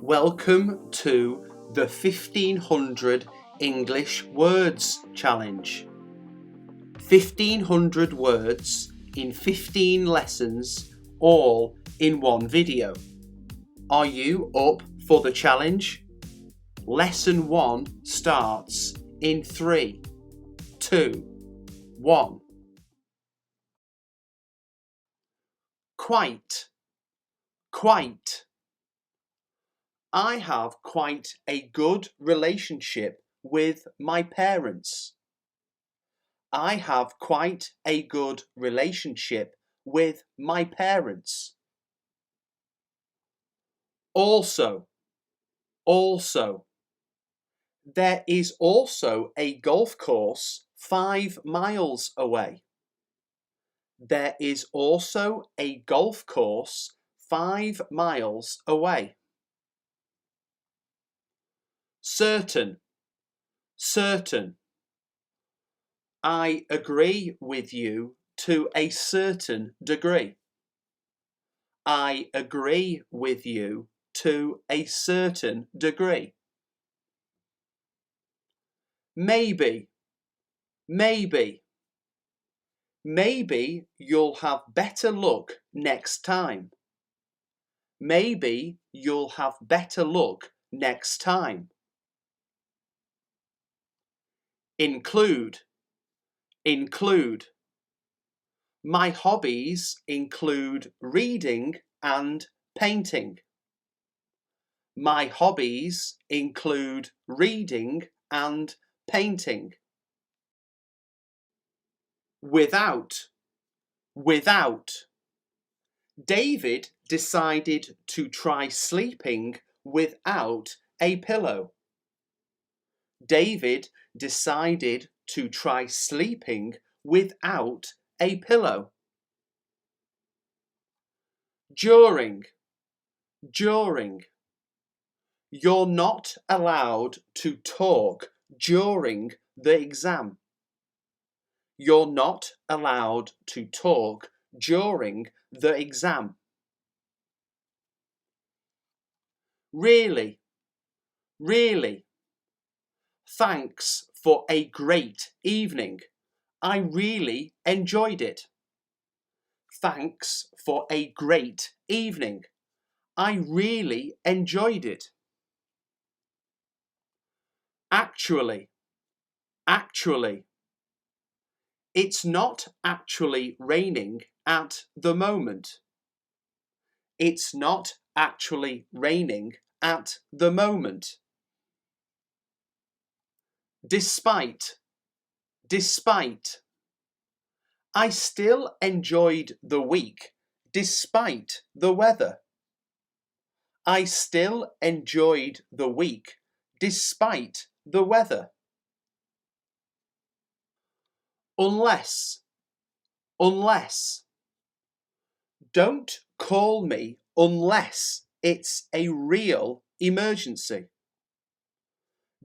Welcome to the 1500 English Words Challenge. 1500 words in 15 lessons, all in one video. Are you up for the challenge? Lesson 1 starts in 3, 2, 1. Quite. I have quite a good relationship with my parents. I have quite a good relationship with my parents. Also. There is also a golf course 5 miles away. There is also a golf course 5 miles away. Certain. I agree with you to a certain degree. I agree with you to a certain degree. Maybe. Maybe you'll have better luck next time. Maybe you'll have better luck next time. Include. My hobbies include reading and painting. My hobbies include reading and painting. Without. David decided to try sleeping without a pillow. David decided to try sleeping without a pillow. During. You're not allowed to talk during the exam. You're not allowed to talk during the exam. Really. Thanks for a great evening. I really enjoyed it. Thanks for a great evening. I really enjoyed it. Actually. It's not actually raining at the moment. It's not actually raining at the moment. Despite. I still enjoyed the week despite the weather. I still enjoyed the week despite the weather. Unless. Don't call me unless it's a real emergency.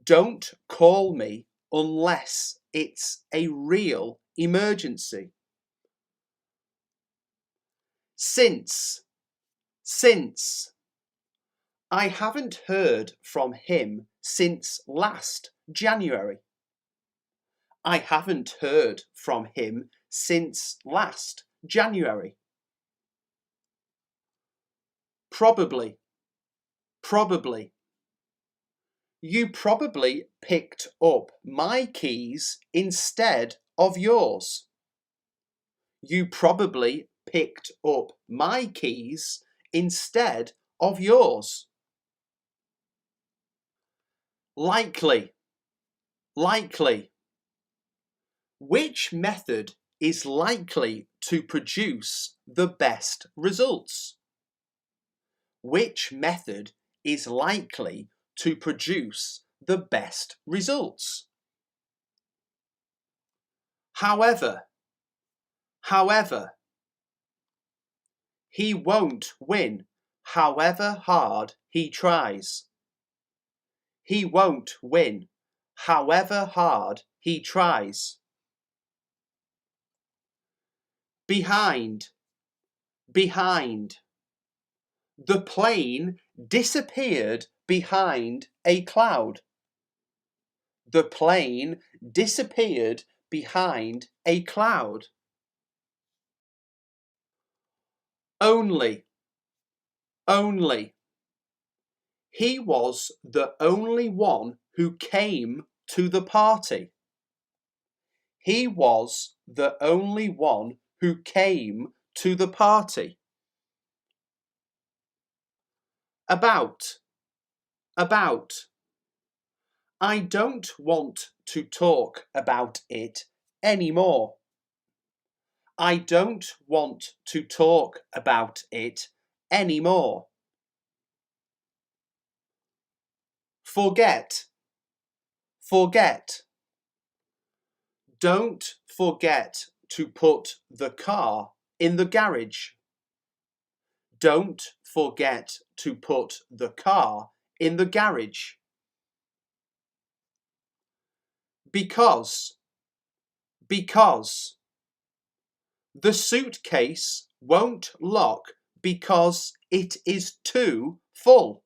Don't call me unless it's a real emergency. Since. I haven't heard from him since last January. I haven't heard from him since last January. Probably. You probably picked up my keys instead of yours. You probably picked up my keys instead of yours. Likely. Which method is likely to produce the best results? Which method is likely to produce the best results? However. He won't win however hard he tries. He won't win however hard he tries. Behind. The plane disappeared behind a cloud. The plane disappeared behind a cloud. Only, only. He was the only one who came to the party. He was the only one who came to the party. About, about. I don't want to talk about it anymore. I don't want to talk about it anymore. Forget, forget. Don't forget to put the car in the garage. Don't forget to put the car in the garage. Because, because. The suitcase won't lock because it is too full.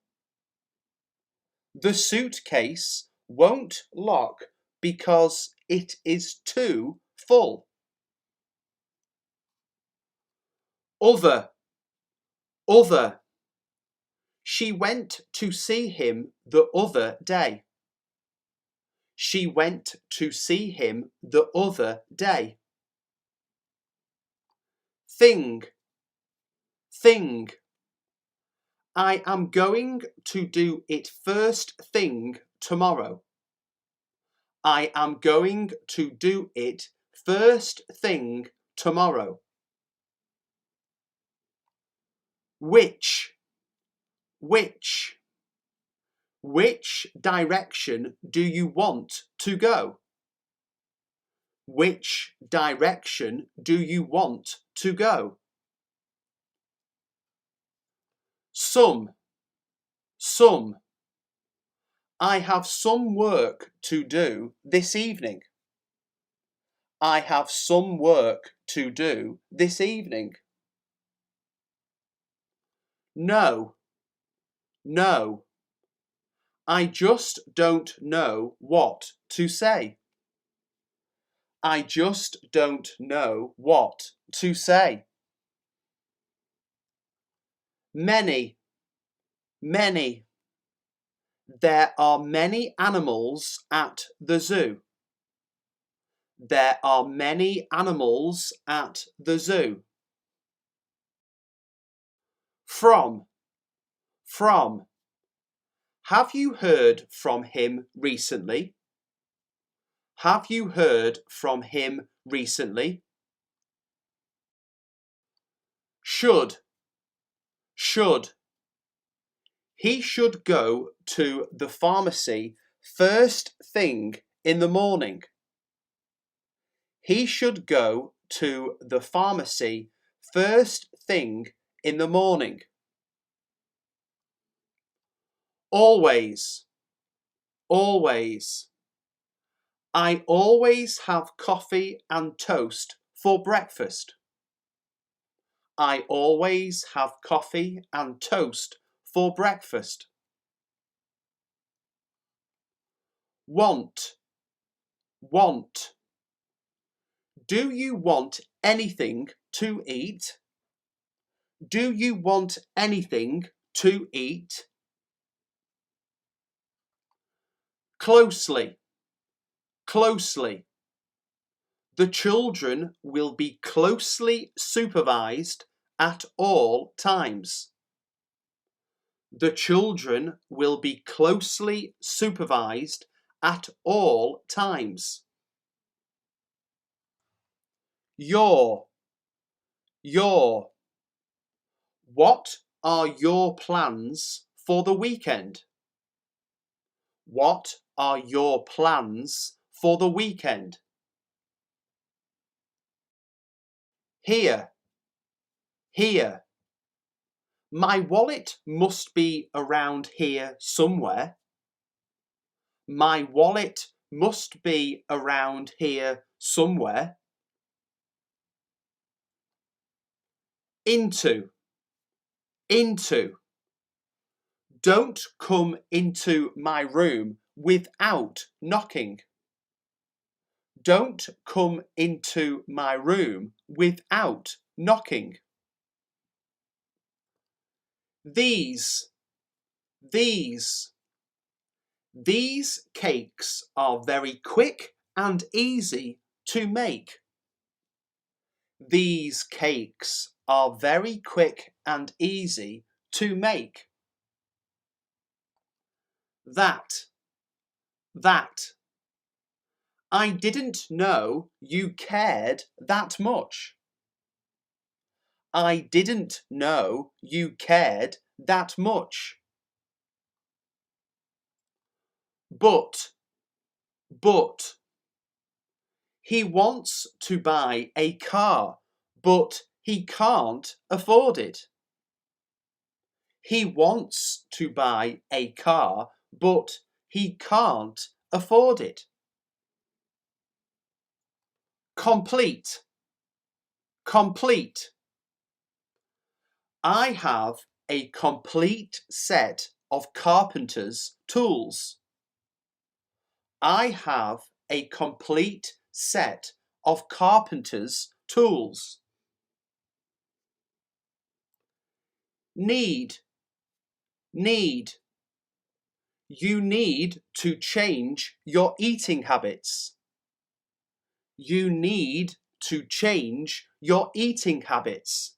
The suitcase won't lock because it is too full. Other, other. She went to see him the other day. She went to see him the other day. Thing, thing. I am going to do it first thing tomorrow. I am going to do it first thing tomorrow. Which, which. Which direction do you want to go? Which direction do you want to go? Some, some. I have some work to do this evening. I have some work to do this evening. No, no. I just don't know what to say. I just don't know what to say. Many, many. There are many animals at the zoo. There are many animals at the zoo. From, from. Have you heard from him recently? Have you heard from him recently? Should, should. He should go to the pharmacy first thing in the morning. He should go to the pharmacy first thing in the morning. Always, always. I always have coffee and toast for breakfast. I always have coffee and toast for breakfast. Want, want. Do you want anything to eat? Do you want anything to eat? Closely, closely. The children will be closely supervised at all times. The children will be closely supervised at all times. Your. What are your plans for the weekend? What are your plans for the weekend? Here, here. My wallet must be around here somewhere. My wallet must be around here somewhere. Into, into. Don't come into my room without knocking. Don't come into my room without knocking. These cakes are very quick and easy to make. These cakes are very quick and easy to make. That. I didn't know you cared that much. I didn't know you cared that much. But. He wants to buy a car, but he can't afford it. He wants to buy a car, but he can't afford it. Complete. I have a complete set of carpenter's tools. I have a complete set of carpenter's tools. Need. You need to change your eating habits. You need to change your eating habits.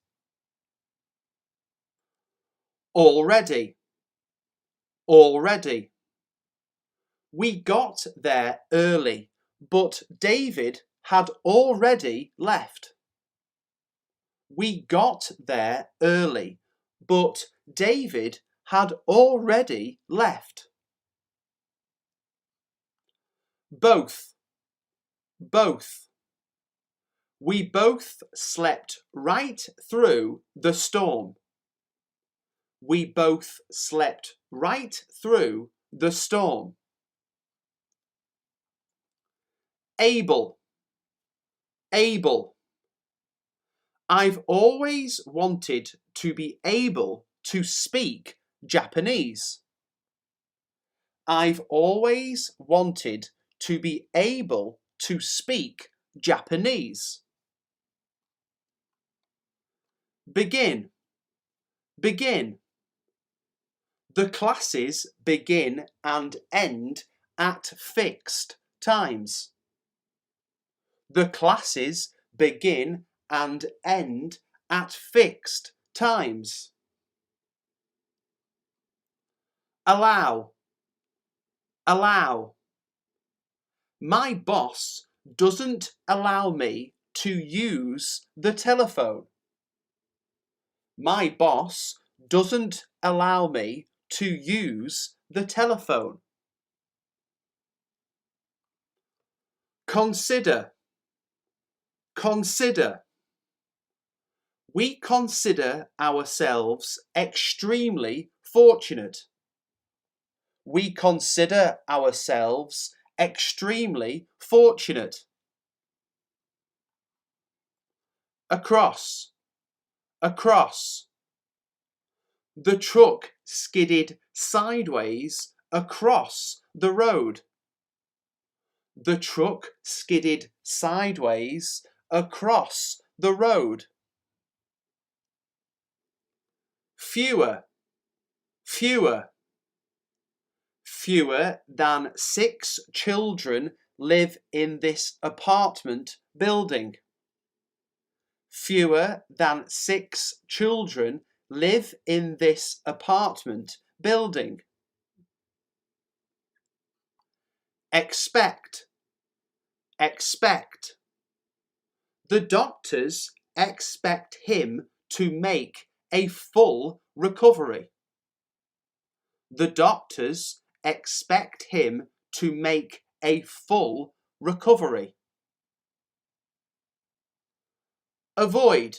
Already. We got there early, but David had already left. We got there early, but David had already left. Both. We both slept right through the storm. We both slept right through the storm. Able. I've always wanted to be able to speak Japanese. I've always wanted to be able to speak Japanese. Begin. The classes begin and end at fixed times. The classes begin and end at fixed times. Allow. My boss doesn't allow me to use the telephone. My boss doesn't allow me to use the telephone. Consider. We consider ourselves extremely fortunate. We consider ourselves extremely fortunate. Across. The truck skidded sideways across the road. The truck skidded sideways across the road. Fewer than 6 children live in this apartment building. Fewer than 6 children live in this apartment building. Expect. The doctors expect him to make a full recovery. The doctors expect him to make a full recovery. Avoid.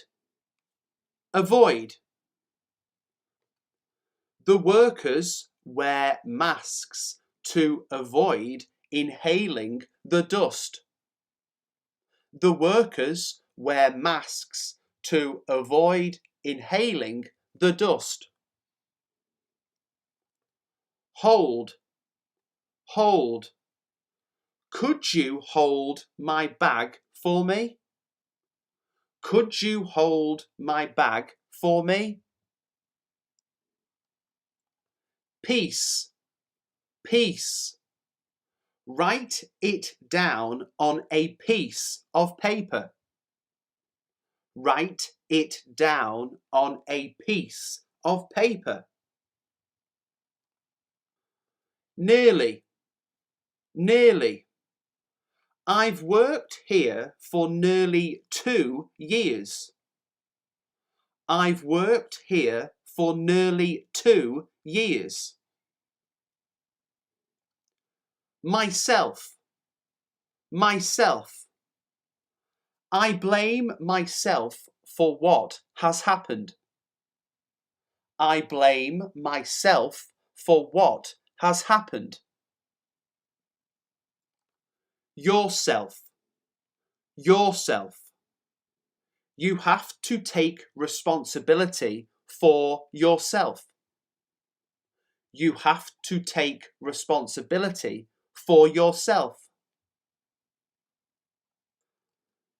The workers wear masks to avoid inhaling the dust. The workers wear masks to avoid inhaling the dust. hold, hold. Could you hold my bag for me? Could you hold my bag for me? Piece, piece. Write it down on a piece of paper. Write it down on a piece of paper. Nearly, nearly. I've worked here for nearly 2 years. I've worked here for nearly 2 years. Myself, myself. I blame myself for what has happened. I blame myself for what has happened. Yourself, yourself. You have to take responsibility for yourself. You have to take responsibility for yourself.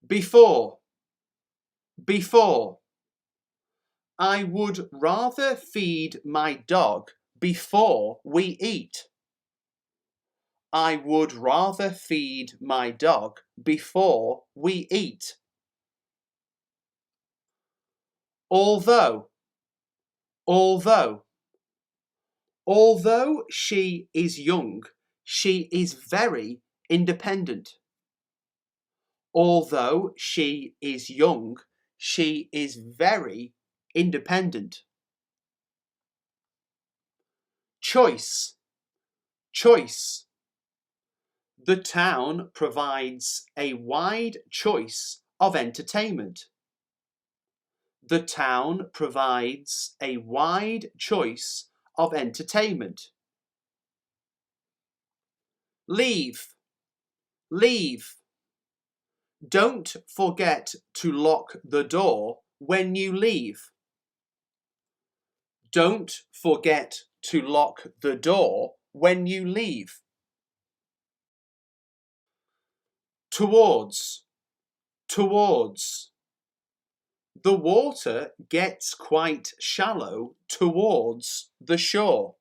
Before, before. I would rather feed my dog before we eat. I would rather feed my dog before we eat. Although, although. Although she is young, she is very independent. Although she is young, she is very independent. Choice, choice. The town provides a wide choice of entertainment. The town provides a wide choice of entertainment. Leave, leave. Don't forget to lock the door when you leave. Don't forget to lock the door when you leave. Towards, towards. The water gets quite shallow towards the shore.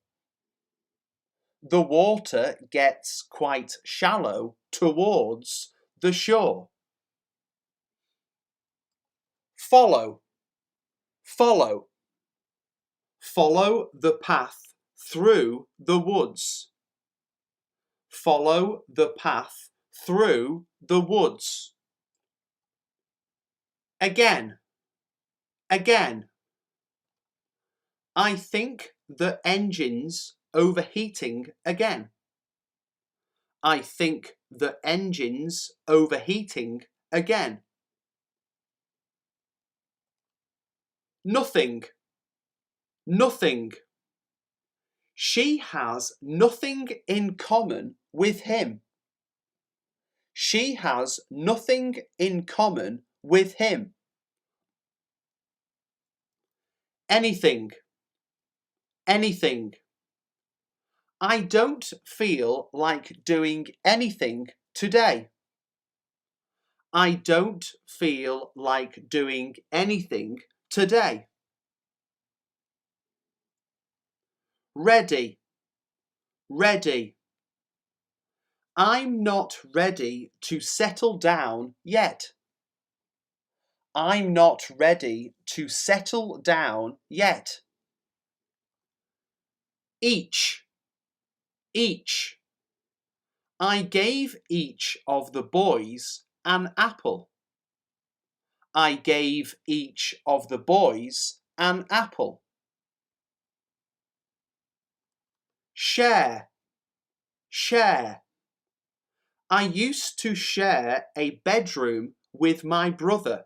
The water gets quite shallow towards the shore. Follow, follow. Follow the path through the woods. Follow the path through the woods. Again, again. I think the engine's overheating again. I think the engine's overheating again. Nothing, nothing. She has nothing in common with him. She has nothing in common with him. Anything, anything. I don't feel like doing anything today. I don't feel like doing anything today. Ready, ready. I'm not ready to settle down yet. I'm not ready to settle down yet. Each, each. I gave each of the boys an apple. I gave each of the boys an apple. Share, share. I used to share a bedroom with my brother.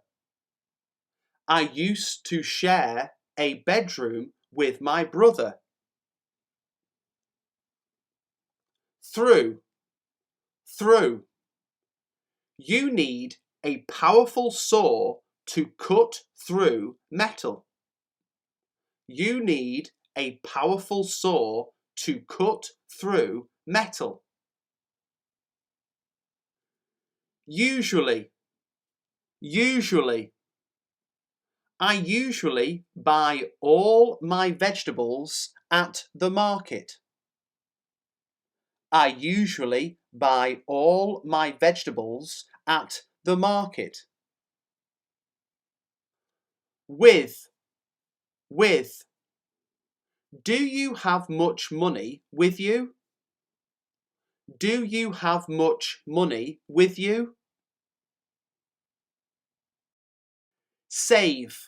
I used to share a bedroom with my brother. Through, through. You need a powerful saw to cut through metal. You need a powerful saw to cut through metal. Usually, usually. I usually buy all my vegetables at the market. I usually buy all my vegetables at the market. With. Do you have much money with you? Do you have much money with you? Save.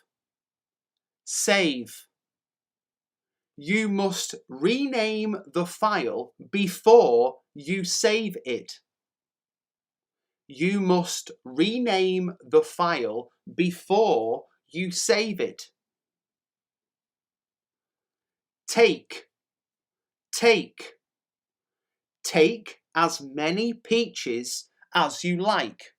You must rename the file before you save it. You must rename the file before you save it. Take. Take as many peaches as you like.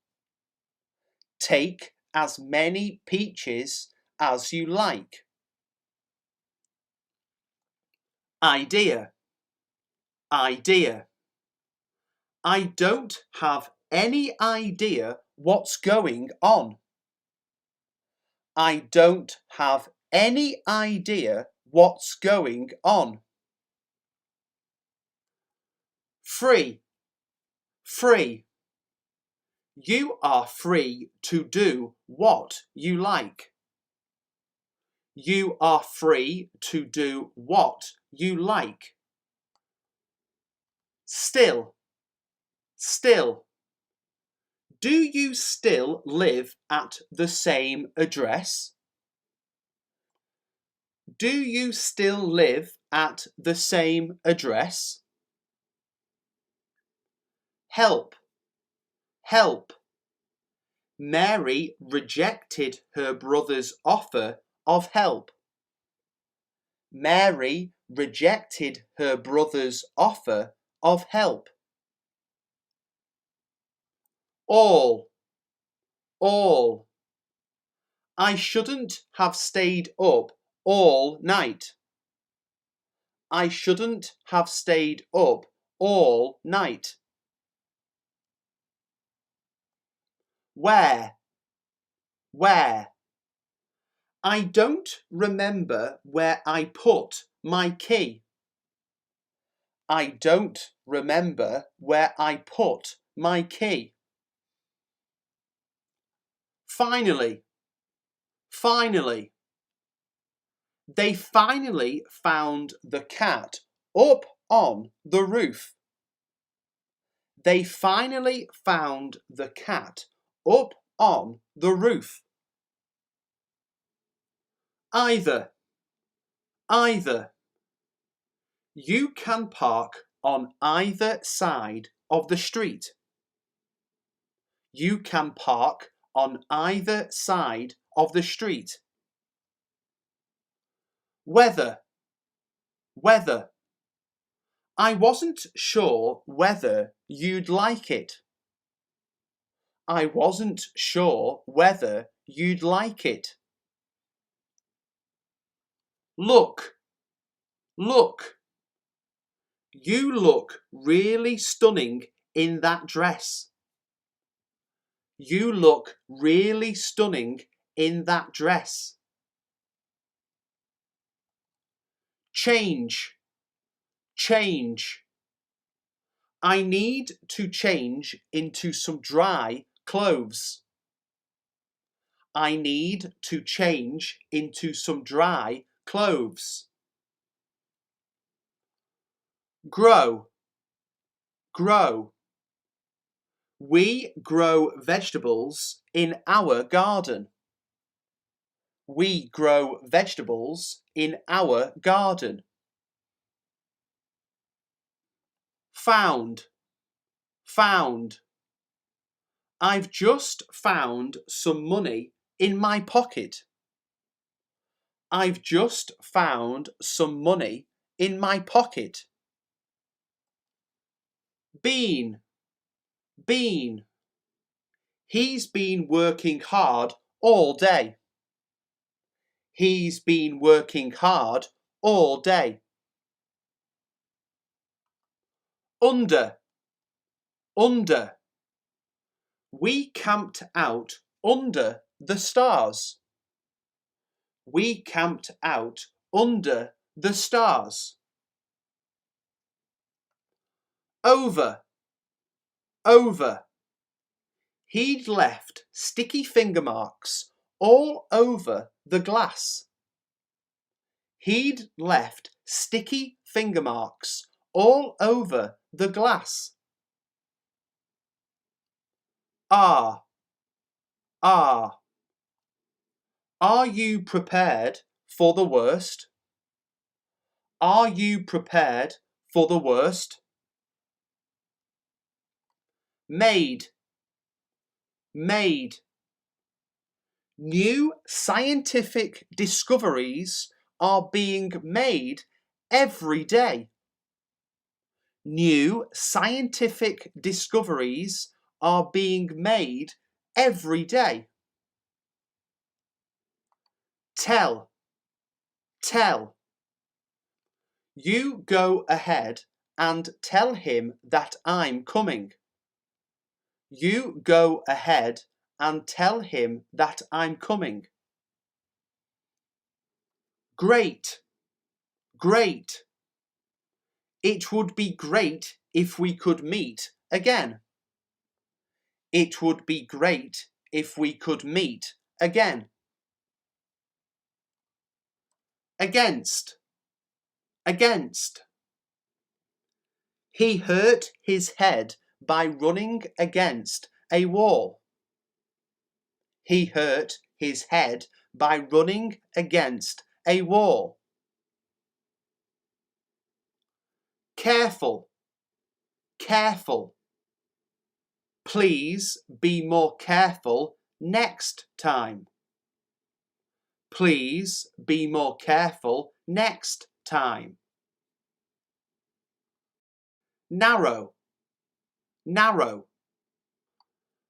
Take as many peaches as you like. Idea. I don't have any idea what's going on. I don't have any idea what's going on. Free. You are free to do what you like. You are free to do what you like. Still. Do you still live at the same address? Do you still live at the same address? Help. Mary rejected her brother's offer of help. Mary rejected her brother's offer of help. All. I shouldn't have stayed up all night. I shouldn't have stayed up all night. Where. I don't remember where I put my key. I don't remember where I put my key. Finally. They finally found the cat up on the roof. They finally found the cat up on the roof. Either. You can park on either side of the street. You can park on either side of the street. Weather. I wasn't sure whether you'd like it. I wasn't sure whether you'd like it. Look. You look really stunning in that dress. You look really stunning in that dress. Change. I need to change into some dry clothes. I need to change into some dry clothes. Grow. We grow vegetables in our garden. We grow vegetables in our garden. Found. I've just found some money in my pocket. I've just found some money in my pocket. Been. He's been working hard all day. He's been working hard all day. Under, under. We camped out under the stars. We camped out under the stars. Over, over. He'd left sticky finger marks all over the glass. He'd left sticky finger marks all over the glass. Are, are. Are you prepared for the worst? Are you prepared for the worst? Made, made. New scientific discoveries are being made every day. New scientific discoveries are being made every day. Tell, tell. You go ahead and tell him that I'm coming. You go ahead and tell him that I'm coming. Great, great. It would be great if we could meet again. It would be great if we could meet again. Against, against. He hurt his head by running against a wall. He hurt his head by running against a wall. Careful, careful. Please be more careful next time. Please be more careful next time. Narrow, narrow.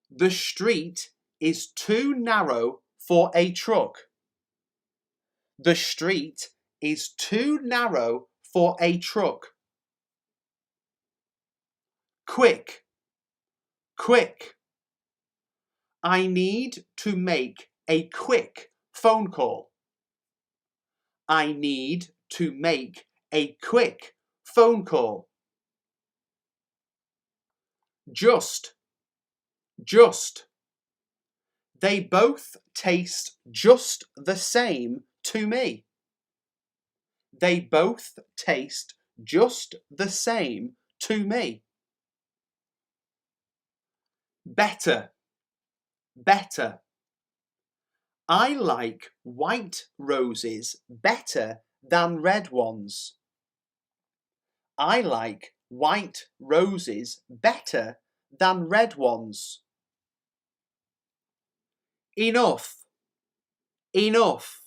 The street is too narrow for a truck. The street is too narrow for a truck. Quick, quick. I need to make a quick phone call. I need to make a quick phone call. Just, just. They both taste just the same to me. They both taste just the same to me. Better, better. I like white roses better than red ones. I like white roses better than red ones. Enough, enough.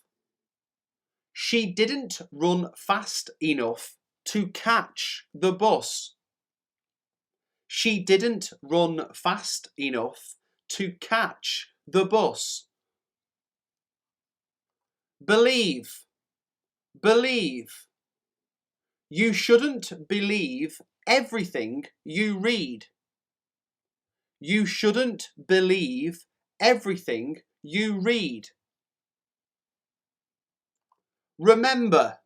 She didn't run fast enough to catch the bus. She didn't run fast enough to catch the bus. Believe, believe. You shouldn't believe everything you read. You shouldn't believe everything you read. Remember,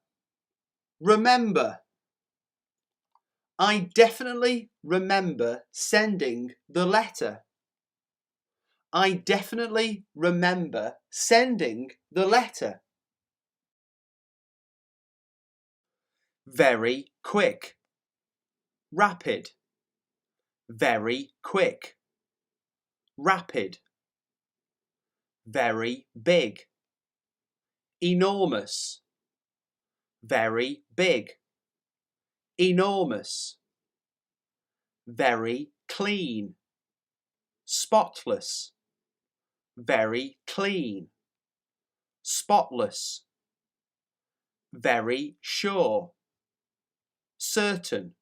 remember. I definitely remember sending the letter. I definitely remember sending the letter. Very quick. Rapid. Very quick. Rapid. Very big. Enormous. Very big. Enormous. Very clean. Spotless. Very clean. Spotless. Very sure. Certain.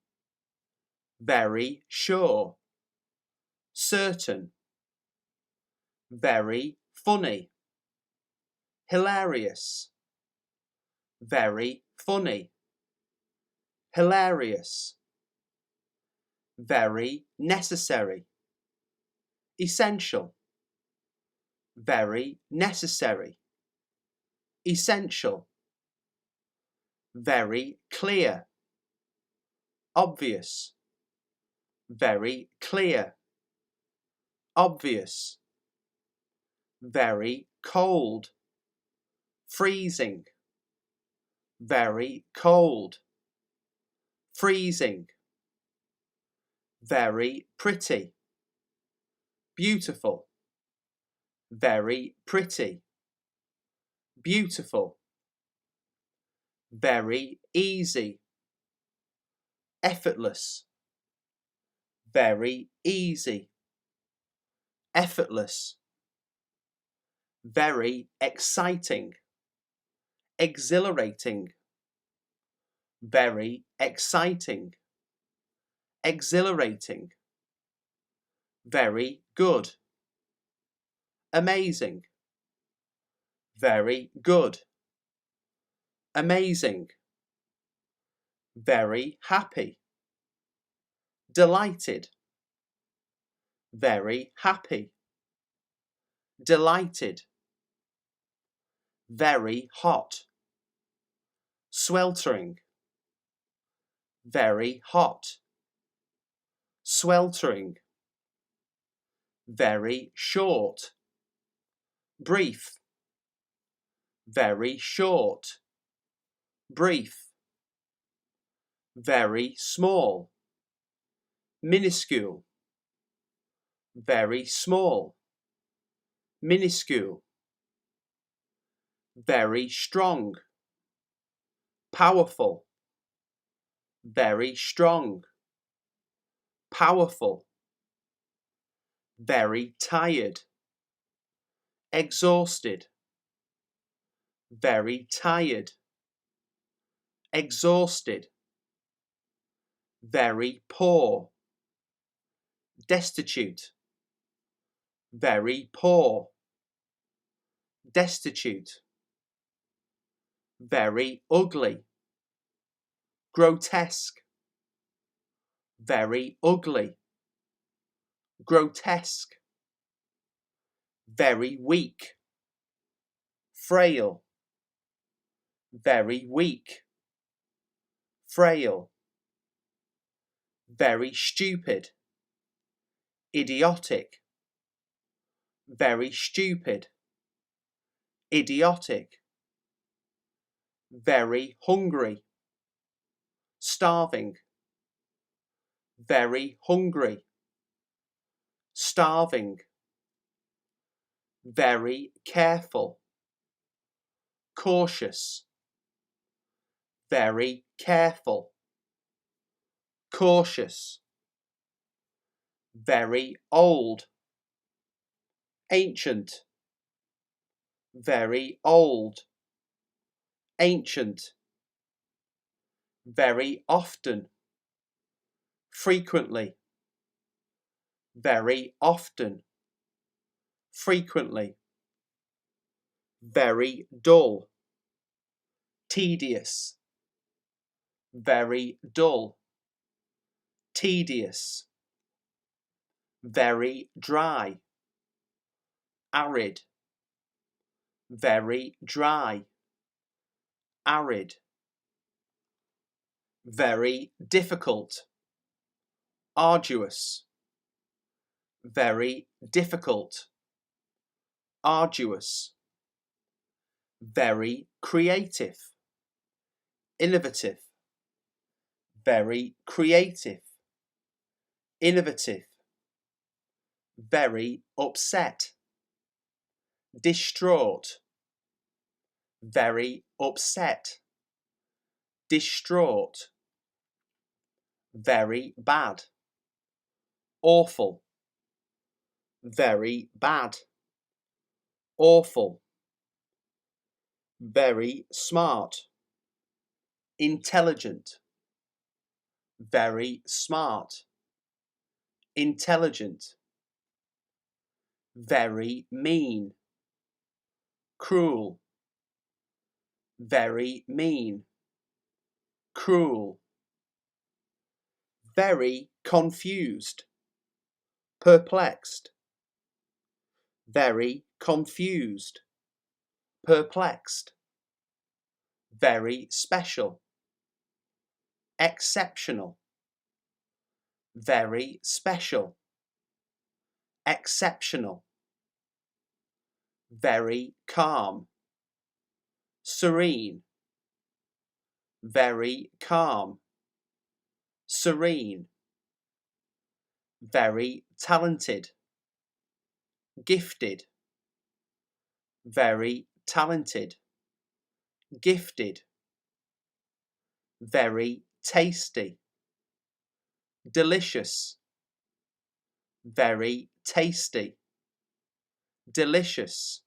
Very sure. Certain. Very funny. Hilarious. Very funny. Hilarious. very necessary, essential, very necessary, essential, very clear, obvious, very clear, obvious, very cold, freezing, very cold, freezing, very pretty, beautiful, very pretty, beautiful, very easy, effortless, very easy, effortless, very exciting, exhilarating, very exciting, exhilarating, very good, amazing, very good, amazing, very happy, delighted, very happy, delighted, very hot, sweltering, very hot, sweltering, very short, brief, very short, brief, very small, minuscule, very small, minuscule, very strong, powerful, very strong, powerful, very tired, exhausted, very tired, exhausted, very poor, destitute, very poor, destitute, very ugly, grotesque, very ugly, grotesque, very weak, frail, very weak, frail, very stupid, idiotic, very stupid, idiotic, very hungry, starving, very hungry, starving, very careful, cautious, very careful, cautious, very old, ancient, very old, ancient, very often, frequently, very often, frequently, very dull, tedious, very dull, tedious, very dry, arid, very dry, arid, very difficult, arduous, very difficult, arduous, very creative, innovative, very creative, innovative, very upset, distraught, very upset, distraught, very bad, awful, very bad, awful, very smart, intelligent, very smart, intelligent, very mean, cruel, very mean, cruel, very confused, perplexed, very confused, perplexed, very special, exceptional, very special, exceptional, very calm, serene, very calm, serene, very talented, gifted, very talented, gifted, very tasty, delicious, very tasty, delicious,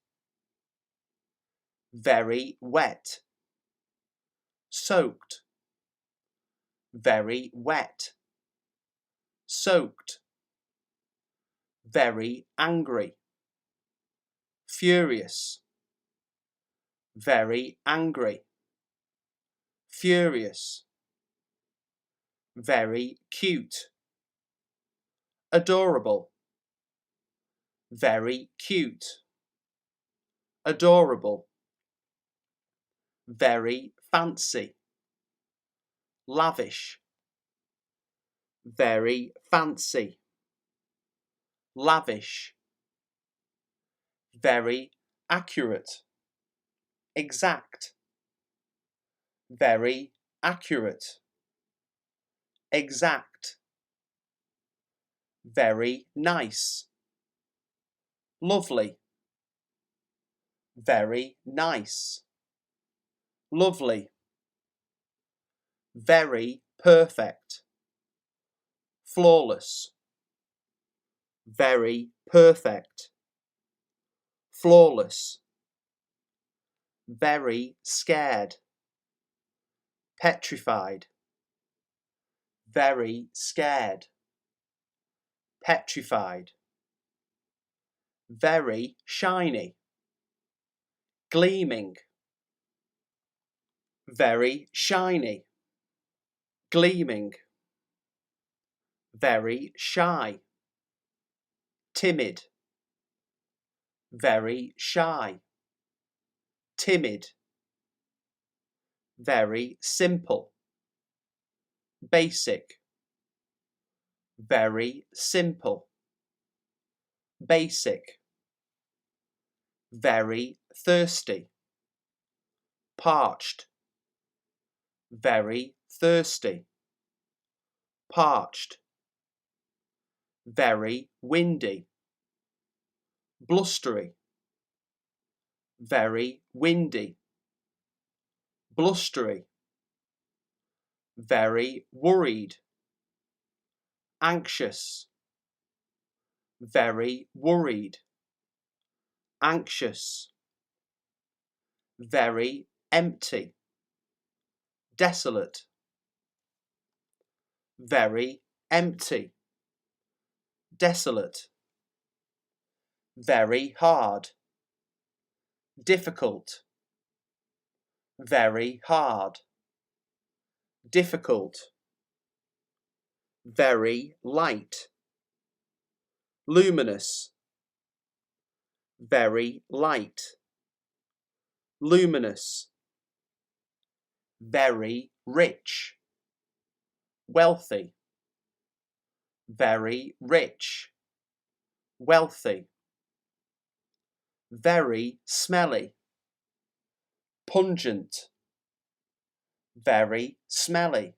very wet, soaked, very wet, soaked, very angry, furious, very angry, furious, very cute, adorable, very cute, adorable, very fancy, lavish, very fancy, lavish, very accurate, exact, very accurate, exact, very nice, lovely, very nice, lovely, very perfect, flawless, very perfect, flawless, very scared, petrified, very scared, petrified, very shiny, gleaming, very shiny, gleaming, very shy, timid, very shy, timid, very simple, basic, very simple, basic, very thirsty, parched, very thirsty, parched, very windy, blustery, very windy, blustery, very worried, anxious, very worried, anxious, very empty, desolate, very empty, desolate, very hard, difficult, very hard, difficult, very light, luminous, very light, luminous, very rich, wealthy, very rich, wealthy, very smelly, pungent, very smelly,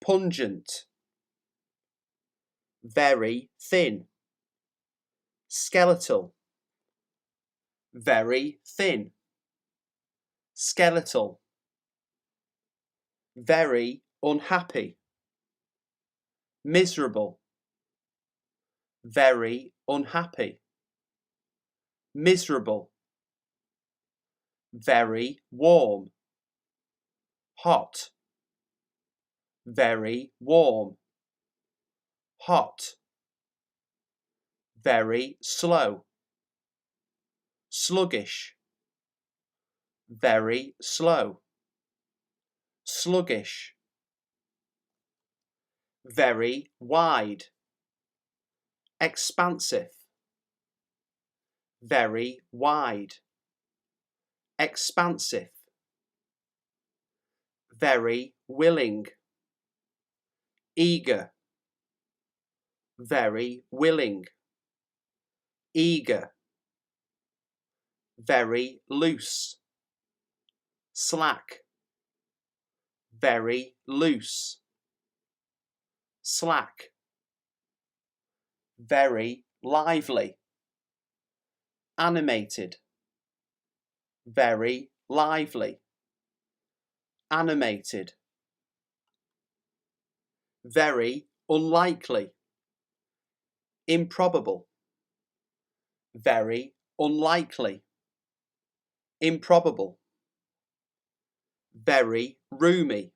pungent, very thin, skeletal, very thin, skeletal, very unhappy, miserable, very unhappy, miserable, very warm, hot, very warm, hot, very slow, sluggish, very slow, sluggish, very wide, expansive, very wide, expansive, very willing, eager, very willing, eager, very loose, slack, very loose, slack, very lively, animated, very lively, animated, very unlikely, improbable, very unlikely, improbable, very roomy,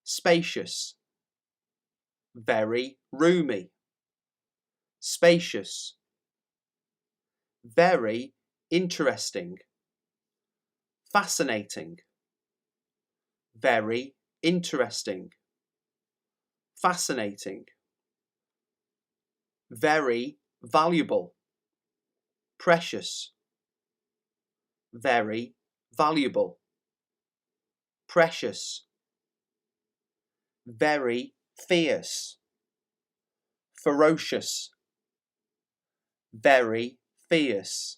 spacious, very roomy, spacious, very interesting, fascinating, very interesting, fascinating, very valuable, precious, very valuable, precious, very fierce, ferocious, very fierce,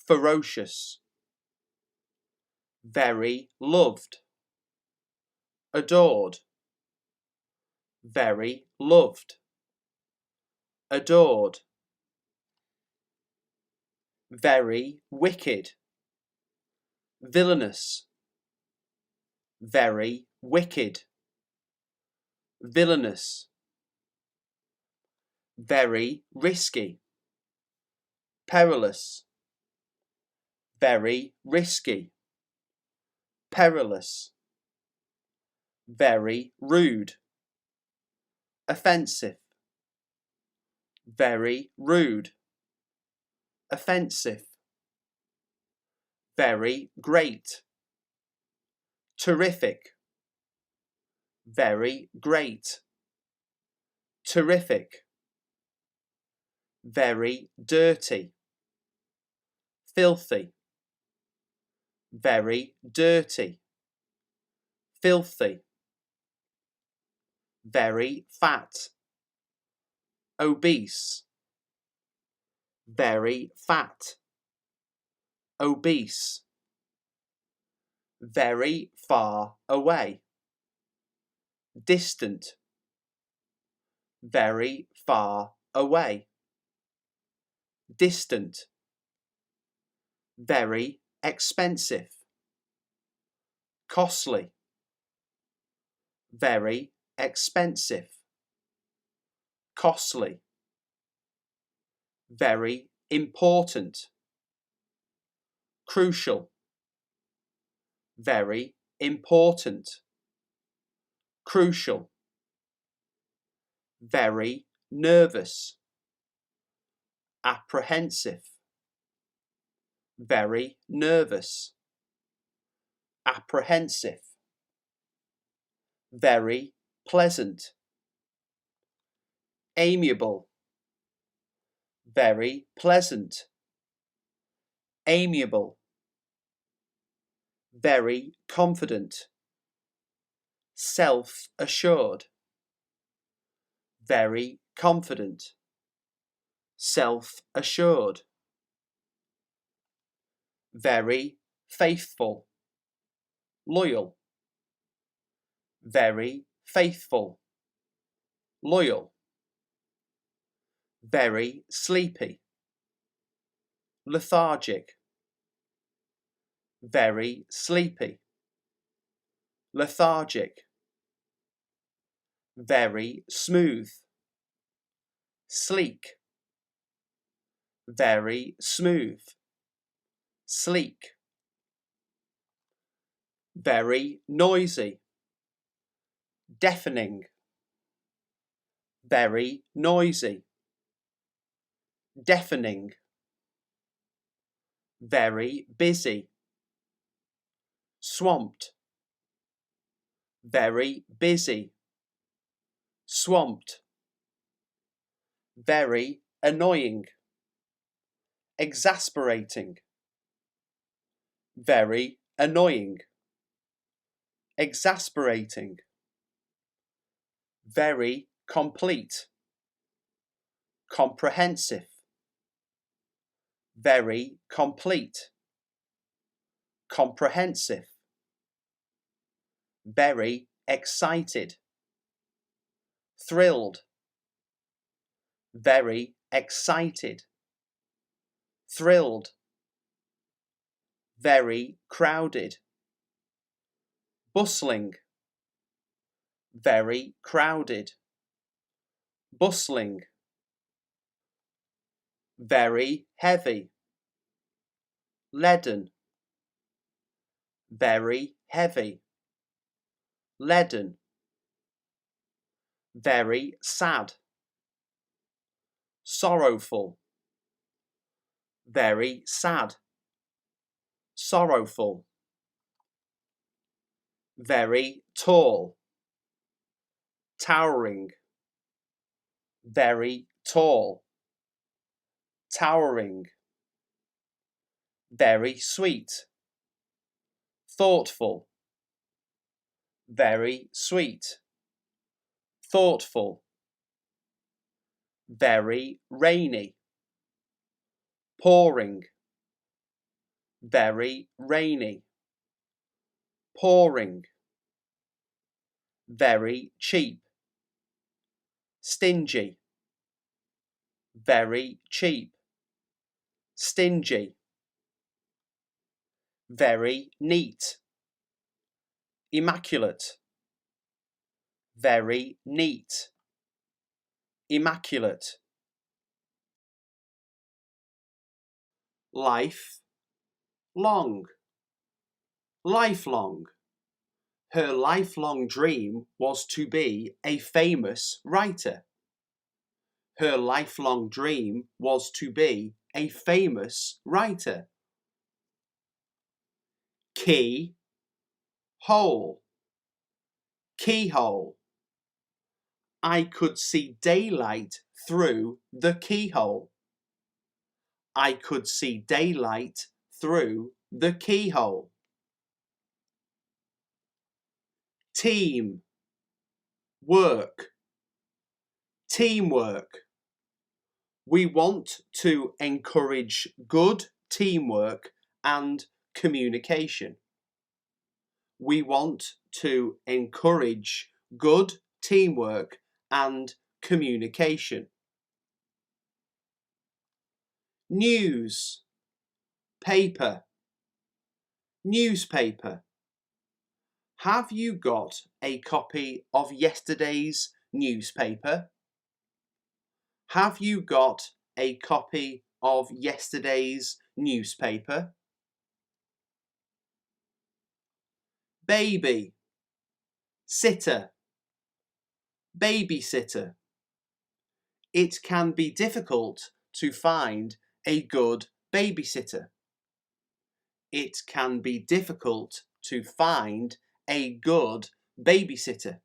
ferocious, very loved, adored, very loved, adored, very wicked, villainous, very wicked, villainous, very risky, perilous, very risky, perilous, very rude, offensive, very rude, offensive, very great, terrific, very great, terrific, very dirty, filthy, very dirty, filthy, very fat, obese, very fat, obese, very far away, distant, very far away, distant, very expensive, costly, very expensive, costly, very important, crucial, very important, crucial, very nervous, apprehensive, very nervous, apprehensive, very pleasant, amiable, very pleasant, amiable, very confident, self-assured, very confident, self-assured, very faithful, loyal, very faithful, loyal, very sleepy, lethargic, very sleepy, lethargic, very smooth, sleek, very smooth, sleek, very noisy, deafening, very noisy, deafening, very busy, swamped, very busy, swamped, very annoying, exasperating, very annoying, exasperating, very complete, comprehensive, very complete, comprehensive, very excited, thrilled, very excited, thrilled, very crowded, bustling, very crowded, bustling, very heavy, leaden, very heavy, leaden, very sad, sorrowful, very sad, sorrowful, very tall, towering, very tall, towering, very sweet, thoughtful, very sweet, thoughtful, very rainy, pouring, very rainy, pouring, very cheap, stingy, very cheap, stingy, very neat, immaculate, very neat, immaculate, life, long, lifelong. Her lifelong dream was to be a famous writer. Her lifelong dream was to be a famous writer. Key, hole, keyhole. I could see daylight through the keyhole. I could see daylight through the keyhole. Team, work, teamwork. We want to encourage good teamwork and communication. We want to encourage good teamwork and communication. News, paper, newspaper. Have you got a copy of yesterday's newspaper? Have you got a copy of yesterday's newspaper? Baby, sitter, babysitter. It can be difficult to find a good babysitter. It can be difficult to find a good babysitter.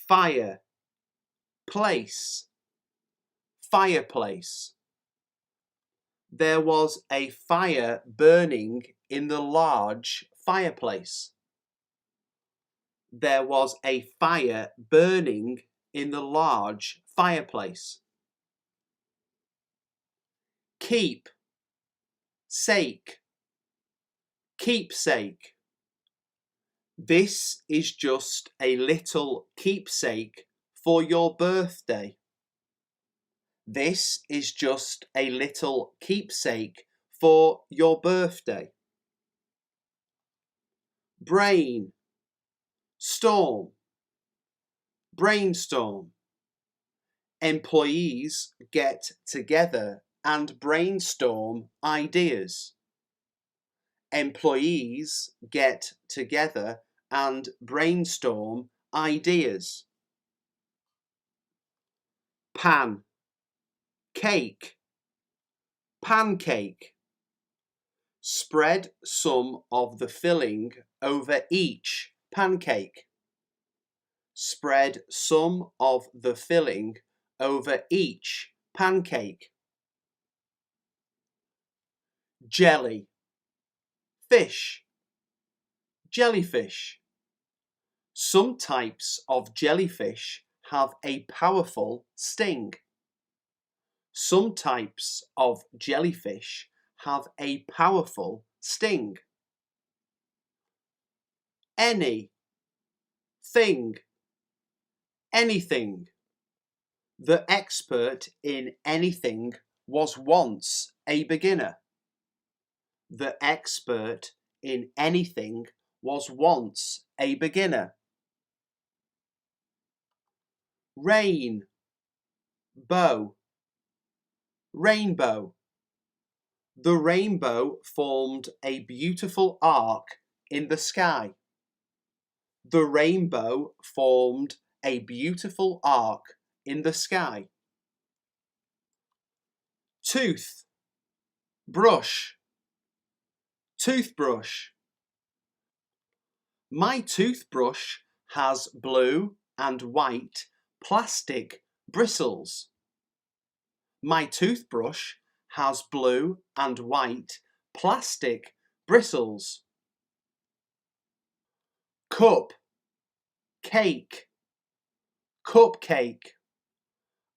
Fire, place, fireplace. There was a fire burning in the large fireplace. There was a fire burning in the large fireplace. Keep, sake, keepsake. This is just a little keepsake for your birthday. This is just a little keepsake for your birthday. Brain, storm, brainstorm. Employees get together and brainstorm ideas. Employees get together and brainstorm ideas. Pan, cake, pancake. Spread some of the filling over each pancake. Spread some of the filling over each pancake. Jelly, fish, jellyfish. Some types of jellyfish have a powerful sting. Some types of jellyfish have a powerful sting. Any, thing, anything. The expert in anything was once a beginner. The expert in anything was once a beginner. Rain, bow, rainbow. The rainbow formed a beautiful arc in the sky. The rainbow formed a beautiful arc in the sky. Tooth, brush, toothbrush. My toothbrush has blue and white plastic bristles. My toothbrush has blue and white plastic bristles. Cup, cake, cupcake.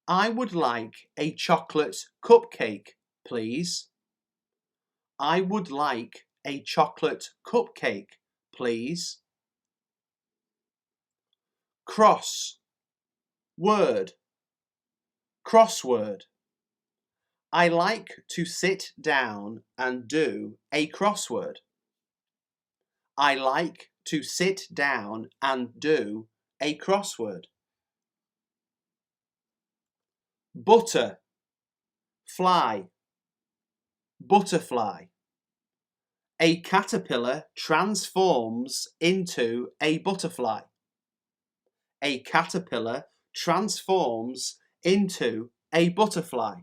I would like a chocolate cupcake, please. I would like a chocolate cupcake, please. Cross, word, crossword. I like to sit down and do a crossword. I like to sit down and do a crossword. Butter, fly, butterfly. A caterpillar transforms into a butterfly. A caterpillar transforms into a butterfly.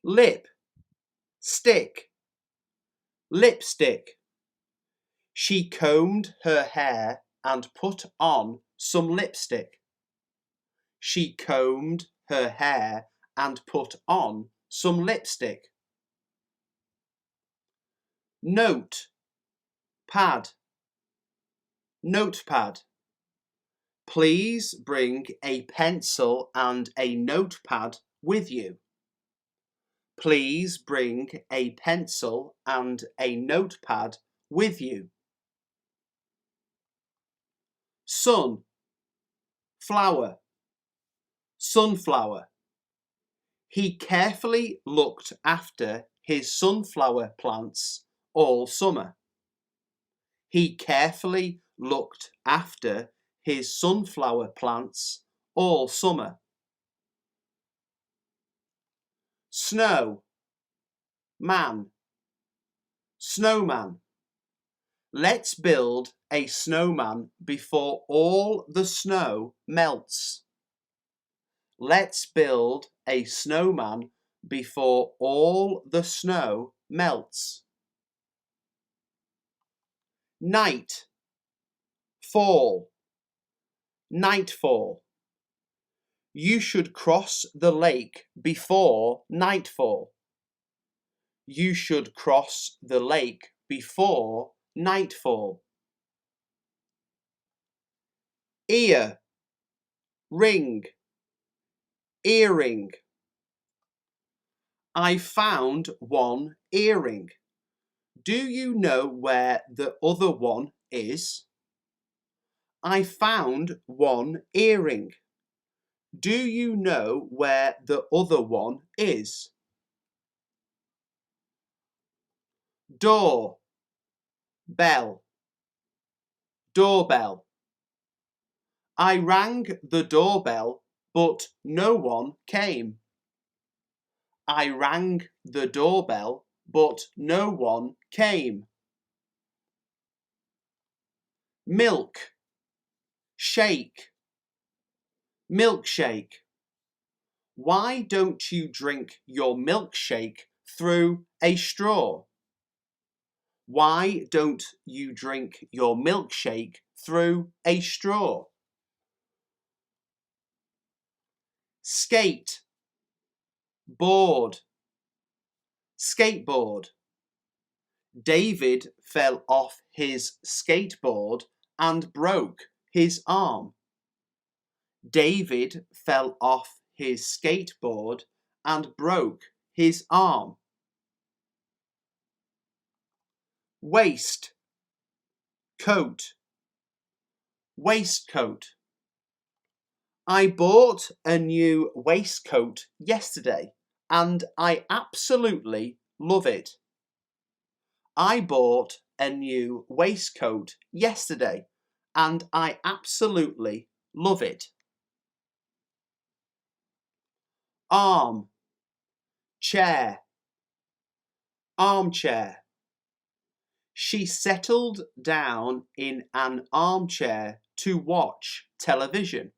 Lip, stick, lipstick. She combed her hair and put on some lipstick. She combed her hair and put on some lipstick. Note, pad, notepad. Please bring a pencil and a notepad with you. Please bring a pencil and a notepad with you. Sun, flower, sunflower. He carefully looked after his sunflower plants all summer. He carefully looked after his sunflower plants all summer. Snow, man, snowman. Let's build a snowman before all the snow melts. Let's build a snowman before all the snow melts. Night, fall, nightfall. You should cross the lake before nightfall. You should cross the lake before nightfall. Ear, ring, earring. I found one earring. Do you know where the other one is? I found one earring. Do you know where the other one is? Door, bell, doorbell. I rang the doorbell, but no one came. I rang the doorbell, but no one came. Milk, shake, milkshake. Why don't you drink your milkshake through a straw? Why don't you drink your milkshake through a straw? Skate, board, skateboard. David fell off his skateboard and broke his arm. David fell off his skateboard and broke his arm. Waist, coat, waistcoat. I bought a new waistcoat yesterday and I absolutely love it. I bought a new waistcoat yesterday and I absolutely love it. Arm, chair, armchair. She settled down in an armchair to watch television.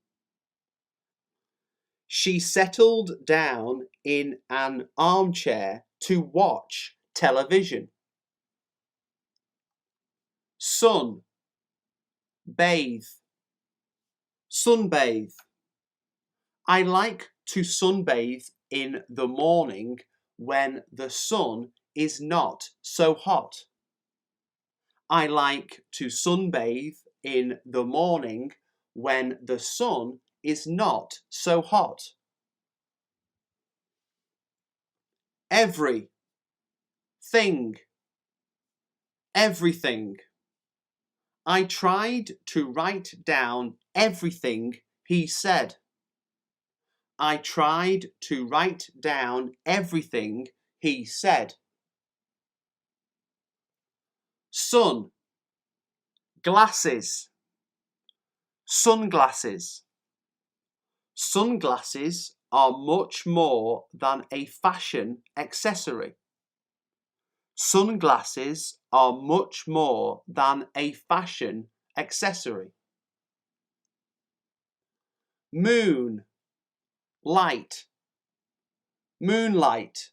She settled down in an armchair to watch television. Sun, bathe, sunbathe. I like to sunbathe in the morning when the sun is not so hot. I like to sunbathe in the morning when the sun is not so hot. Every, thing, everything. I tried to write down everything he said. I tried to write down everything he said. Sun, glasses, sunglasses. Sunglasses are much more than a fashion accessory. Sunglasses are much more than a fashion accessory. Moon, light, moonlight.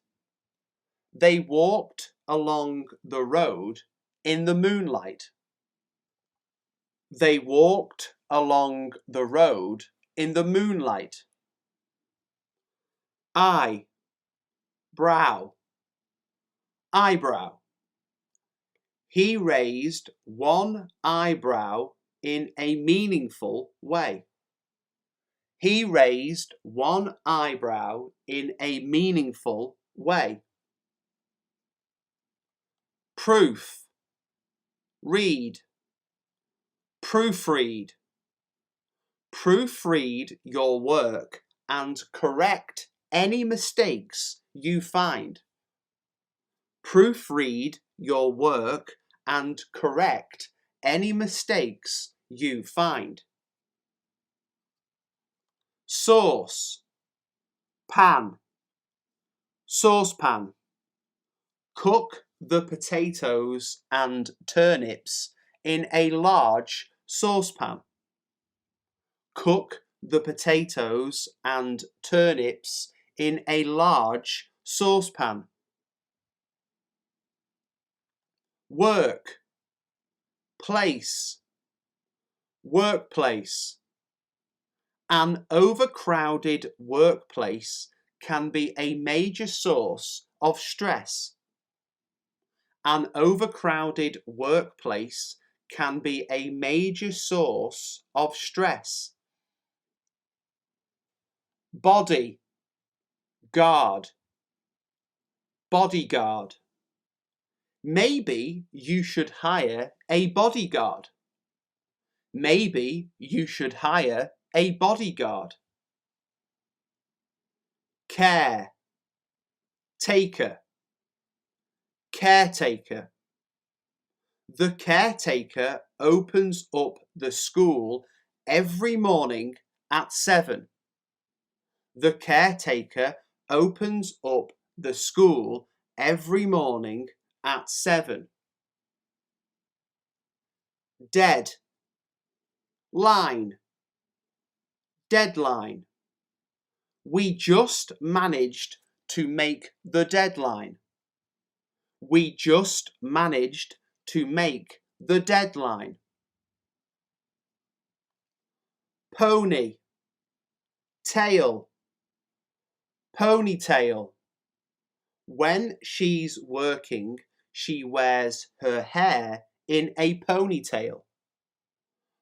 They walked along the road in the moonlight. They walked along the road in the moonlight. Eye, brow, eyebrow. He raised one eyebrow in a meaningful way. He raised one eyebrow in a meaningful way. Proof, read, proofread. Proofread your work and correct any mistakes you find. Proofread your work and correct any mistakes you find. Sauce, pan, saucepan. Cook the potatoes and turnips in a large saucepan. Cook the potatoes and turnips in a large saucepan. Work, place, workplace. An overcrowded workplace can be a major source of stress. An overcrowded workplace can be a major source of stress. Body, guard, bodyguard. Maybe you should hire a bodyguard. Maybe you should hire a bodyguard. Care, taker, caretaker. The caretaker opens up the school every morning at 7. The caretaker opens up the school every morning at 7. Dead, line, deadline. We just managed to make the deadline. We just managed to make the deadline. Pony, tail, ponytail. When she's working, she wears her hair in a ponytail.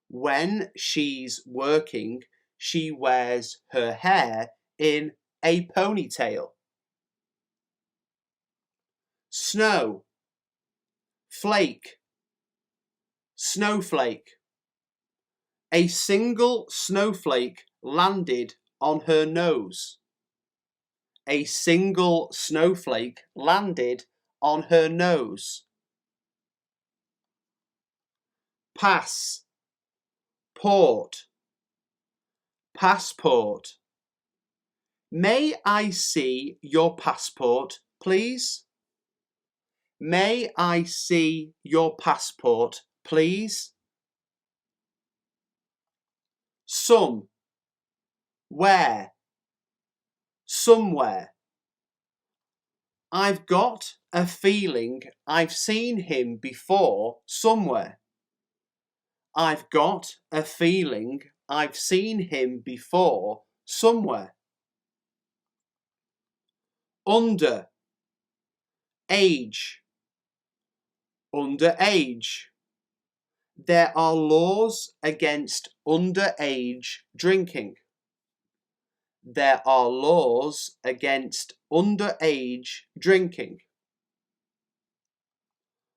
When she's working, she wears her hair in a ponytail. Snow, flake, snowflake. A single snowflake landed on her nose. A single snowflake landed on her nose. Pass, port, passport. May I see your passport, please? May I see your passport, please? Some, where, somewhere. I've got a feeling I've seen him before somewhere. I've got a feeling I've seen him before somewhere. Under, age, underage. There are laws against underage drinking. There are laws against underage drinking.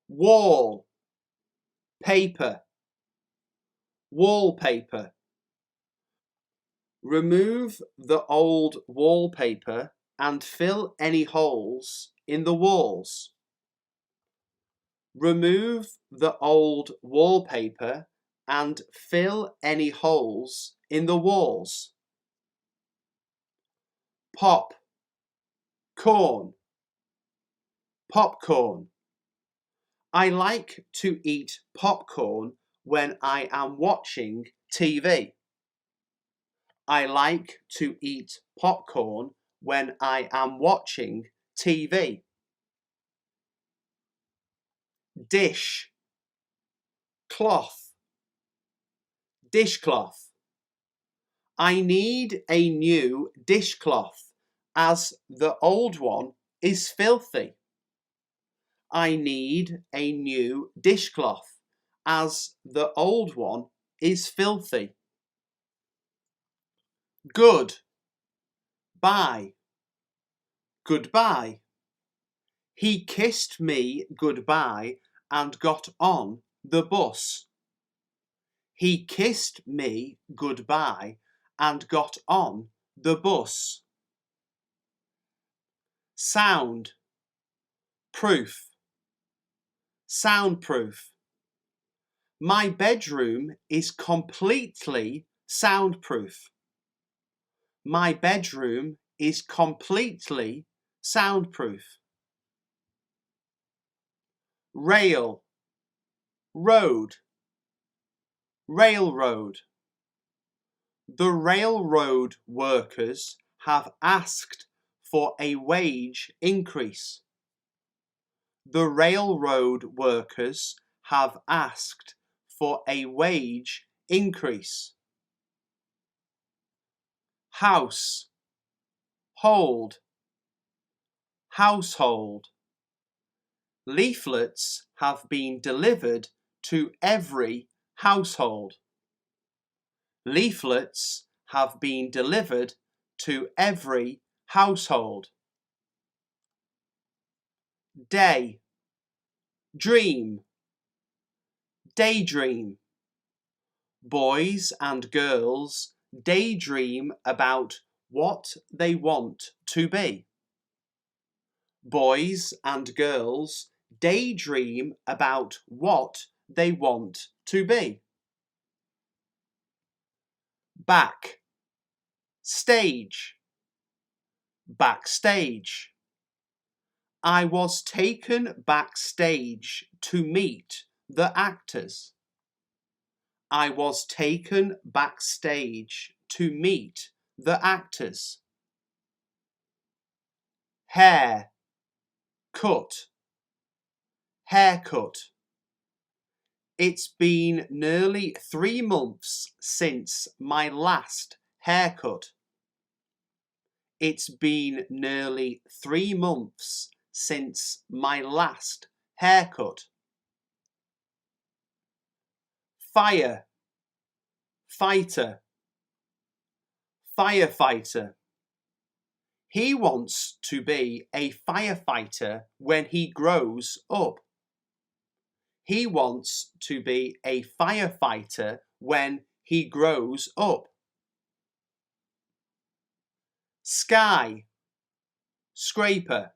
Wall, paper, wallpaper. Remove the old wallpaper and fill any holes in the walls. Remove the old wallpaper and fill any holes in the walls. Pop, corn, popcorn. I like to eat popcorn when I am watching TV. I like to eat popcorn when I am watching TV. Dish, cloth, dishcloth. I need a new dishcloth as the old one is filthy. I need a new dishcloth as the old one is filthy. Good, bye, goodbye. He kissed me goodbye and got on the bus. He kissed me goodbye and got on the bus. Sound, proof, soundproof. My bedroom is completely soundproof. My bedroom is completely soundproof. Rail, road, railroad. The railroad workers have asked for a wage increase. The railroad workers have asked for a wage increase. House, hold, household. Leaflets have been delivered to every household. Leaflets have been delivered to every household. Day, dream, daydream. Boys and girls daydream about what they want to be. Boys and girls daydream about what they want to be. Back, stage, backstage. I was taken backstage to meet the actors. I was taken backstage to meet the actors. Hair, cut, haircut. It's been nearly 3 months since my last haircut. It's been nearly 3 months since my last haircut. Fire, fighter, firefighter. He wants to be a firefighter when he grows up. He wants to be a firefighter when he grows up. Sky, scraper,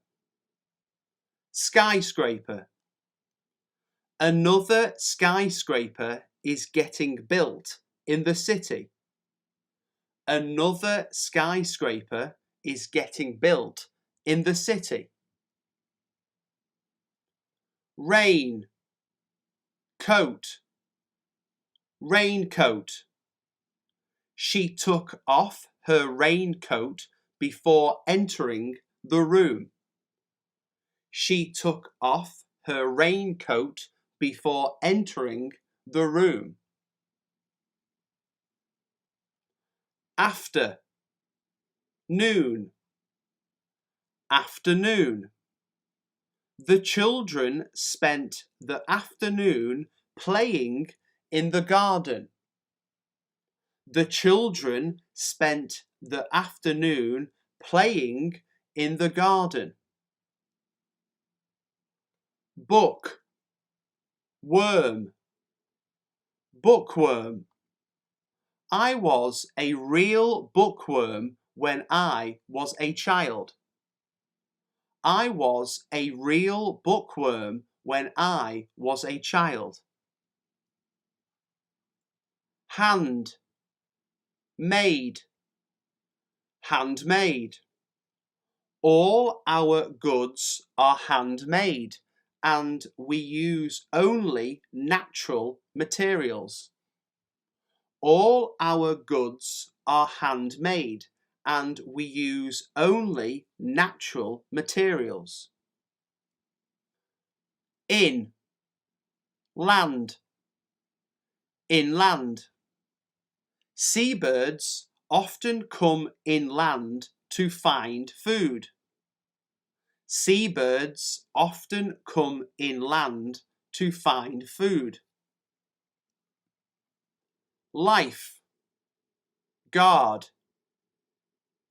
skyscraper. Another skyscraper is getting built in the city. Another skyscraper is getting built in the city. Rain, coat, raincoat. She took off her raincoat before entering the room. She took off her raincoat before entering the room. After, noon, afternoon. The children spent the afternoon playing in the garden. The children spent the afternoon playing in the garden. Book, worm, bookworm. I was a real bookworm when I was a child. I was a real bookworm when I was a child. Hand, made, handmade. All our goods are handmade and we use only natural materials. All our goods are handmade and we use only natural materials. In, land, inland. Seabirds often come inland to find food. Seabirds often come inland to find food. Life, guard,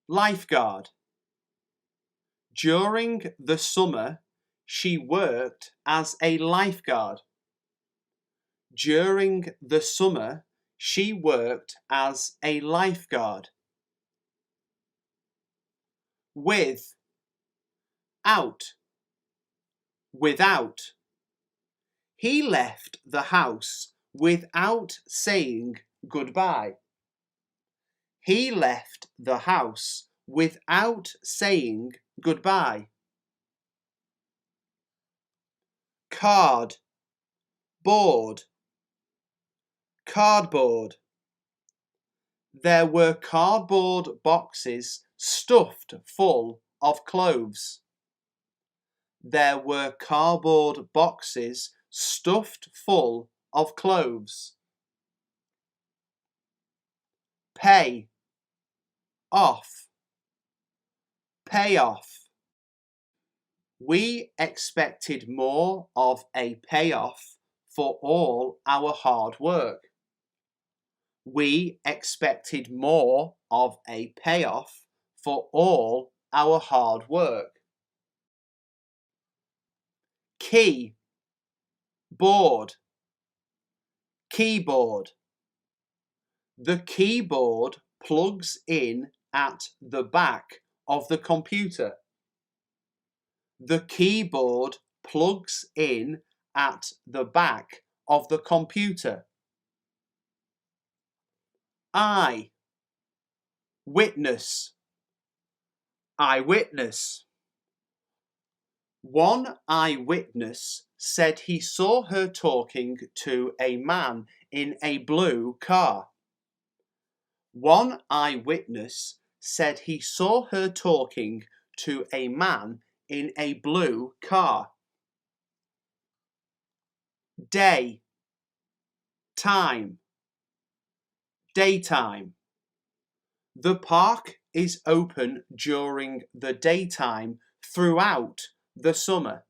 lifeguard. During the summer, she worked as a lifeguard. During the summer, she worked as a lifeguard. With, out, without. He left the house without saying goodbye. He left the house without saying goodbye. Card, board, cardboard. There were cardboard boxes stuffed full of clothes. There were cardboard boxes stuffed full of clothes. Pay, off, pay off. We expected more of a payoff for all our hard work. We expected more of a payoff for all our hard work. Key, board, keyboard. The keyboard plugs in at the back of the computer. The keyboard plugs in at the back of the computer. Eye, witness, eyewitness. One eyewitness said he saw her talking to a man in a blue car. One eyewitness said he saw her talking to a man in a blue car. Day, time, daytime. The park is open during the daytime throughout the summer.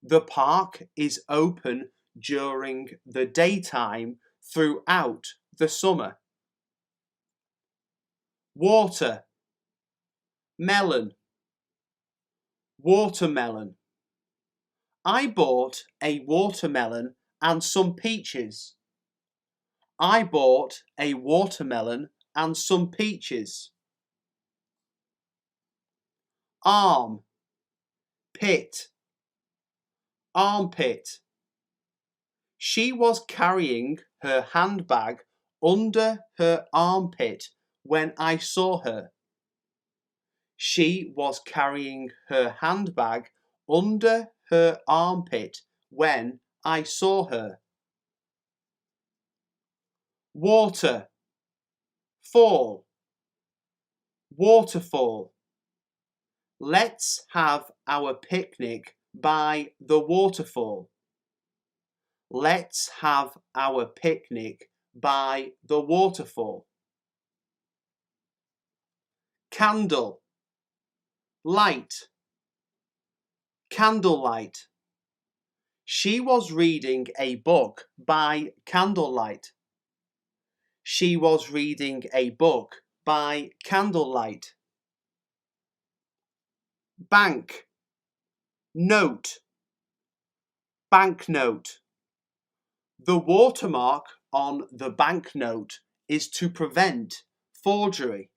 The park is open during the daytime throughout the summer. Water, melon, watermelon. I bought a watermelon and some peaches. I bought a watermelon and some peaches. Arm, pit, armpit. She was carrying her handbag under her armpit when I saw her. She was carrying her handbag under her armpit when I saw her. Water, fall, waterfall. Let's have our picnic by the waterfall. Let's have our picnic by the waterfall. Candle, light, candlelight. She was reading a book by candlelight. She was reading a book by candlelight. Bank, note, banknote. The watermark on the banknote is to prevent forgery.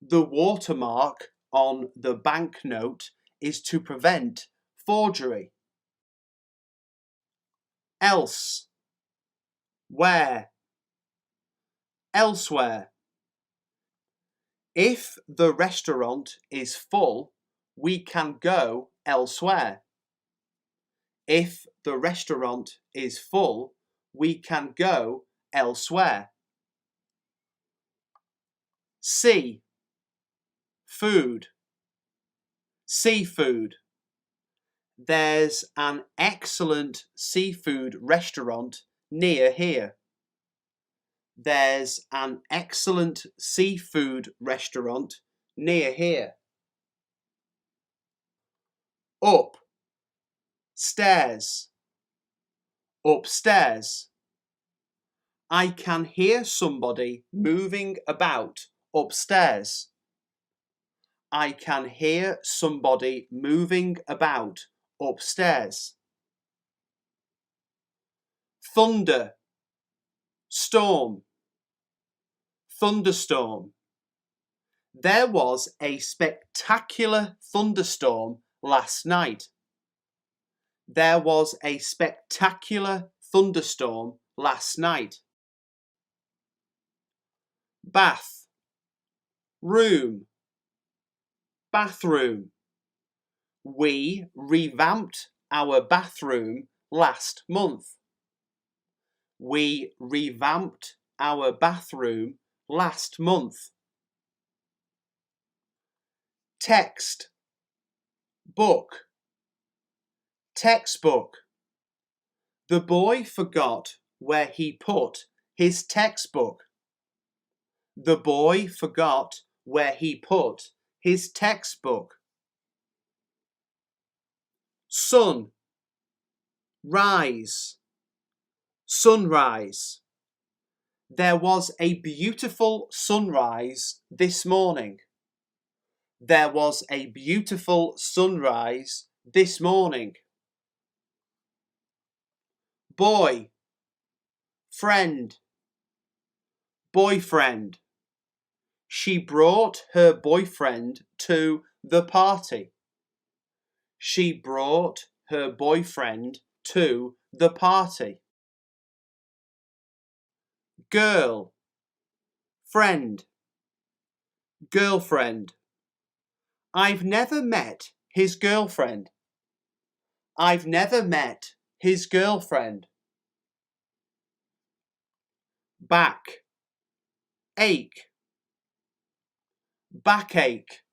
The watermark on the banknote is to prevent forgery. Else, where, elsewhere. If the restaurant is full, we can go elsewhere. If the restaurant is full, we can go elsewhere. Sea, food, seafood. There's an excellent seafood restaurant near here. There's an excellent seafood restaurant near here. Up, stairs, upstairs. I can hear somebody moving about upstairs. I can hear somebody moving about upstairs. Thunder, storm, thunderstorm. There was a spectacular thunderstorm last night. There was a spectacular thunderstorm last night. Bath, room, bathroom. We revamped our bathroom last month. We revamped our bathroom last month. Text, book, textbook. The boy forgot where he put his textbook. The boy forgot where he put his textbook. Sun, rise, sunrise. There was a beautiful sunrise this morning. There was a beautiful sunrise this morning. Boy, friend, boyfriend. She brought her boyfriend to the party. She brought her boyfriend to the party. Girl, friend, girlfriend. I've never met his girlfriend. I've never met his girlfriend. Back, ache, backache.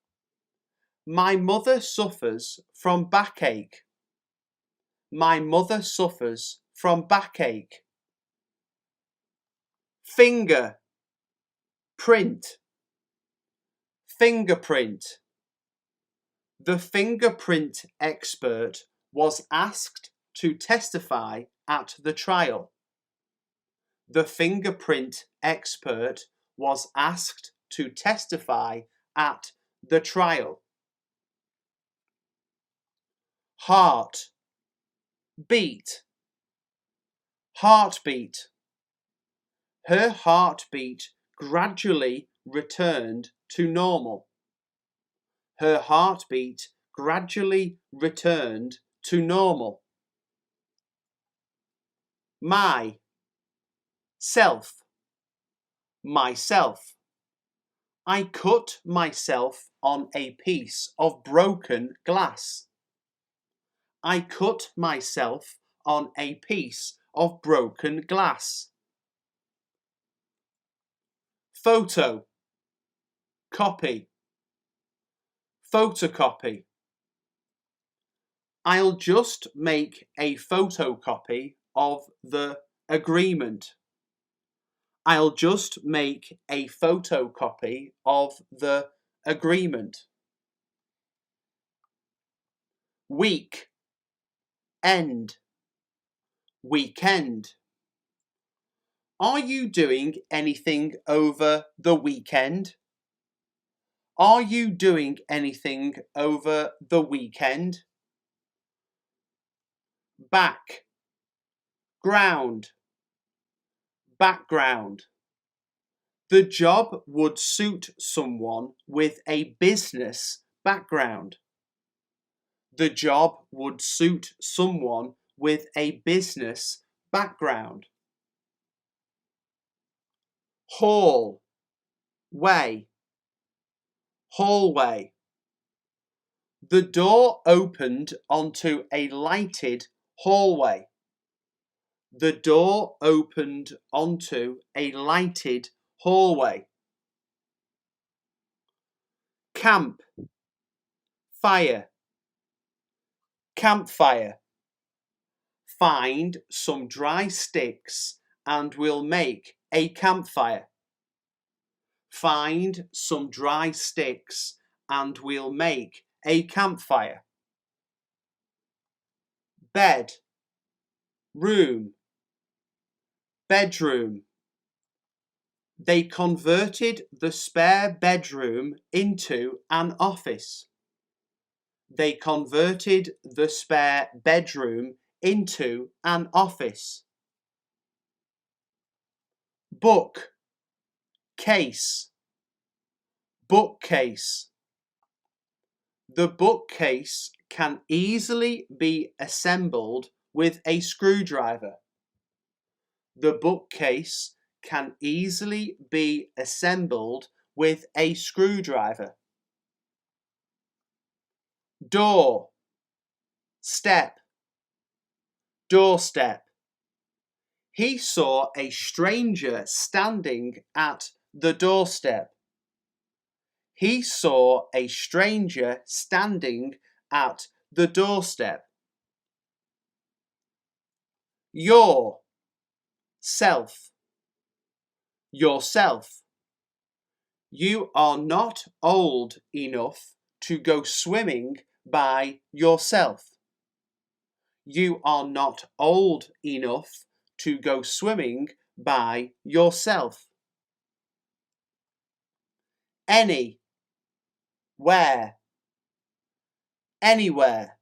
My mother suffers from backache. My mother suffers from backache. finger, print, fingerprint. The fingerprint expert was asked to testify at the trial. The fingerprint expert was asked to testify at the trial. Heart, beat, heartbeat. Her heartbeat gradually returned to normal. Her heartbeat gradually returned to normal. My, self, myself. I cut myself on a piece of broken glass. I cut myself on a piece of broken glass. Photo, copy, photocopy. I'll just make a photocopy of the agreement. I'll just make a photocopy of the agreement. Week, end, weekend. Are you doing anything over the weekend? Are you doing anything over the weekend? Back, ground, background. The job would suit someone with a business background. The job would suit someone with a business background. Hall, way, hallway. The door opened onto a lighted hallway. The door opened onto a lighted hallway. Camp, fire, campfire. Find some dry sticks and we'll make a campfire. Find some dry sticks and we'll make a campfire. Bed, room, bedroom. They converted the spare bedroom into an office. They converted the spare bedroom into an office. Book, case, bookcase. The bookcase can easily be assembled with a screwdriver. The bookcase can easily be assembled with a screwdriver. Door, step, doorstep. He saw a stranger standing at the doorstep. He saw a stranger standing at the doorstep. Your, self, yourself. You are not old enough to go swimming by yourself. You are not old enough to go swimming by yourself. Any, where, anywhere.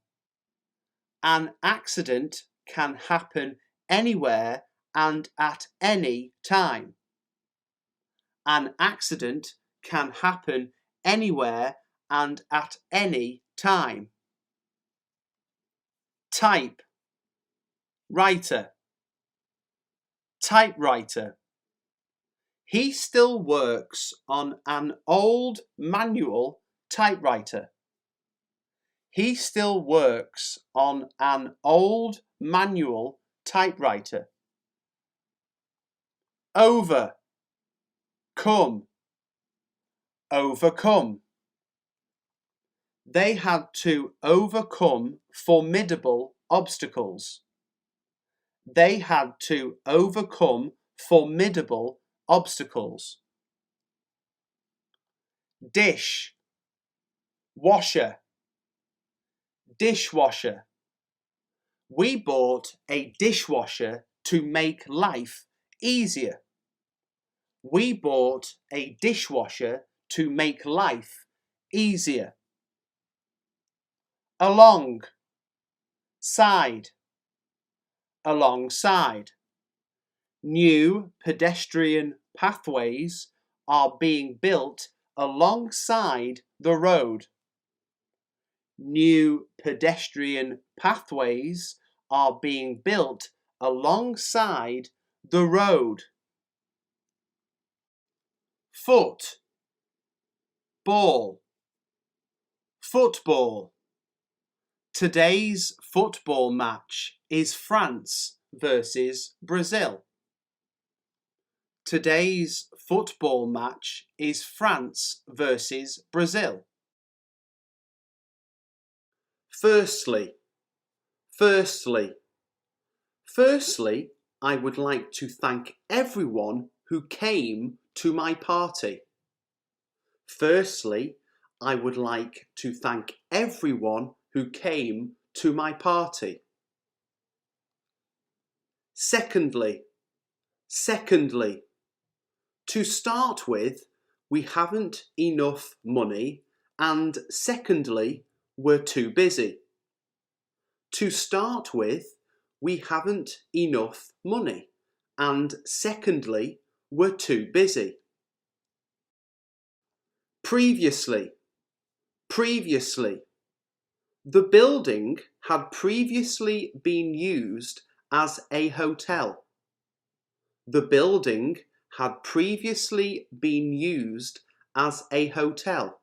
An accident can happen anywhere and at any time. An accident can happen anywhere and at any time. Type, writer, typewriter. He still works on an old manual typewriter. He still works on an old manual typewriter. Over, come, overcome. They had to overcome formidable obstacles. They had to overcome formidable obstacles. Dish, washer, dishwasher. We bought a dishwasher to make life easier. We bought a dishwasher to make life easier. Along, side, alongside. New pedestrian pathways are being built alongside the road. New pedestrian pathways are being built alongside the road. Foot, ball, football. Today's football match is France versus Brazil. Today's football match is France versus Brazil. Firstly, firstly. Firstly, I would like to thank everyone who came to my party. Firstly, I would like to thank everyone who came to my party. Secondly, secondly. To start with, we haven't enough money, and secondly, we're too busy. To start with, we haven't enough money, and secondly, we're too busy. Previously, previously. The building had previously been used as a hotel. The building had previously been used as a hotel.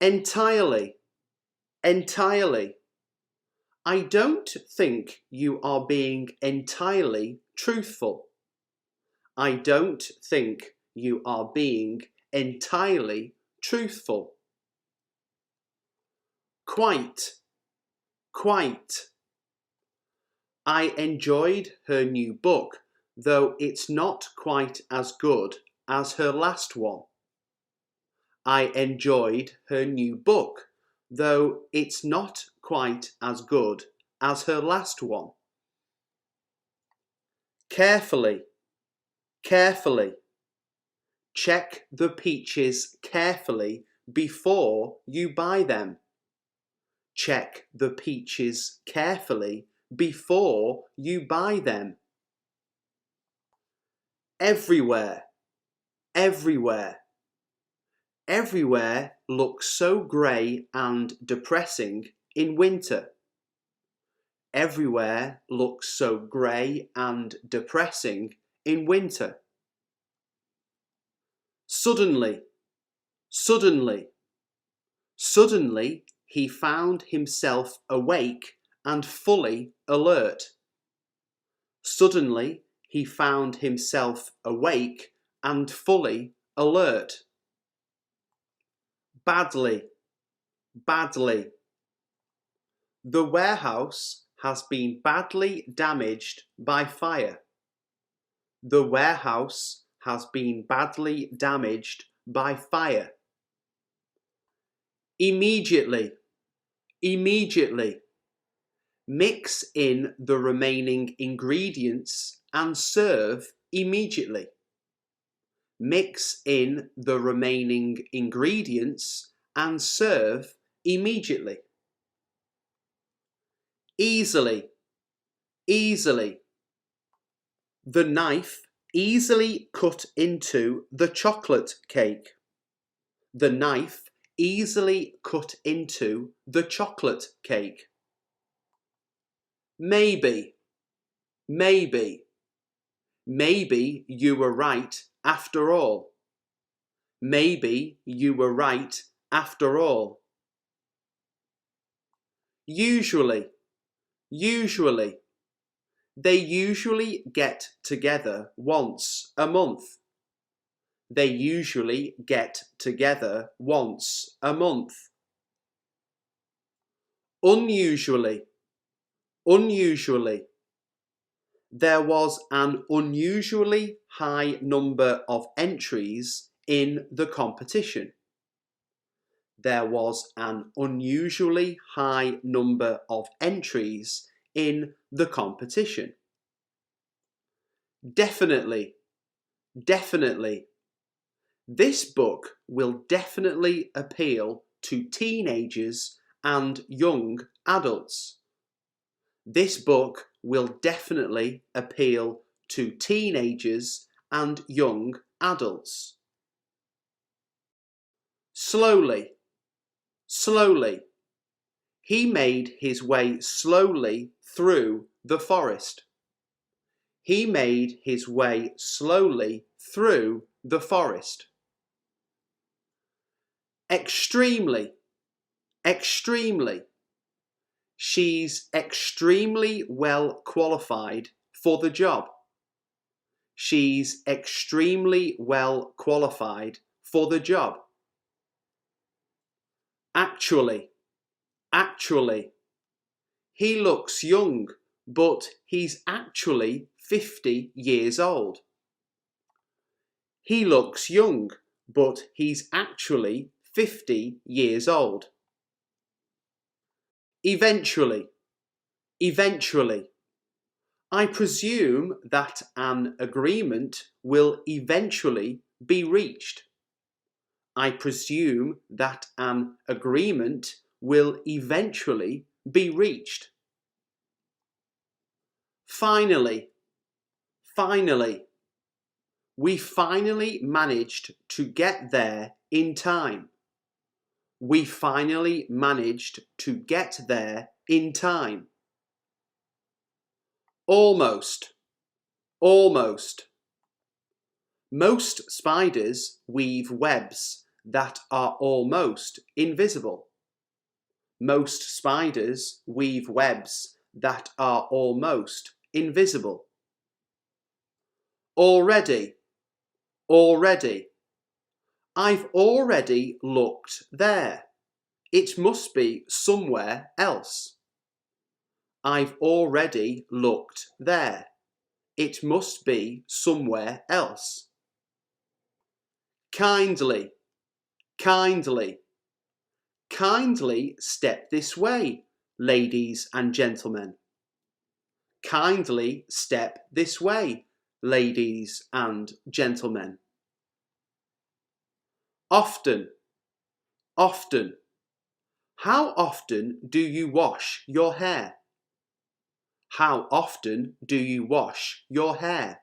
Entirely, entirely. I don't think you are being entirely truthful. I don't think you are being entirely truthful. Quite, quite. I enjoyed her new book, though it's not quite as good as her last one. I enjoyed her new book, though it's not quite as good as her last one. Carefully, carefully. Check the peaches carefully before you buy them. Check the peaches carefully before you buy them. Everywhere, everywhere. Everywhere looks so grey and depressing in winter. Everywhere looks so grey and depressing in winter. Suddenly, suddenly. Suddenly he found himself awake and fully alert. Suddenly he found himself awake and fully alert. Badly, badly. The warehouse has been badly damaged by fire. The warehouse has been badly damaged by fire. Immediately, immediately. Mix in the remaining ingredients and serve immediately. Mix in the remaining ingredients and serve immediately. Easily, easily. The knife easily cut into the chocolate cake. The knife easily cut into the chocolate cake. Maybe, maybe. Maybe you were right after all. Maybe you were right after all. Usually, usually. They usually get together once a month. They usually get together once a month. Unusually, unusually. There was an unusually high number of entries in the competition. There was an unusually high number of entries in the competition. Definitely, definitely. This book will definitely appeal to teenagers and young adults. This book will definitely appeal to teenagers and young adults. Slowly, slowly. He made his way slowly through the forest. He made his way slowly through the forest. Extremely, extremely. She's extremely well qualified for the job. She's extremely well qualified for the job. Actually, actually. He looks young, but he's actually 50 years old. He looks young, but he's actually 50 years old. Eventually, eventually. I presume that an agreement will eventually be reached. I presume that an agreement will eventually be reached. Finally, finally. We finally managed to get there in time. We finally managed to get there in time. Almost, almost. Most spiders weave webs that are almost invisible. Most spiders weave webs that are almost invisible. Already, already. I've already looked there. It must be somewhere else. I've already looked there. It must be somewhere else. Kindly, kindly. Kindly step this way, ladies and gentlemen. Kindly step this way, ladies and gentlemen. Often, often. How often do you wash your hair? How often do you wash your hair?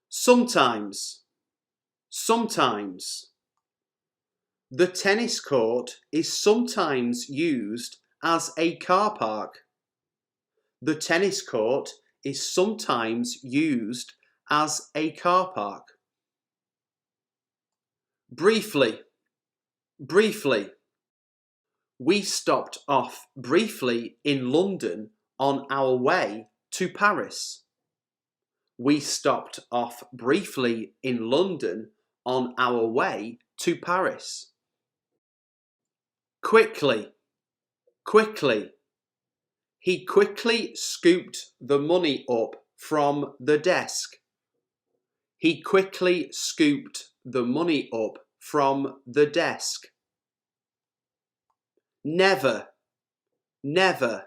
Sometimes, sometimes. The tennis court is sometimes used as a car park. The tennis court is sometimes used as a car park. Briefly, briefly. We stopped off briefly in London on our way to Paris. We stopped off briefly in London on our way to Paris. Quickly, quickly. He quickly scooped the money up from the desk. He quickly scooped the money up from the desk. Never, never.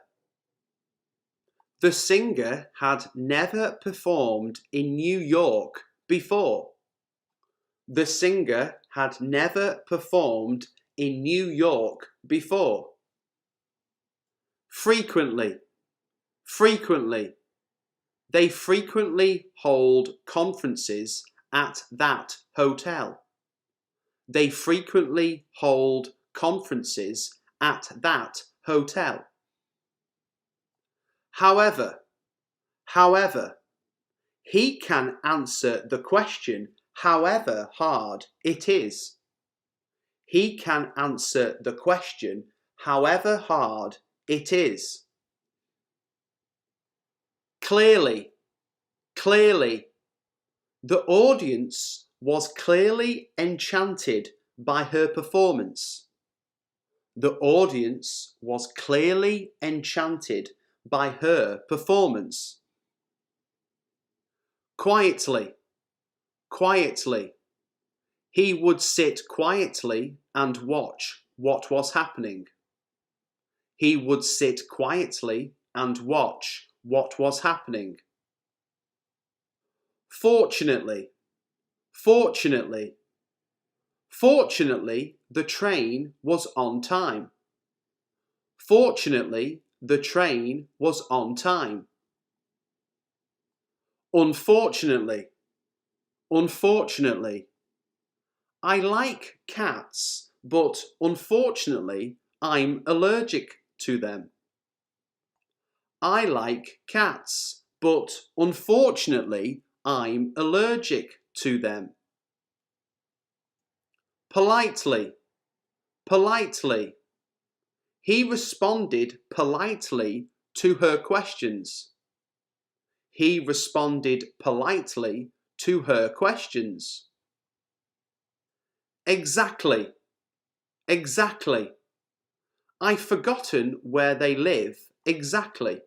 The singer had never performed in New York before. The singer had never performed in New York before. Frequently, frequently. They frequently hold conferences at that hotel. They frequently hold conferences at that hotel. However, however, he can answer the question however hard it is. He can answer the question however hard it is. Clearly, clearly. The audience was clearly enchanted by her performance. The audience was clearly enchanted by her performance. Quietly, quietly. He would sit quietly and watch what was happening. He would sit quietly and watch what was happening. Fortunately, fortunately. Fortunately, the train was on time. Fortunately, the train was on time. Unfortunately, unfortunately. I like cats, but unfortunately, I'm allergic to them. I like cats, but unfortunately, I'm allergic to them. Politely, politely. He responded politely to her questions. He responded politely to her questions. Exactly, exactly. I've forgotten where they live exactly.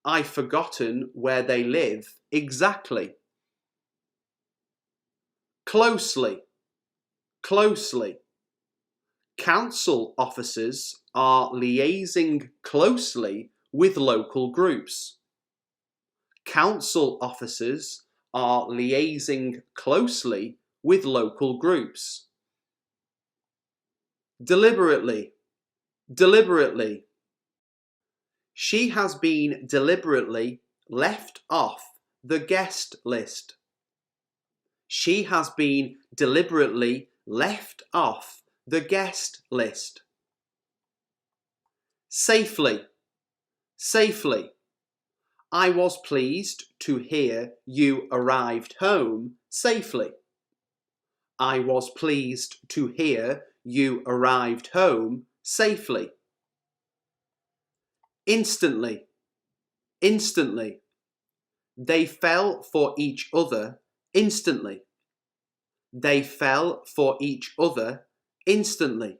I've forgotten where they live exactly. Closely, closely. Council officers are liaising closely with local groups. Council officers are liaising closely with local groups. Deliberately, deliberately. She has been deliberately left off the guest list. She has been deliberately left off the guest list. Safely, safely. I was pleased to hear you arrived home safely. I was pleased to hear you arrived home safely. Instantly, instantly. They fell for each other instantly. They fell for each other instantly.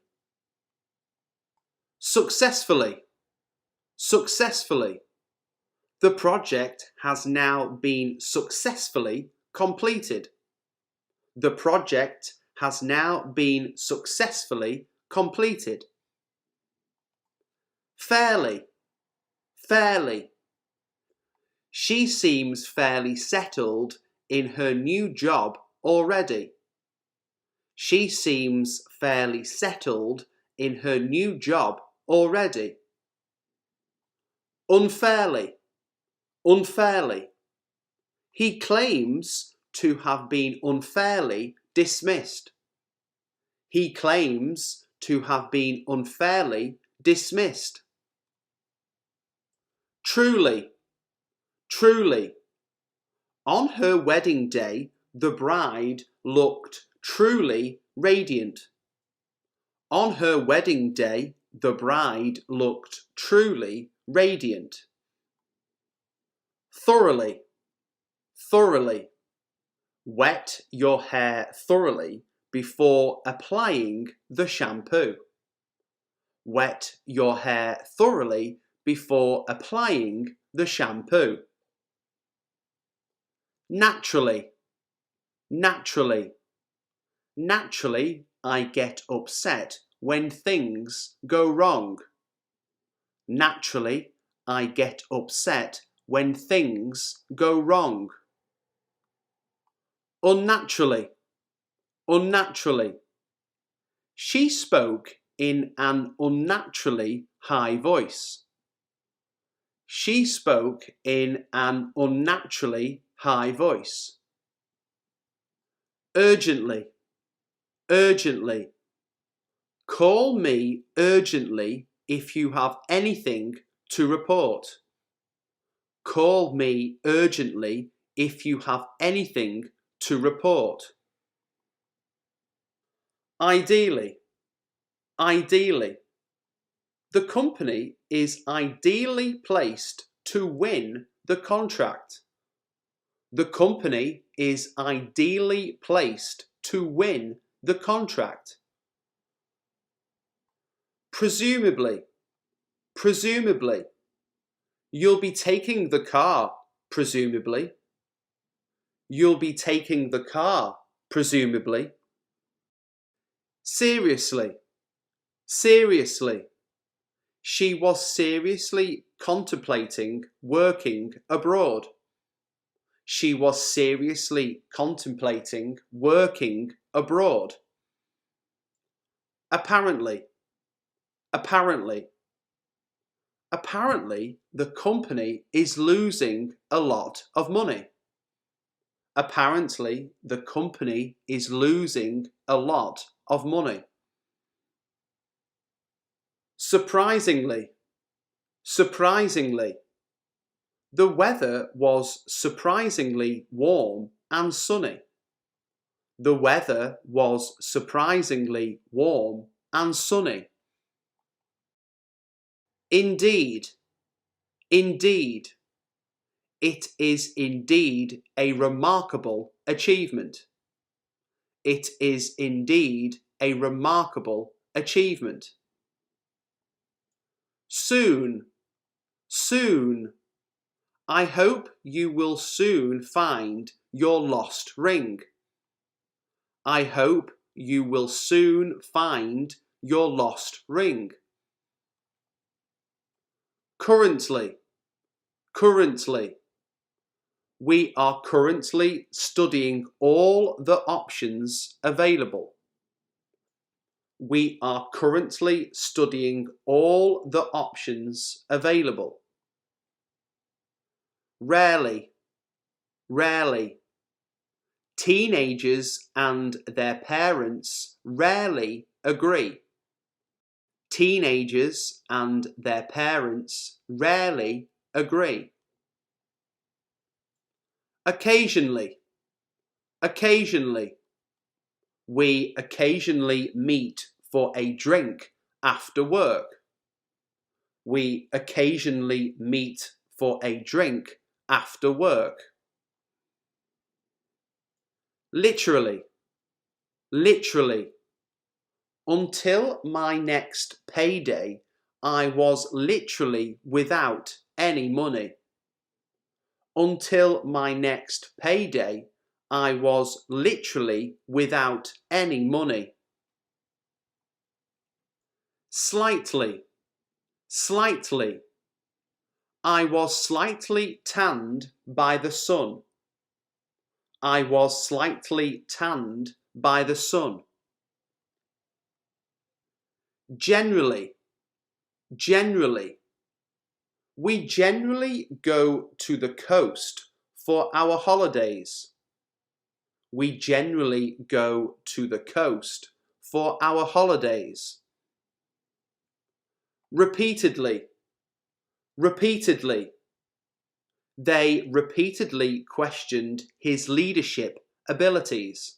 Successfully, successfully. The project has now been successfully completed. The project has now been successfully completed. Fairly, fairly. She seems fairly settled in her new job already. She seems fairly settled in her new job already. Unfairly, unfairly. He claims to have been unfairly dismissed. He claims to have been unfairly dismissed. Truly, truly. On her wedding day, the bride looked truly radiant. On her wedding day, the bride looked truly radiant. Thoroughly, thoroughly. Wet your hair thoroughly before applying the shampoo. Wet your hair thoroughly before applying the shampoo. Naturally, naturally. Naturally, I get upset when things go wrong. Naturally, I get upset when things go wrong. Unnaturally, unnaturally. She spoke in an unnaturally high voice. She spoke in an unnaturally high voice. Urgently, urgently. Call me urgently if you have anything to report. Call me urgently if you have anything to report. Ideally, ideally. The company is ideally placed to win the contract. The company is ideally placed to win the contract. Presumably, presumably. You'll be taking the car, presumably. You'll be taking the car, presumably. Seriously. Seriously. She was seriously contemplating working abroad. She was seriously contemplating working abroad. Apparently. Apparently. Apparently, the company is losing a lot of money. Apparently, the company is losing a lot of money. Surprisingly. Surprisingly. The weather was surprisingly warm and sunny. The weather was surprisingly warm and sunny. Indeed. Indeed. It is indeed a remarkable achievement. It is indeed a remarkable achievement. Soon. Soon. I hope you will soon find your lost ring. I hope you will soon find your lost ring. Currently. Currently. We are currently studying all the options available. We are currently studying all the options available. Rarely. Rarely. Teenagers and their parents rarely agree. Teenagers and their parents rarely agree. Occasionally. Occasionally. We occasionally meet for a drink after work. We occasionally meet for a drink after work. Literally. Literally. Until my next payday, I was literally without any money. Until my next payday, I was literally without any money. Slightly. Slightly. I was slightly tanned by the sun. I was slightly tanned by the sun. Generally. Generally. We generally go to the coast for our holidays. We generally go to the coast for our holidays. Repeatedly. Repeatedly. They repeatedly questioned his leadership abilities.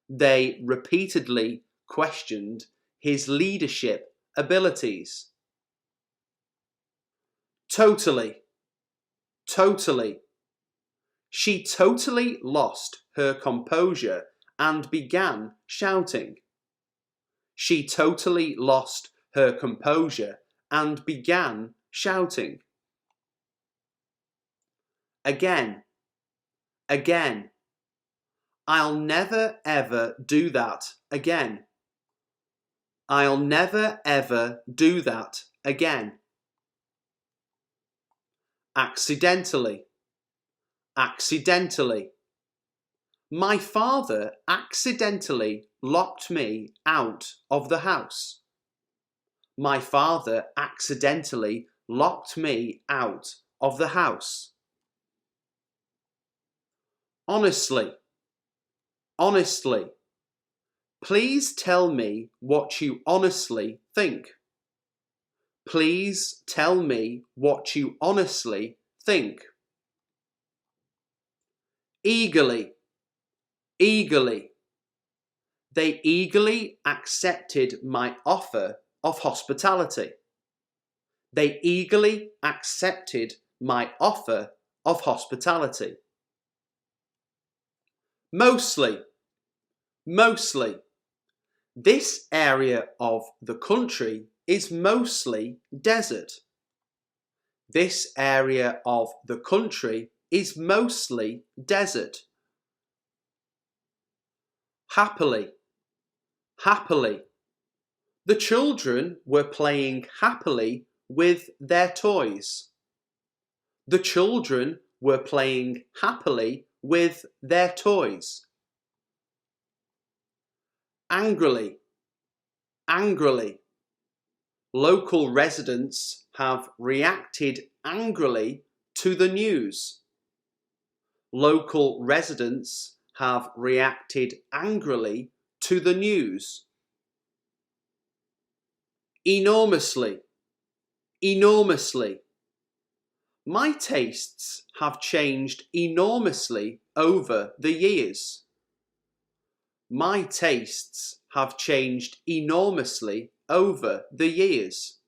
They repeatedly questioned his leadership abilities. Totally. Totally. She totally lost her composure and began shouting. She totally lost her composure and began shouting. Again. Again. I'll never ever do that again. I'll never ever do that again. Accidentally. Accidentally. My father accidentally locked me out of the house. My father accidentally locked me out of the house. Honestly. Honestly. Please tell me what you honestly think. Please tell me what you honestly think. Eagerly. Eagerly. They eagerly accepted my offer of hospitality. They eagerly accepted my offer of hospitality. Mostly. Mostly. This area of the country is mostly desert. This area of the country is mostly desert. Happily, happily. The children were playing happily with their toys. The children were playing happily with their toys. Angrily, angrily. Local residents have reacted angrily to the news. Local residents have reacted angrily to the news. Enormously, enormously. My tastes have changed enormously over the years. My tastes have changed enormously over the years.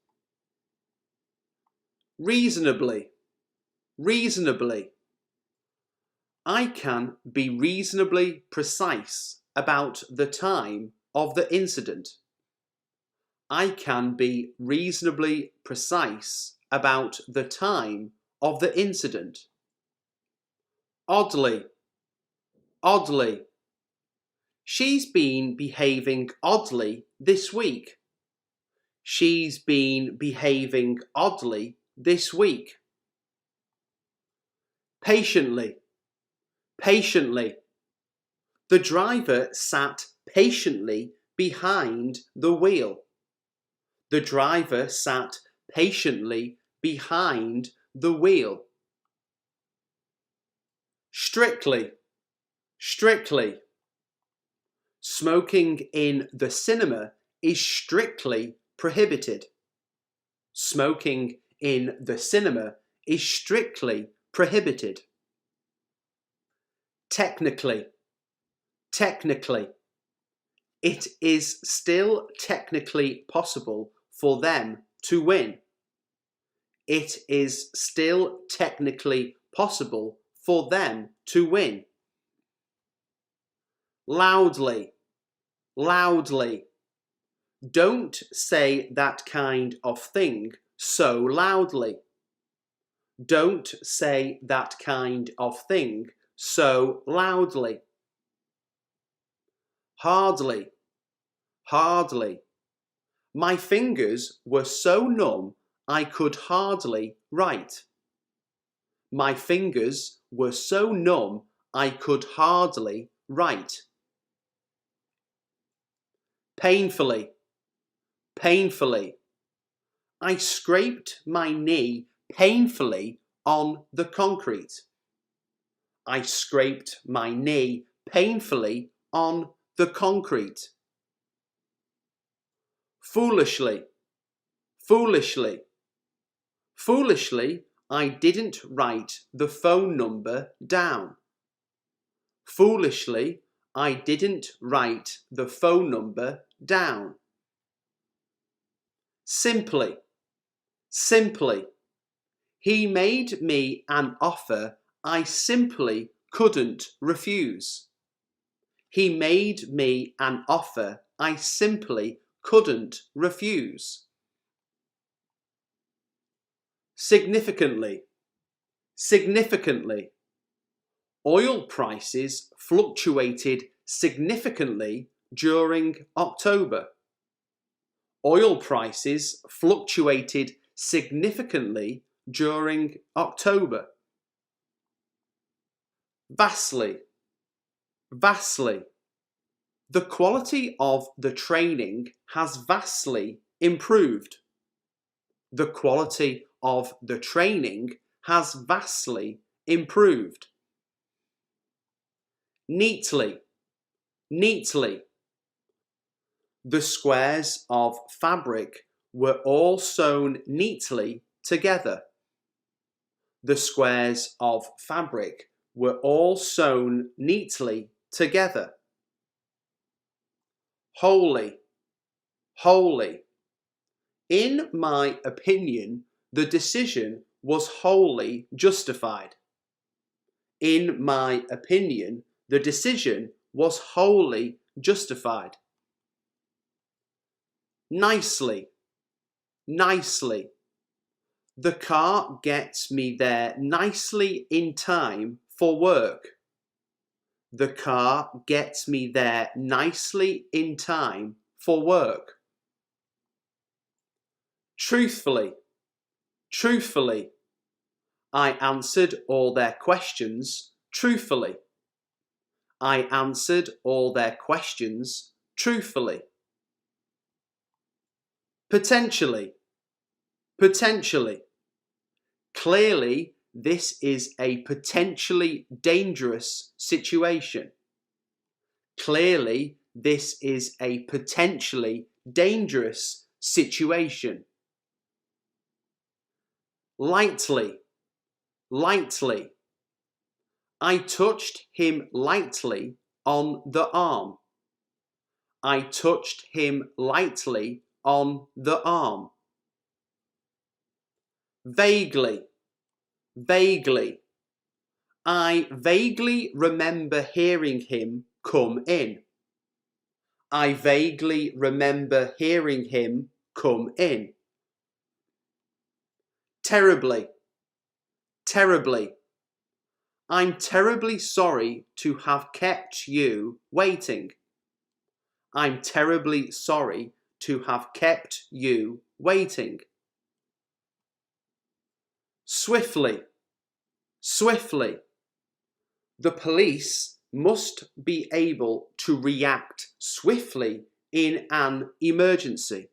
Reasonably, reasonably. I can be reasonably precise about the time of the incident. I can be reasonably precise about the time of the incident. Oddly, oddly. She's been behaving oddly this week. She's been behaving oddly this week. Patiently, patiently. The driver sat patiently behind the wheel. The driver sat patiently behind the wheel. Strictly, strictly. Smoking in the cinema is strictly prohibited. Smoking in the cinema is strictly prohibited. Technically, technically. It is still technically possible for them to win. It is still technically possible for them to win. Loudly, loudly. Don't say that kind of thing so loudly. Don't say that kind of thing so loudly. Hardly, hardly. My fingers were so numb I could hardly write. My fingers were so numb I could hardly write. Painfully, painfully. I scraped my knee painfully on the concrete. I scraped my knee painfully on the concrete. Foolishly, foolishly. Foolishly, I didn't write the phone number down. Foolishly, I didn't write the phone number down. Simply, simply. He made me an offer I simply couldn't refuse. He made me an offer I simply couldn't refuse. Significantly, significantly. Oil prices fluctuated significantly during October. Oil prices fluctuated significantly during October. Vastly, vastly. The quality of the training has vastly improved. The quality of the training has vastly improved. Neatly, neatly. The squares of fabric were all sewn neatly together. The squares of fabric were all sewn neatly together. Wholly, wholly. In my opinion, the decision was wholly justified. In my opinion, the decision was wholly justified. Nicely, nicely. The car gets me there nicely in time for work. The car gets me there nicely in time for work. Truthfully, truthfully. I answered all their questions truthfully. I answered all their questions truthfully. Potentially, potentially. Clearly, this is a potentially dangerous situation. Clearly, this is a potentially dangerous situation. Lightly, lightly. I touched him lightly on the arm. I touched him lightly on the arm. Vaguely, vaguely. I vaguely remember hearing him come in. I vaguely remember hearing him come in. Terribly, terribly. I'm terribly sorry to have kept you waiting. I'm terribly sorry to have kept you waiting. Swiftly, swiftly. The police must be able to react swiftly in an emergency.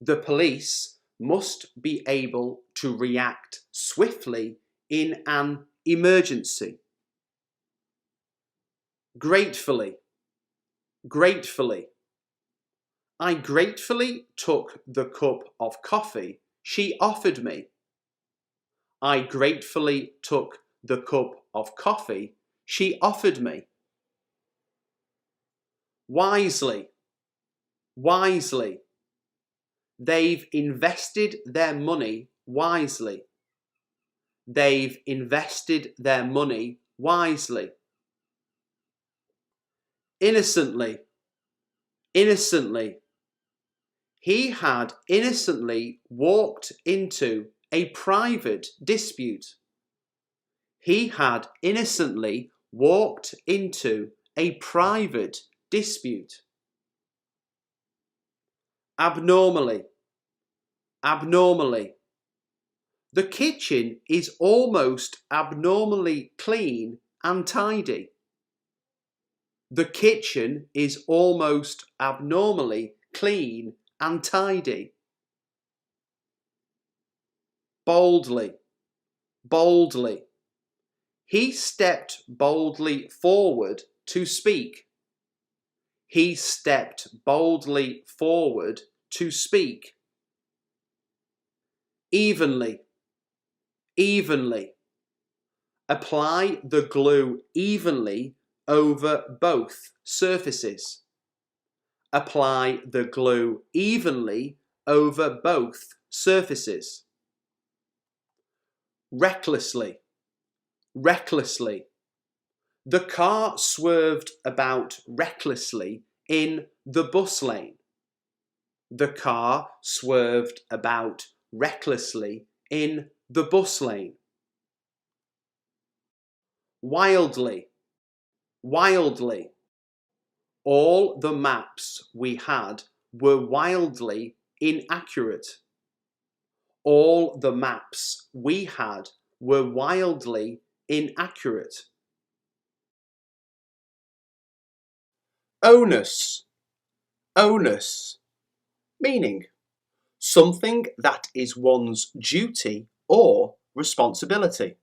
The police must be able to react swiftly in an emergency. Gratefully, gratefully. I gratefully took the cup of coffee she offered me. I gratefully took the cup of coffee she offered me. Wisely, wisely. They've invested their money wisely. They've invested their money wisely. Innocently, innocently. He had innocently walked into a private dispute. He had innocently walked into a private dispute. Abnormally, abnormally. The kitchen is almost abnormally clean and tidy. The kitchen is almost abnormally clean and tidy. Boldly, boldly. He stepped boldly forward to speak. He stepped boldly forward to speak. Evenly, evenly. Apply the glue evenly over both surfaces. Apply the glue evenly over both surfaces. Recklessly, recklessly. The car swerved about recklessly in the bus lane. The car swerved about recklessly in the bus lane. Wildly, wildly. All the maps we had were wildly inaccurate. All the maps we had were wildly inaccurate. Onus, onus. Meaning, something that is one's duty or responsibility.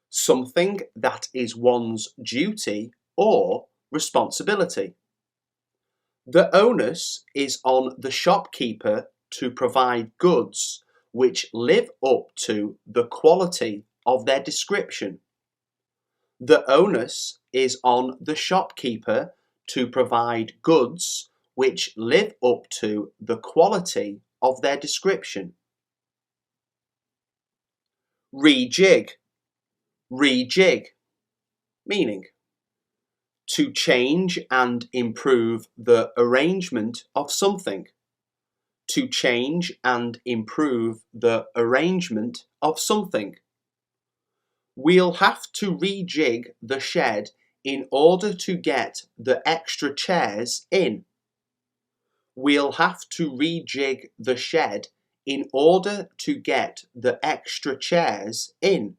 Something that is one's duty or responsibility. The onus is on the shopkeeper to provide goods which live up to the quality of their description. The onus is on the shopkeeper to provide goods which live up to the quality of their description. Rejig, rejig. Meaning, to change and improve the arrangement of something. to change and improve the arrangement of something. We'll have to rejig the shed in order to get the extra chairs in. We'll have to rejig the shed in order to get the extra chairs in.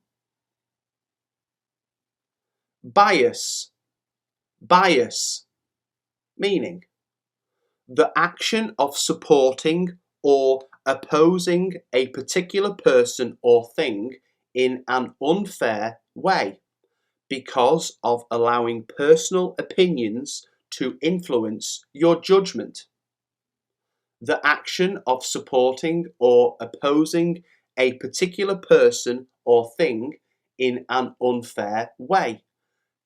Bias. Bias. Meaning, the action of supporting or opposing a particular person or thing in an unfair way because of allowing personal opinions to influence your judgment. The action of supporting or opposing a particular person or thing in an unfair way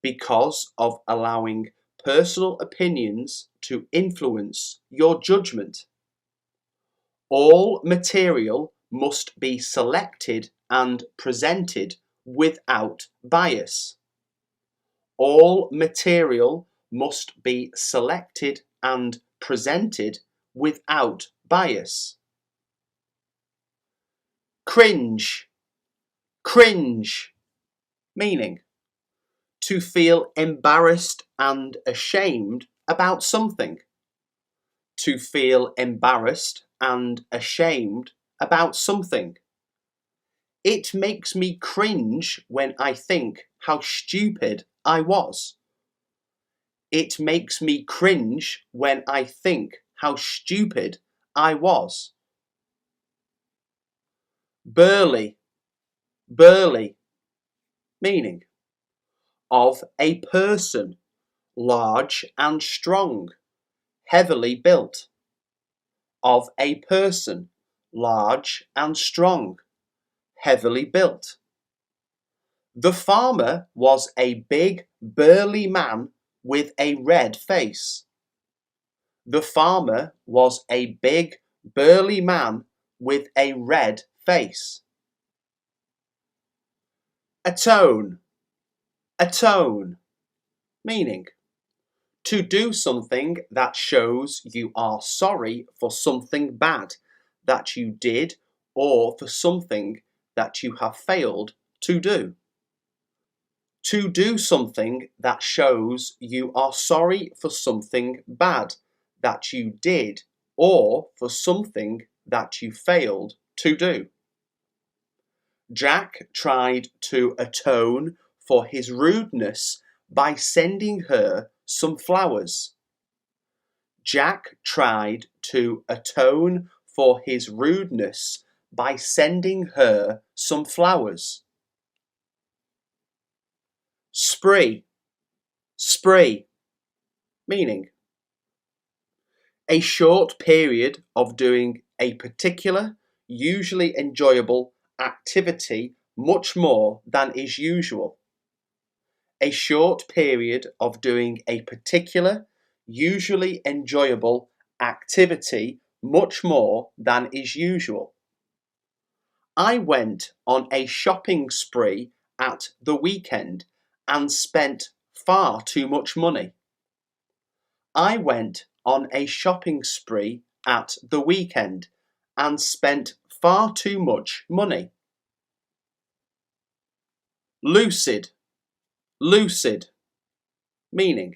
because of allowing personal opinions to influence your judgment. All material must be selected and presented without bias. All material must be selected and presented without bias. Cringe. Cringe. Meaning, to feel embarrassed and ashamed about something. To feel embarrassed and ashamed about something. It makes me cringe when I think how stupid I was. It makes me cringe when I think how stupid I was. Burly. Burly. Meaning, of a person, large and strong, heavily built. Of a person, large and strong, heavily built. The farmer was a big, burly man with a red face. The farmer was a big, burly man with a red face. Atone. Atone. Meaning, to do something that shows you are sorry for something bad that you did or for something that you have failed to do. To do something that shows you are sorry for something bad that you did or for something that you failed to do. Jack tried to atone for his rudeness by sending her some flowers. Jack tried to atone for his rudeness by sending her some flowers. Spree. Spree. Meaning, a short period of doing a particular, usually enjoyable activity much more than is usual. A short period of doing a particular, usually enjoyable activity much more than is usual. I went on a shopping spree at the weekend and spent far too much money. I went on a shopping spree at the weekend and spent far too much money. Lucid. Lucid. Meaning,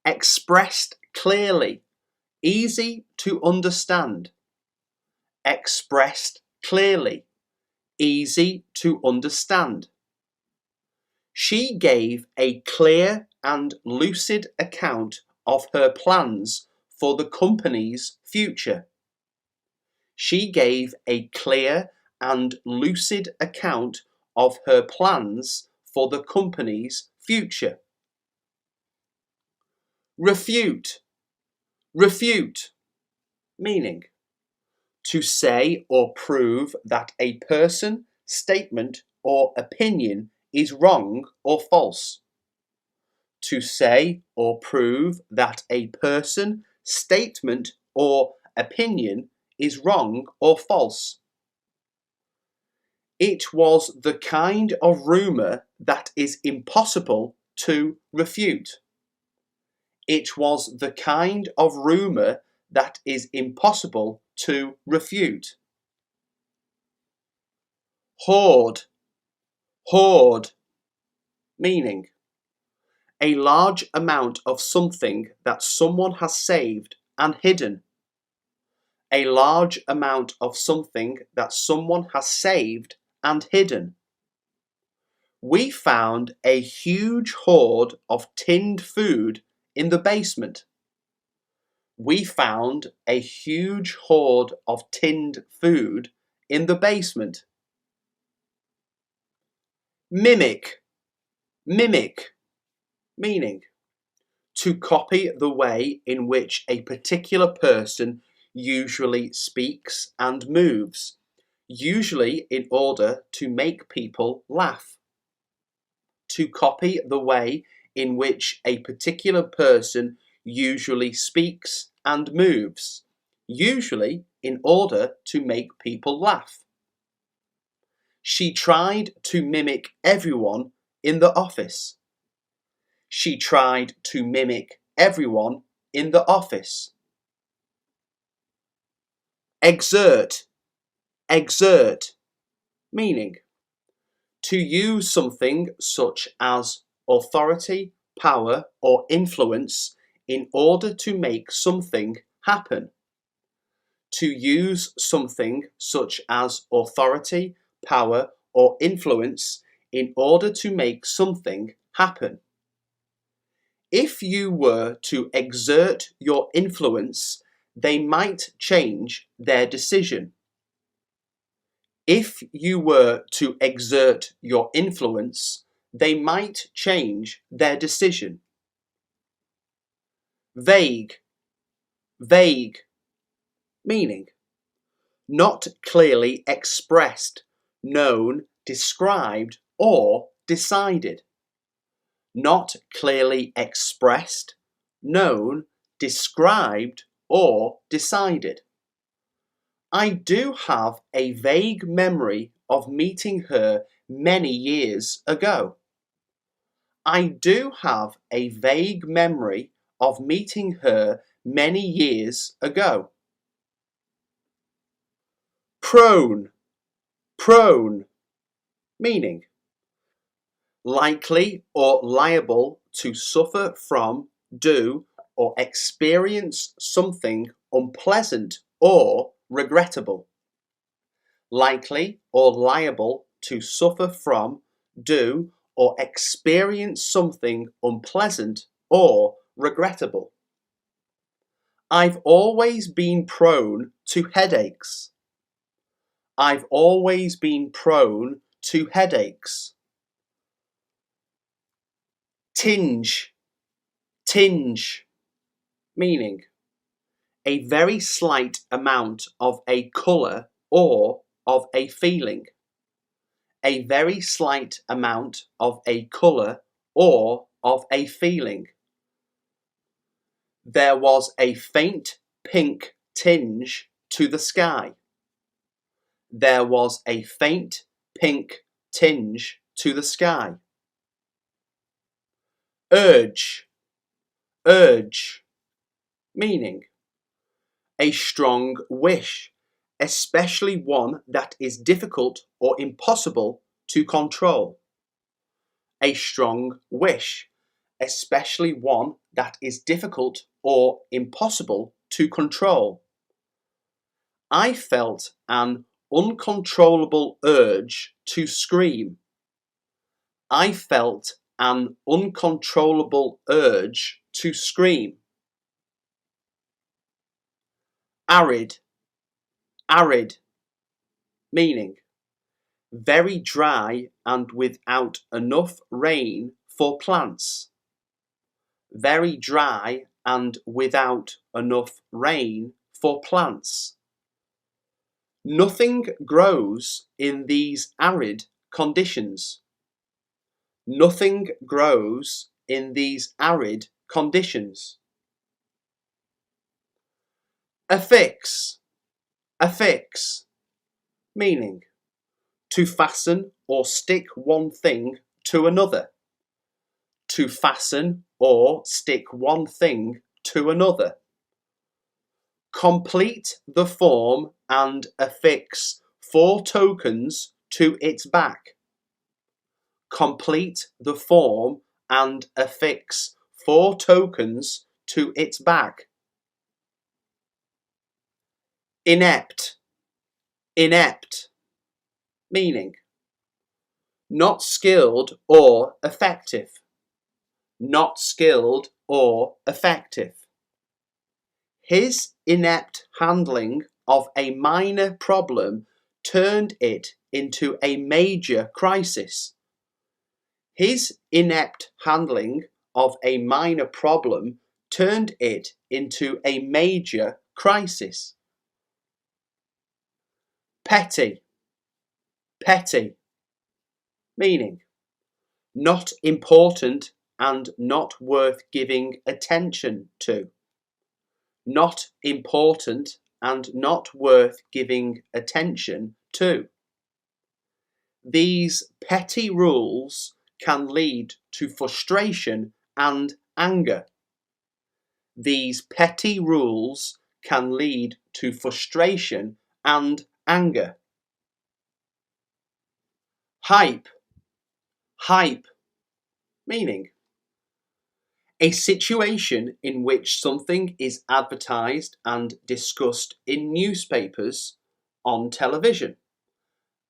expressed clearly, easy to understand. Expressed clearly, easy to understand. She gave a clear and lucid account of her plans for the company's future. She gave a clear and lucid account of her plans for the company's future. Refute. Refute. Meaning, to say or prove that a person, statement, or opinion is wrong or false. To say or prove that a person, statement, or opinion is wrong or false. It was the kind of rumour that is impossible to refute. It was the kind of rumour that is impossible to refute. Hoard, hoard, meaning a large amount of something that someone has saved and hidden. A large amount of something that someone has saved and hidden. We found a huge hoard of tinned food in the basement. We found a huge hoard of tinned food in the basement. Mimic, mimic, meaning to copy the way in which a particular person usually speaks and moves, usually in order to make people laugh. To copy the way in which a particular person usually speaks and moves, usually in order to make people laugh. She tried to mimic everyone in the office. She tried to mimic everyone in the office. Exert, exert, meaning to use something such as authority, power, or influence in order to make something happen. To use something such as authority, power, or influence in order to make something happen. If you were to exert your influence, they might change their decision. If you were to exert your influence, they might change their decision. Vague, vague, meaning not clearly expressed, known, described, or decided. Not clearly expressed, known, described, or decided. I do have a vague memory of meeting her many years ago. I do have a vague memory of meeting her many years ago. Prone, prone, meaning likely or liable to suffer from, do, or experience something unpleasant or regrettable. Likely or liable to suffer from, do, or experience something unpleasant or regrettable. I've always been prone to headaches. I've always been prone to headaches. Tinge, tinge, meaning a very slight amount of a colour or of a feeling. A very slight amount of a colour or of a feeling. There was a faint pink tinge to the sky. There was a faint pink tinge to the sky. Urge, urge, meaning a strong wish, especially one that is difficult or impossible to control. A strong wish, especially one that is difficult or impossible to control. I felt an uncontrollable urge to scream. I felt an uncontrollable urge to scream. Arid, arid, meaning very dry and without enough rain for plants. Very dry and without enough rain for plants. Nothing grows in these arid conditions. Nothing grows in these arid conditions. Affix, affix, meaning to fasten or stick one thing to another. To fasten or stick one thing to another. Complete the form and affix 4 tokens to its back. Complete the form and affix 4 tokens to its back. Inept. Inept. Meaning: not skilled or effective. Not skilled or effective. His inept handling of a minor problem turned it into a major crisis. His inept handling of a minor problem turned it into a major crisis. Petty. Petty. Meaning: not important and not worth giving attention to. Not important and not worth giving attention to. These petty rules can lead to frustration and anger. These petty rules can lead to frustration and anger. Hype. Hype. Meaning: a situation in which something is advertised and discussed in newspapers, on television,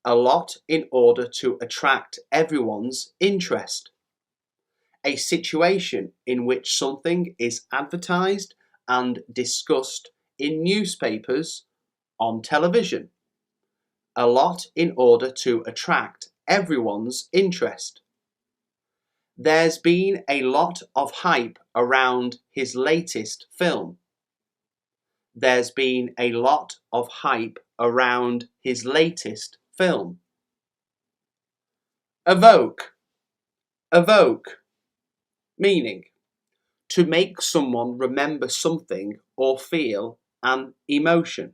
a lot in order to attract everyone's interest. A situation in which something is advertised and discussed in newspapers, on television, a lot in order to attract everyone's interest. There's been a lot of hype around his latest film. There's been a lot of hype around his latest film. Evoke. Evoke. Meaning: to make someone remember something or feel an emotion.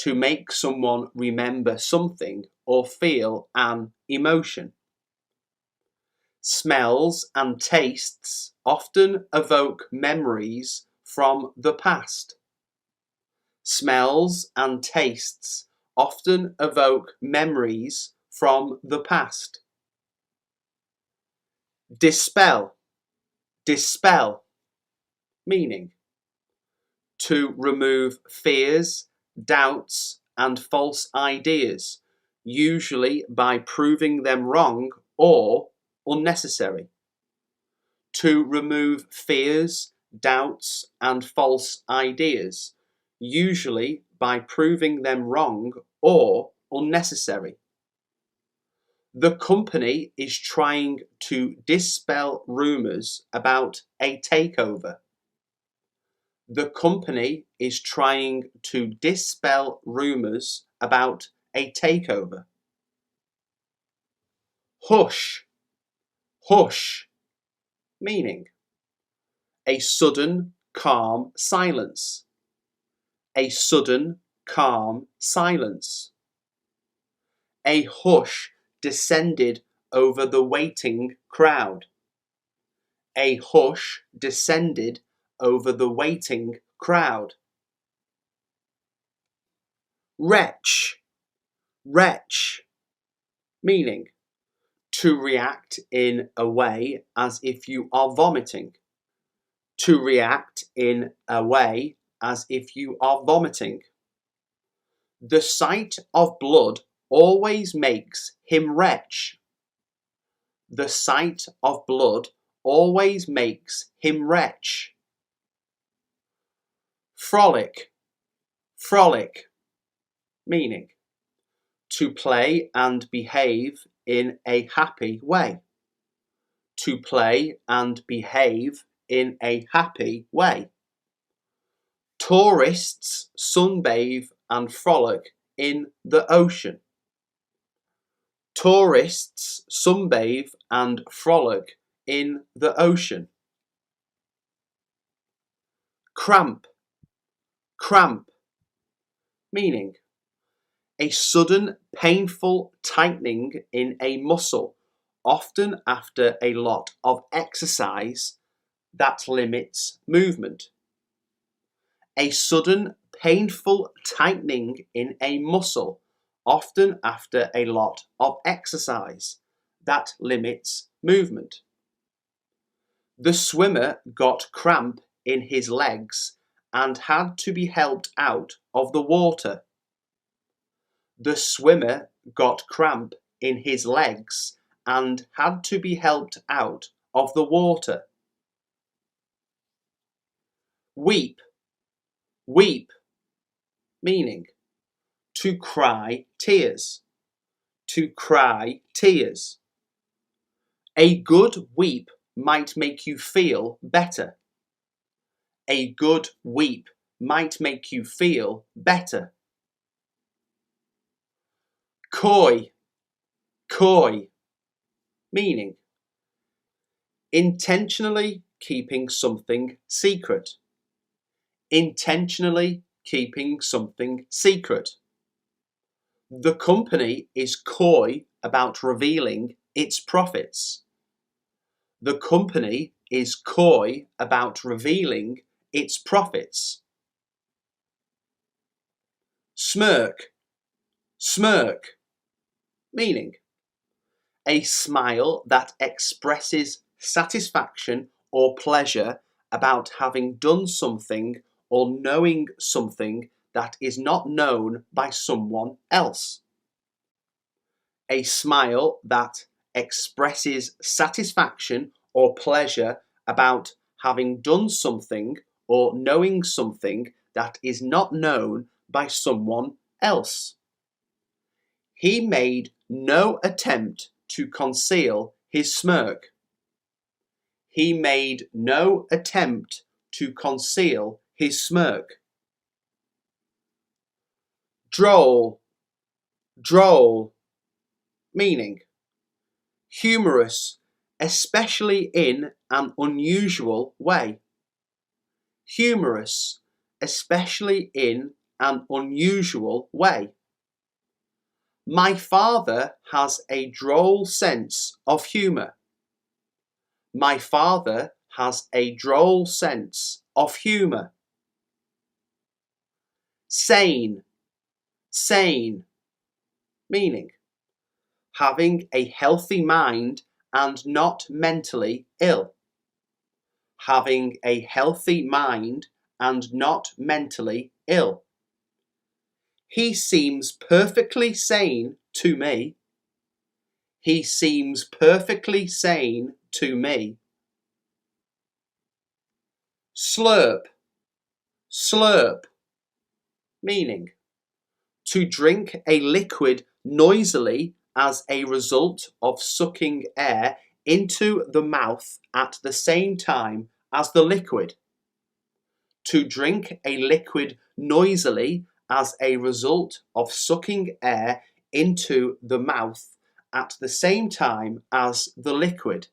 To make someone remember something or feel an emotion. Smells and tastes often evoke memories from the past. Smells and tastes often evoke memories from the past. Dispel. Dispel. Meaning: to remove fears, doubts, and false ideas, usually by proving them wrong or unnecessary. To remove fears, doubts, and false ideas, usually by proving them wrong or unnecessary. The company is trying to dispel rumours about a takeover. The company is trying to dispel rumours about a takeover. Hush. Hush. Meaning: a sudden, calm silence. A sudden, calm silence. A hush descended over the waiting crowd. A hush descended over the waiting crowd. Retch. Retch. Meaning: to react in a way as if you are vomiting. To react in a way as if you are vomiting. The sight of blood always makes him retch. The sight of blood always makes him retch. Frolic. Frolic. Meaning: to play and behave in a happy way. To play and behave in a happy way. Tourists sunbathe and frolic in the ocean. Tourists sunbathe and frolic in the ocean. Cramp. Cramp. Meaning: a sudden painful tightening in a muscle, often after a lot of exercise, that limits movement. A sudden, painful tightening in a muscle, often after a lot of exercise, that limits movement. The swimmer got cramp in his legs and had to be helped out of the water. The swimmer got cramp in his legs and had to be helped out of the water. Weep, weep, meaning to cry tears, to cry tears. A good weep might make you feel better. A good weep might make you feel better. Coy, coy, meaning intentionally keeping something secret. Intentionally keeping something secret. The company is coy about revealing its profits. The company is coy about revealing its profits. Smirk, smirk, meaning a smile that expresses satisfaction or pleasure about having done something or knowing something that is not known by someone else. A smile that expresses satisfaction or pleasure about having done something or knowing something that is not known by someone else. He made no attempt to conceal his smirk. He made no attempt to conceal his smirk. Droll, droll, meaning humorous, especially in an unusual way. Humorous, especially in an unusual way. My father has a droll sense of humour. My father has a droll sense of humour. Sane, sane, meaning having a healthy mind and not mentally ill. Having a healthy mind and not mentally ill. He seems perfectly sane to me. He seems perfectly sane to me. Slurp, slurp, meaning to drink a liquid noisily as a result of sucking air into the mouth at the same time as the liquid. To drink a liquid noisily as a result of sucking air into the mouth at the same time as the liquid.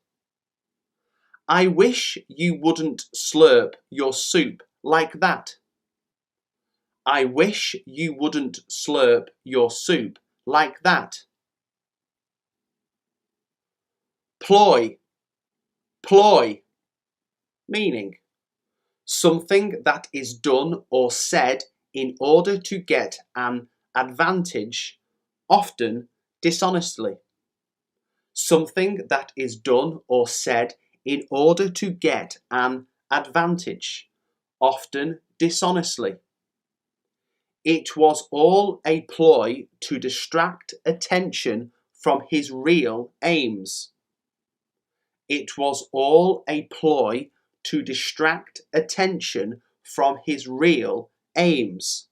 I wish you wouldn't slurp your soup like that. I wish you wouldn't slurp your soup like that. Ploy, ploy, meaning something that is done or said in order to get an advantage, often dishonestly. Something that is done or said in order to get an advantage, often dishonestly. It was all a ploy to distract attention from his real aims. It was all a ploy to distract attention from his real aims.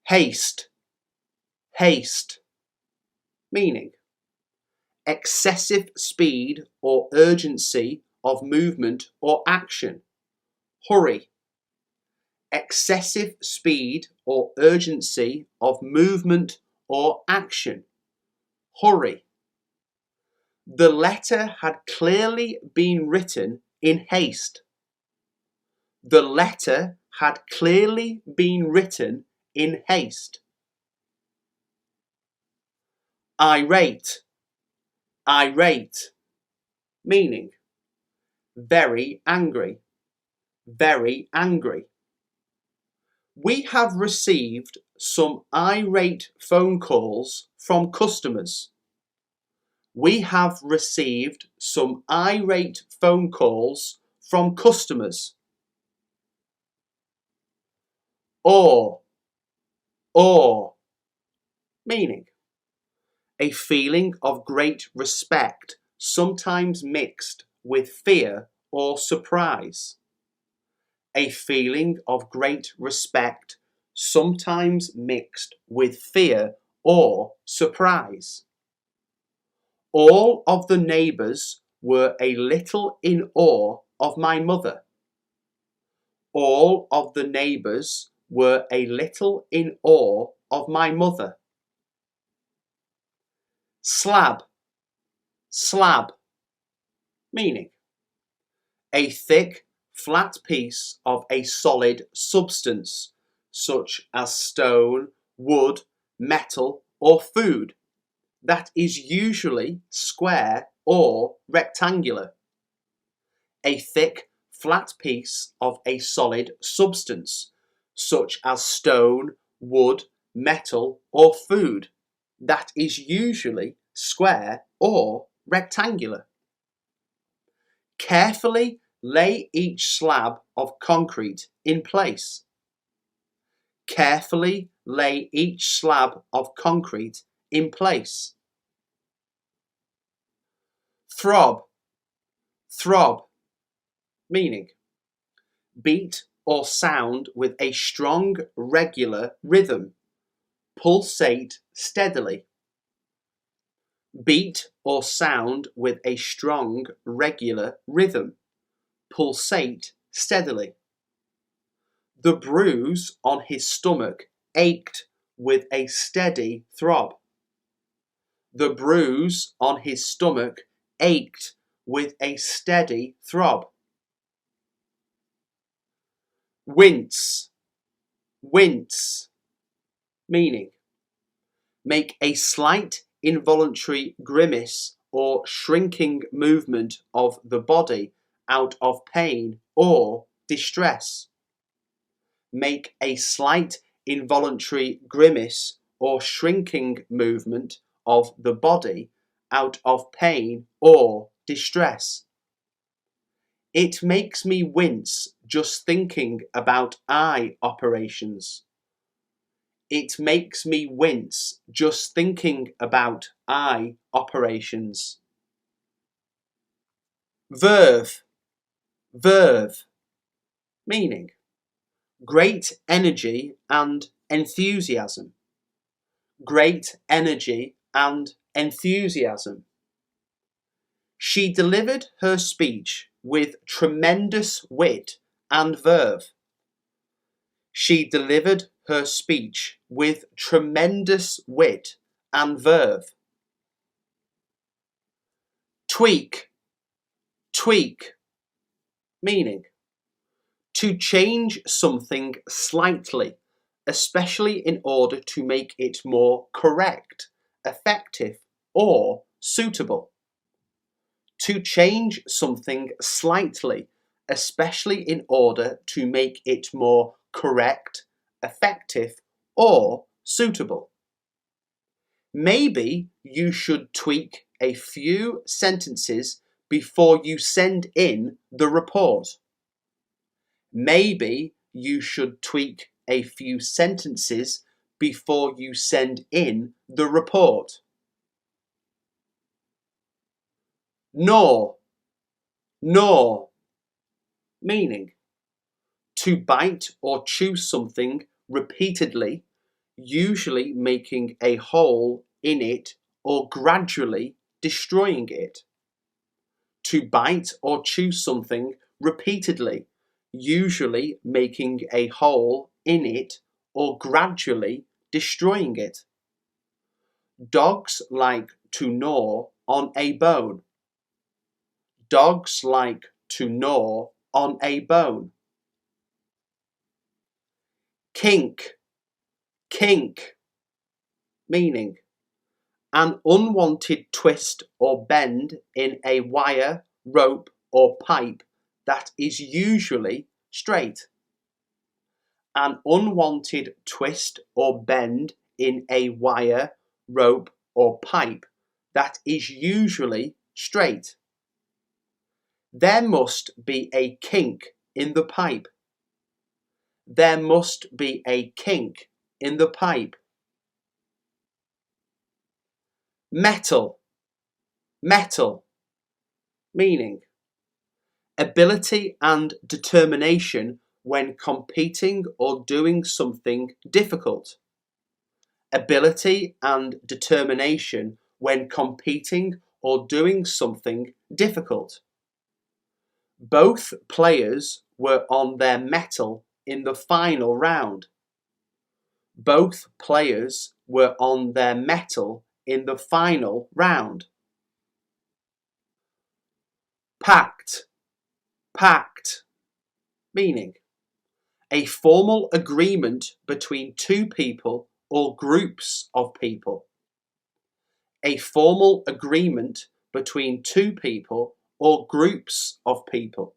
Haste, haste, meaning excessive speed or urgency of movement or action. Hurry. Excessive speed or urgency of movement or action. Hurry. The letter had clearly been written in haste. The letter had clearly been written in haste. Irate, irate, meaning very angry, very angry. We have received some irate phone calls from customers. We have received some irate phone calls from customers. Or, meaning a feeling of great respect, sometimes mixed with fear or surprise. A feeling of great respect, sometimes mixed with fear or surprise. All of the neighbours were a little in awe of my mother. All of the neighbours were a little in awe of my mother. Slab, meaning a thick, flat piece of a solid substance, such as stone, wood, metal, or food, that is usually square or rectangular. A thick, flat piece of a solid substance, such as stone, wood, metal, or food, that is usually square or rectangular. Carefully lay each slab of concrete in place. Carefully lay each slab of concrete in place. Throb, meaning beat or sound with a strong, regular rhythm. Pulsate steadily. Beat or sound with a strong, regular rhythm. Pulsate steadily. The bruise on his stomach ached with a steady throb. The bruise on his stomach ached with a steady throb. Wince, meaning make a slight involuntary grimace or shrinking movement of the body out of pain or distress. Make a slight involuntary grimace or shrinking movement of the body out of pain or distress. It makes me wince just thinking about eye operations. It makes me wince just thinking about eye operations. Verve, meaning great energy and enthusiasm. Great energy and enthusiasm. She delivered her speech with tremendous wit and verve. She delivered her speech with tremendous wit and verve. Tweak, meaning to change something slightly, especially in order to make it more correct, effective, or suitable. To change something slightly, especially in order to make it more correct, effective, or suitable. Maybe you should tweak a few sentences before you send in the report. Maybe you should tweak a few sentences before you send in the report. Gnaw, meaning to bite or chew something repeatedly, usually making a hole in it or gradually destroying it. To bite or chew something repeatedly, usually making a hole in it or gradually destroying it. Dogs like to gnaw on a bone. Dogs like to gnaw on a bone. Kink, meaning an unwanted twist or bend in a wire, rope, or pipe that is usually straight. An unwanted twist or bend in a wire, rope or pipe that is usually straight. There must be a kink in the pipe. There must be a kink in the pipe. Metal, metal, meaning ability and determination when competing or doing something difficult. Ability and determination when competing or doing something difficult. Both players were on their mettle in the final round. Both players were on their mettle in the final round. Pact, pact, meaning a formal agreement between two people or groups of people. A formal agreement between two people or groups of people.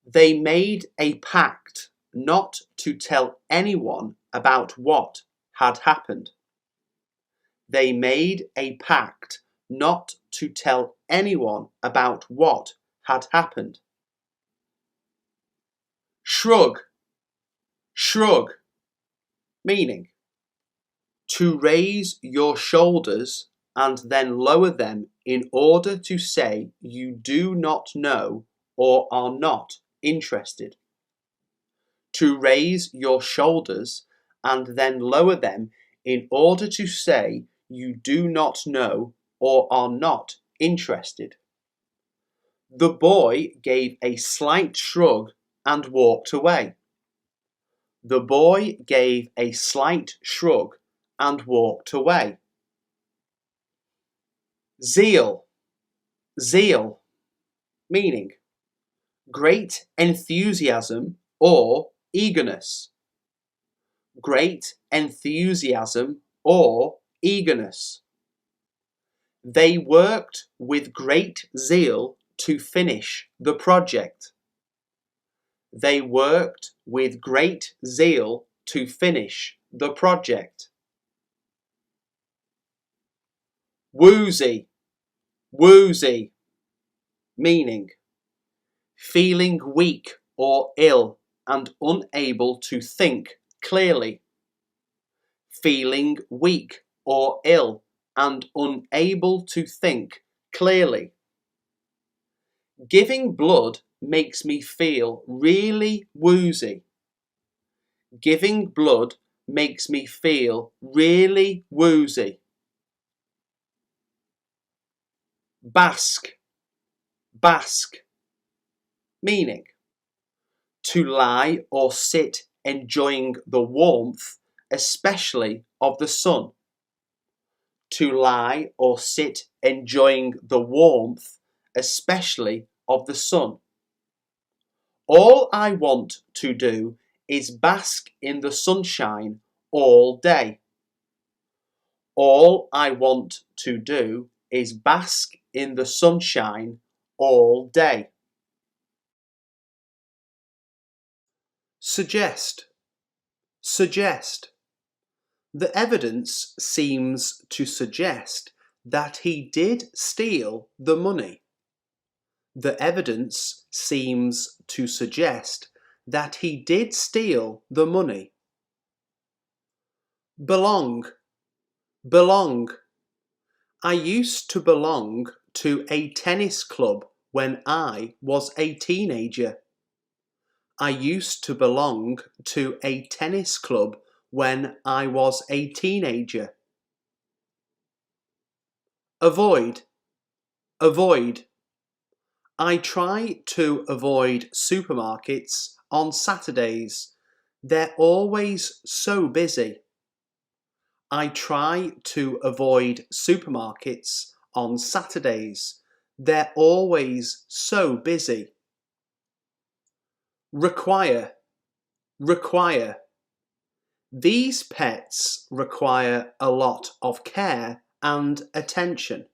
They made a pact not to tell anyone about what had happened. They made a pact not to tell anyone about what had happened. Shrug, shrug, meaning to raise your shoulders and then lower them in order to say you do not know or are not interested. To raise your shoulders and then lower them in order to say you do not know or are not interested. The boy gave a slight shrug and walked away. The boy gave a slight shrug and walked away. Zeal, zeal, meaning great enthusiasm or eagerness. Great enthusiasm or eagerness. They worked with great zeal to finish the project. They worked with great zeal to finish the project. Woozy, woozy, meaning feeling weak or ill and unable to think clearly. Feeling weak or ill and unable to think clearly. Giving blood makes me feel really woozy. Giving blood makes me feel really woozy. Bask, bask, meaning to lie or sit enjoying the warmth, especially of the sun. To lie or sit enjoying the warmth, especially of the sun. All I want to do is bask in the sunshine all day. All I want to do is bask in the sunshine all day. Suggest, suggest. The evidence seems to suggest that he did steal the money. The evidence seems to suggest that he did steal the money. Belong, belong. I used to belong to a tennis club when I was a teenager. I used to belong to a tennis club when I was a teenager. Avoid, avoid. I try to avoid supermarkets on Saturdays. They're always so busy. I try to avoid supermarkets on Saturdays. They're always so busy. Require, require. These pets require a lot of care and attention.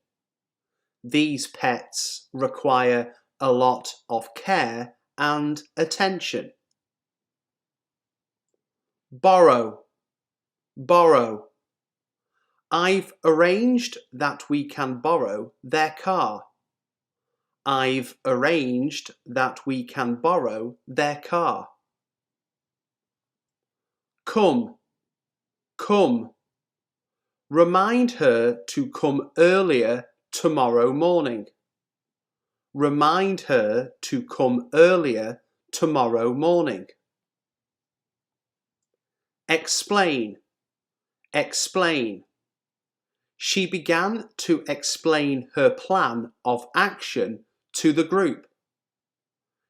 These pets require a lot of care and attention. Borrow, borrow. I've arranged that we can borrow their car. I've arranged that we can borrow their car. Come, come. Remind her to come earlier tomorrow morning. Remind her to come earlier tomorrow morning. Explain, explain. She began to explain her plan of action to the group.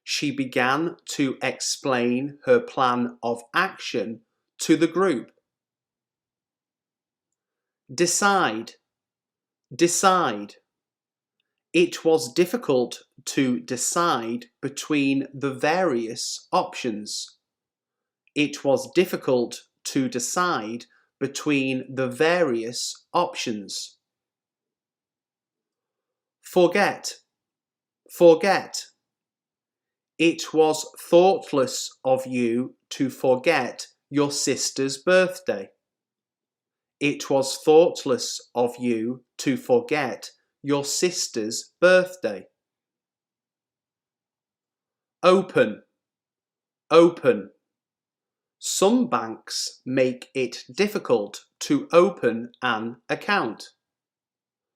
She began to explain her plan of action to the group. Decide, decide. It was difficult to decide between the various options. It was difficult to decide between the various options. Forget, forget. It was thoughtless of you to forget your sister's birthday. It was thoughtless of you to forget your sister's birthday. Open, open. Some banks make it difficult to open an account.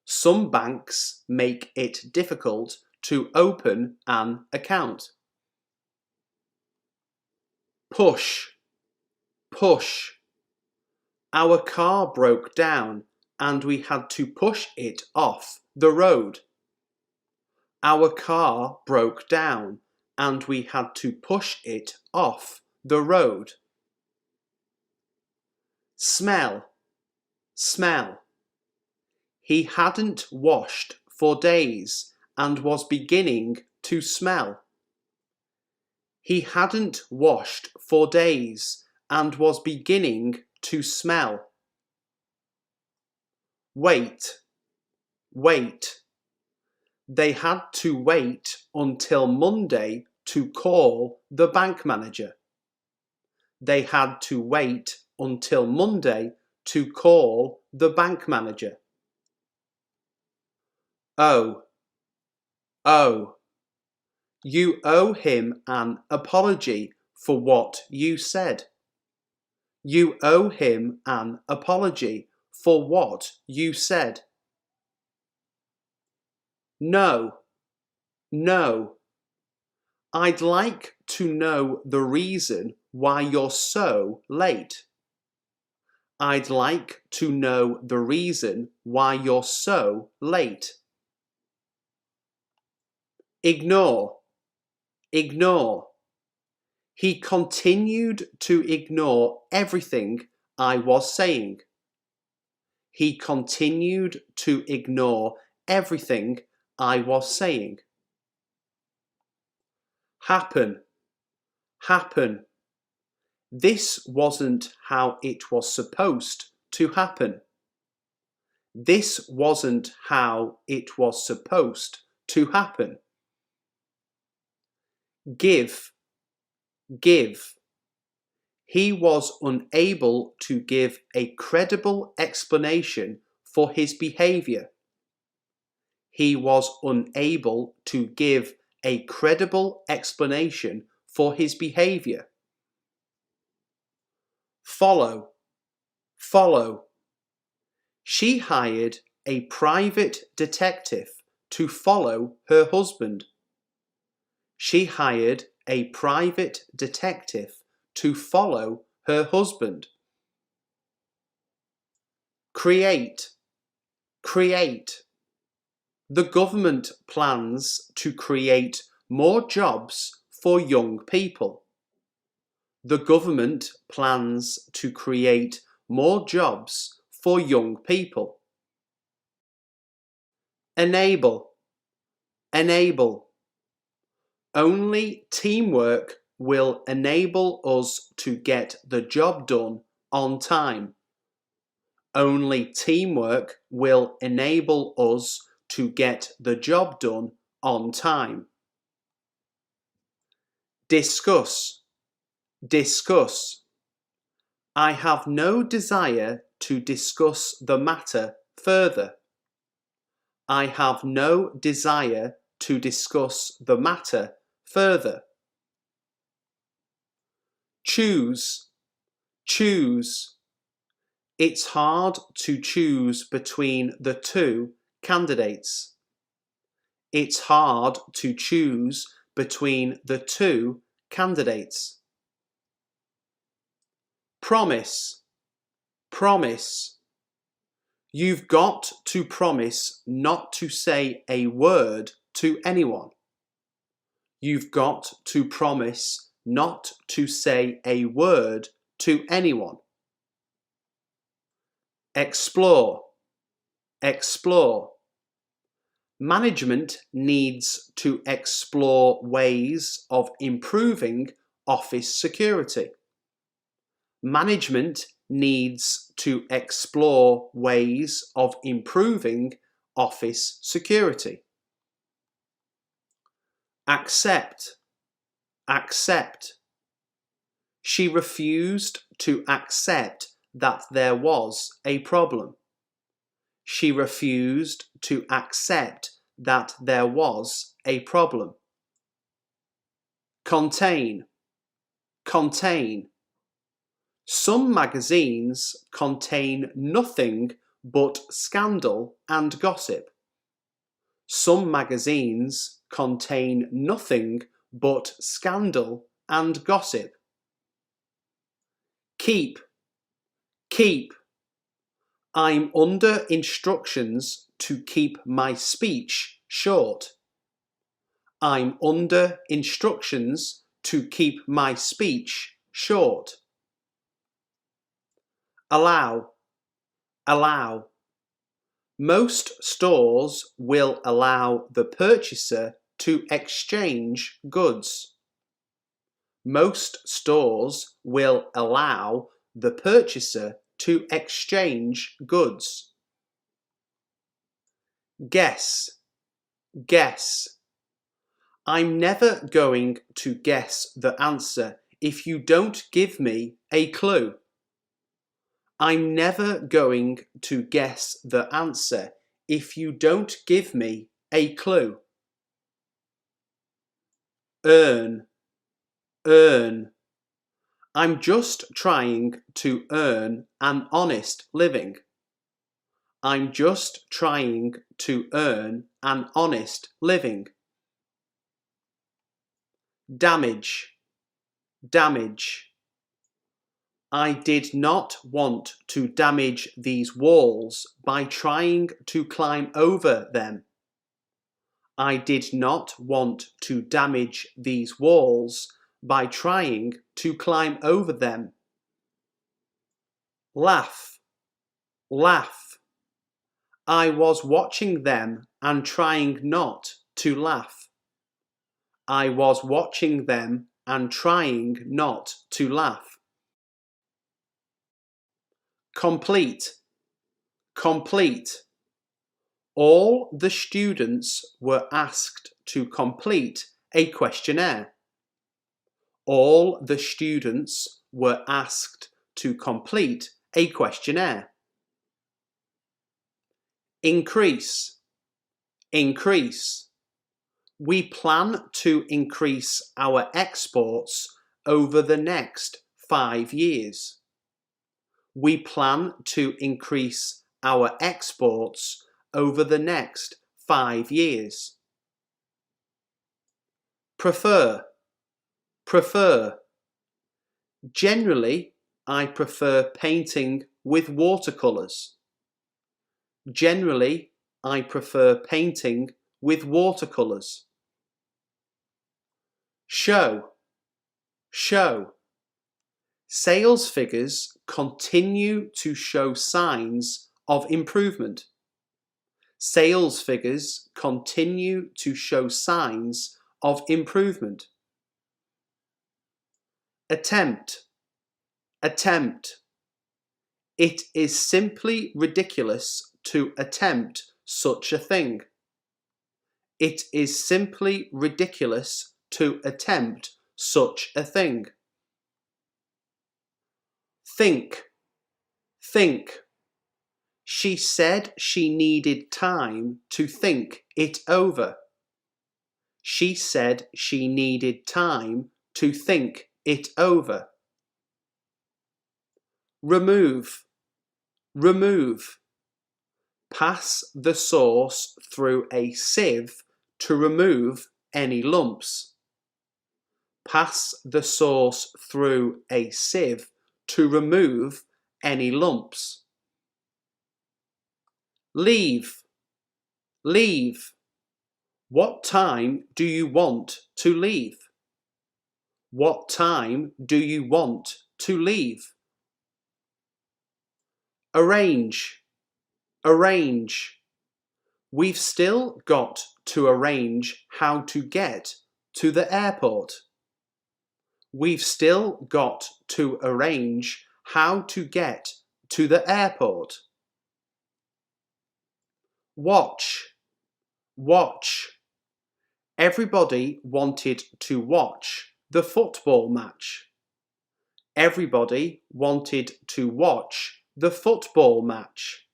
Some banks make it difficult to open an account. Push, push. Our car broke down and we had to push it off the road. Our car broke down and we had to push it off the road. Smell, smell. He hadn't washed for days and was beginning to smell. He hadn't washed for days and was beginning to smell. Wait, wait. They had to wait until Monday to call the bank manager. They had to wait until Monday to call the bank manager. Oh, oh. You owe him an apology for what you said. You owe him an apology for what you said. No, no. I'd like to know the reason why you're so late. I'd like to know the reason why you're so late. Ignore, ignore. He continued to ignore everything I was saying. He continued to ignore everything I was saying. Happen, happen. This wasn't how it was supposed to happen. This wasn't how it was supposed to happen. Give, give. He was unable to give a credible explanation for his behaviour. He was unable to give a credible explanation for his behaviour. Follow, follow. She hired a private detective to follow her husband. She hired a private detective to follow her husband. Create, create. The government plans to create more jobs for young people. The government plans to create more jobs for young people. Enable, enable. Only teamwork will enable us to get the job done on time. Only teamwork will enable us to get the job done on time. discuss, discuss. I have no desire to discuss the matter further. I have no desire to discuss the matter further. Choose, choose. It's hard to choose between the two candidates. It's hard to choose between the two candidates. Promise, promise. You've got to promise not to say a word to anyone. You've got to promise not to say a word to anyone. Explore, explore. Management needs to explore ways of improving office security. Management needs to explore ways of improving office security. Accept, accept. She refused to accept that there was a problem. She refused to accept that there was a problem. Contain, contain. Some magazines contain nothing but scandal and gossip. Some magazines contain nothing but scandal and gossip. Keep, keep. I'm under instructions to keep my speech short. I'm under instructions to keep my speech short. Allow, allow. Most stores will allow the purchaser to exchange goods. Most stores will allow the purchaser to exchange goods. Guess, guess. I'm never going to guess the answer if you don't give me a clue. I'm never going to guess the answer if you don't give me a clue. Earn, earn. I'm just trying to earn an honest living. I'm just trying to earn an honest living. Damage, damage. I did not want to damage these walls by trying to climb over them. I did not want to damage these walls by trying to climb over them. Laugh, laugh. I was watching them and trying not to laugh. I was watching them and trying not to laugh. Complete, complete. All the students were asked to complete a questionnaire. All the students were asked to complete a questionnaire. Increase, increase. We plan to increase our exports over the next 5 years. We plan to increase our exports over the next 5 years. Prefer, prefer. Generally, I prefer painting with watercolours. Generally, I prefer painting with watercolours. Show, show. Sales figures continue to show signs of improvement. Sales figures continue to show signs of improvement. Attempt, attempt. It is simply ridiculous to attempt such a thing. It is simply ridiculous to attempt such a thing. Think, think. She said she needed time to think it over. She said she needed time to think it over. Remove, remove. Pass the sauce through a sieve to remove any lumps. Pass the sauce through a sieve to remove any lumps. Leave, leave. What time do you want to leave? What time do you want to leave? Arrange, arrange. We've still got to arrange how to get to the airport. We've still got to arrange how to get to the airport. Watch, watch. Everybody wanted to watch the football match. Everybody wanted to watch the football match.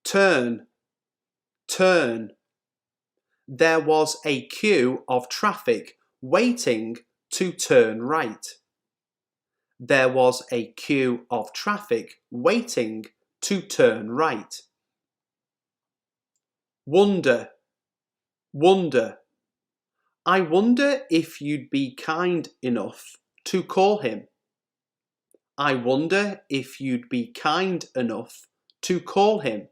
Turn, turn. There was a queue of traffic waiting to turn right. There was a queue of traffic waiting to turn right. Wonder, wonder. I wonder if you'd be kind enough to call him. I wonder if you'd be kind enough to call him.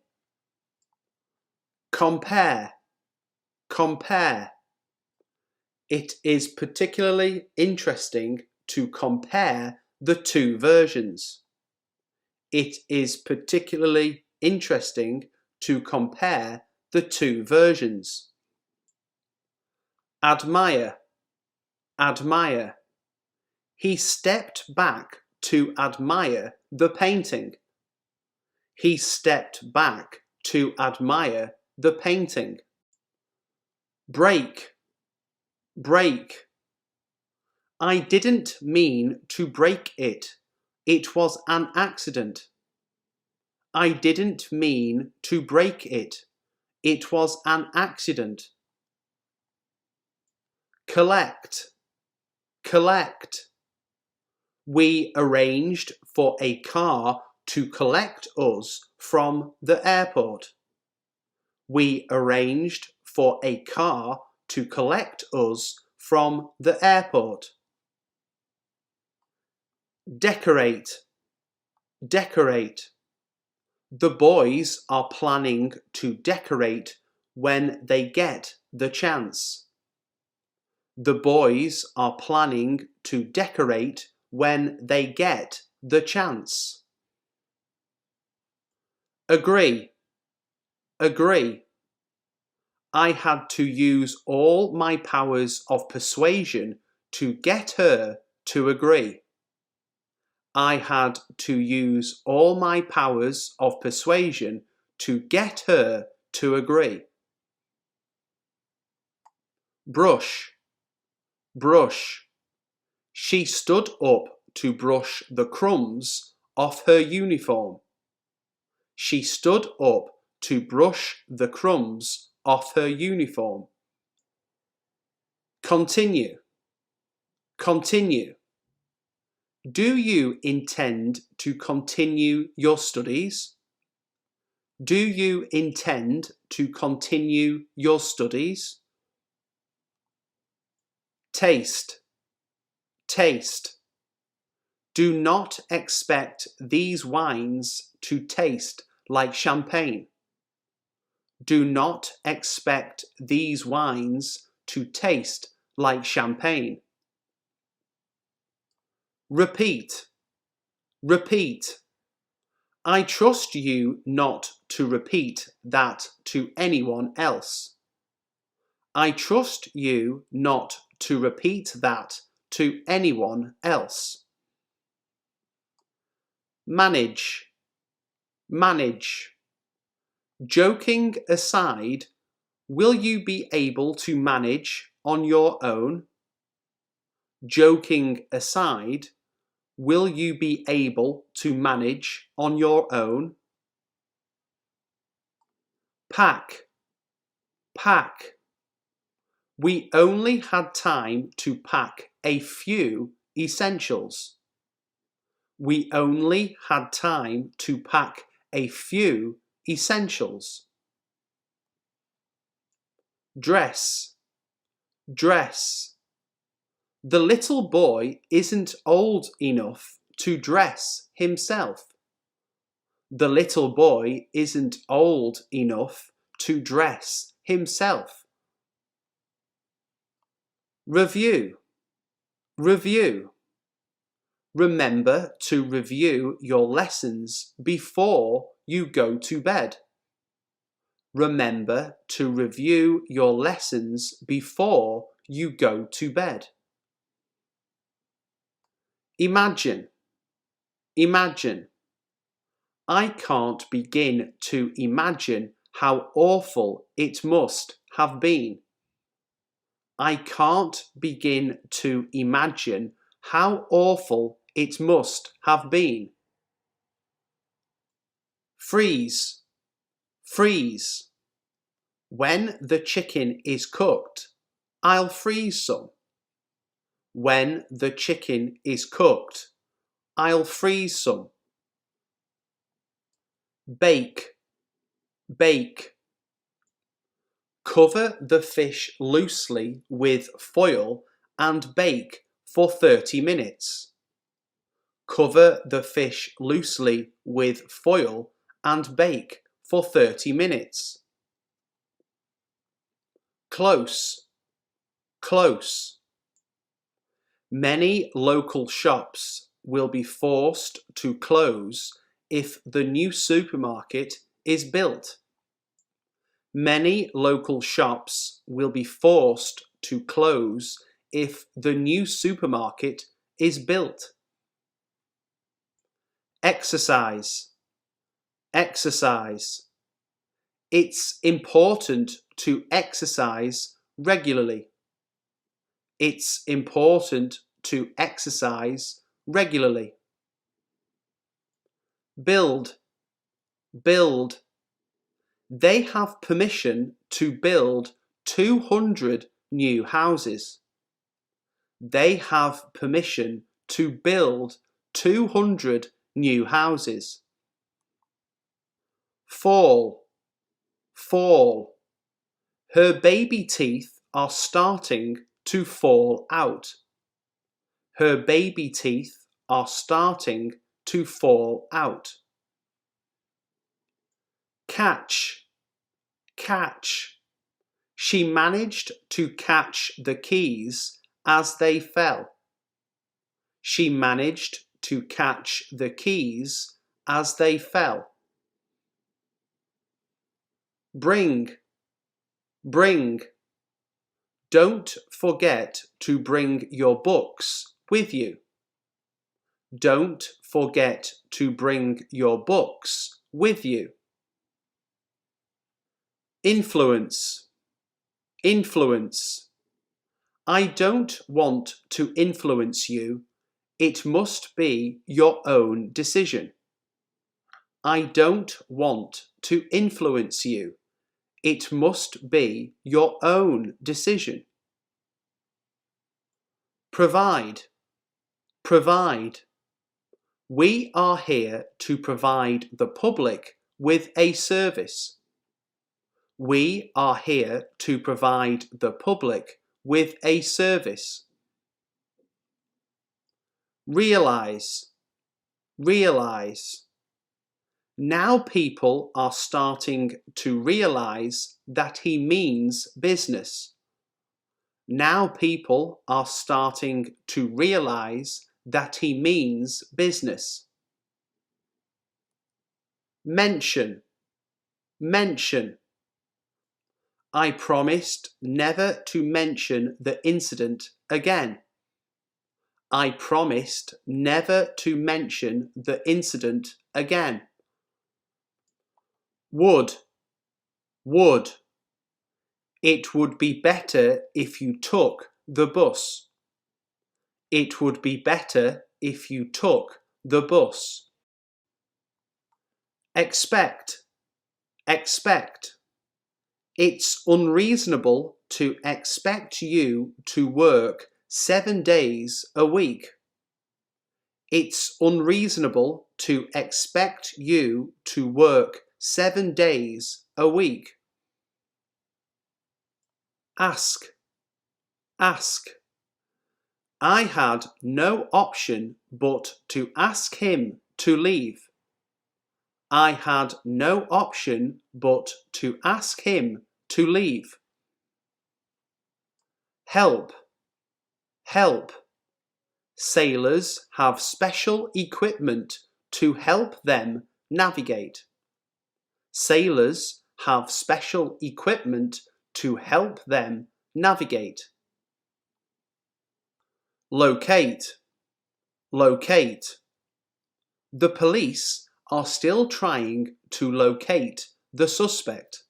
Compare, compare. It is particularly interesting to compare the two versions. It is particularly interesting to compare the two versions. Admire, admire. He stepped back to admire the painting. He stepped back to admire the painting. Break, break. I didn't mean to break it. It was an accident. I didn't mean to break it. It was an accident. Collect, collect. We arranged for a car to collect us from the airport. We arranged for a car to collect us from the airport. Decorate, decorate. The boys are planning to decorate when they get the chance. The boys are planning to decorate when they get the chance. Agree, agree. I had to use all my powers of persuasion to get her to agree. I had to use all my powers of persuasion to get her to agree. Brush, brush. She stood up to brush the crumbs off her uniform. She stood up to brush the crumbs off her uniform. Continue, continue. Do you intend to continue your studies? Do you intend to continue your studies? Taste, taste. Do not expect these wines to taste like champagne. Do not expect these wines to taste like champagne. Repeat, repeat. I trust you not to repeat that to anyone else. I trust you not to repeat that to anyone else. Manage, manage. Joking aside, will you be able to manage on your own? Joking aside, will you be able to manage on your own? Pack, pack. We only had time to pack a few essentials. We only had time to pack a few essentials. Dress, dress. The little boy isn't old enough to dress himself. The little boy isn't old enough to dress himself. Review, review. Remember to review your lessons before you go to bed. Remember to review your lessons before you go to bed. Imagine, imagine. I can't begin to imagine how awful it must have been. I can't begin to imagine how awful it must have been. Freeze, freeze. When the chicken is cooked, I'll freeze some. When the chicken is cooked, I'll freeze some. Bake, bake. Cover the fish loosely with foil and bake for 30 minutes. Cover the fish loosely with foil and bake for 30 minutes. Close, close. Many local shops will be forced to close if the new supermarket is built. Many local shops will be forced to close if the new supermarket is built. Exercise, exercise. It's important to exercise regularly. It's important to exercise regularly. Build, build. They have permission to build 200 new houses. They have permission to build 200 new houses. Fall, fall. Her baby teeth are starting to fall out. Her baby teeth are starting to fall out. Catch, catch. She managed to catch the keys as they fell. She managed to catch the keys as they fell. Bring, bring. Don't forget to bring your books with you. Don't forget to bring your books with you. Influence, influence. I don't want to influence you. It must be your own decision. I don't want to influence you. It must be your own decision. Provide, provide. We are here to provide the public with a service. We are here to provide the public with a service. Realize, realize. Now people are starting to realize that he means business. Now people are starting to realize that he means business. Mention, mention. I promised never to mention the incident again. I promised never to mention the incident again. Would, would. It would be better if you took the bus. It would be better if you took the bus. Expect, expect. It's unreasonable to expect you to work 7 days a week. It's unreasonable to expect you to work 7 days a week. Ask, ask. I had no option but to ask him to leave. I had no option but to ask him to leave. Help, help. Sailors have special equipment to help them navigate. Sailors have special equipment to help them navigate. Locate, locate. The police are still trying to locate the suspect.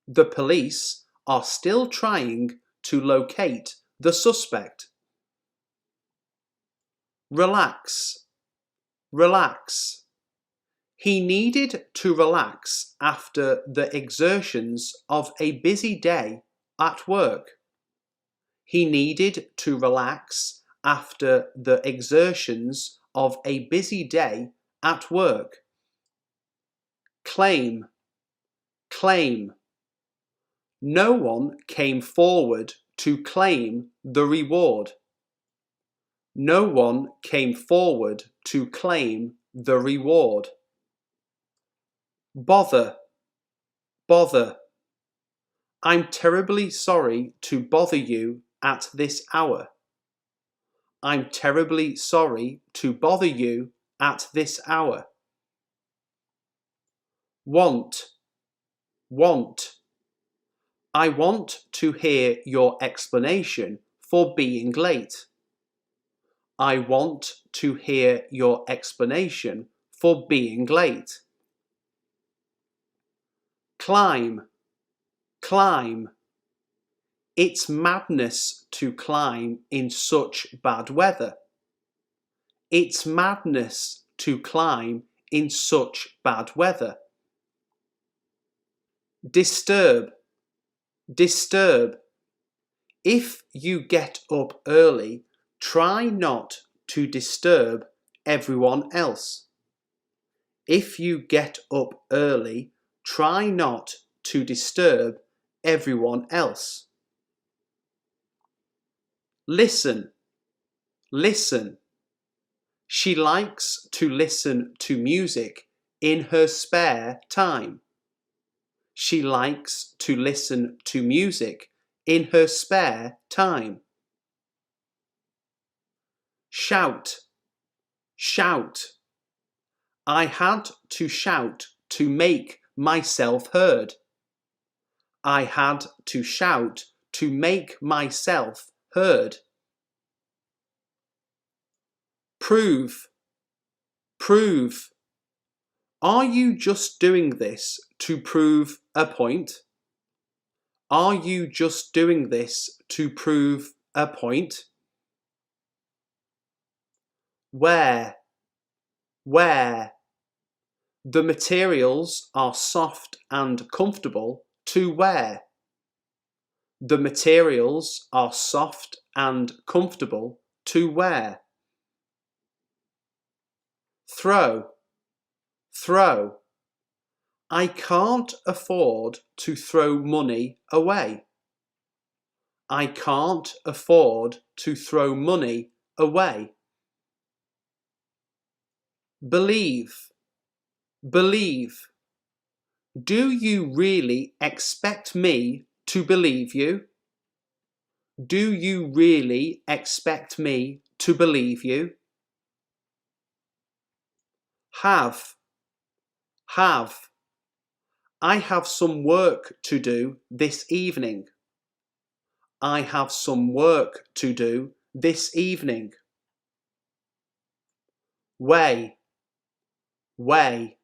The police are still trying to locate the suspect. Relax, relax. He needed to relax after the exertions of a busy day at work. He needed to relax after the exertions of a busy day at work. Claim, claim. No one came forward to claim the reward. No one came forward to claim the reward. Bother, bother. I'm terribly sorry to bother you at this hour. I'm terribly sorry to bother you at this hour. Want, want. I want to hear your explanation for being late. I want to hear your explanation for being late. Climb, climb. It's madness to climb in such bad weather. It's madness to climb in such bad weather. Disturb, disturb. If you get up early, try not to disturb everyone else. If you get up early, try not to disturb everyone else. Listen, listen. She likes to listen to music in her spare time. She likes to listen to music in her spare time. Shout, shout. I had to shout to make myself heard. I had to shout to make myself heard. Prove, prove. Are you just doing this to prove a point? Are you just doing this to prove a point? Wear, wear. The materials are soft and comfortable to wear. The materials are soft and comfortable to wear. Throw, throw. I can't afford to throw money away. I can't afford to throw money away. Believe, believe. Do you really expect me to believe you? Do you really expect me to believe you? Have, have. I have some work to do this evening. I have some work to do this evening. Weigh, weigh.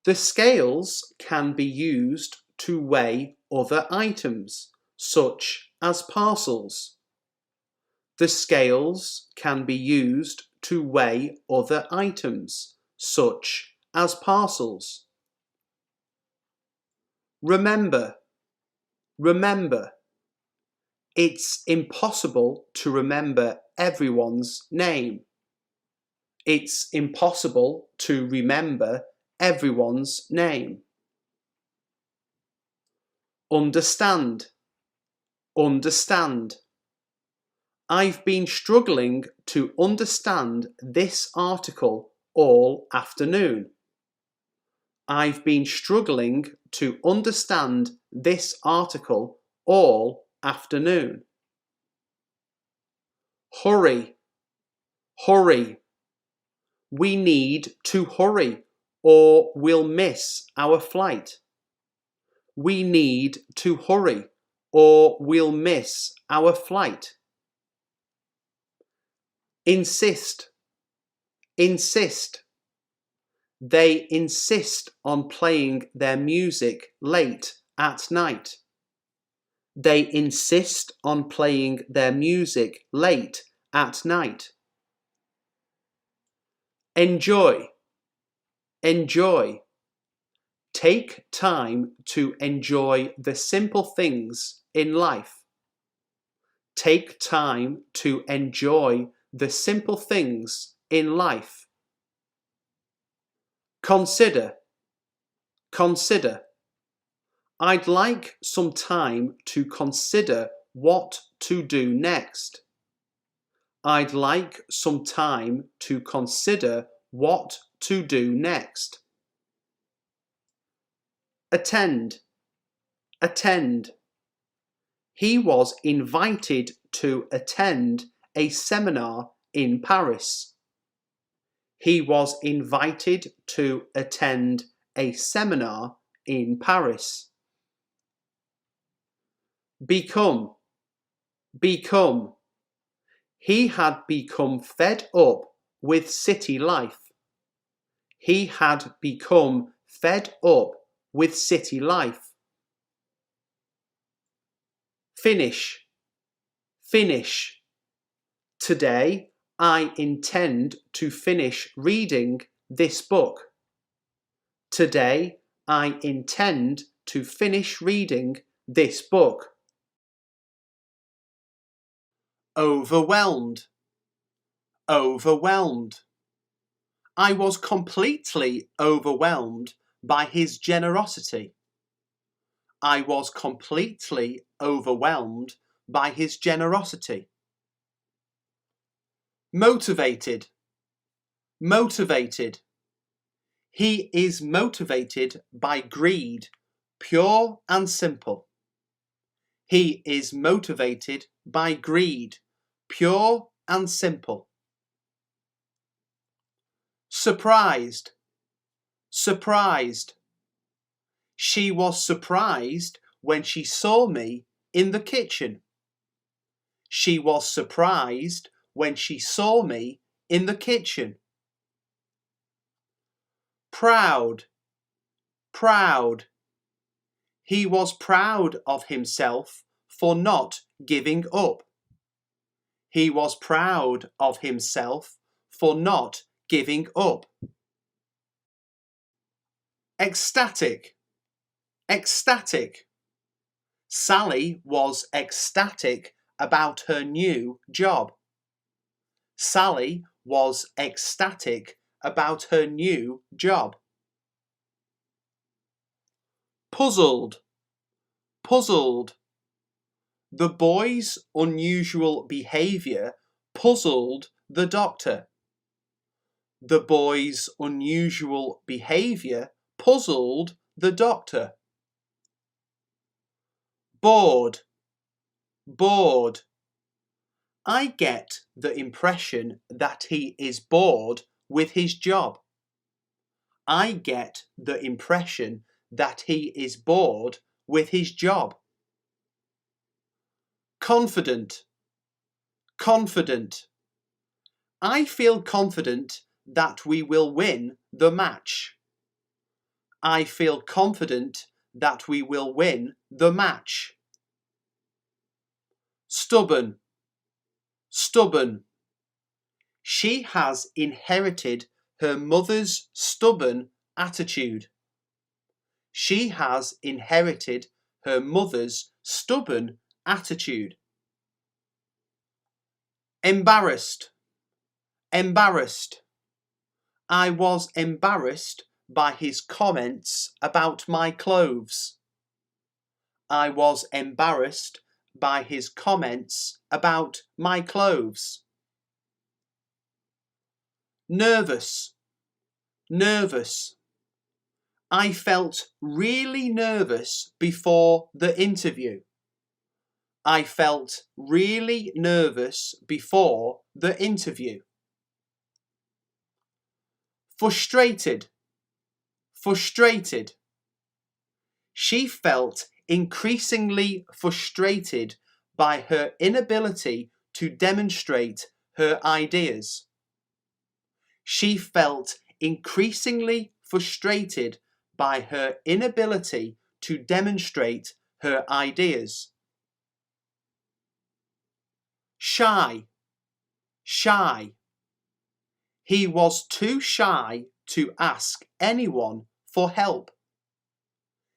The scales can be used to weigh other items, such as parcels. The scales can be used to weigh other items, such as parcels. Remember, remember. It's impossible to remember everyone's name. It's impossible to remember everyone's name. Understand, understand. I've been struggling to understand this article all afternoon. I've been struggling to understand this article all afternoon. Hurry, hurry. We need to hurry or we'll miss our flight. We need to hurry or we'll miss our flight. Insist, insist. They insist on playing their music late at night. They insist on playing their music late at night. Enjoy, enjoy. Take time to enjoy the simple things in life. Take time to enjoy the simple things in life. Consider, consider. I'd like some time to consider what to do next. I'd like some time to consider what to do next. Attend, attend. He was invited to attend a seminar in Paris. He was invited to attend a seminar in Paris. Become, become. He had become fed up with city life. He had become fed up with city life. Finish, finish. Today I intend to finish reading this book. Today I intend to finish reading this book. Overwhelmed, overwhelmed. I was completely overwhelmed by his generosity. I was completely overwhelmed by his generosity. Motivated, motivated. He is motivated by greed, pure and simple. He is motivated by greed, pure and simple. Surprised, surprised. She was surprised when she saw me in the kitchen. She was surprised when she saw me in the kitchen. Proud, proud. He was proud of himself for not giving up. He was proud of himself for not giving up. Ecstatic, ecstatic. Sally was ecstatic about her new job. Sally was ecstatic about her new job. Puzzled, puzzled. The boy's unusual behaviour puzzled the doctor. The boy's unusual behaviour puzzled the doctor. Bored, bored. I get the impression that he is bored with his job. I get the impression that he is bored with his job. Confident, confident. I feel confident that we will win the match. I feel confident that we will win the match. Stubborn, stubborn. She has inherited her mother's stubborn attitude. She has inherited her mother's stubborn attitude. Embarrassed, embarrassed. I was embarrassed by his comments about my clothes. I was embarrassed by his comments about my clothes. Nervous, nervous. I felt really nervous before the interview. I felt really nervous before the interview. Frustrated, frustrated. She felt increasingly frustrated by her inability to demonstrate her ideas. She felt increasingly frustrated by her inability to demonstrate her ideas. Shy, shy. He was too shy to ask anyone for help.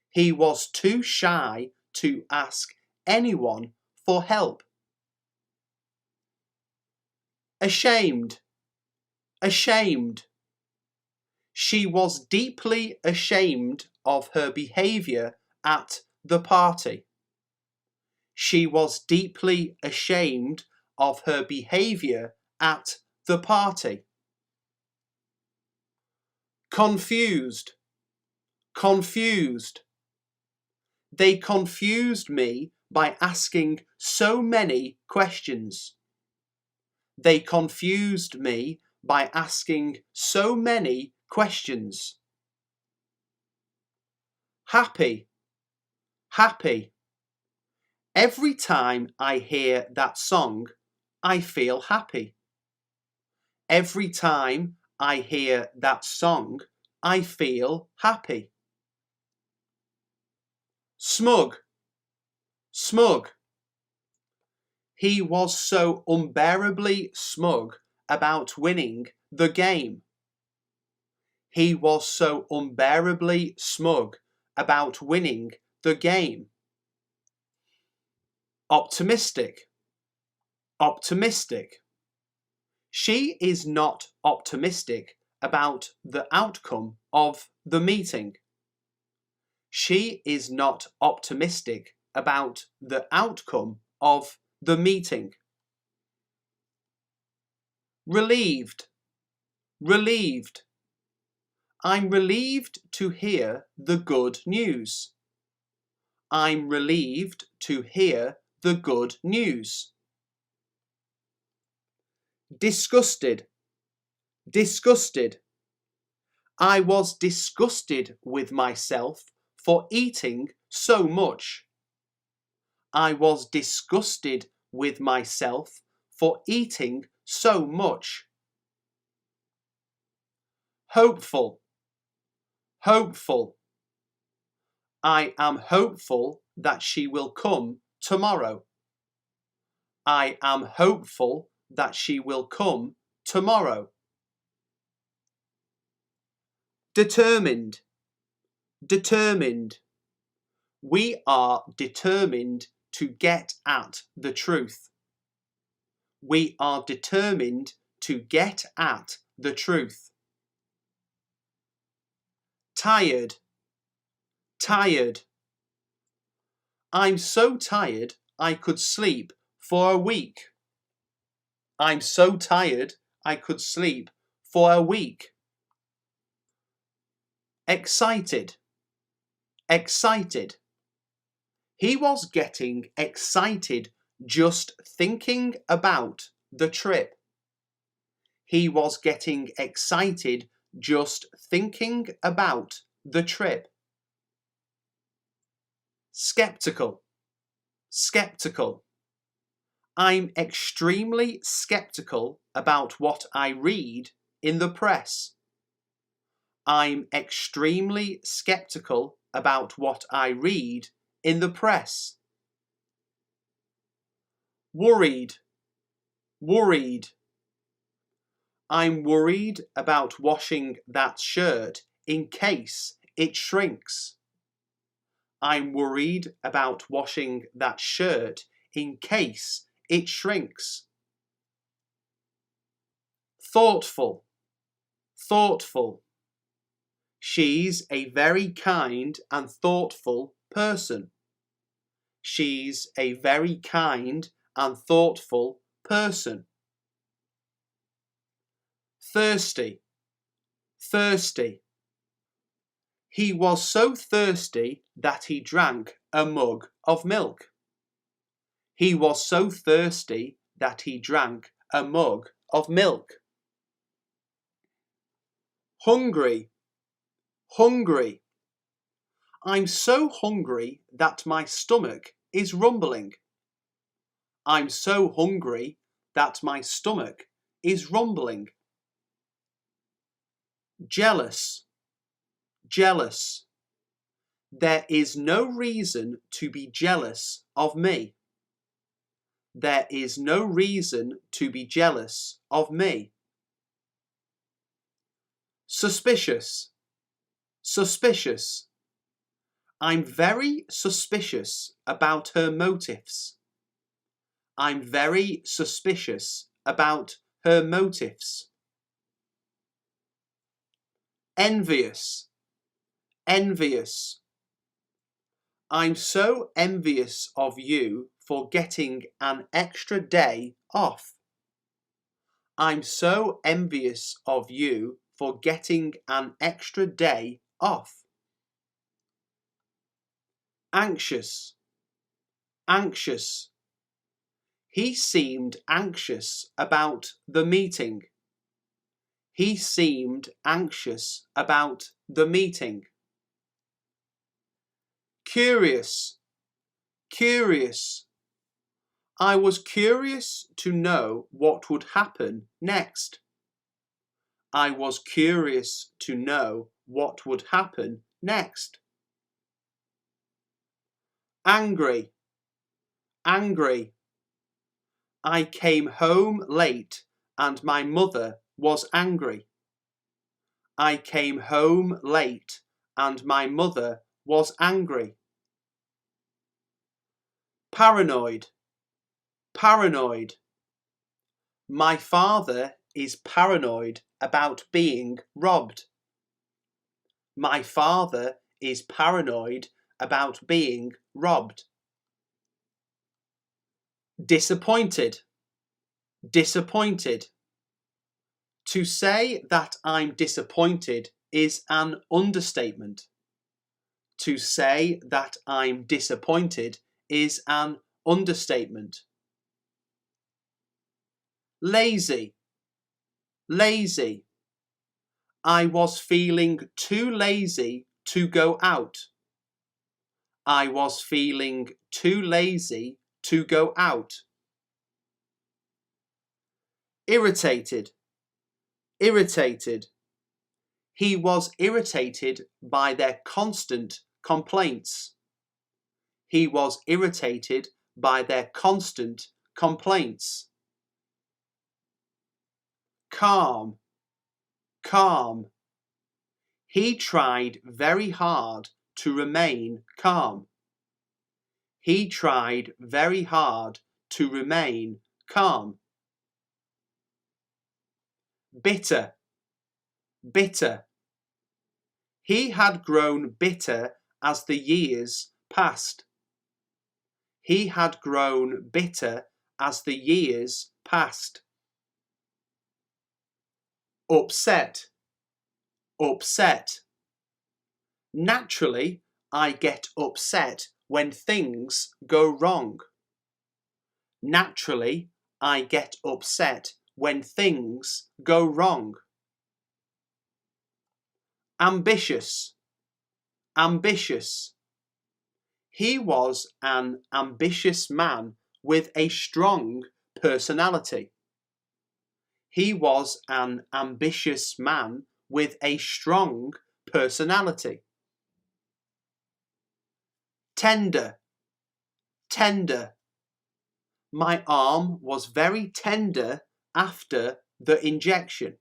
He was too shy to ask anyone for help. Ashamed, ashamed. She was deeply ashamed of her behaviour at the party. She was deeply ashamed of her behaviour at the party. Confused, confused. They confused me by asking so many questions. They confused me by asking so many questions. Happy, happy. Every time I hear that song, I feel happy. Every time I hear that song, I feel happy. Smug, smug. He was so unbearably smug about winning the game. He was so unbearably smug about winning the game. Optimistic, optimistic. She is not optimistic about the outcome of the meeting. She is not optimistic about the outcome of the meeting. Relieved, relieved. I'm relieved to hear the good news. I'm relieved to hear the good news. Disgusted, disgusted. I was disgusted with myself for eating so much. I was disgusted with myself for eating so much. Hopeful, hopeful. I am hopeful that she will come tomorrow. I am hopeful that she will come tomorrow. Determined, determined. We are determined to get at the truth. We are determined to get at the truth. Tired, tired. I'm so tired I could sleep for a week. I'm so tired I could sleep for a week. Excited, excited. He was getting excited just thinking about the trip. He was getting excited just thinking about the trip. Skeptical, skeptical. I'm extremely skeptical about what I read in the press. I'm extremely skeptical about what I read in the press. Worried, worried. I'm worried about washing that shirt in case it shrinks. I'm worried about washing that shirt in case it shrinks. Thoughtful, thoughtful. She's a very kind and thoughtful person. She's a very kind and thoughtful person. Thirsty, thirsty. He was so thirsty that he drank a mug of milk. He was so thirsty that he drank a mug of milk. Hungry, hungry. I'm so hungry that my stomach is rumbling. I'm so hungry that my stomach is rumbling. Jealous, jealous. There is no reason to be jealous of me. There is no reason to be jealous of me. Suspicious, suspicious. I'm very suspicious about her motives. I'm very suspicious about her motives. Envious, envious. I'm so envious of you for getting an extra day off. I'm so envious of you for getting an extra day off. Anxious, anxious. He seemed anxious about the meeting. He seemed anxious about the meeting. Curious, curious. I was curious to know what would happen next. I was curious to know what would happen next. Angry, angry. I came home late and my mother was angry. I came home late and my mother was angry. Paranoid, paranoid. My father is paranoid about being robbed. My father is paranoid about being robbed. Disappointed, disappointed. To say that I'm disappointed is an understatement. To say that I'm disappointed is an understatement. Lazy, lazy. I was feeling too lazy to go out. I was feeling too lazy to go out. Irritated, irritated. He was irritated by their constant complaints. He was irritated by their constant complaints. Calm, calm. He tried very hard to remain calm. He tried very hard to remain calm. Bitter, bitter. He had grown bitter as the years passed. He had grown bitter as the years passed. Upset, upset. Naturally, I get upset when things go wrong. Naturally, I get upset when things go wrong. Ambitious, ambitious. He was an ambitious man with a strong personality. He was an ambitious man with a strong personality. tender, tender. My arm was very tender after the injection.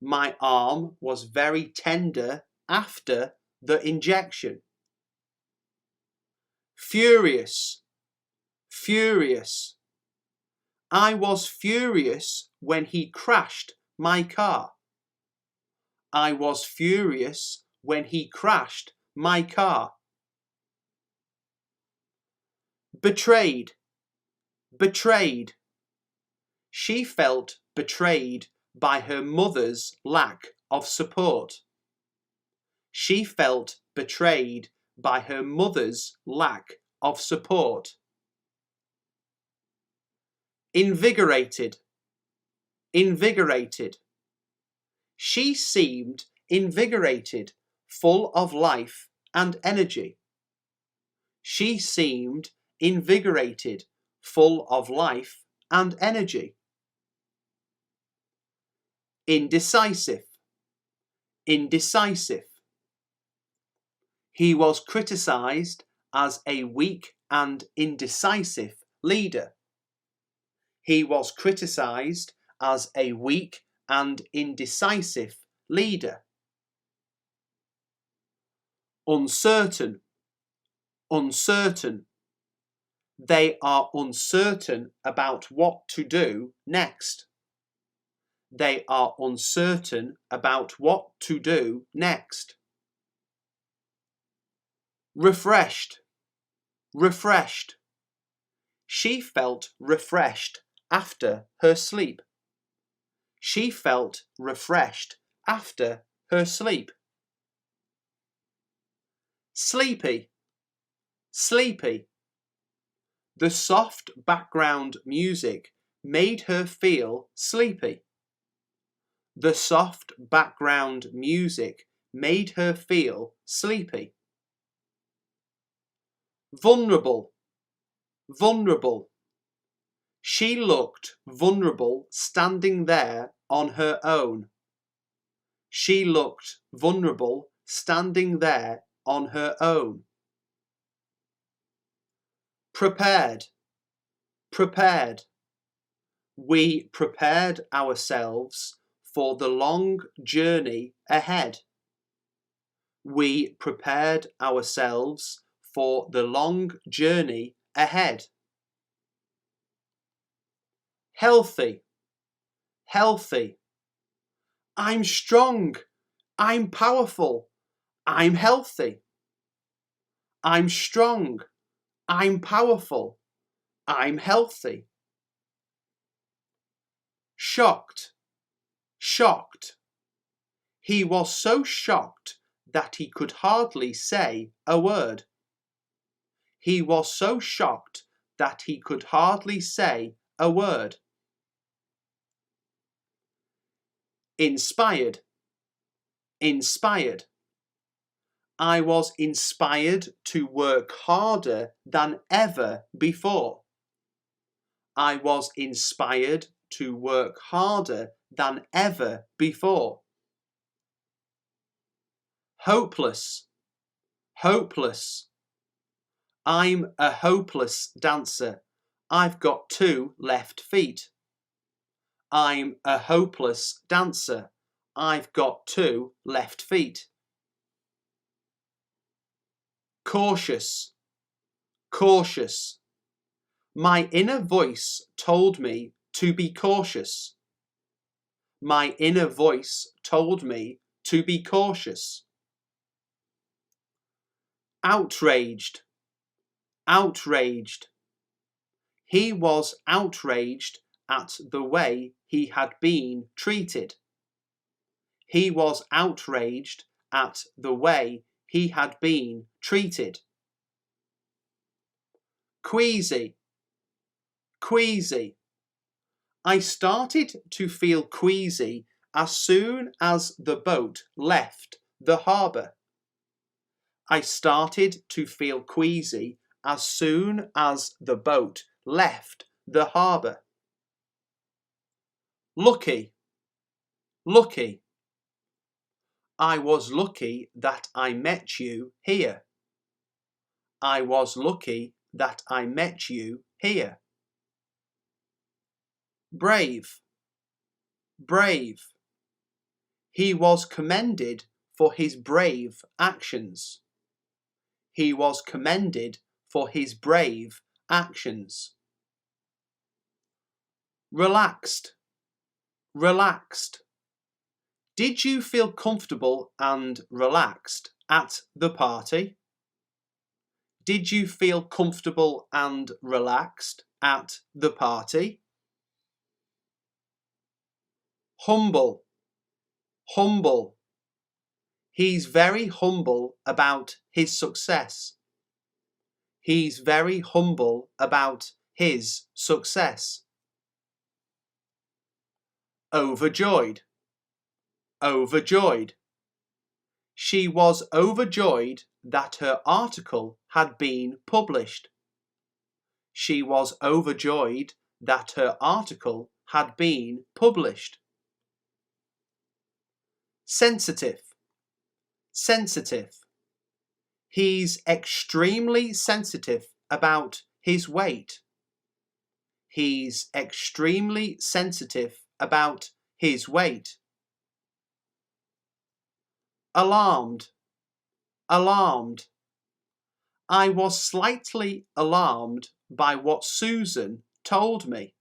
My arm was very tender after the injection. Furious, furious. I was furious when he crashed my car. I was furious when he crashed my car. Betrayed, betrayed. She felt betrayed by her mother's lack of support. She felt betrayed by her mother's lack of support. Invigorated, invigorated. She seemed invigorated, full of life and energy. She seemed invigorated, full of life and energy. Indecisive, indecisive. He was criticised as a weak and indecisive leader. He was criticised as a weak and indecisive leader. Uncertain, uncertain. They are uncertain about what to do next. They are uncertain about what to do next. Refreshed, refreshed. She felt refreshed after her sleep. She felt refreshed after her sleep. Sleepy, sleepy. The soft background music made her feel sleepy. The soft background music made her feel sleepy. Vulnerable, vulnerable. She looked vulnerable standing there on her own. She looked vulnerable standing there on her own. Prepared, prepared. We prepared ourselves for the long journey ahead. We prepared ourselves for the long journey ahead. Healthy, healthy. I'm strong. I'm powerful. I'm healthy. I'm strong. I'm powerful. I'm healthy. Shocked, shocked. He was so shocked that he could hardly say a word. He was so shocked that he could hardly say a word. Inspired, inspired. I was inspired to work harder than ever before. I was inspired to work harder than ever before. Hopeless, hopeless. I'm a hopeless dancer. I've got 2 left feet. I'm a hopeless dancer. I've got 2 left feet. Cautious, cautious. My inner voice told me to be cautious. My inner voice told me to be cautious. Outraged, outraged. He was outraged at the way he had been treated. He was outraged at the way he had been treated. Queasy, queasy. I started to feel queasy as soon as the boat left the harbour. I started to feel queasy as soon as the boat left the harbour. Lucky, lucky. I was lucky that I met you here. I was lucky that I met you here. Brave, brave. He was commended for his brave actions. He was commended for his brave actions. Relaxed, relaxed. Did you feel comfortable and relaxed at the party? Did you feel comfortable and relaxed at the party? Humble, humble. He's very humble about his success. He's very humble about his success. Overjoyed, overjoyed. She was overjoyed that her article had been published. She was overjoyed that her article had been published. Sensitive, sensitive. He's extremely sensitive about his weight. He's extremely sensitive about his weight. Alarmed, alarmed. I was slightly alarmed by what Susan told me.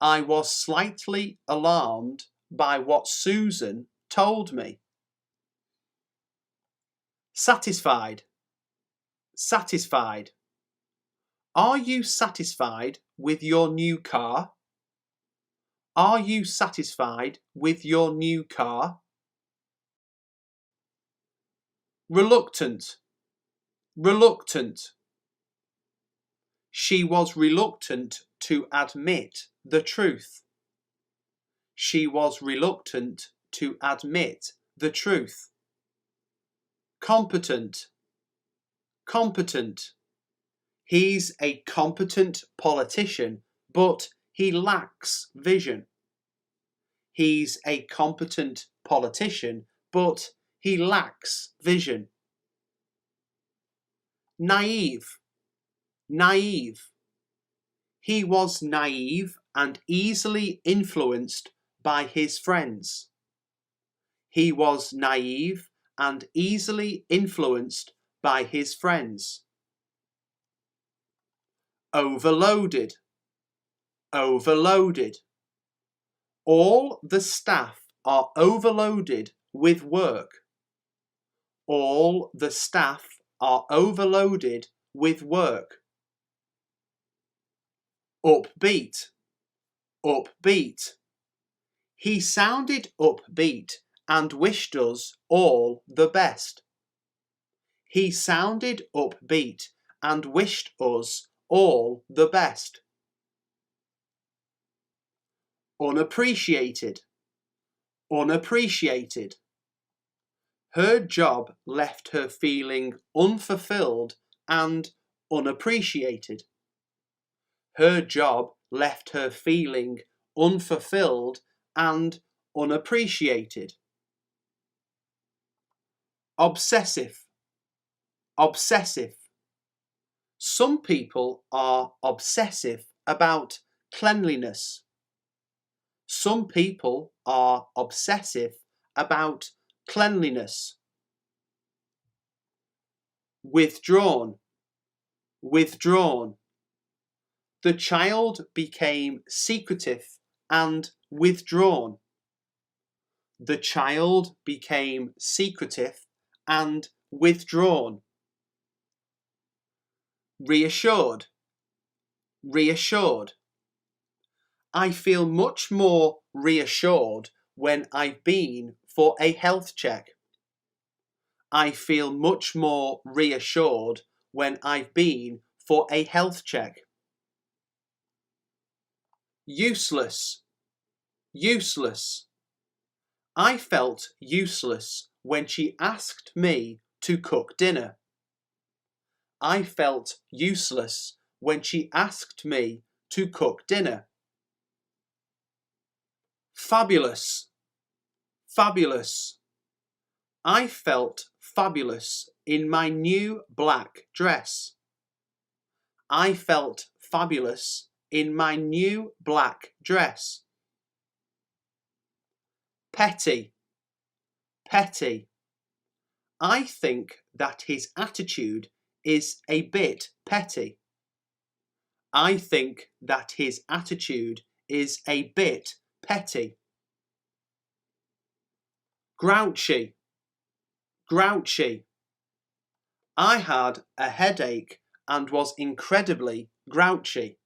I was slightly alarmed by what Susan told me. Satisfied, satisfied. Are you satisfied with your new car? Are you satisfied with your new car? Reluctant, reluctant. She was reluctant to admit the truth. She was reluctant to admit the truth. Competent, competent. He's a competent politician, but he lacks vision. He's a competent politician, but he lacks vision. Naive, naive. He was naive and easily influenced by his friends. He was naive and easily influenced by his friends. Overloaded, overloaded. All the staff are overloaded with work. All the staff are overloaded with work. Upbeat, upbeat. He sounded upbeat and wished us all the best. He sounded upbeat and wished us all the best. Unappreciated, unappreciated. Her job left her feeling unfulfilled and unappreciated. Her job left her feeling unfulfilled and unappreciated. Obsessive, obsessive. Some people are obsessive about cleanliness. Some people are obsessive about cleanliness. Withdrawn, withdrawn. The child became secretive and withdrawn. The child became secretive and withdrawn. Reassured, reassured. I feel much more reassured when I've been for a health check. I feel much more reassured when I've been for a health check. Useless, useless. I felt useless when she asked me to cook dinner. I felt useless when she asked me to cook dinner. Fabulous, fabulous. I felt fabulous in my new black dress. I felt fabulous in my new black dress. Petty, petty. I think that his attitude is a bit petty. I think that his attitude is a bit petty. Grouchy, grouchy. I had a headache and was incredibly grouchy.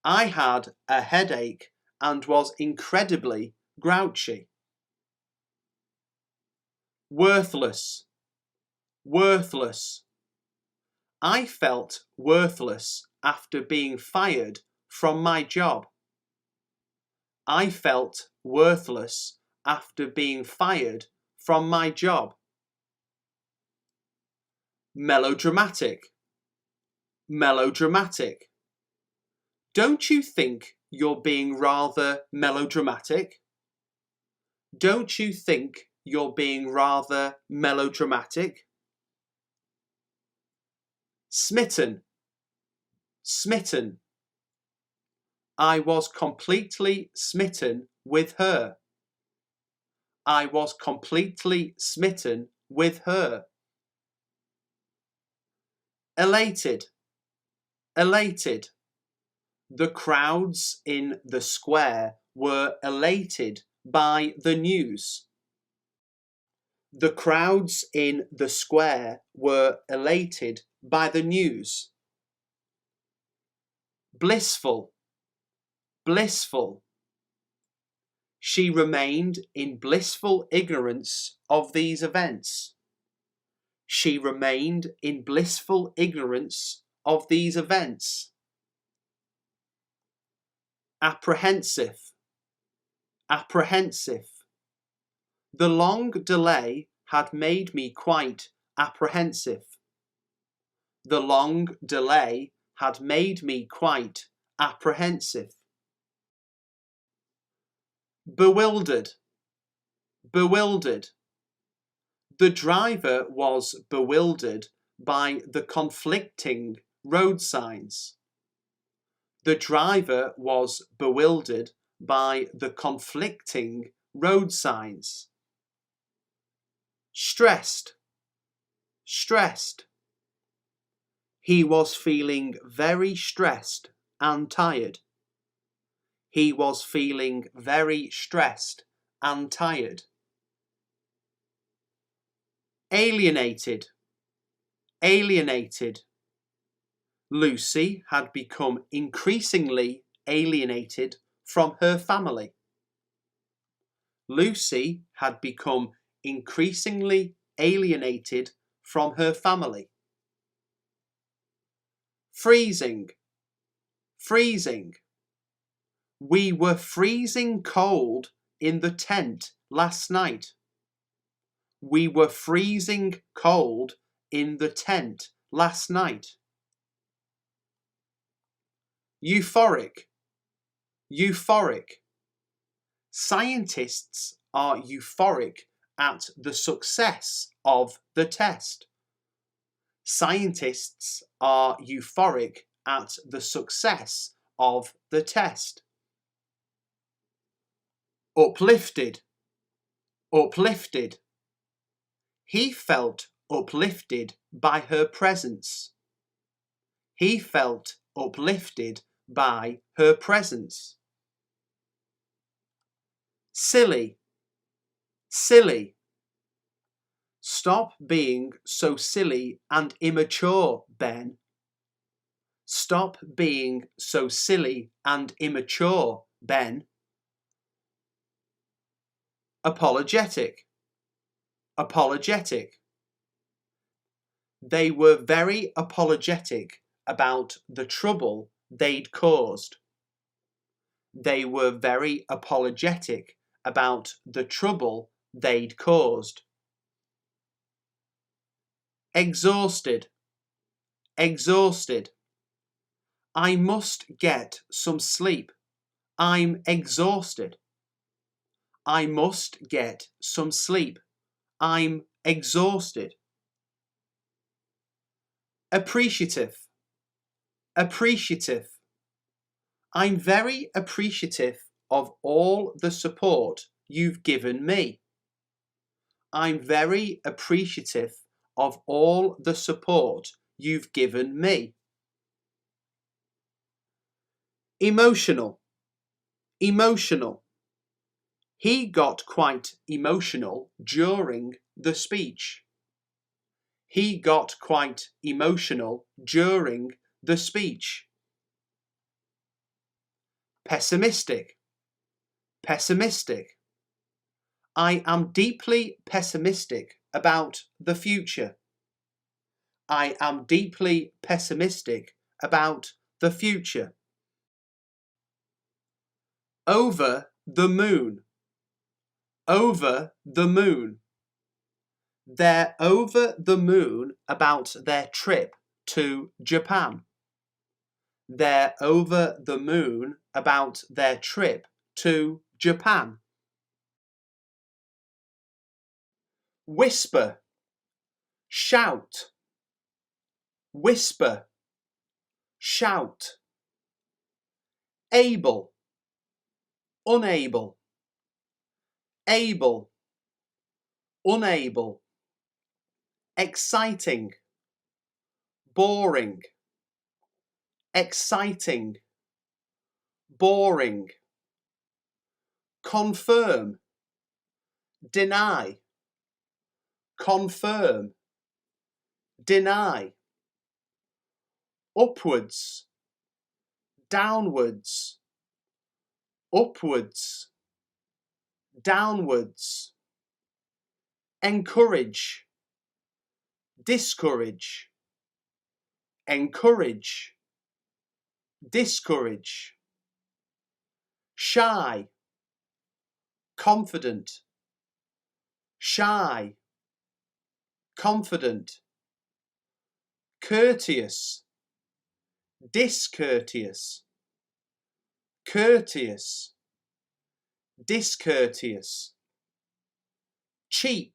I had a headache and was incredibly grouchy. Worthless, worthless. I felt worthless after being fired from my job. I felt worthless after being fired from my job. Melodramatic, melodramatic. Don't you think you're being rather melodramatic? Don't you think you're being rather melodramatic? Smitten, smitten. I was completely smitten with her. I was completely smitten with her. Elated, elated. The crowds in the square were elated by the news. The crowds in the square were elated by the news. Blissful, blissful. She remained in blissful ignorance of these events. She remained in blissful ignorance of these events. Apprehensive, apprehensive. The long delay had made me quite apprehensive. The long delay had made me quite apprehensive. Bewildered, bewildered. The driver was bewildered by the conflicting road signs. The driver was bewildered by the conflicting road signs. Stressed, stressed. He was feeling very stressed and tired. He was feeling very stressed and tired. Alienated, alienated. Lucy had become increasingly alienated from her family. Lucy had become increasingly alienated from her family. Freezing, freezing. We were freezing cold in the tent last night. We were freezing cold in the tent last night. Euphoric, euphoric. Scientists are euphoric at the success of the test. Scientists are euphoric at the success of the test. Uplifted, uplifted. He felt uplifted by her presence. He felt uplifted by her presence. Silly, silly. Stop being so silly and immature, Ben. Stop being so silly and immature, Ben. Apologetic, apologetic. They were very apologetic about the trouble they'd caused. They were very apologetic about the trouble they'd caused. Exhausted, exhausted. I must get some sleep. I'm exhausted. I must get some sleep. I'm exhausted. Appreciative, appreciative. I'm very appreciative of all the support you've given me. I'm very appreciative of all the support you've given me. Emotional, emotional. He got quite emotional during the speech. He got quite emotional during the speech. Pessimistic, pessimistic. I am deeply pessimistic about the future. I am deeply pessimistic about the future. Over the moon, over the moon. They're over the moon about their trip to Japan. They're over the moon about their trip to Japan. Whisper, shout, whisper, shout. Able, unable, able, unable. Exciting, boring, exciting, boring. Confirm, deny, confirm, deny. Upwards, downwards, upwards, downwards. Encourage, discourage, encourage, discourage. Shy, confident, shy, confident. Courteous, discourteous, courteous, discourteous. Cheap,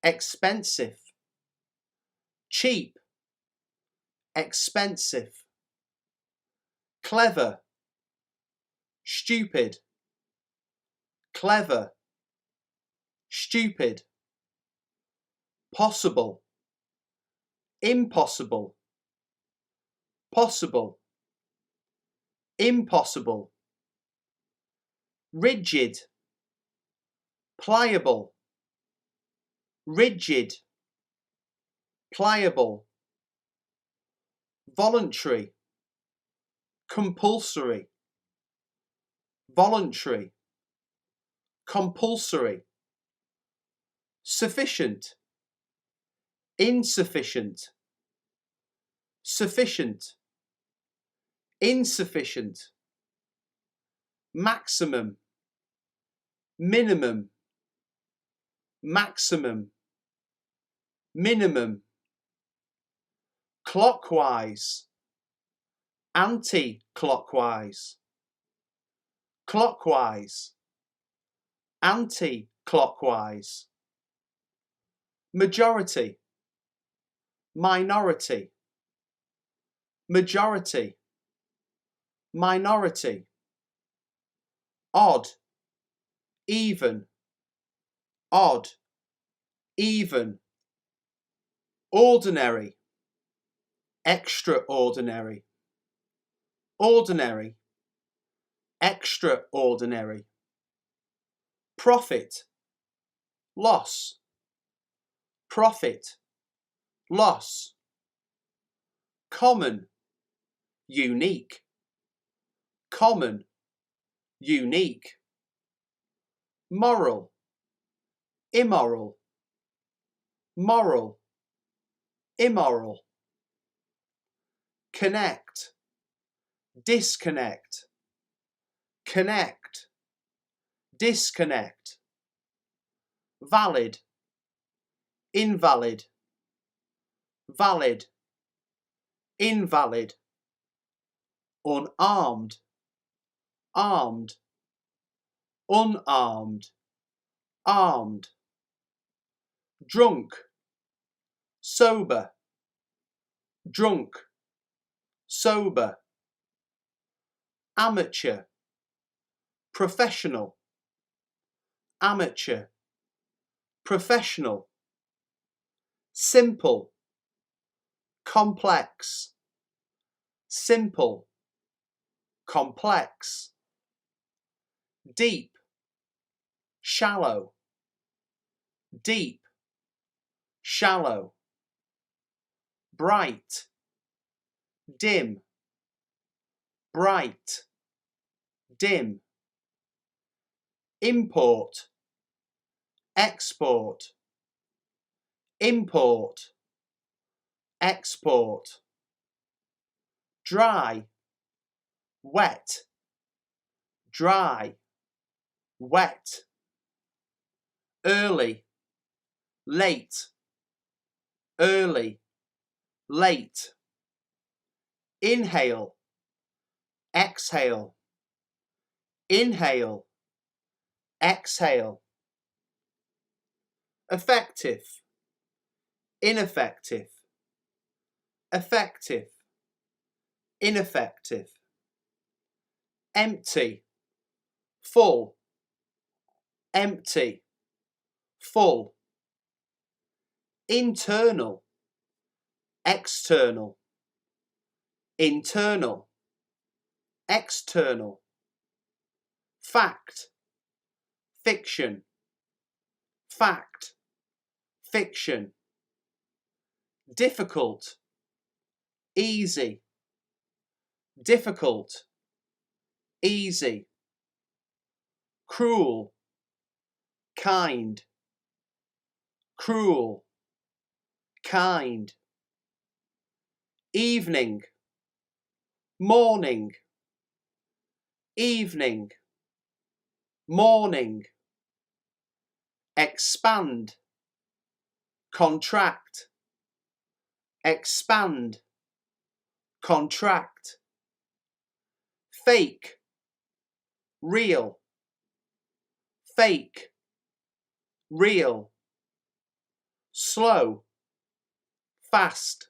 expensive, cheap, expensive. Clever, stupid, clever, stupid. Possible, impossible, possible, impossible. Rigid, pliable, rigid, pliable. Voluntary, compulsory, voluntary, compulsory. Sufficient, insufficient, sufficient, insufficient. Maximum, minimum, maximum, minimum. Clockwise, anti-clockwise, clockwise, anti-clockwise. Majority, minority, majority, minority. Odd, even, odd, even. Ordinary, extraordinary, ordinary, extraordinary. Profit, loss, profit, loss. Common, unique, common, unique. Moral, immoral, moral, immoral. Connect, disconnect, connect, disconnect. Valid, invalid, valid, invalid. Unarmed, armed, unarmed, armed. drunk, sober, drunk, sober, amateur, professional, amateur, professional, simple, complex, simple, complex, deep, shallow, deep, shallow, bright, dim, bright, dim, import, export, import, export, dry, wet, dry, wet, early, late, early, late, inhale, exhale, inhale, exhale, effective, ineffective, effective, ineffective, empty, full, empty, full, internal, external, internal, external, fact, fiction, fact, fiction, difficult, easy, difficult, easy, cruel, kind, cruel, kind, evening, morning, evening, morning, expand, contract, expand, contract, fake, real, fake, real, slow, fast,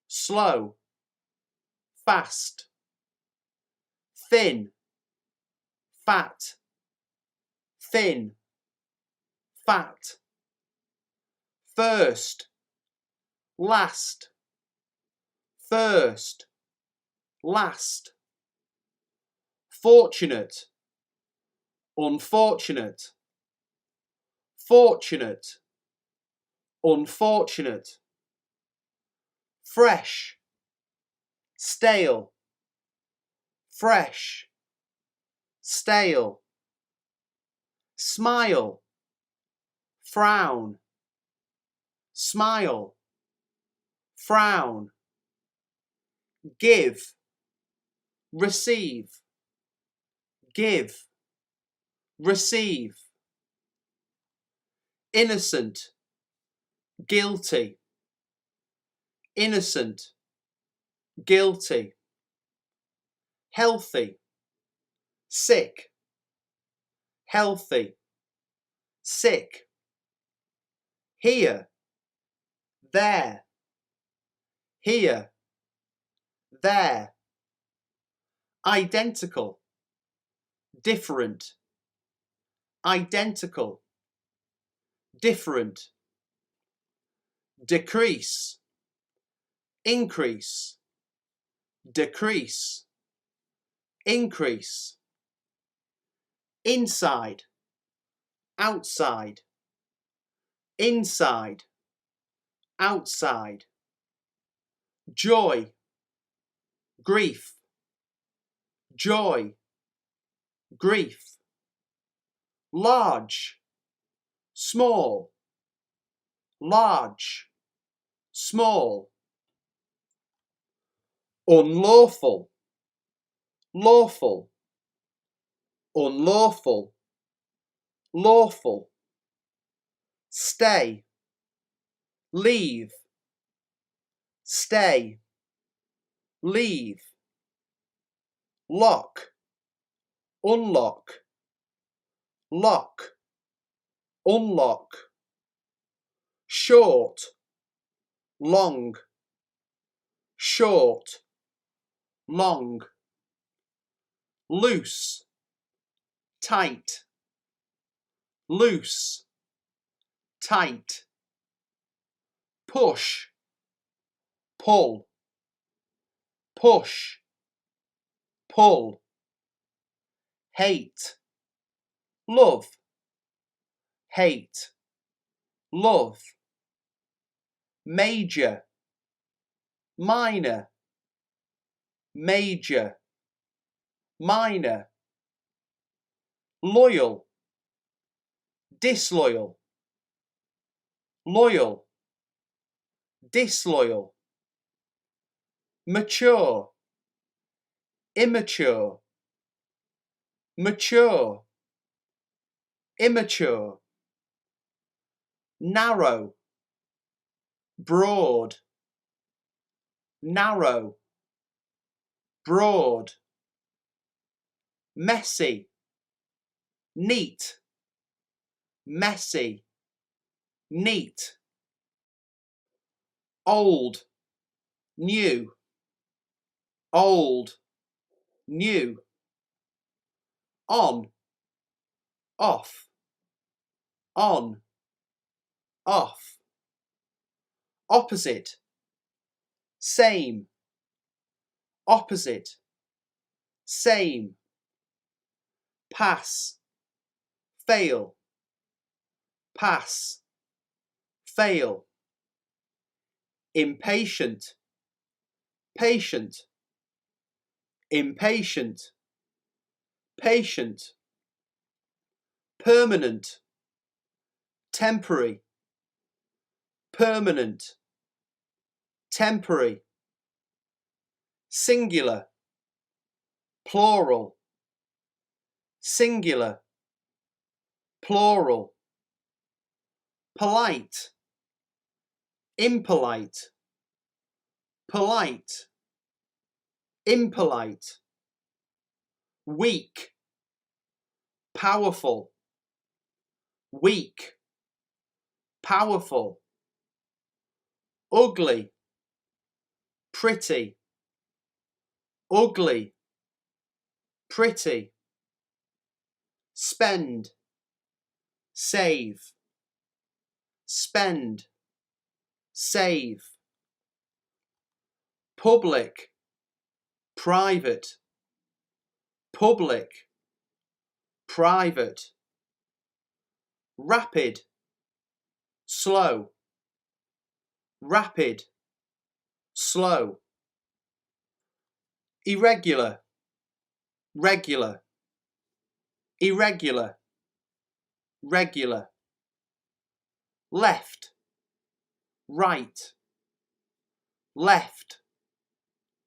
slow, fast, thin, fat, thin, fat, first, last, first, last, fortunate, unfortunate, fortunate, unfortunate, fresh, stale, fresh, stale, smile, frown, smile, frown, give, receive, give, receive, innocent, guilty, innocent, guilty, healthy, sick, healthy, sick, here, there, here, there, identical, different, identical, different, decrease, increase, decrease, increase, inside, outside, inside, outside, joy, grief, joy, grief, large, small, large, small, unlawful, lawful, unlawful, lawful, stay, leave, stay, leave, lock, unlock, lock, unlock, short, long, short, long, loose, tight, loose, tight, push, pull, push, pull, hate, love, hate, love, major, minor, major, minor, loyal, disloyal, loyal, disloyal, mature, immature, mature, immature, narrow, broad, narrow, broad, messy, neat, messy, neat, old, new, old, new, on, off, on, off, opposite, same, opposite, same, pass, fail, pass, fail, impatient, patient, impatient, patient, permanent, temporary, permanent, temporary, singular, plural, singular, plural, polite, impolite, polite, impolite, weak, powerful, weak, powerful, ugly, pretty, ugly, pretty, spend, save, spend, save, public, private, public, private, rapid, slow, rapid, slow, irregular, regular, irregular, regular, left, right, left,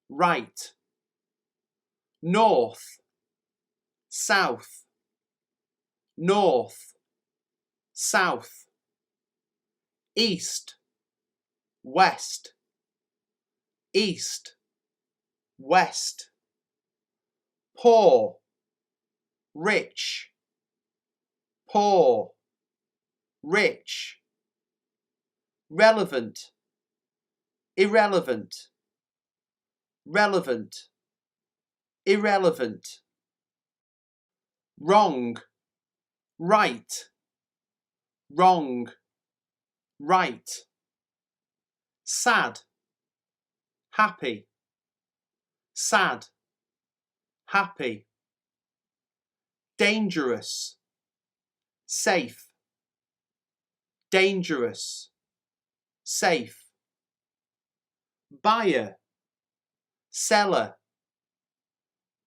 right, north, south, north, south, east, west, east, west, poor, rich, poor, rich, relevant, irrelevant, relevant, irrelevant, wrong, right, wrong, right, sad, happy, sad, happy, dangerous, safe, dangerous, safe, buyer, seller,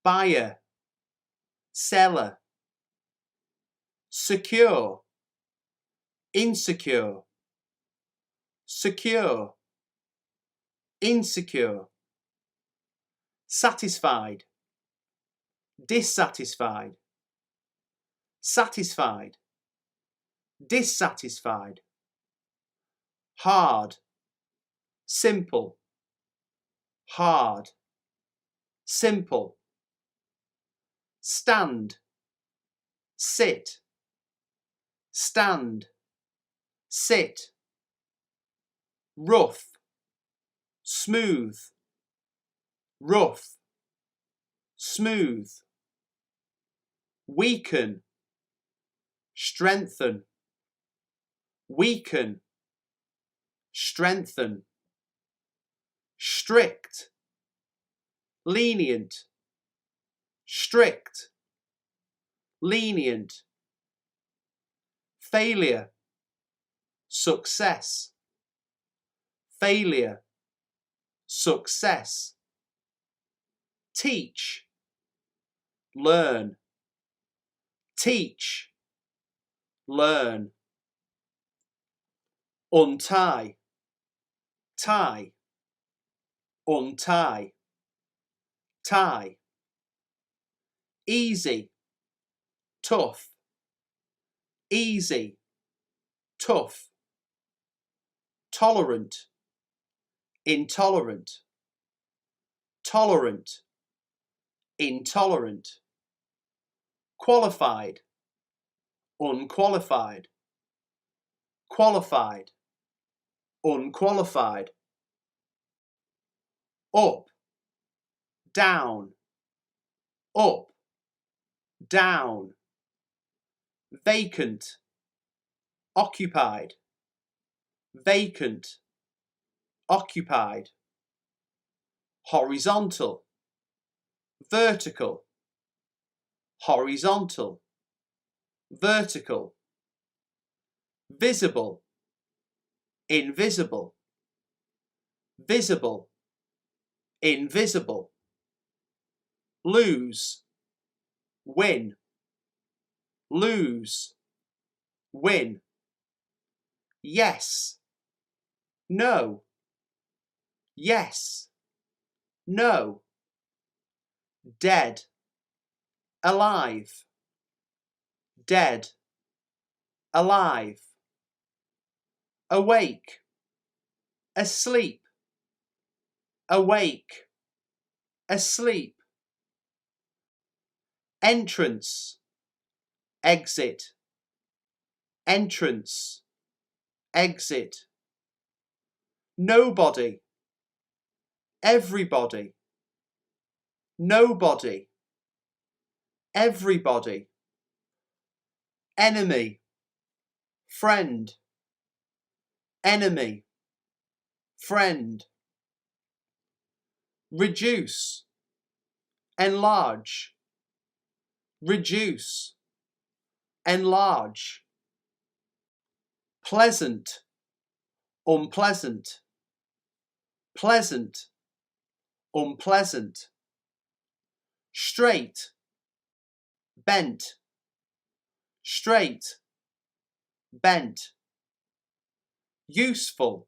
buyer, seller, secure, insecure, secure, insecure, satisfied, dissatisfied, satisfied, dissatisfied, hard, simple, hard, simple, stand, sit, stand, sit, rough, smooth, rough, smooth, weaken, strengthen, weaken, strengthen, strict, lenient, strict, lenient, failure, success, failure, success, teach, learn, teach, learn, untie, tie, untie, tie, easy, tough, easy, tough, tolerant, intolerant, tolerant, intolerant, qualified, unqualified, qualified, unqualified, up, down, up, down, vacant, occupied, vacant, occupied, horizontal, vertical, horizontal, vertical, visible, invisible, visible, invisible, lose, win, lose, win, yes, no, yes, no, dead, alive, dead, alive, awake, asleep, awake, asleep, entrance, exit, entrance, exit, nobody, everybody, nobody, everybody, enemy, friend, enemy, friend, reduce, enlarge, reduce, enlarge, pleasant, unpleasant, pleasant, unpleasant, straight, bent, straight, bent, useful,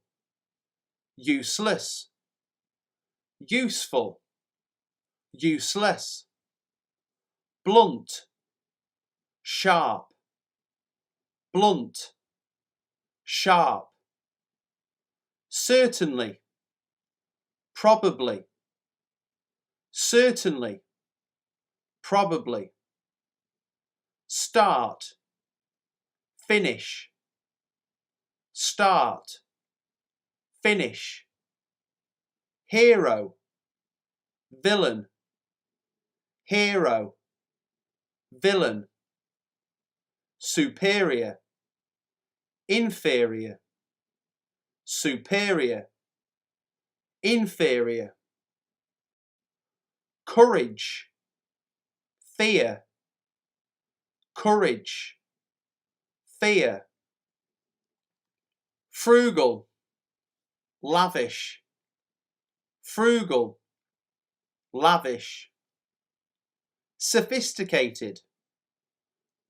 useless, useful, useless, blunt, sharp, blunt, sharp, certainly, probably, certainly, probably, start, finish, start, finish, hero, villain, hero, villain, superior, inferior, superior, inferior, courage, fear, courage, fear, frugal, lavish, frugal, lavish, sophisticated,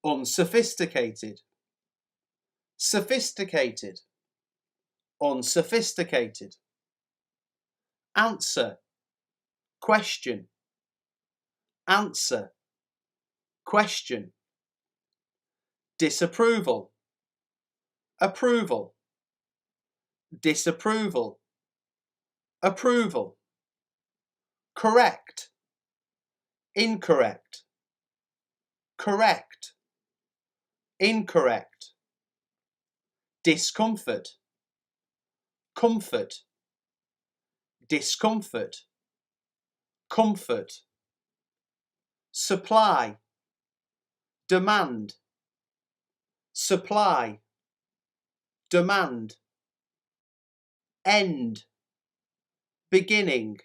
unsophisticated, sophisticated, unsophisticated, answer, question, answer, question, disapproval, approval, disapproval, approval, correct, incorrect, correct, incorrect, discomfort, comfort, discomfort, comfort, supply, demand, supply, demand, end, beginning,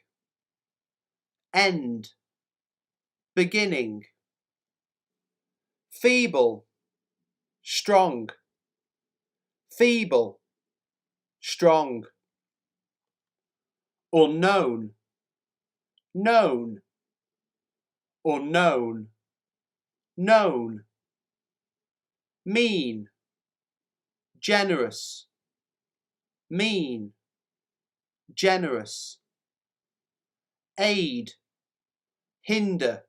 end, beginning, feeble, strong, feeble, strong, unknown, known, unknown, known, mean, generous, mean, generous, aid, hinder,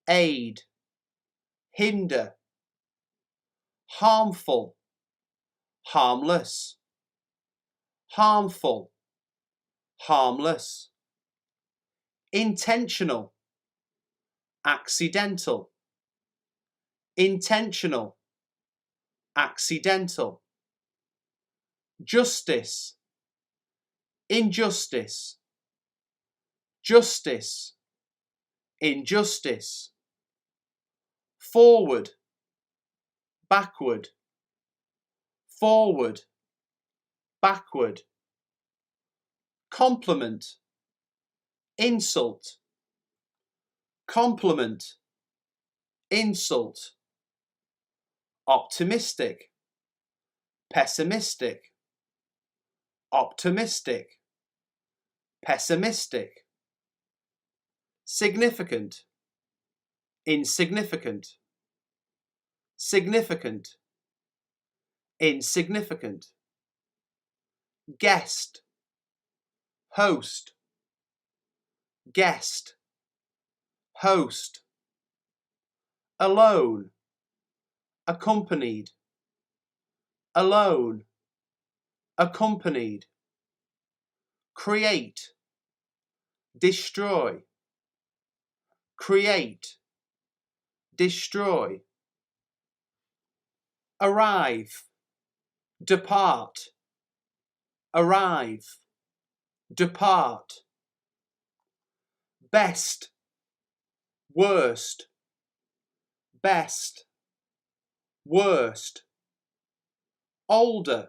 aid, hinder, harmful, harmless, harmful, harmless, intentional, accidental, intentional, accidental, justice, injustice, justice, injustice, forward, backward, forward, backward, compliment, insult, compliment, insult, optimistic, pessimistic, optimistic, pessimistic, significant, insignificant, significant, insignificant, guest, host, guest, host, alone, accompanied, alone, accompanied, create, destroy, create, destroy, arrive, depart, arrive, depart, best, worst, best, worst, older,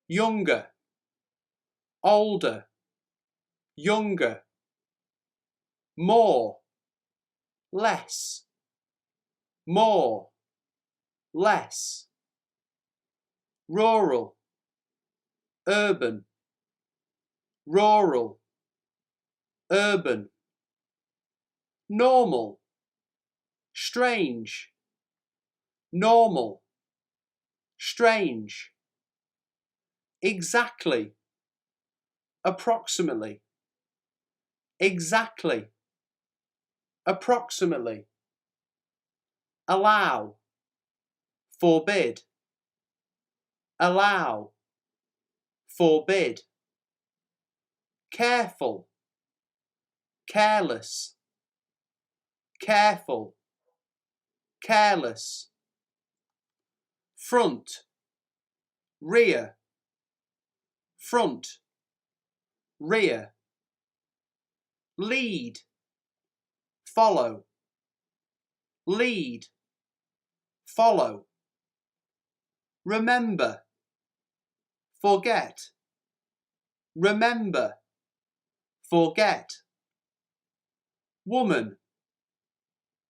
younger, older, younger, more, less, more, less, rural, urban, rural, urban, normal, strange, normal, strange, exactly, approximately, exactly, approximately, allow, forbid, allow, forbid, careful, careless, careful, careless, front, rear, front, rear, lead, follow, lead, follow, remember, forget, remember, forget, woman,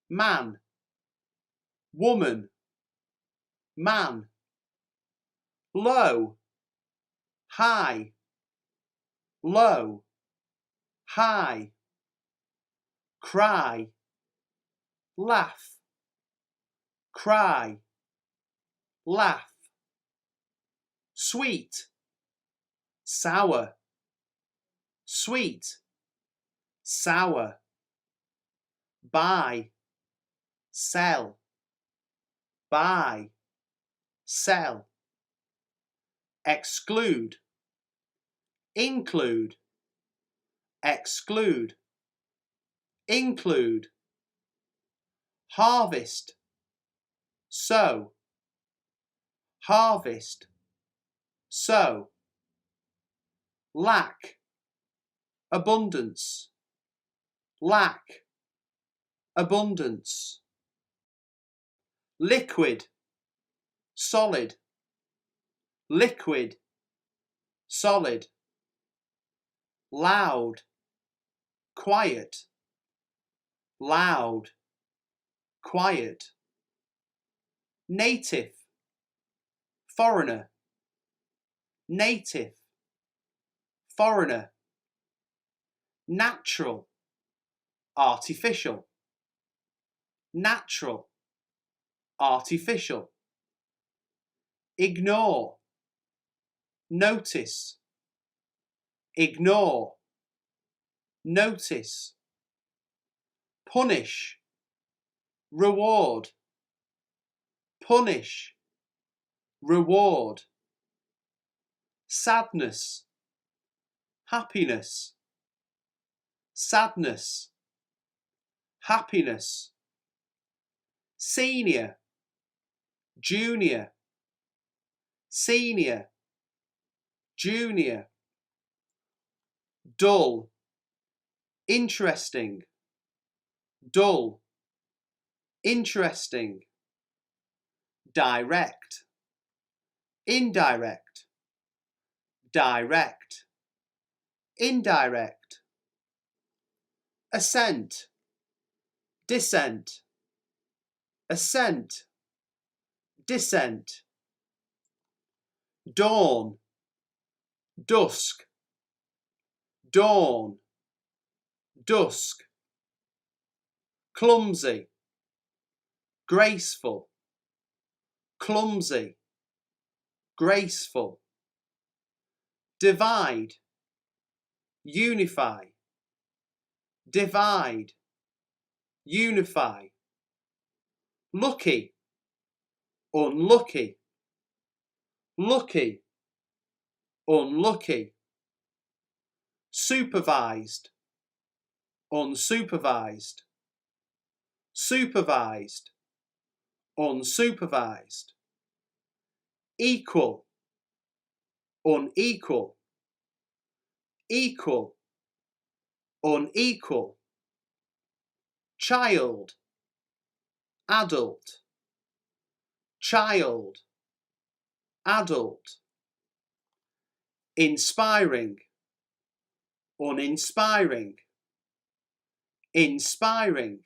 man, woman, man, low, high, low, high, cry, laugh, cry, laugh, sweet, sour, sweet, sour, buy, sell, buy, sell, exclude, include, exclude, include, harvest, sow, harvest, so, lack, abundance, lack, abundance, liquid, solid, liquid, solid, loud, quiet, loud, quiet, native, foreigner, native, foreigner, natural, artificial, natural, artificial, ignore, notice, ignore, notice, punish, reward, punish, reward, sadness, happiness, sadness, happiness, senior, junior, senior, junior, dull, interesting, dull, interesting, direct, indirect, direct, indirect, assent, dissent, assent, dissent, dawn, dusk, dawn, dusk, clumsy, graceful, clumsy, graceful, divide, unify, divide, unify, lucky, unlucky, lucky, unlucky, supervised, unsupervised, supervised, unsupervised, equal, unequal, equal, unequal, child, adult, child, adult, inspiring, uninspiring, inspiring,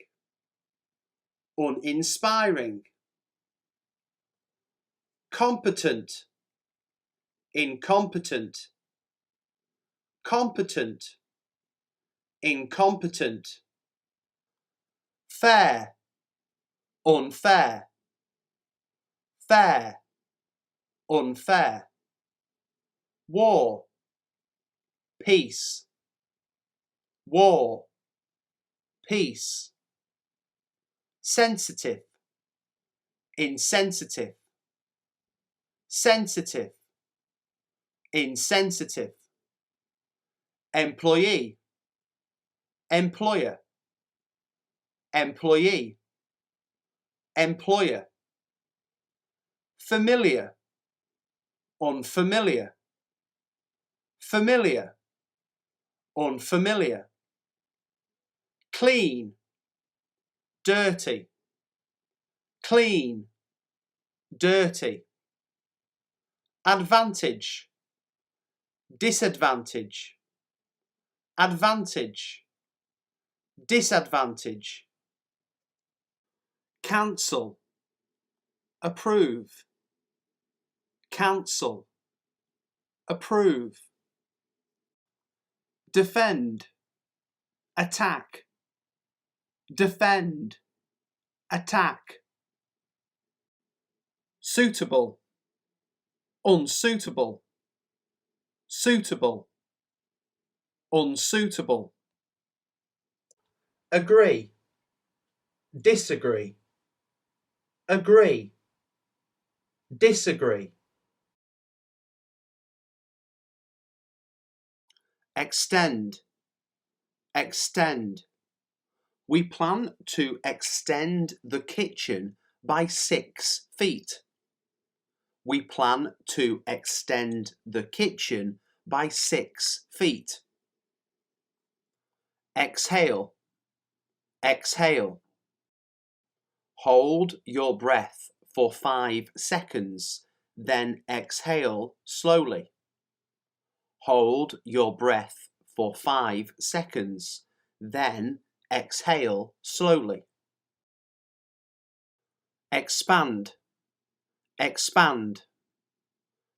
uninspiring, competent, incompetent, competent, incompetent, fair, unfair, fair, unfair, war, peace, war, peace, sensitive, insensitive, sensitive, insensitive, employee, employer, employee, employer, familiar, unfamiliar, familiar, unfamiliar, clean, dirty, clean, dirty, advantage, disadvantage, advantage, disadvantage, cancel, approve, cancel, approve, defend, attack, defend, attack, suitable, unsuitable, suitable, unsuitable, agree, disagree, agree, disagree, extend, extend. We plan to extend the kitchen by 6 feet. We plan to extend the kitchen by 6 feet. Exhale, exhale. Hold your breath for 5 seconds, then exhale slowly. Hold your breath for 5 seconds, then exhale slowly. Expand, expand.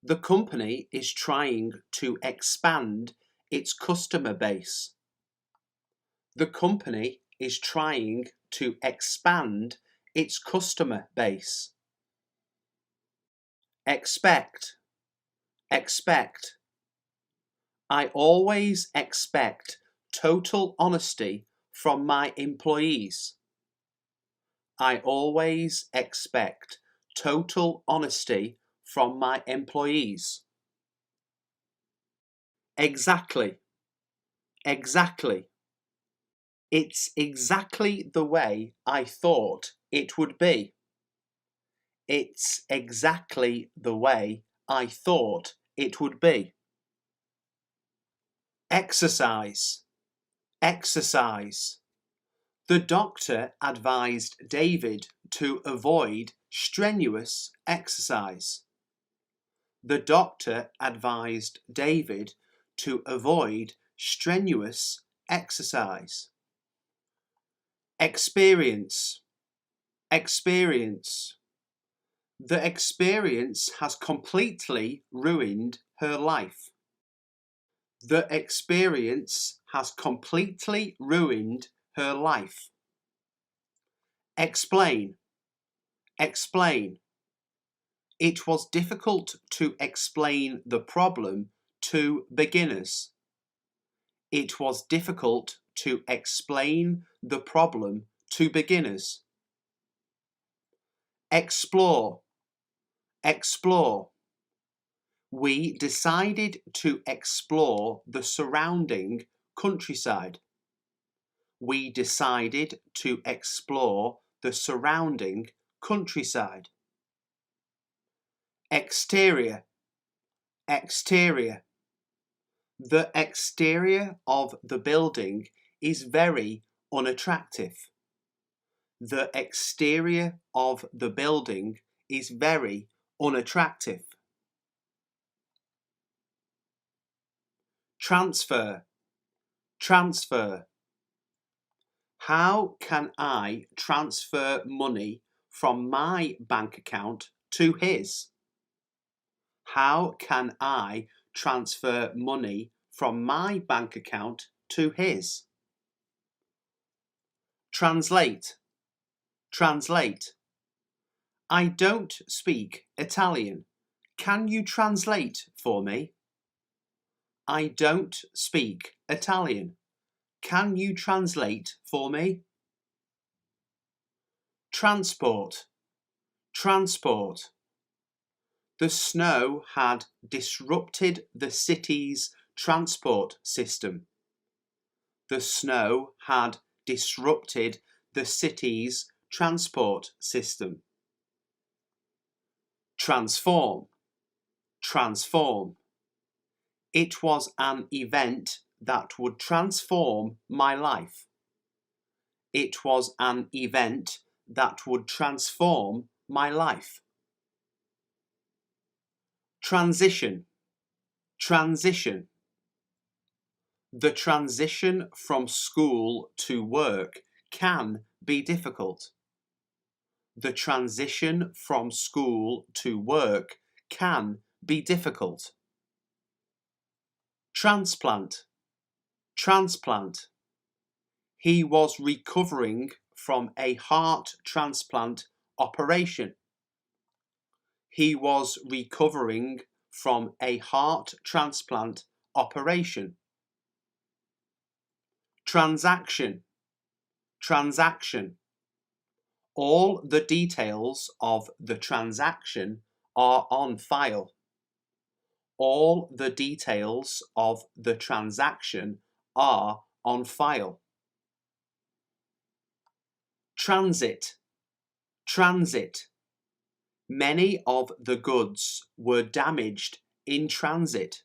The company is trying to expand its customer base. The company is trying to expand its customer base. Expect, expect. I always expect total honesty from my employees. I always expect total honesty from my employees. Exactly, exactly. It's exactly the way I thought it would be. It's exactly the way I thought it would be. Exercise, exercise. The doctor advised David to avoid strenuous exercise. The doctor advised David to avoid strenuous exercise. Experience, experience. The experience has completely ruined her life. The experience has completely ruined her life. Explain, explain. It was difficult to explain the problem to beginners. It was difficult to explain the problem to beginners. Explore, explore. We decided to explore the surrounding countryside. We decided to explore the surrounding countryside. Exterior, exterior. The exterior of the building is very unattractive. The exterior of the building is very unattractive. Transfer, transfer. How can I transfer money from my bank account to his? How can I transfer money from my bank account to his? Translate, translate. I don't speak Italian. Can you translate for me? I don't speak Italian. Can you translate for me? Transport, transport. The snow had disrupted the city's transport system. The snow had disrupted the city's transport system. Transform, transform. It was an event that would transform my life. It was an event that would transform my life. Transition, transition. The transition from school to work can be difficult. The transition from school to work can be difficult. Transplant, transplant. He was recovering from a heart transplant operation. He was recovering from a heart transplant operation. Transaction, transaction. All the details of the transaction are on file. All the details of the transaction are on file. Transit, transit. Many of the goods were damaged in transit.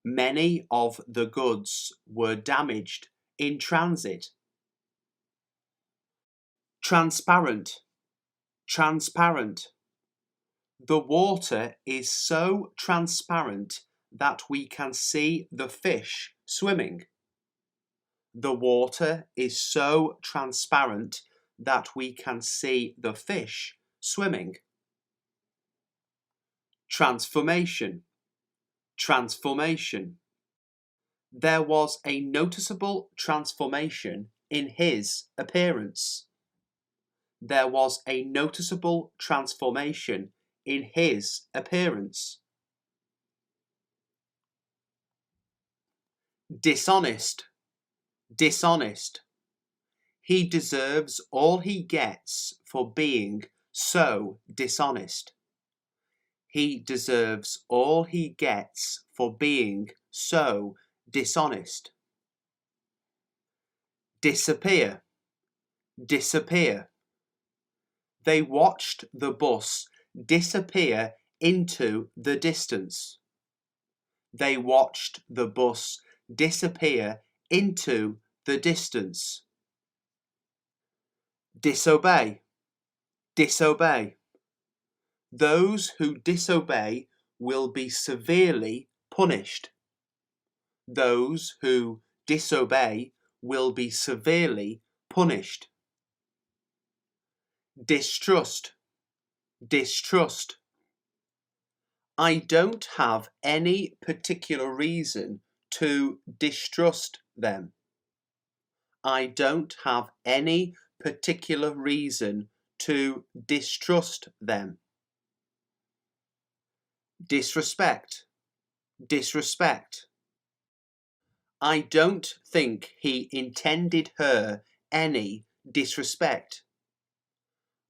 Many of the goods were damaged in transit. Transparent, transparent. The water is so transparent that we can see the fish swimming. The water is so transparent that we can see the fish swimming. Transformation, transformation. There was a noticeable transformation in his appearance. There was a noticeable transformation in his appearance. Dishonest, dishonest. He deserves all he gets for being so dishonest. He deserves all he gets for being so dishonest. Disappear, disappear. They watched the bus disappear into the distance. They watched the bus disappear into the distance. Disobey, disobey. Those who disobey will be severely punished. Those who disobey will be severely punished. Distrust, distrust. I don't have any particular reason to distrust them. I don't have any particular reason to distrust them. Disrespect, disrespect. I don't think he intended her any disrespect.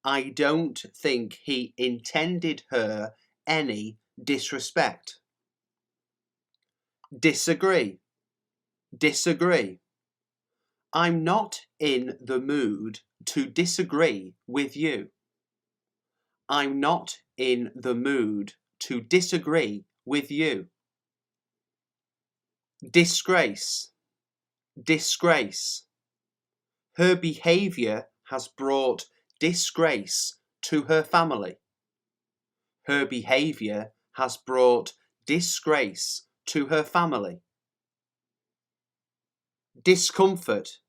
I don't think he intended her any disrespect. Disagree, disagree. I'm not in the mood to disagree with you. I'm not in the mood to disagree with you. Disgrace, disgrace. Her behaviour has brought disgrace to her family. Her behaviour has brought disgrace to her family. Discomfort,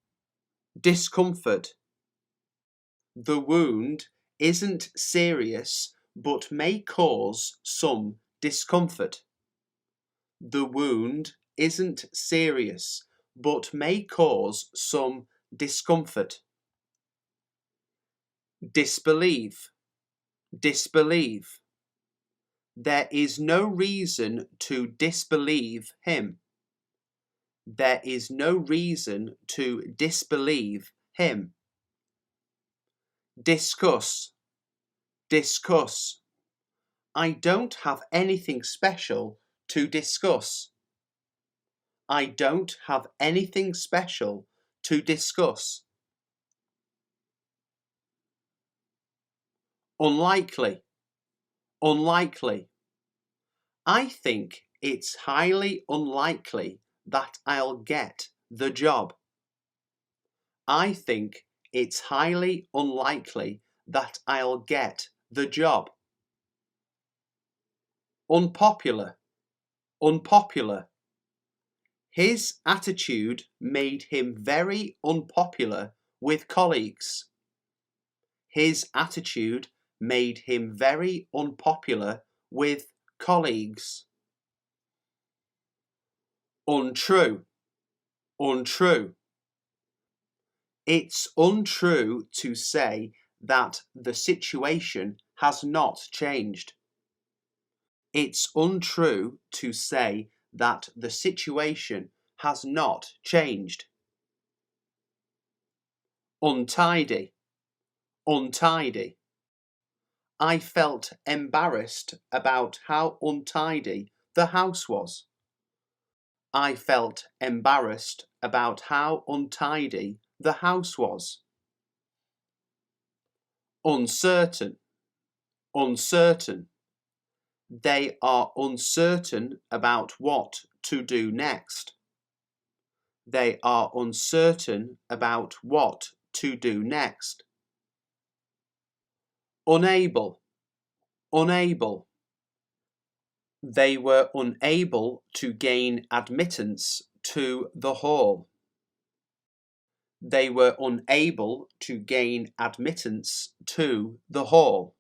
discomfort. The wound isn't serious but may cause some discomfort. The wound isn't serious but may cause some discomfort. Disbelieve, disbelieve. There is no reason to disbelieve him. There is no reason to disbelieve him. Discuss, discuss. I don't have anything special to discuss. I don't have anything special to discuss. Unlikely, unlikely. I think it's highly unlikely that I'll get the job. I think it's highly unlikely that I'll get the job. Unpopular, unpopular. His attitude made him very unpopular with colleagues. His attitude made him very unpopular with colleagues. Untrue, untrue. It's untrue to say that the situation has not changed. It's untrue to say that the situation has not changed. Untidy, untidy. I felt embarrassed about how untidy the house was. I felt embarrassed about how untidy the house was. Uncertain, uncertain. They are uncertain about what to do next. They are uncertain about what to do next. Unable, unable. They were unable to gain admittance to the hall. They were unable to gain admittance to the hall.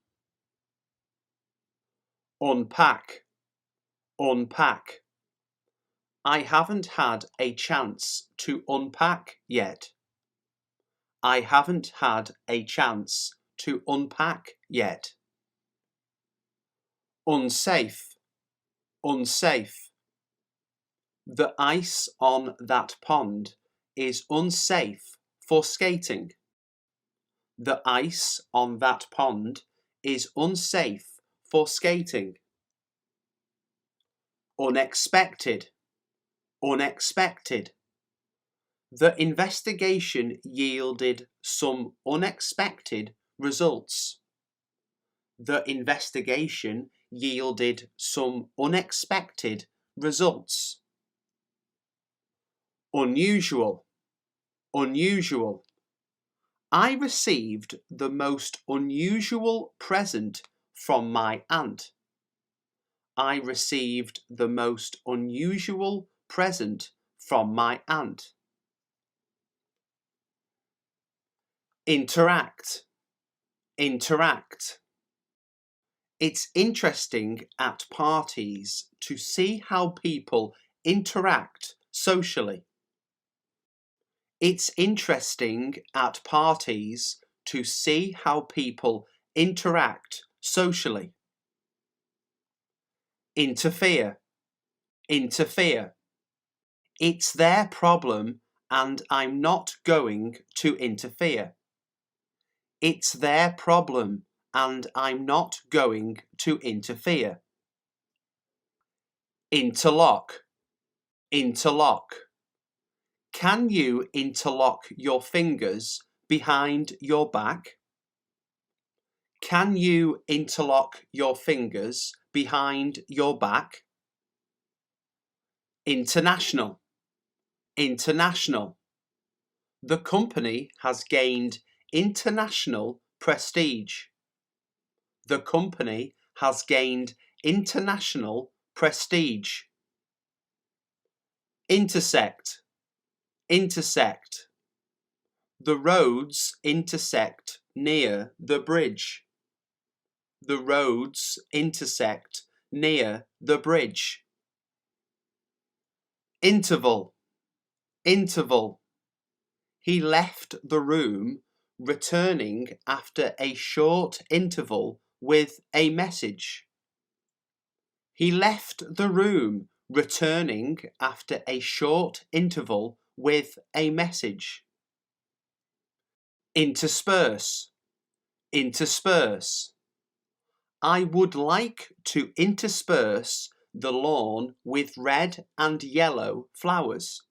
Unpack, unpack. I haven't had a chance to unpack yet. I haven't had a chance to unpack yet. Unsafe, unsafe. The ice on that pond is unsafe for skating. The ice on that pond is unsafe for skating. Unexpected, unexpected. The investigation yielded some unexpected results. The investigation yielded some unexpected results. Unusual, unusual. I received the most unusual present from my aunt. I received the most unusual present from my aunt. Interact, interact. It's interesting at parties to see how people interact socially. It's interesting at parties to see how people interact socially. Interfere, interfere. It's their problem and I'm not going to interfere. It's their problem and I'm not going to interfere. Interlock, interlock. Can you interlock your fingers behind your back? Can you interlock your fingers behind your back? International, international. The company has gained international prestige. The company has gained international prestige. Intersect, intersect. The roads intersect near the bridge. The roads intersect near the bridge. Interval, interval. He left the room, returning after a short interval with a message. He left the room, returning after a short interval with a message. Intersperse, intersperse. I would like to intersperse the lawn with red and yellow flowers.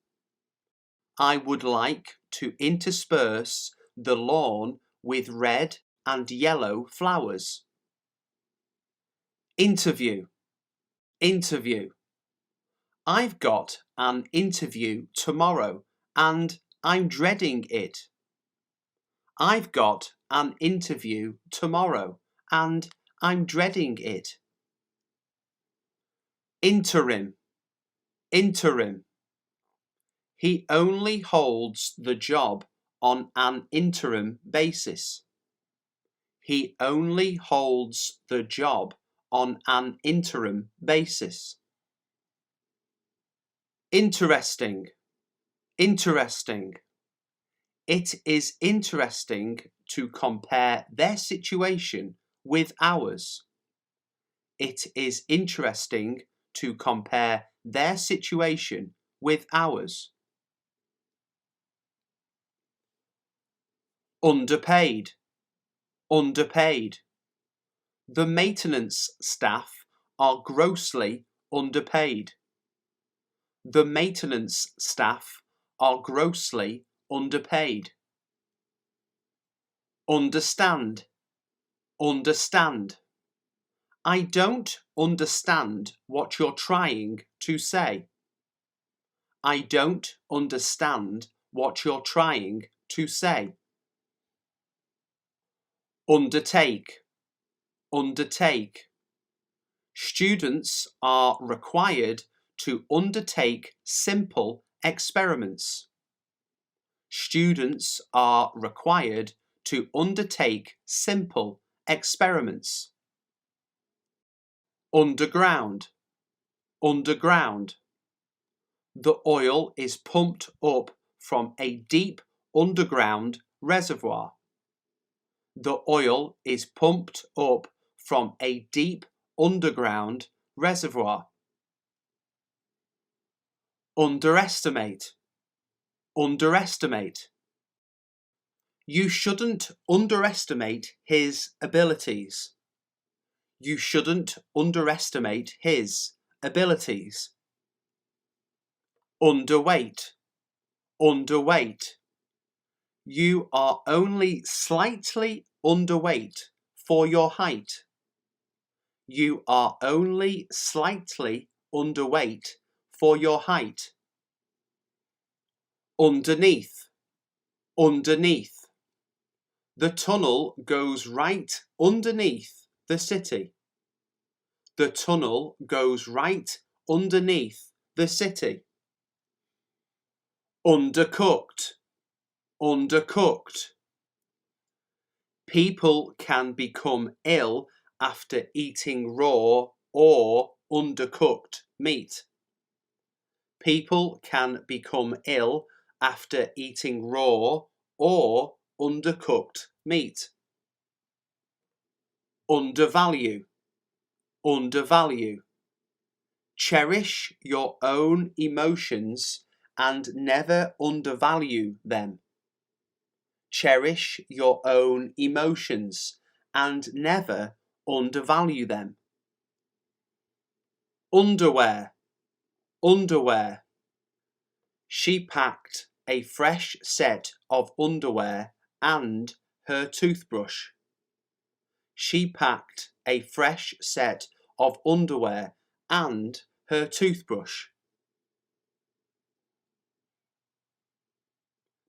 I would like to intersperse the lawn with red and yellow flowers. Interview, interview. I've got an interview tomorrow and I'm dreading it. I've got an interview tomorrow and I'm dreading it. Interim, interim. He only holds the job on an interim basis. He only holds the job on an interim basis. Interesting, interesting. It is interesting to compare their situation with ours. It is interesting to compare their situation with ours. Underpaid, underpaid. The maintenance staff are grossly underpaid. The maintenance staff are grossly underpaid. Understand, understand. I don't understand what you're trying to say. I don't understand what you're trying to say. Undertake, undertake. Students are required to undertake simple experiments. Students are required to undertake simple experiments. Underground, underground. The oil is pumped up from a deep underground reservoir. The oil is pumped up from a deep underground reservoir. Underestimate, underestimate. You shouldn't underestimate his abilities. You shouldn't underestimate his abilities. Underweight, underweight. You are only slightly underweight for your height. You are only slightly underweight for your height. Underneath, underneath. The tunnel goes right underneath the city. The tunnel goes right underneath the city. Undercooked, undercooked. People can become ill after eating raw or undercooked meat. People can become ill after eating raw or undercooked meat. Undervalue, undervalue. Cherish your own emotions and never undervalue them. Cherish your own emotions and never undervalue them. Underwear, underwear. She packed a fresh set of underwear and her toothbrush. She packed a fresh set of underwear and her toothbrush.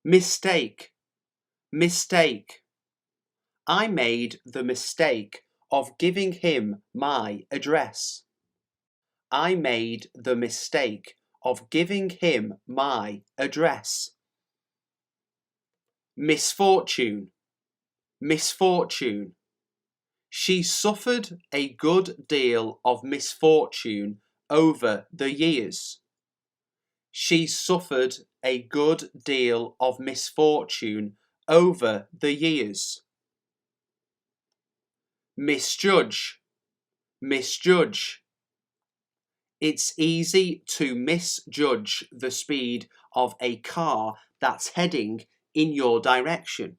Mistake, mistake. I made the mistake of giving him my address. I made the mistake of giving him my address. Misfortune, misfortune. She suffered a good deal of misfortune over the years. She suffered a good deal of misfortune over the years. Misjudge, misjudge. It's easy to misjudge the speed of a car that's heading in your direction.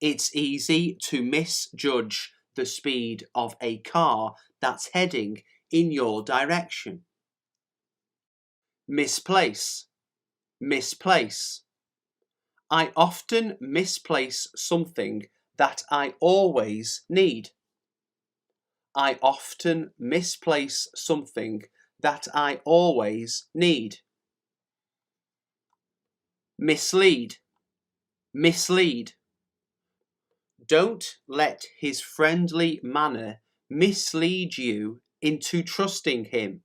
It's easy to misjudge the speed of a car that's heading in your direction. Misplace, misplace. I often misplace something that I always need. I often misplace something that I always need. Mislead, mislead. Don't let his friendly manner mislead you into trusting him.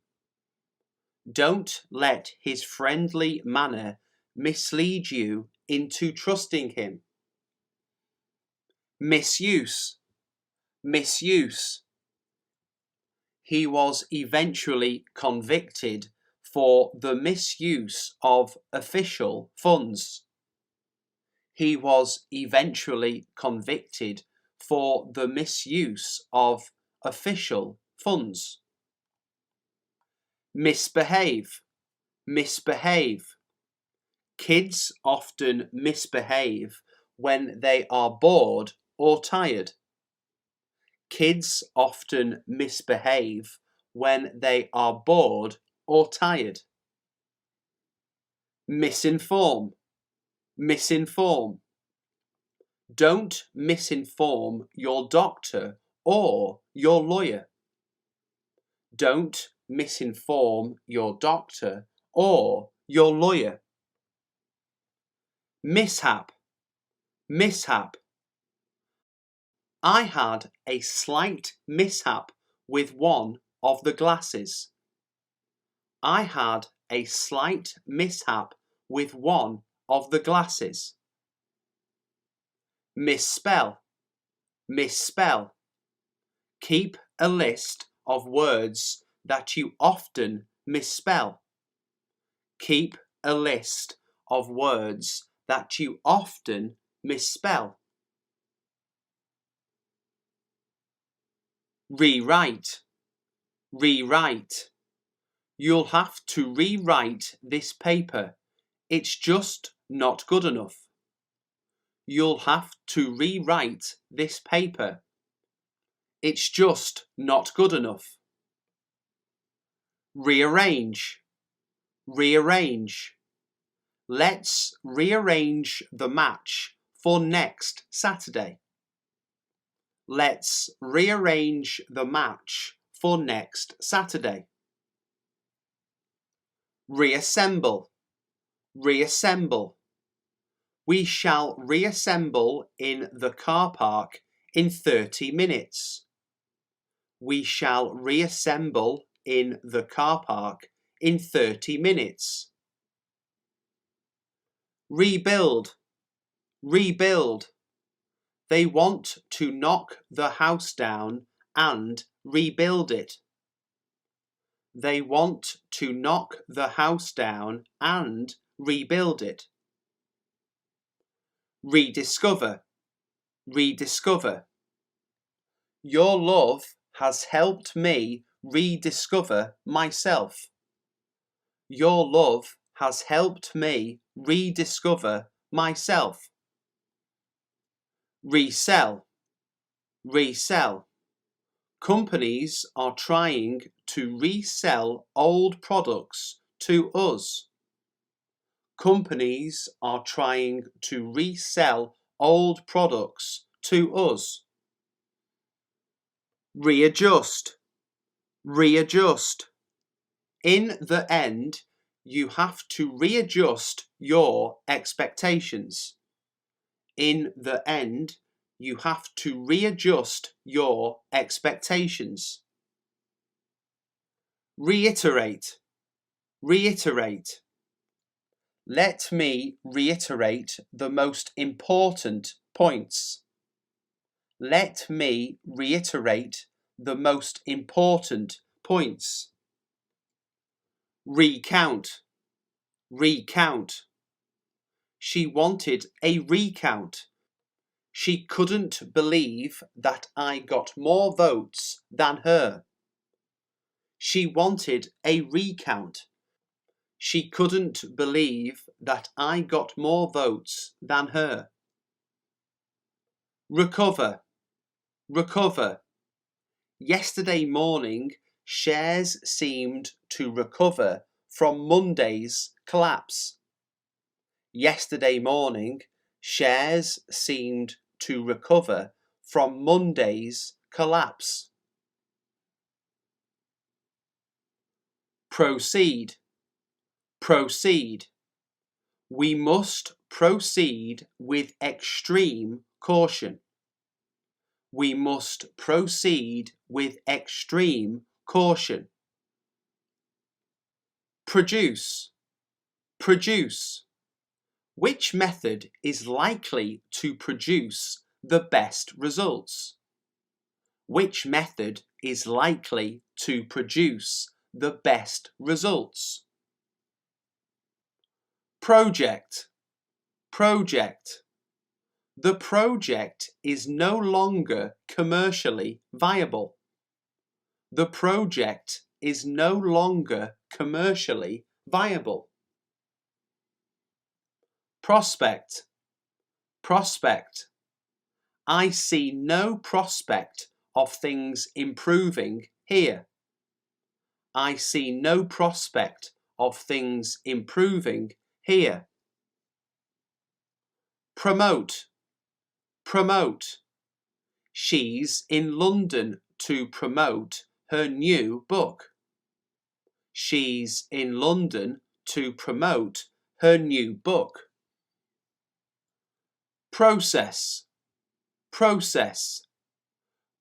Don't let his friendly manner mislead you into trusting him. Misuse, misuse. He was eventually convicted for the misuse of official funds. He was eventually convicted for the misuse of official funds. Misbehave, misbehave. Kids often misbehave when they are bored or tired. Kids often misbehave when they are bored or tired. Misinform, misinform. Don't misinform your doctor or your lawyer. Don't misinform your doctor or your lawyer. Mishap, mishap. I had a slight mishap with one of the glasses. I had a slight mishap with one of the glasses. Misspell, misspell. Keep a list of words that you often misspell. Keep a list of words that you often misspell. Rewrite, rewrite. You'll have to rewrite this paper. It's just not good enough. You'll have to rewrite this paper. It's just not good enough. Rearrange, rearrange. Let's rearrange the match for next Saturday. Let's rearrange the match for next Saturday. Reassemble, reassemble. We shall reassemble in the car park in 30 minutes. We shall reassemble in the car park in 30 minutes. Rebuild, rebuild. They want to knock the house down and rebuild it. They want to knock the house down and rebuild it. Rediscover, rediscover. Your love has helped me rediscover myself. Your love has helped me rediscover myself. Resell, resell. Companies are trying to resell old products to us. Companies are trying to resell old products to us. Readjust, readjust. In the end, you have to readjust your expectations. In the end, you have to readjust your expectations. Reiterate, reiterate. Let me reiterate the most important points. Let me reiterate the most important points. Recount, recount. She wanted a recount. She couldn't believe that I got more votes than her. She wanted a recount. She couldn't believe that I got more votes than her. Recover, recover. Yesterday morning, shares seemed to recover from Monday's collapse. Yesterday morning, shares seemed to recover from Monday's collapse. Proceed, proceed. We must proceed with extreme caution. We must proceed with extreme caution. Produce, produce. Which method is likely to produce the best results? Which method is likely to produce the best results? Project, project. The project is no longer commercially viable. The project is no longer commercially viable. Prospect, prospect. I see no prospect of things improving here. I see no prospect of things improving here. Promote, promote. She's in London to promote her new book. She's in London to promote her new book. Process. Process.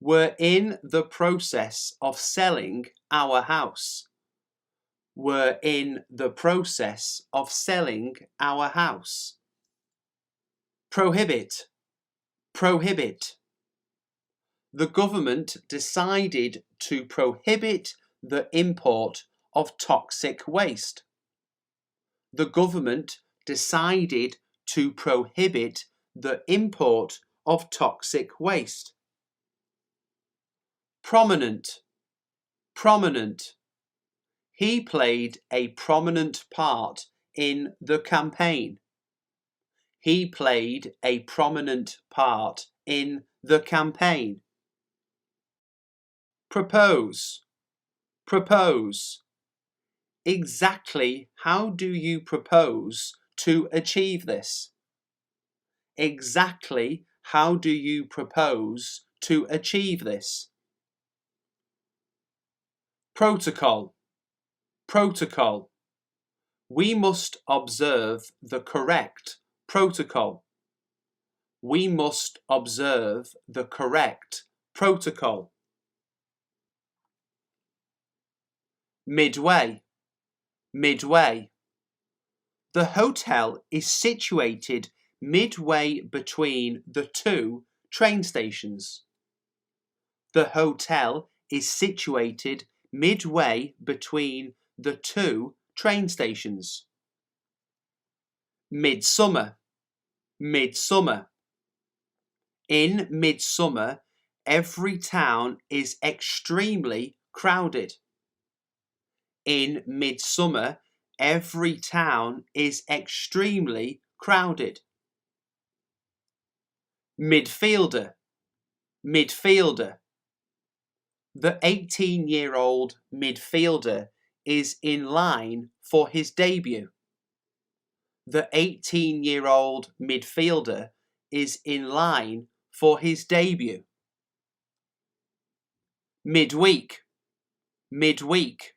We're in the process of selling our house. We're in the process of selling our house. Prohibit. Prohibit. The government decided to prohibit the import of toxic waste. The government decided to prohibit the import of toxic waste. Prominent. Prominent. He played a prominent part in the campaign. He played a prominent part in the campaign. Propose. Propose. Exactly how do you propose to achieve this? Exactly how do you propose to achieve this? Protocol. Protocol. We must observe the correct protocol. We must observe the correct protocol. Midway. Midway. The hotel is situated midway between the two train stations. The hotel is situated midway between the two train stations. Midsummer. Midsummer. In midsummer, every town is extremely crowded. In midsummer, every town is extremely crowded. Midfielder. Midfielder. The 18-year-old midfielder is in line for his debut. The 18-year-old midfielder is in line for his debut. Midweek. Midweek.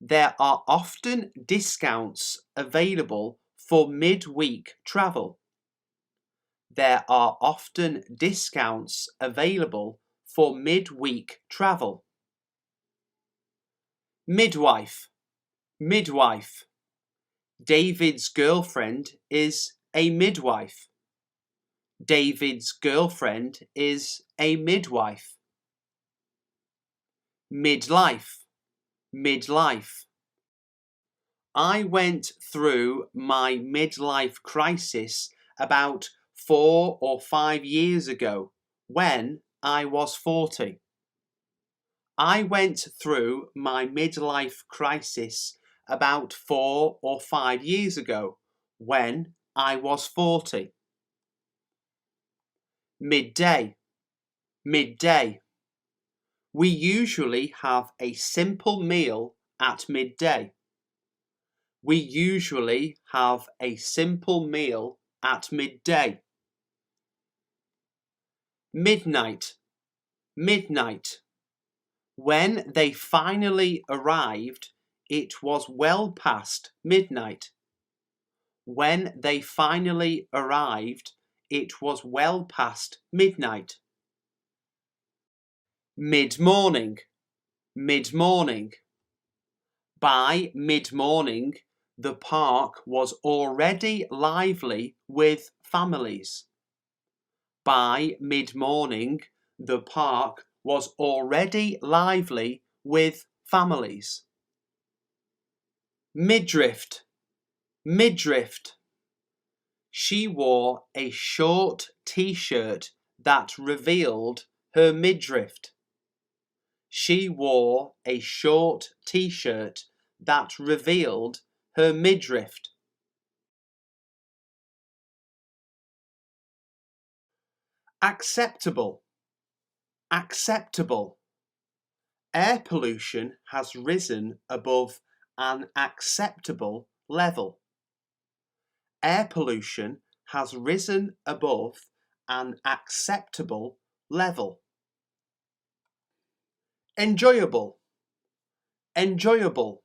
There are often discounts available for midweek travel. There are often discounts available for midweek travel. Midwife. Midwife. David's girlfriend is a midwife. David's girlfriend is a midwife. Midlife. Midlife. I went through my midlife crisis about 4 or 5 years ago when I was 40. I went through my midlife crisis about 4 or 5 years ago when I was 40. Midday. Midday. We usually have a simple meal at midday. We usually have a simple meal at midday. Midnight. Midnight. When they finally arrived, it was well past midnight. When they finally arrived, it was well past midnight. Mid-morning. Mid-morning. By mid-morning, the park was already lively with families. By mid-morning, the park was already lively with families. Midriff. Midriff. She wore a short t-shirt that revealed her midriff. She wore a short t-shirt that revealed her midriff. Acceptable. Acceptable. Air pollution has risen above an acceptable level. Air pollution has risen above an acceptable level. Enjoyable, enjoyable.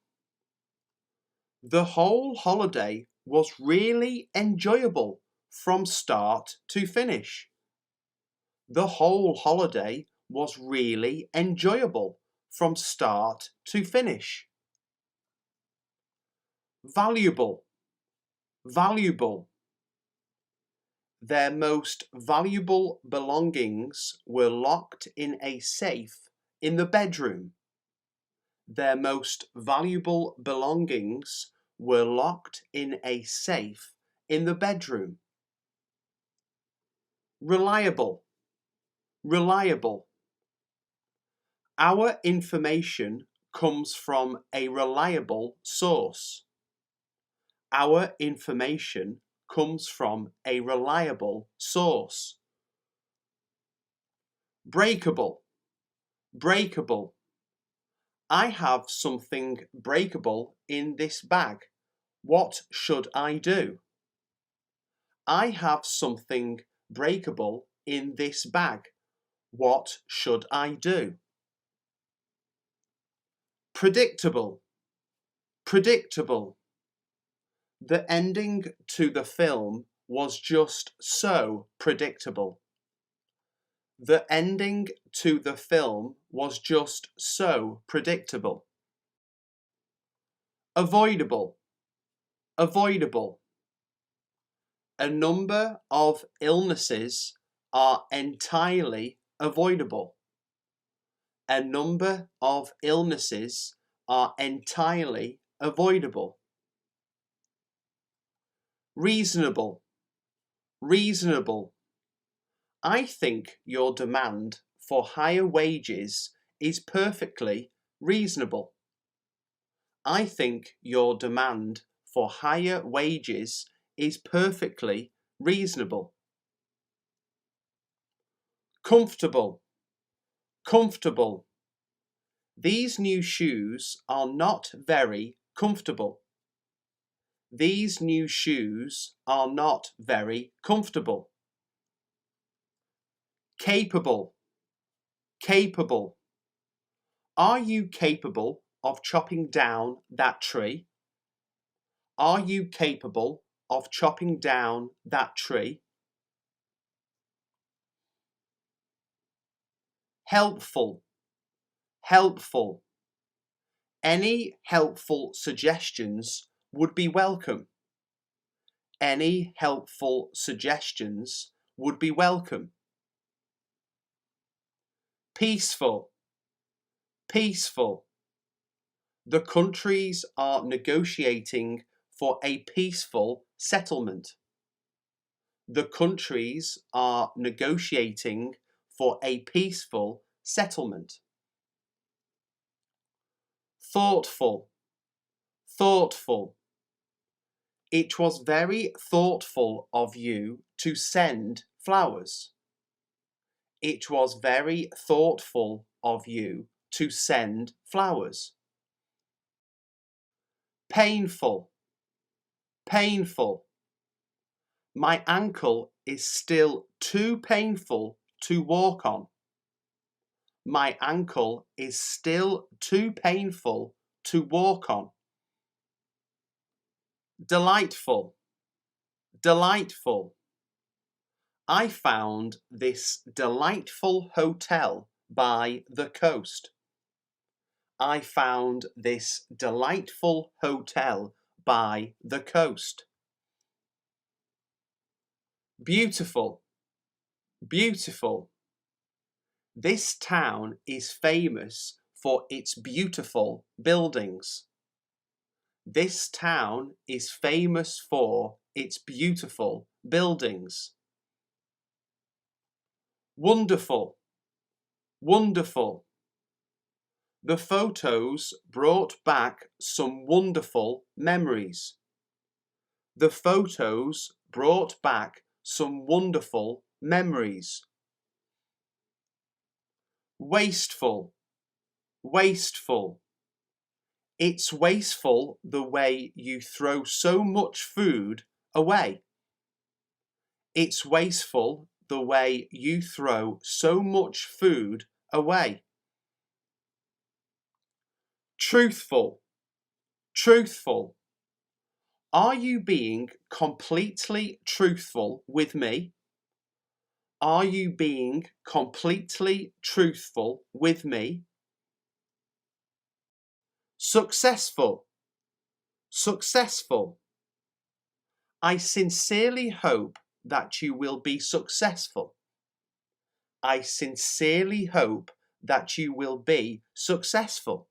The whole holiday was really enjoyable from start to finish. The whole holiday was really enjoyable from start to finish. Valuable, valuable. Their most valuable belongings were locked in a safe in the bedroom. Their most valuable belongings were locked in a safe in the bedroom. Reliable, reliable. Our information comes from a reliable source. Our information comes from a reliable source. Breakable, breakable. I have something breakable in this bag. What should I do? I have something breakable in this bag. What should I do? Predictable, predictable. The ending to the film was just so predictable. The ending to the film was just so predictable. Avoidable, avoidable. A number of illnesses are entirely avoidable. A number of illnesses are entirely avoidable. Reasonable, reasonable. I think your demand for higher wages is perfectly reasonable. I think your demand for higher wages is perfectly reasonable. Comfortable, comfortable. These new shoes are not very comfortable. These new shoes are not very comfortable. Capable, capable. Are you capable of chopping down that tree? Are you capable of chopping down that tree? Helpful, helpful. Any helpful suggestions would be welcome. Any helpful suggestions would be welcome. Peaceful, peaceful. The countries are negotiating for a peaceful settlement. The countries are negotiating for a peaceful settlement. Thoughtful, thoughtful. It was very thoughtful of you to send flowers. It was very thoughtful of you to send flowers. Painful, painful. My ankle is still too painful to walk on. My ankle is still too painful to walk on. Delightful, delightful. I found this delightful hotel by the coast. I found this delightful hotel by the coast. Beautiful, beautiful. This town is famous for its beautiful buildings. This town is famous for its beautiful buildings. Wonderful, wonderful. The photos brought back some wonderful memories. The photos brought back some wonderful memories. Wasteful, wasteful. It's wasteful the way you throw so much food away. It's wasteful the way you throw so much food away. Truthful, truthful. Are you being completely truthful with me? Are you being completely truthful with me? Successful, successful. I sincerely hope that you will be successful. I sincerely hope that you will be successful.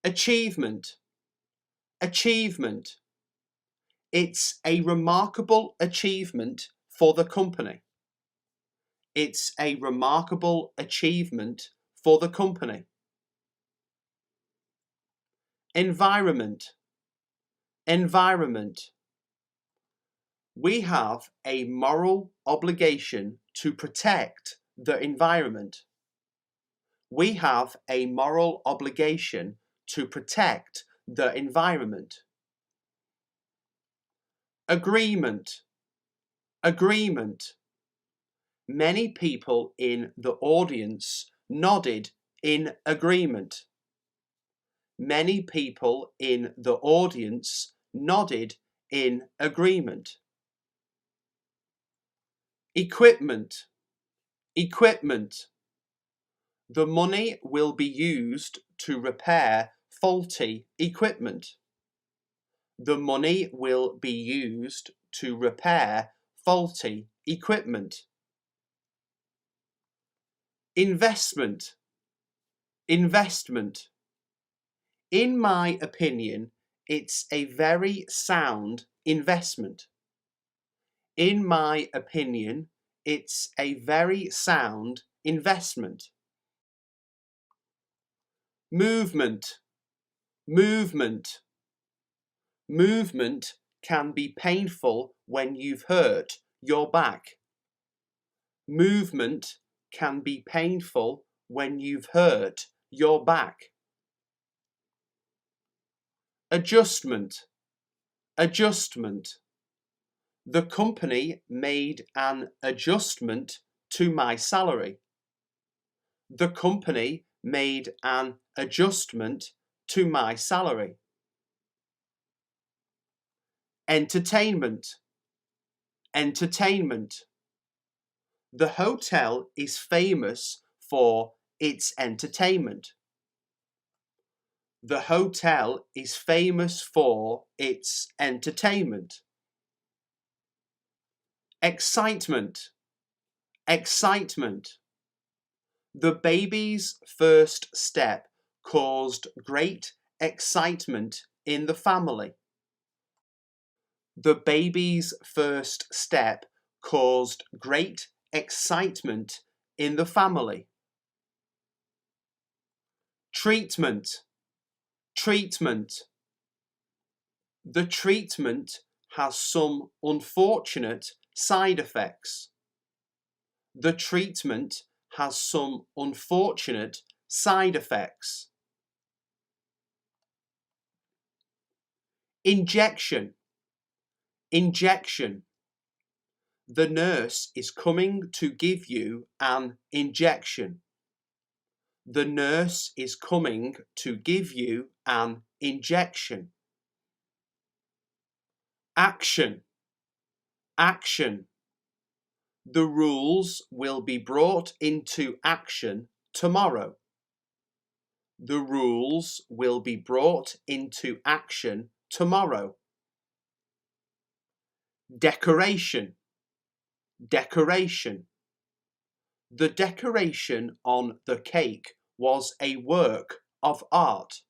Achievement, achievement. It's a remarkable achievement for the company. It's a remarkable achievement for the company. Environment, environment. We have a moral obligation to protect the environment. We have a moral obligation to protect the environment. Agreement, agreement. Many people in the audience nodded in agreement. Many people in the audience nodded in agreement. Equipment, equipment. The money will be used to repair faulty equipment. The money will be used to repair faulty equipment. Investment, investment. In my opinion, it's a very sound investment. In my opinion, it's a very sound investment. Movement, movement. Movement can be painful when you've hurt your back. Movement can be painful when you've hurt your back. Adjustment, adjustment. The company made an adjustment to my salary. The company made an adjustment to my salary. Entertainment, entertainment. The hotel is famous for its entertainment. The hotel is famous for its entertainment. Excitement, excitement. The baby's first step caused great excitement in the family. The baby's first step caused great excitement in the family. Treatment, treatment. The treatment has some unfortunate side effects. The treatment has some unfortunate side effects. Injection, injection. The nurse is coming to give you an injection. The nurse is coming to give you an injection. Action, action. The rules will be brought into action tomorrow. The rules will be brought into action tomorrow. Decoration, decoration. The decoration on the cake was a work of art.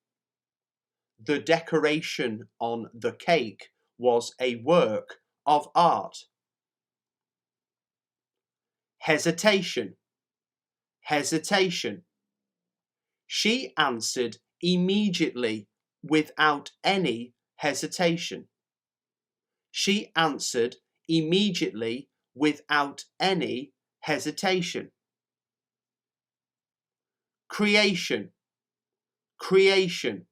The decoration on the cake was a work of art. Hesitation, hesitation. She answered immediately without any hesitation. She answered immediately without any hesitation. Creation, creation.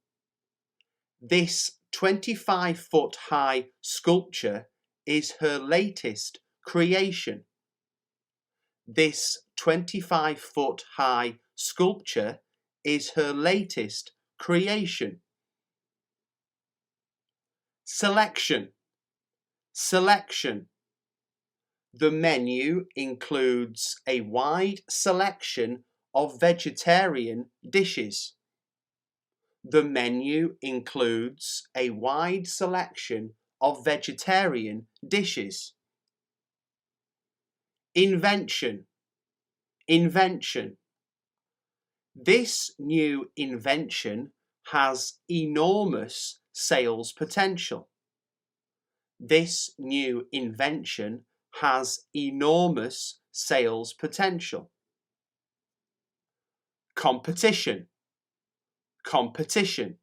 This 25-foot high sculpture is her latest creation. This 25-foot high sculpture is her latest creation. Selection. Selection. The menu includes a wide selection of vegetarian dishes. The menu includes a wide selection of vegetarian dishes. Invention. Invention. This new invention has enormous sales potential. This new invention has enormous sales potential. Competition. Competition.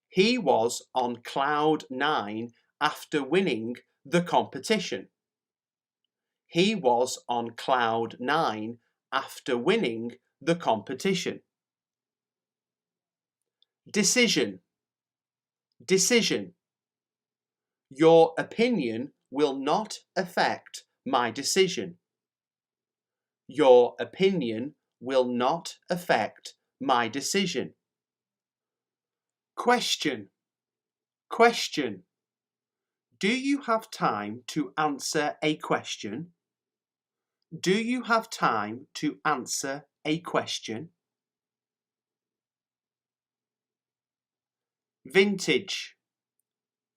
He was on cloud 9 after winning the competition. He was on cloud 9 after winning the competition. Decision. Decision. Your opinion will not affect my decision. Your opinion will not affect my decision. Question. Question. Do you have time to answer a question? Do you have time to answer a question? Vintage.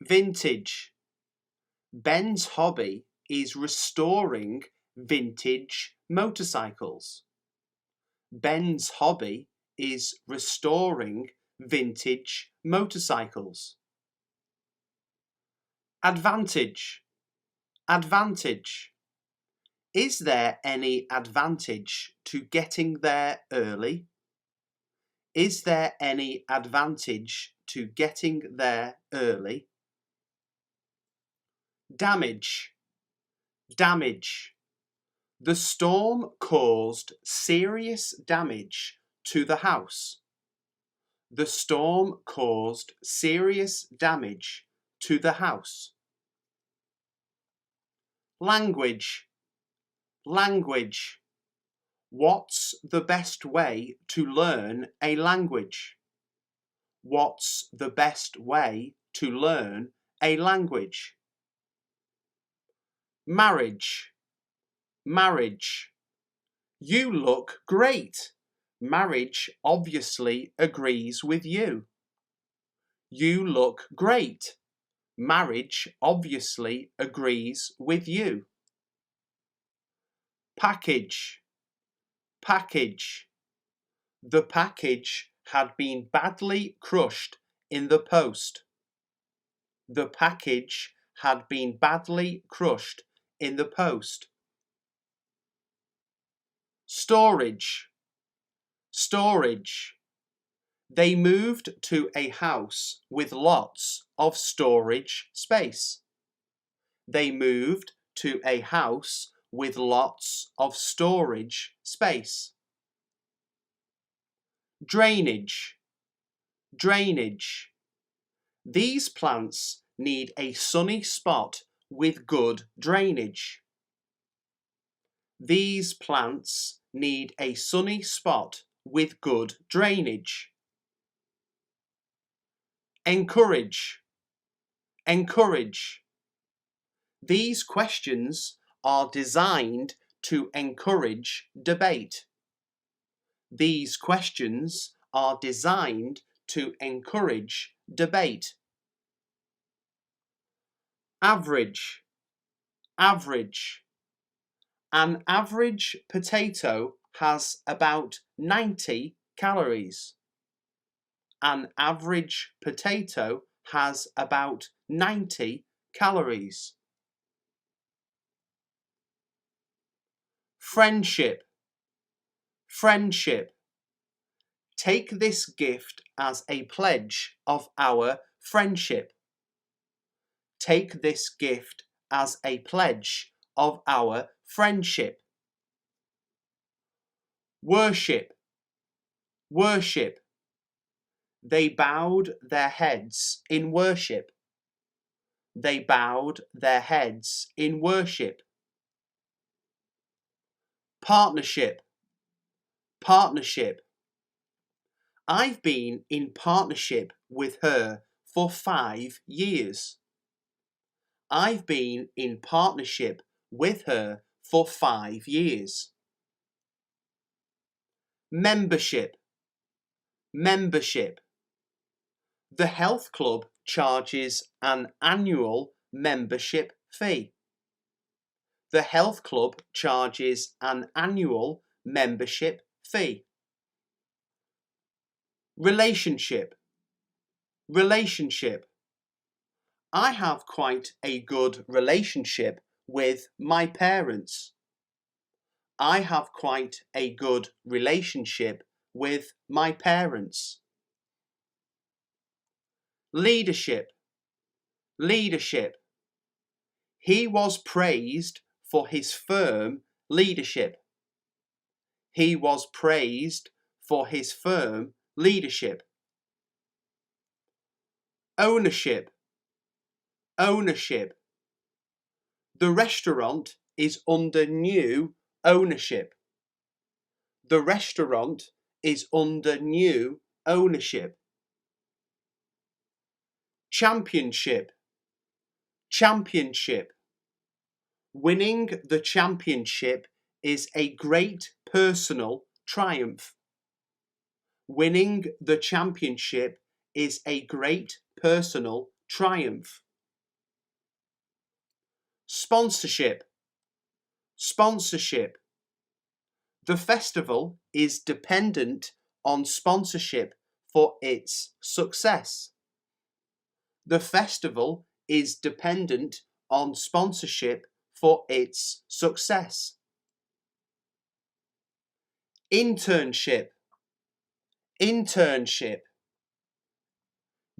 Vintage. Ben's hobby is restoring vintage motorcycles. Ben's hobby is restoring vintage motorcycles. Advantage. Advantage. Is there any advantage to getting there early? Is there any advantage to getting there early? Damage. Damage. The storm caused serious damage to the house. The storm caused serious damage to the house. Language. Language. What's the best way to learn a language? What's the best way to learn a language? Marriage. Marriage. You look great. Marriage obviously agrees with you. You look great. Marriage obviously agrees with you. Package. Package. The package had been badly crushed in the post. The package had been badly crushed in the post. Storage. Storage. They moved to a house with lots of storage space. They moved to a house with lots of storage space. Drainage. Drainage. These plants need a sunny spot with good drainage. These plants need a sunny spot with good drainage. Encourage. Encourage. These questions are designed to encourage debate. These questions are designed to encourage debate. Average. Average. An average potato has about 90 calories. An average potato has about 90 calories. Friendship. Friendship. Take this gift as a pledge of our friendship. Take this gift as a pledge of our friendship. Worship. Worship. They bowed their heads in worship. they bowed their heads in worship. Partnership, partnership. I've been in partnership with her for 5 years. I've been in partnership with her for 5 years. Membership, membership. The health club charges an annual membership fee. The health club charges an annual membership fee. Relationship, relationship. I have quite a good relationship with my parents. I have quite a good relationship with my parents. Leadership, leadership. He was praised for his firm leadership. He was praised for his firm leadership. Ownership, ownership. The restaurant is under new ownership. The restaurant is under new ownership. Championship, championship. Winning the championship is a great personal triumph. Winning the championship is a great personal triumph. Sponsorship, sponsorship. The festival is dependent on sponsorship for its success. The festival is dependent on sponsorship for its success. Internship, internship.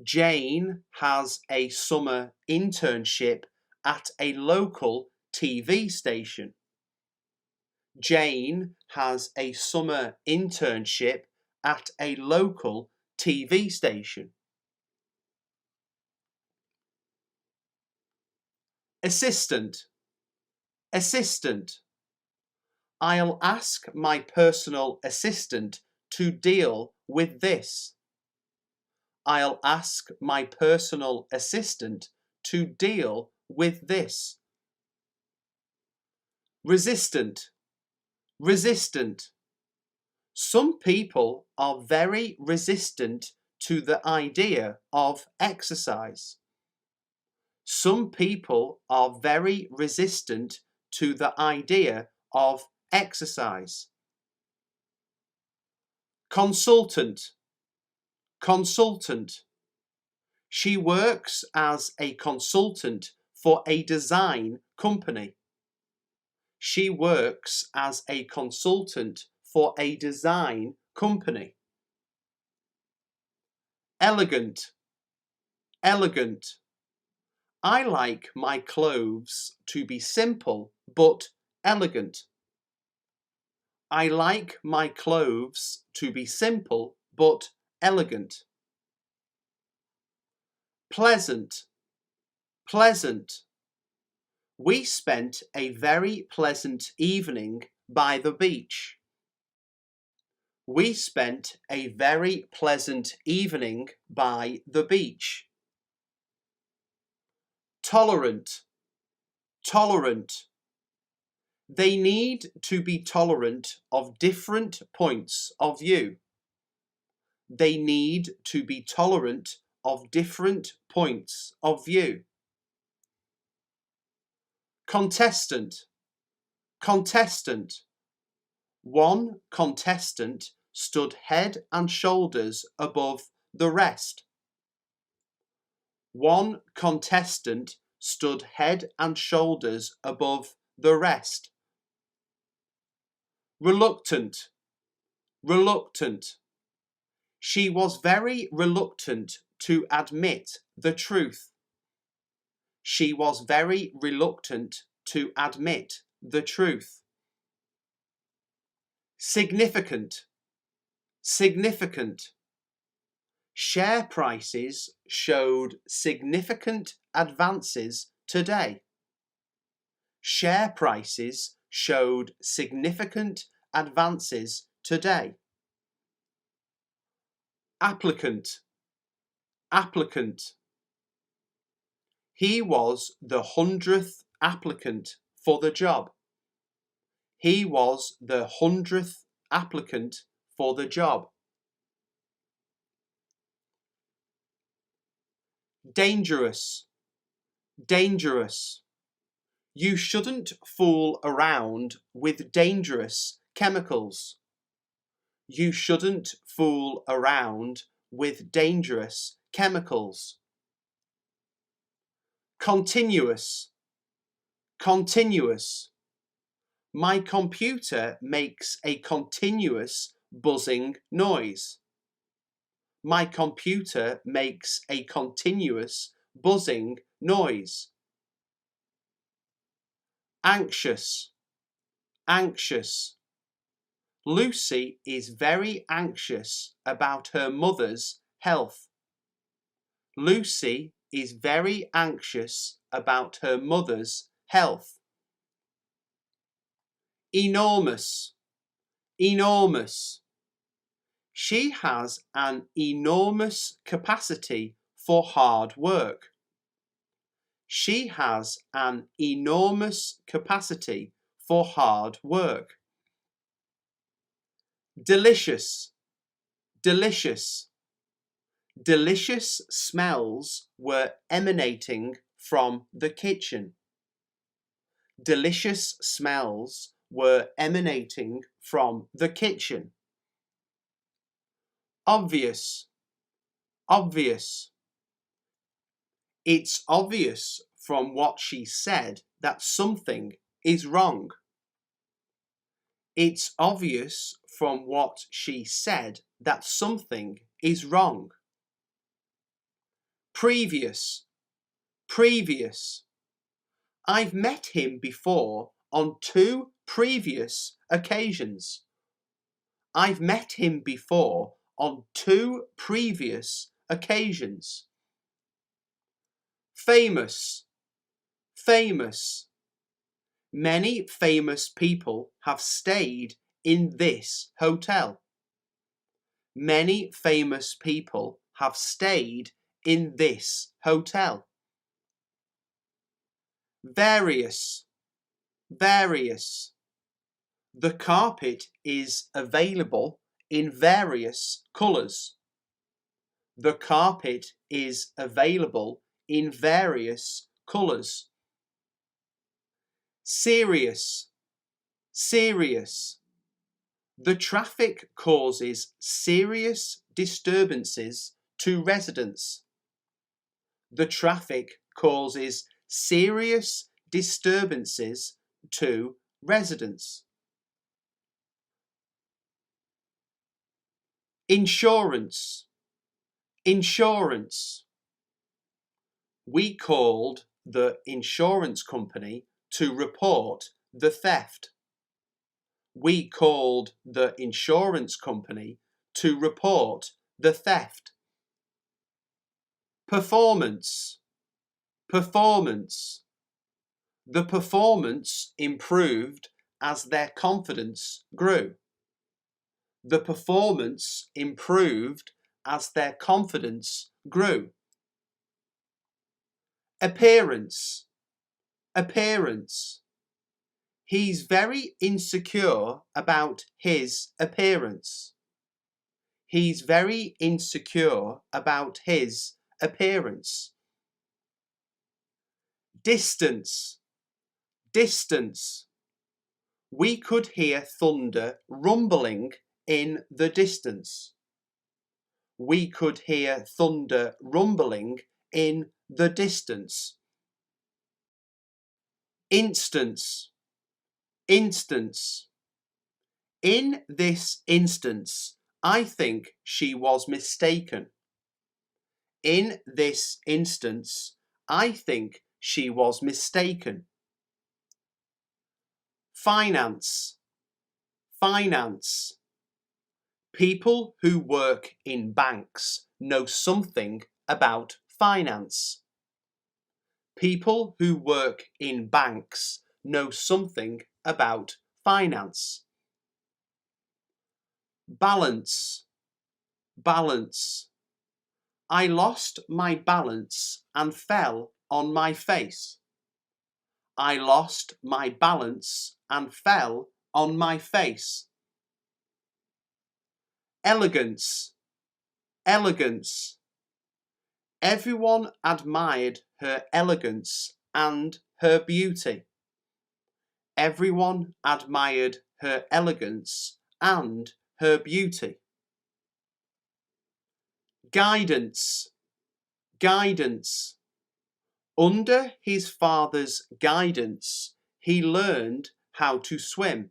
Jane has a summer internship at a local TV station. Jane has a summer internship at a local TV station. Assistant, assistant. I'll ask my personal assistant to deal with this. I'll ask my personal assistant to deal with this. Resistant, resistant. Some people are very resistant to the idea of exercise. Some people are very resistant to the idea of exercise. Consultant, consultant. She works as a consultant for a design company. She works as a consultant for a design company. Elegant, elegant. I like my clothes to be simple but elegant. I like my clothes to be simple but elegant. Pleasant, pleasant. We spent a very pleasant evening by the beach. We spent a very pleasant evening by the beach. Tolerant, tolerant. They need to be tolerant of different points of view. They need to be tolerant of different points of view. Contestant, contestant. One contestant stood head and shoulders above the rest. One contestant stood head and shoulders above the rest. Reluctant, reluctant. She was very reluctant to admit the truth. She was very reluctant to admit the truth. Significant, significant. Share prices showed significant advances today. Share prices showed significant advances today. Applicant, applicant. He was the 100th applicant for the job. He was the 100th applicant for the job. Dangerous, dangerous. You shouldn't fool around with dangerous chemicals. You shouldn't fool around with dangerous chemicals. Continuous, continuous. My computer makes a continuous buzzing noise. My computer makes a continuous buzzing noise. Anxious, anxious. Lucy is very anxious about her mother's health. Lucy is very anxious about her mother's health. Enormous, enormous. She has an enormous capacity for hard work. She has an enormous capacity for hard work. Delicious, delicious. Delicious smells were emanating from the kitchen. Delicious smells were emanating from the kitchen. Obvious, obvious. It's obvious from what she said that something is wrong. It's obvious from what she said that something is wrong. Previous, previous. I've met him before on 2 previous occasions. I've met him before on 2 previous occasions. Famous, famous. Many famous people have stayed in this hotel. Many famous people have stayed in this hotel. Various, various. The carpet is available in various colours. The carpet is available in various colours. Serious, serious. The traffic causes serious disturbances to residents. The traffic causes serious disturbances to residents. Insurance, insurance. We called the insurance company to report the theft. We called the insurance company to report the theft. Performance, performance. The performance improved as their confidence grew. The performance improved as their confidence grew. Appearance, appearance. He's very insecure about his appearance. He's very insecure about his appearance. Distance, distance. We could hear thunder rumbling in the distance. We could hear thunder rumbling in the distance. Instance, instance. In this instance, I think she was mistaken. In this instance, I think she was mistaken. Finance, finance. People who work in banks know something about finance. People who work in banks know something about finance. Balance, balance. I lost my balance and fell on my face. I lost my balance and fell on my face. Elegance, elegance. Everyone admired her elegance and her beauty. Everyone admired her elegance and her beauty. Guidance, guidance. Under his father's guidance, he learned how to swim.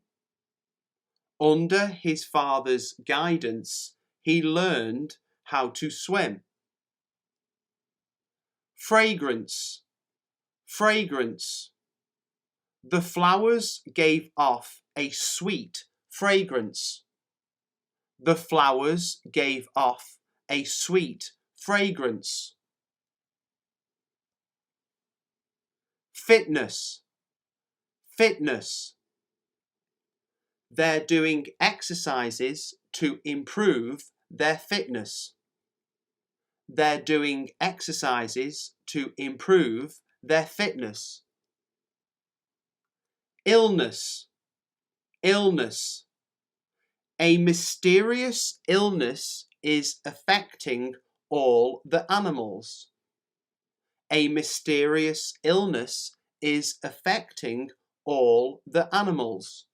Under his father's guidance, he learned how to swim. Fragrance, fragrance. The flowers gave off a sweet fragrance. The flowers gave off a sweet fragrance. Fitness, fitness. They're doing exercises to improve their fitness. They're doing exercises to improve their fitness. Illness, illness. A mysterious illness is affecting all the animals. A mysterious illness is affecting all the animals.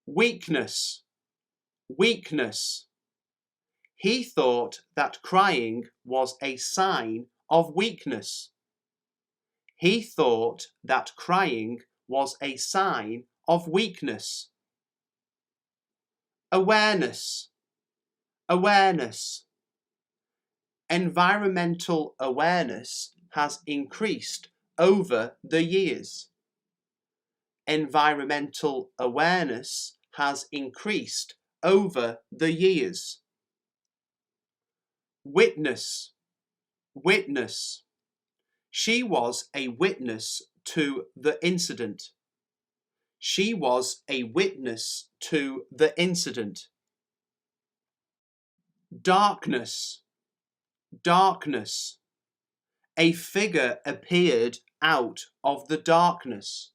Weakness, weakness. He thought that crying was a sign of weakness. He thought that crying was a sign of weakness. Awareness, awareness. Environmental awareness has increased over the years. Environmental awareness has increased over the years. Witness, witness. She was a witness to the incident. She was a witness to the incident. Darkness, darkness. A figure appeared out of the darkness.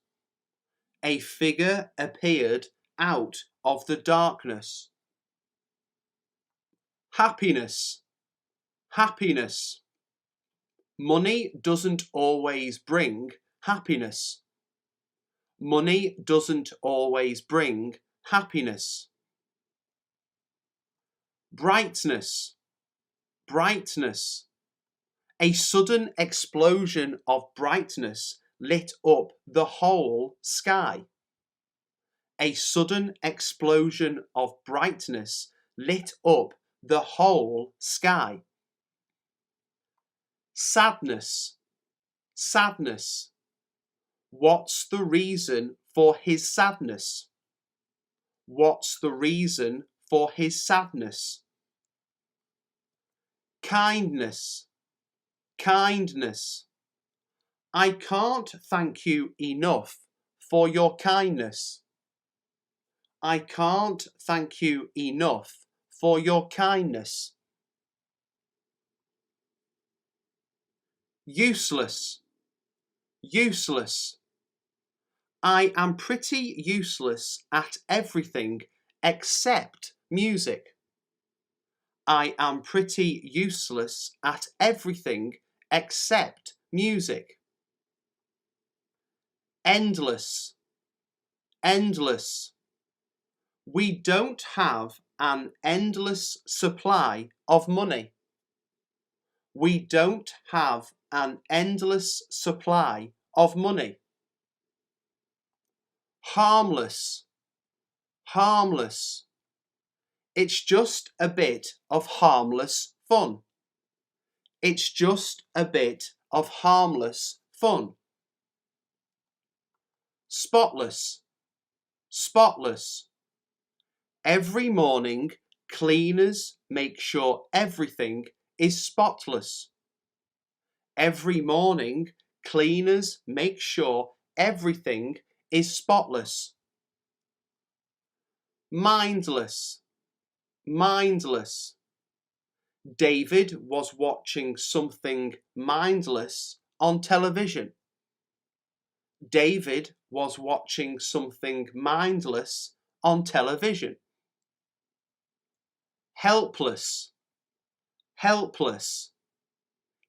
A figure appeared out of the darkness. Happiness, happiness. Money doesn't always bring happiness. Money doesn't always bring happiness. Brightness, brightness. A sudden explosion of brightness lit up the whole sky. A sudden explosion of brightness lit up the whole sky. Sadness, sadness. What's the reason for his sadness? What's the reason for his sadness? Kindness, kindness. I can't thank you enough for your kindness. I can't thank you enough for your kindness. Useless, useless. I am pretty useless at everything except music. I am pretty useless at everything except music. Endless, endless. We don't have an endless supply of money. We don't have an endless supply of money. Harmless, harmless. It's just a bit of harmless fun. It's just a bit of harmless fun. Spotless, spotless. Every morning Cleaners make sure everything is spotless. Every morning, cleaners make sure everything is spotless. Mindless, mindless. David was watching something mindless on television. David was watching something mindless on television. Helpless, helpless.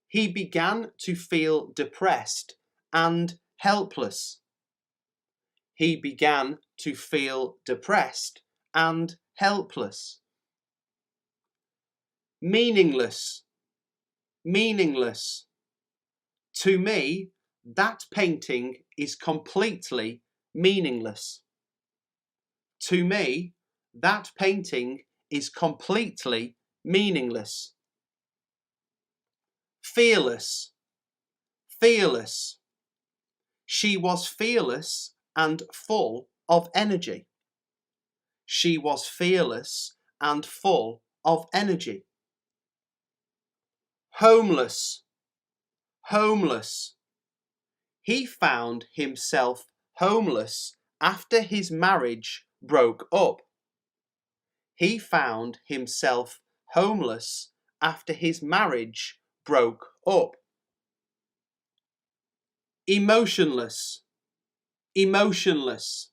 He began to feel depressed and helpless. He began to feel depressed and helpless. Meaningless, meaningless. To me, that painting is completely meaningless. To me, that painting is completely meaningless. Fearless, fearless. She was fearless and full of energy. She was fearless and full of energy. Homeless, homeless. He found himself homeless after his marriage broke up. He found himself homeless after his marriage broke up. Emotionless, emotionless.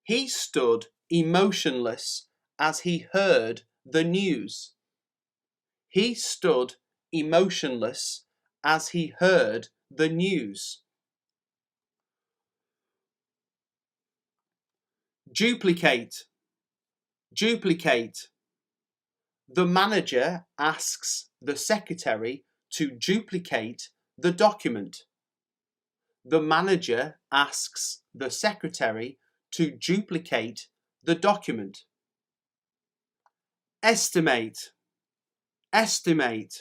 He stood emotionless as he heard the news. He stood emotionless as he heard the news. Duplicate, duplicate. The manager asks the secretary to duplicate the document. The manager asks the secretary to duplicate the document. Estimate, estimate.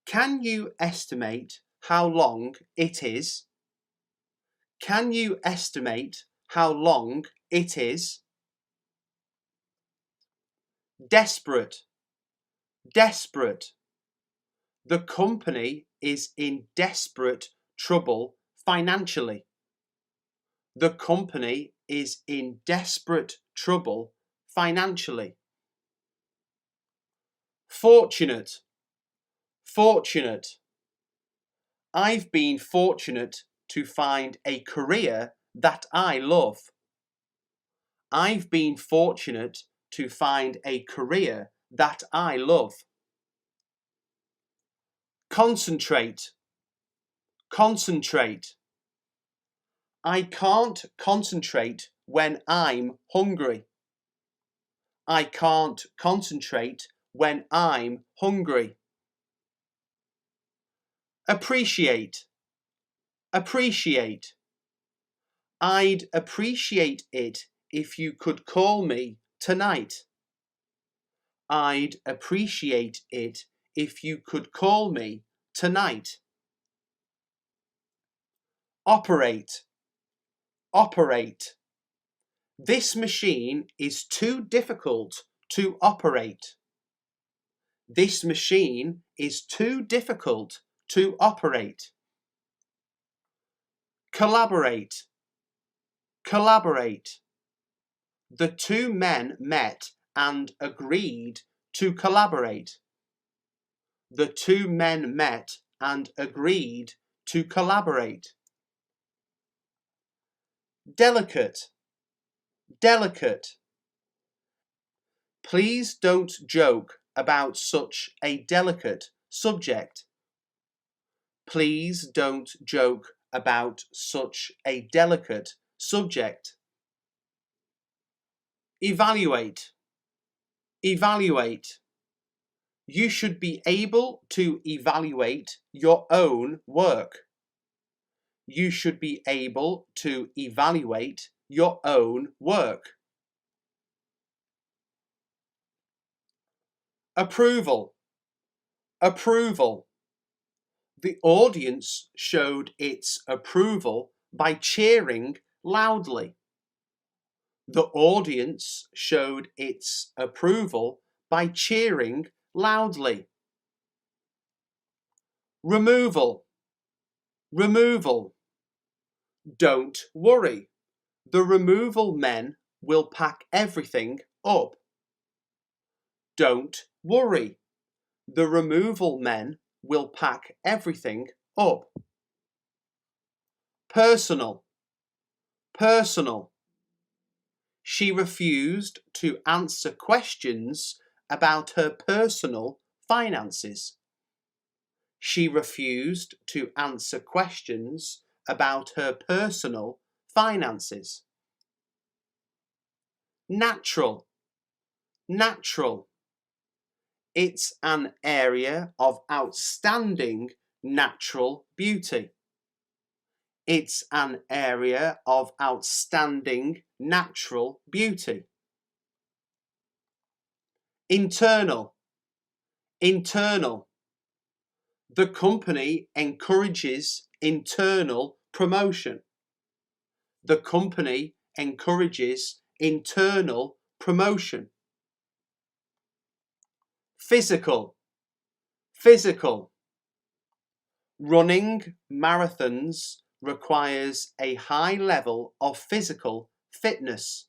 Can you estimate how long it is? Can you estimate how long it is? Desperate, desperate. The company is in desperate trouble financially. The company is in desperate trouble financially. Fortunate, fortunate. I've been fortunate to find a career that I love. I've been fortunate to find a career that I love. Concentrate, concentrate. I can't concentrate when I'm hungry. I can't concentrate when I'm hungry. Appreciate, appreciate. I'd appreciate it if you could call me tonight. I'd appreciate it if you could call me tonight. Operate, operate. This machine is too difficult to operate. This machine is too difficult to operate. Collaborate, collaborate. The two men met and agreed to collaborate. The two men met and agreed to collaborate. Delicate, delicate. Please don't joke about such a delicate subject. Please don't joke about such a delicate subject. Evaluate, evaluate. You should be able to evaluate your own work. You should be able to evaluate your own work. Approval, approval. The audience showed its approval by cheering loudly. The audience showed its approval by cheering loudly. Removal, removal. Don't worry, the removal men will pack everything up. Don't worry, the removal men will pack everything up. Personal, personal. She refused to answer questions about her personal finances. She refused to answer questions about her personal finances. Natural, natural. It's an area of outstanding natural beauty. It's an area of outstanding natural beauty. Internal, internal. The company encourages internal promotion. The company encourages internal promotion. Physical, physical. Running marathons requires a high level of physical fitness.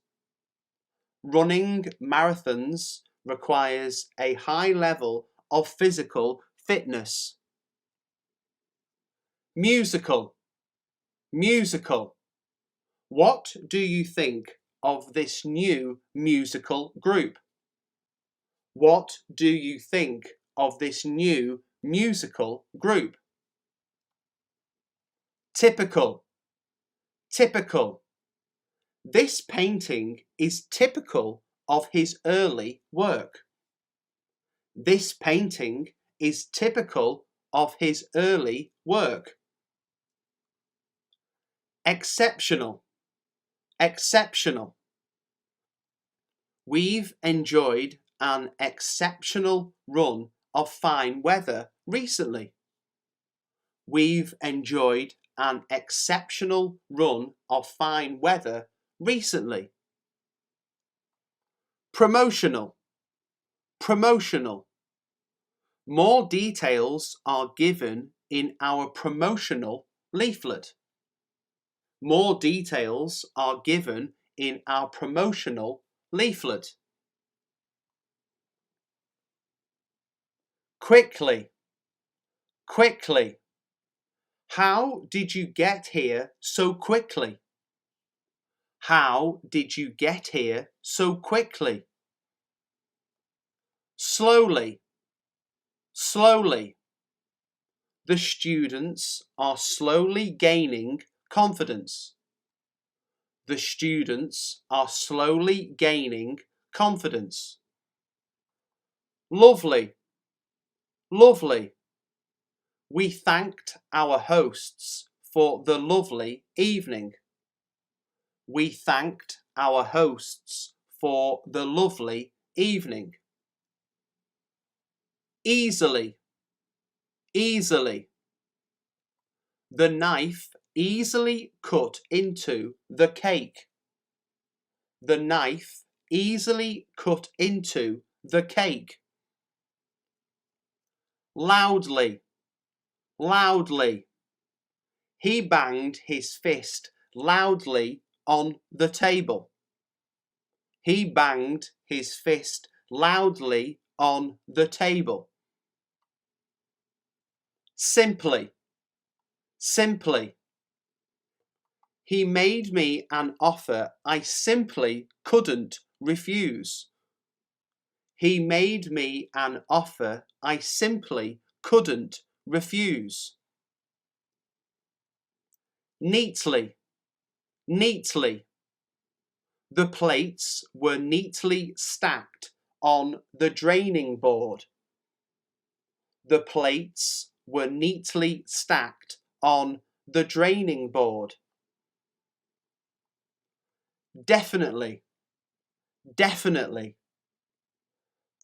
Running marathons requires a high level of physical fitness. Musical, musical. What do you think of this new musical group? What do you think of this new musical group? Typical, typical. This painting is typical of his early work. This painting is typical of his early work. Exceptional, exceptional. We've enjoyed an exceptional run of fine weather recently. We've enjoyed an exceptional run of fine weather recently. Promotional, promotional. More details are given in our promotional leaflet. More details are given in our promotional leaflet. Quickly, quickly. How did you get here so quickly? How did you get here so quickly? Slowly, slowly. The students are slowly gaining confidence. The students are slowly gaining confidence. Lovely, lovely. We thanked our hosts for the lovely evening. We thanked our hosts for the lovely evening. Easily, easily. The knife easily cut into the cake. The knife easily cut into the cake. Loudly, loudly. He banged his fist loudly on the table. He banged his fist loudly on the table. Simply, simply. He made me an offer I simply couldn't refuse. He made me an offer I simply couldn't refuse. Neatly, neatly. The plates were neatly stacked on the draining board. The plates were neatly stacked on the draining board. Definitely, definitely.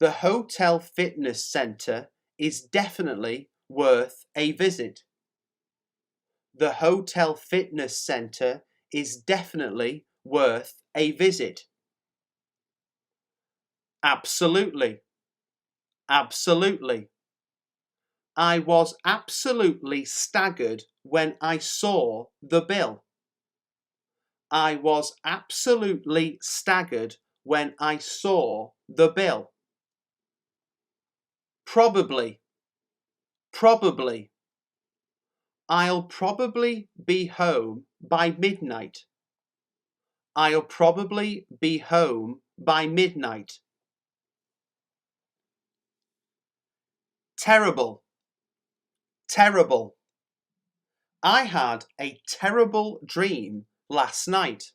The hotel fitness centre is definitely worth a visit. The hotel fitness centre is definitely worth a visit. Absolutely. Absolutely. I was absolutely staggered when I saw the bill. I was absolutely staggered when I saw the bill. Probably. Probably. I'll probably be home by midnight. I'll probably be home by midnight. Terrible. Terrible. I had a terrible dream last night.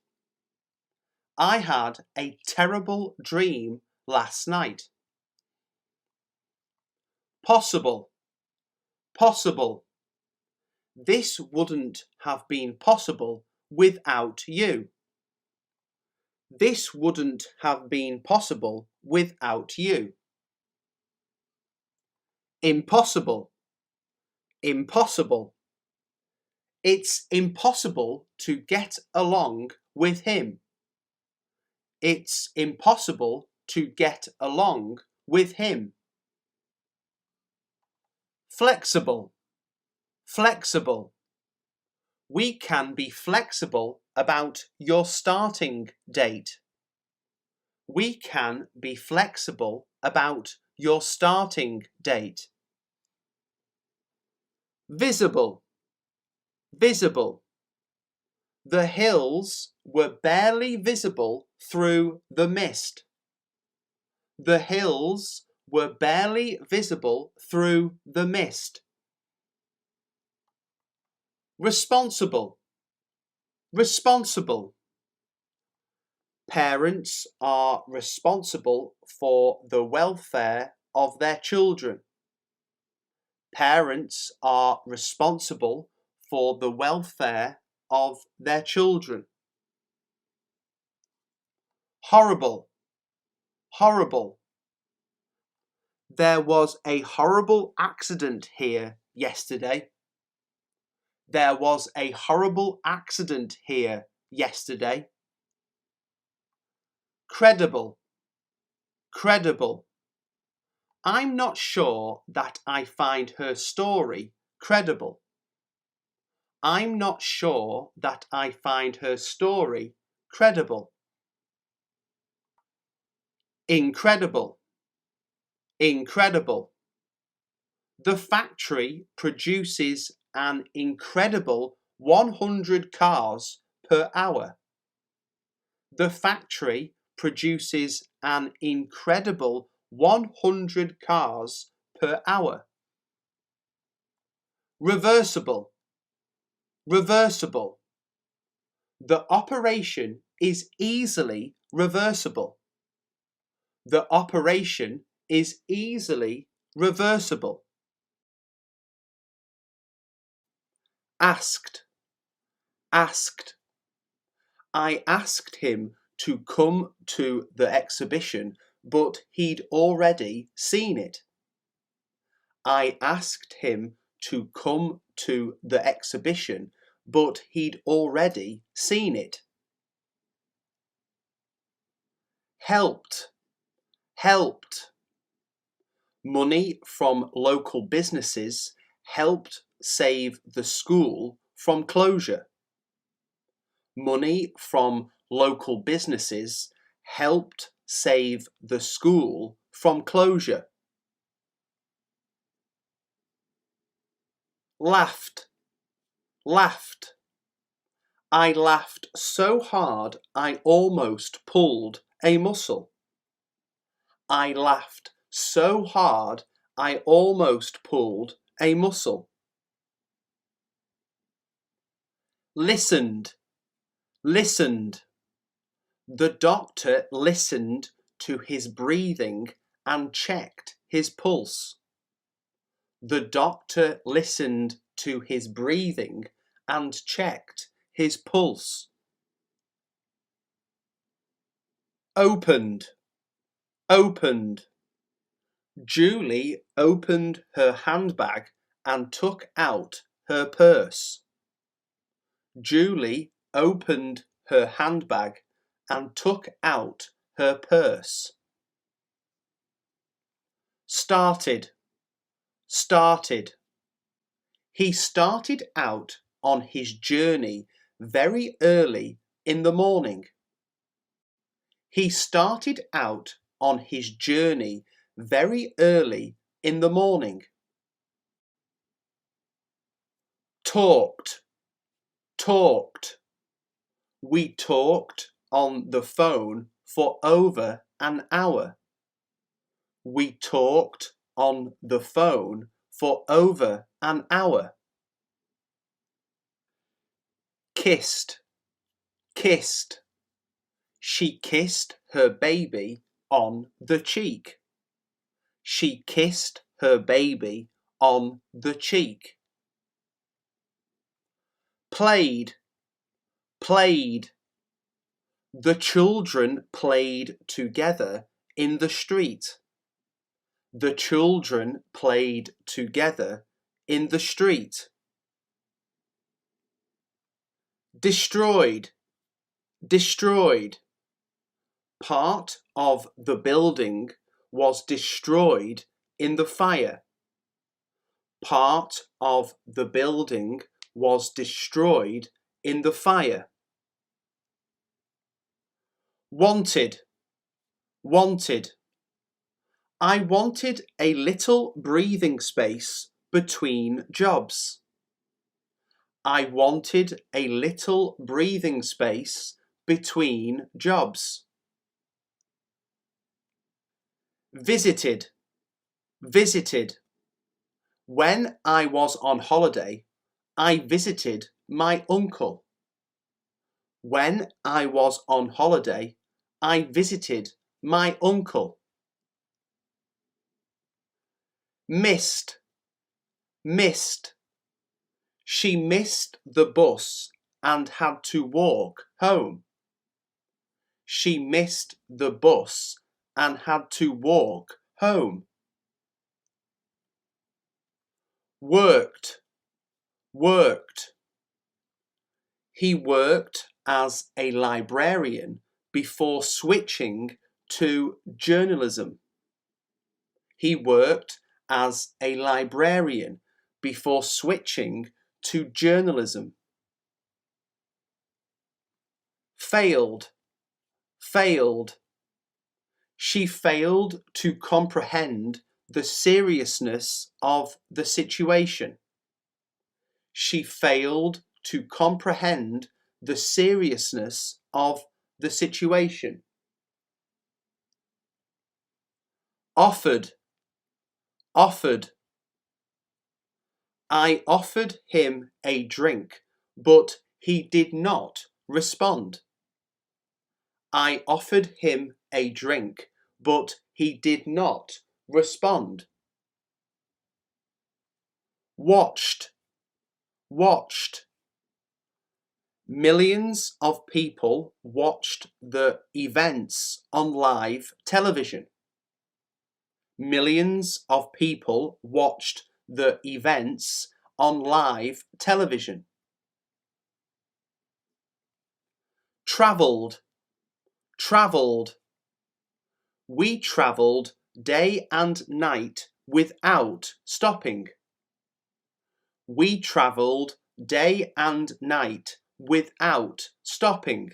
I had a terrible dream last night. Possible. Possible. This wouldn't have been possible without you. This wouldn't have been possible without you. Impossible. Impossible. It's impossible to get along with him. It's impossible to get along with him. Flexible. Flexible. We can be flexible about your starting date. We can be flexible about your starting date. Visible. Visible. The hills were barely visible through the mist. The hills were barely visible through the mist. Responsible. Responsible. Parents are responsible for the welfare of their children. Parents are responsible for the welfare of their children. Horrible. Horrible. There was a horrible accident here yesterday. There was a horrible accident here yesterday. Credible. Credible. I'm not sure that I find her story credible. I'm not sure that I find her story credible. Incredible. Incredible. The factory produces an incredible 100 cars per hour. The factory produces an incredible 100 cars per hour. Reversible. Reversible. The operation is easily reversible. The operation is easily reversible. Asked. Asked. I asked him to come to the exhibition, but he'd already seen it. I asked him to come to the exhibition, but he'd already seen it. Helped. Helped. Money from local businesses helped save the school from closure. Money from local businesses helped save the school from closure. Laughed. Laughed. I laughed so hard I almost pulled a muscle. I laughed so hard I almost pulled a muscle. Listened. Listened. The doctor listened to his breathing and checked his pulse. The doctor listened to his breathing and checked his pulse. Opened. Opened. Julie opened her handbag and took out her purse. Julie opened her handbag and took out her purse. Started, started. He started out on his journey very early in the morning. He started out on his journey very early in the morning. Talked, talked. We talked on the phone for over an hour. We talked on the phone for over an hour. Kissed, kissed. She kissed her baby on the cheek. She kissed her baby on the cheek. Played, played. The children played together in the street. The children played together in the street. Destroyed, destroyed. Part of the building was destroyed in the fire. Part of the building was destroyed in the fire. Wanted, wanted. I wanted a little breathing space between jobs. I wanted a little breathing space between jobs. Visited, visited. When I was on holiday, I visited my uncle. When I was on holiday, I visited my uncle. Missed, missed. She missed the bus and had to walk home. She missed the bus and had to walk home. Worked, worked. He worked as a librarian before switching to journalism. He worked as a librarian before switching to journalism. Failed, failed. She failed to comprehend the seriousness of the situation. She failed to comprehend the seriousness of the situation. Offered, offered. I offered him a drink, but he did not respond. I offered him a drink, but he did not respond. Watched, watched. Millions of people watched the events on live television. Millions of people watched the events on live television. Travelled, travelled. We travelled day and night without stopping. We travelled day and night without stopping.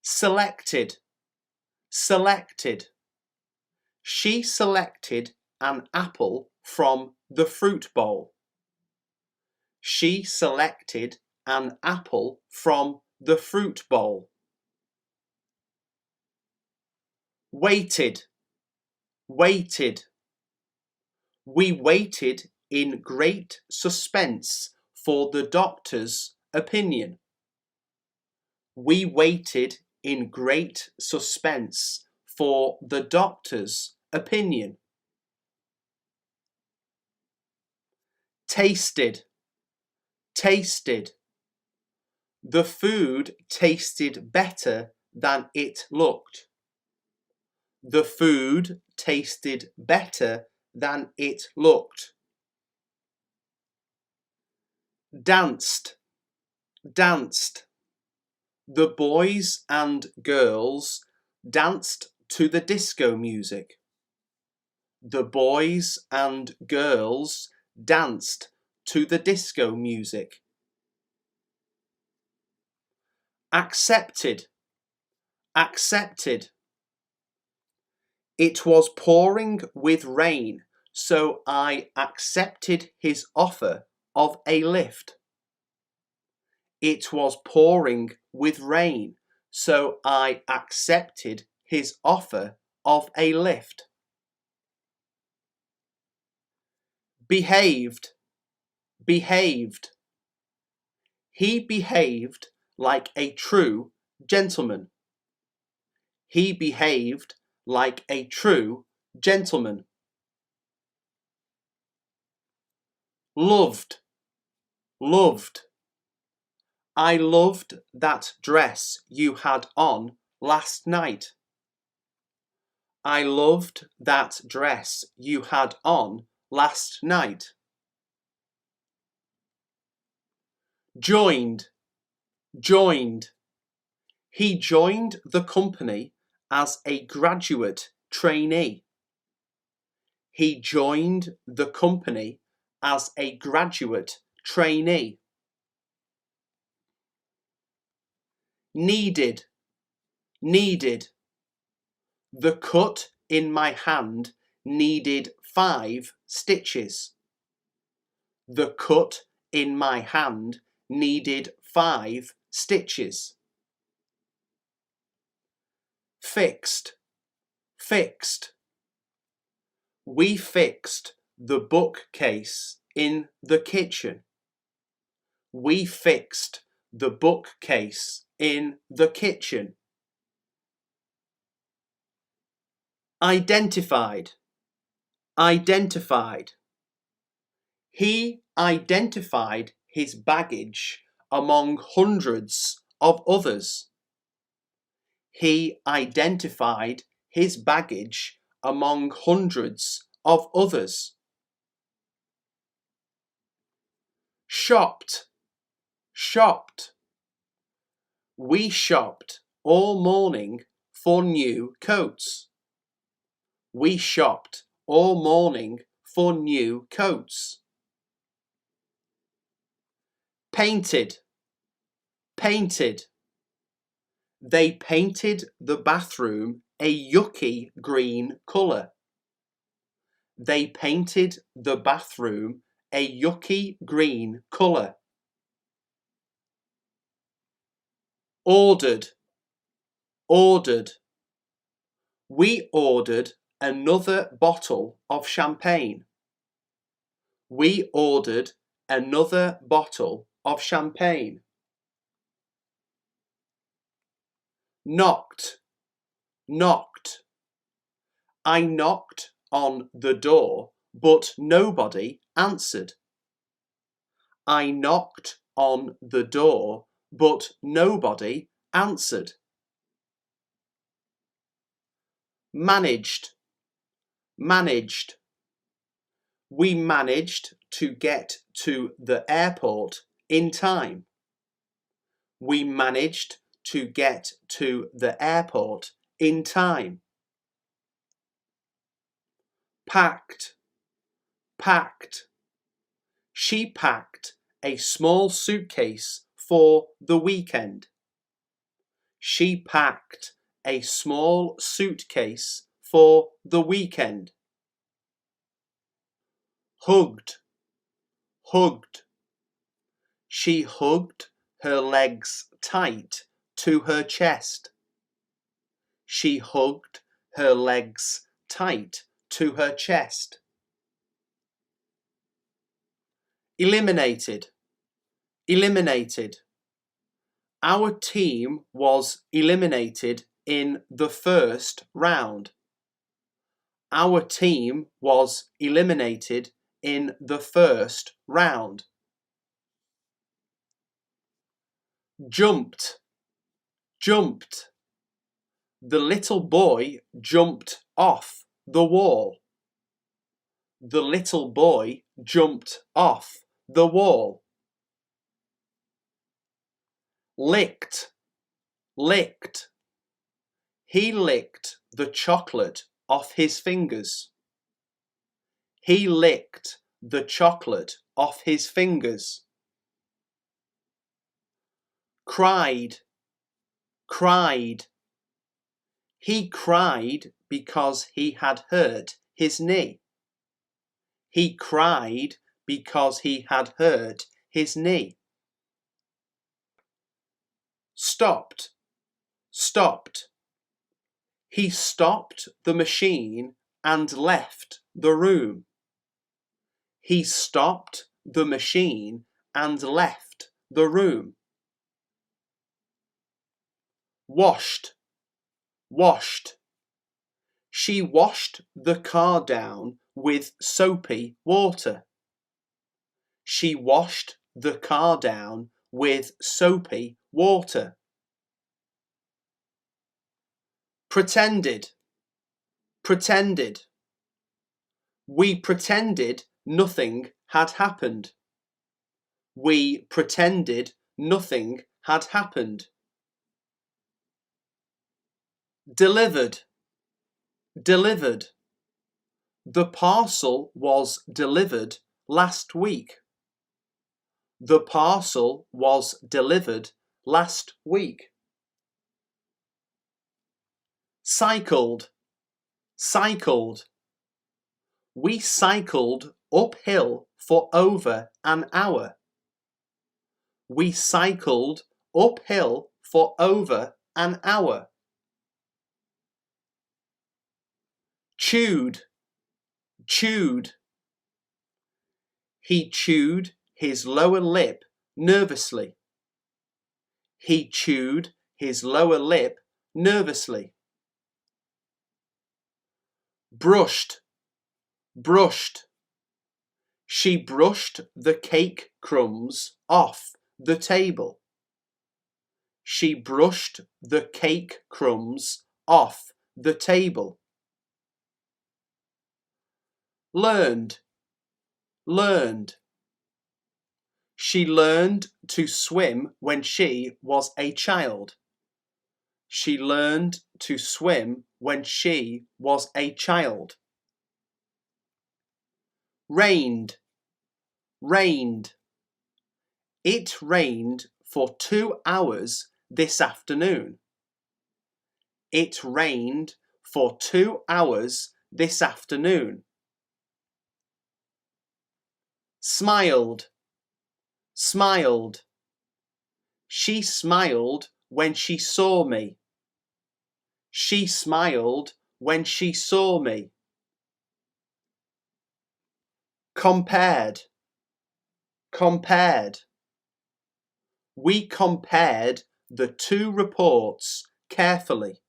Selected, selected. She selected an apple from the fruit bowl. She selected an apple from the fruit bowl. Waited, waited. We waited in great suspense for the doctor's opinion. We waited in great suspense for the doctor's opinion. Tasted, tasted. The food tasted better than it looked. The food tasted better than it looked. Danced, danced. The boys and girls danced to the disco music. The boys and girls danced to the disco music. Accepted, accepted. It was pouring with rain, so I accepted his offer of a lift. It was pouring with rain, so I accepted his offer of a lift. Behaved, behaved. He behaved like a true gentleman. He behaved like a true gentleman. Loved, loved. I loved that dress you had on last night. I loved that dress you had on last night. Joined, joined. He joined the company as a graduate trainee. He joined the company as a graduate trainee. Needed, needed. The cut in my hand needed 5 stitches. The cut in my hand needed 5 stitches. Fixed, fixed. We fixed the bookcase in the kitchen. We fixed the bookcase in the kitchen. Identified, identified. He identified his baggage among hundreds of others. He identified his baggage among hundreds of others. Shopped, shopped. We shopped all morning for new coats. We shopped all morning for new coats. Painted, painted. They painted the bathroom a yucky green colour. They painted the bathroom a yucky green colour. Ordered, ordered. We ordered another bottle of champagne. We ordered another bottle of champagne. Knocked, knocked. I knocked on the door, but nobody answered. I knocked on the door, but nobody answered. Managed, managed. We managed to get to the airport in time. We managed to get to the airport in time. Packed, packed. She packed a small suitcase for the weekend. She packed a small suitcase for the weekend. Hugged, hugged. She hugged her legs tight to her chest. She hugged her legs tight to her chest. Eliminated, eliminated. Our team was eliminated in the first round. Our team was eliminated in the first round. Jumped, jumped. The little boy jumped off the wall. The little boy jumped off the wall. Licked, licked. He licked the chocolate off his fingers. He licked the chocolate off his fingers. Cried, cried. He cried because he had hurt his knee. He cried because he had hurt his knee. Stopped, stopped. He stopped the machine and left the room. He stopped the machine and left the room. Washed, washed. She washed the car down with soapy water. She washed the car down with soapy water. Pretended, pretended. We pretended nothing had happened. We pretended nothing had happened. Delivered, delivered. The parcel was delivered last week. The parcel was delivered last week. Cycled, cycled. We cycled uphill for over an hour. We cycled uphill for over an hour. Chewed, chewed. He chewed his lower lip nervously. He chewed his lower lip nervously. Brushed, brushed. She brushed the cake crumbs off the table. She brushed the cake crumbs off the table. Learned, learned. She learned to swim when she was a child. She learned to swim when she was a child. Rained, rained. It rained for 2 hours this afternoon. It rained for 2 hours this afternoon. Smiled, smiled. She smiled when she saw me. She smiled when she saw me. Compared, compared. We compared the two reports carefully.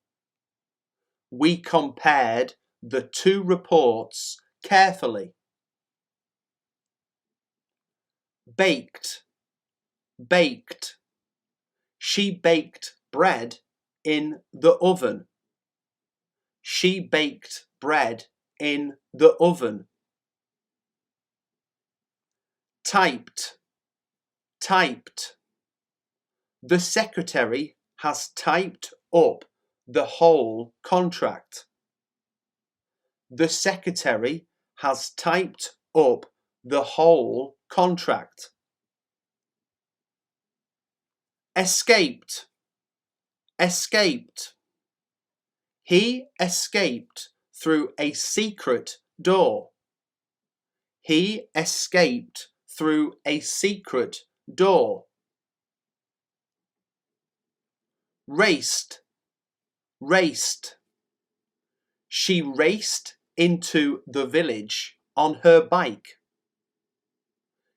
We compared the two reports carefully. Baked, baked. She baked bread in the oven. She baked bread in the oven. Typed, typed. The secretary has typed up the whole contract. The secretary has typed up the whole contract. Escaped, escaped. He escaped through a secret door. He escaped through a secret door. Raced, raced. She raced into the village on her bike.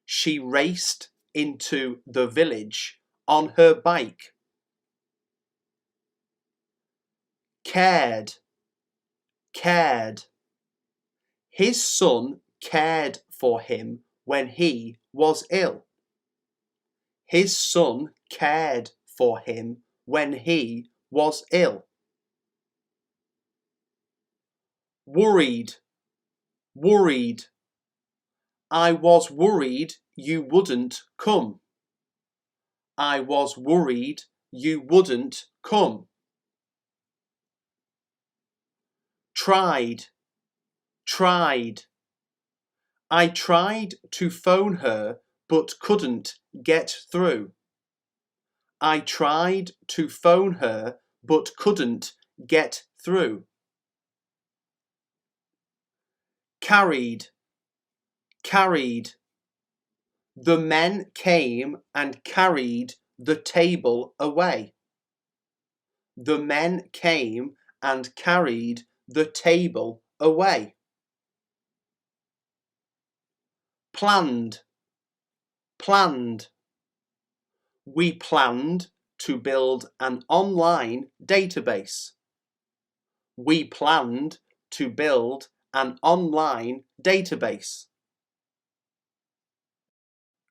She raced into the village on her bike. Cared, cared. His son cared for him when he was ill. His son cared for him when he was ill. Worried, worried. I was worried you wouldn't come. I was worried you wouldn't come. Tried, tried. I tried to phone her but couldn't get through. I tried to phone her but couldn't get through. Carried, carried. The men came and carried the table away. The men came and carried the table away. Planned, planned. We planned to build an online database. We planned to build an online database.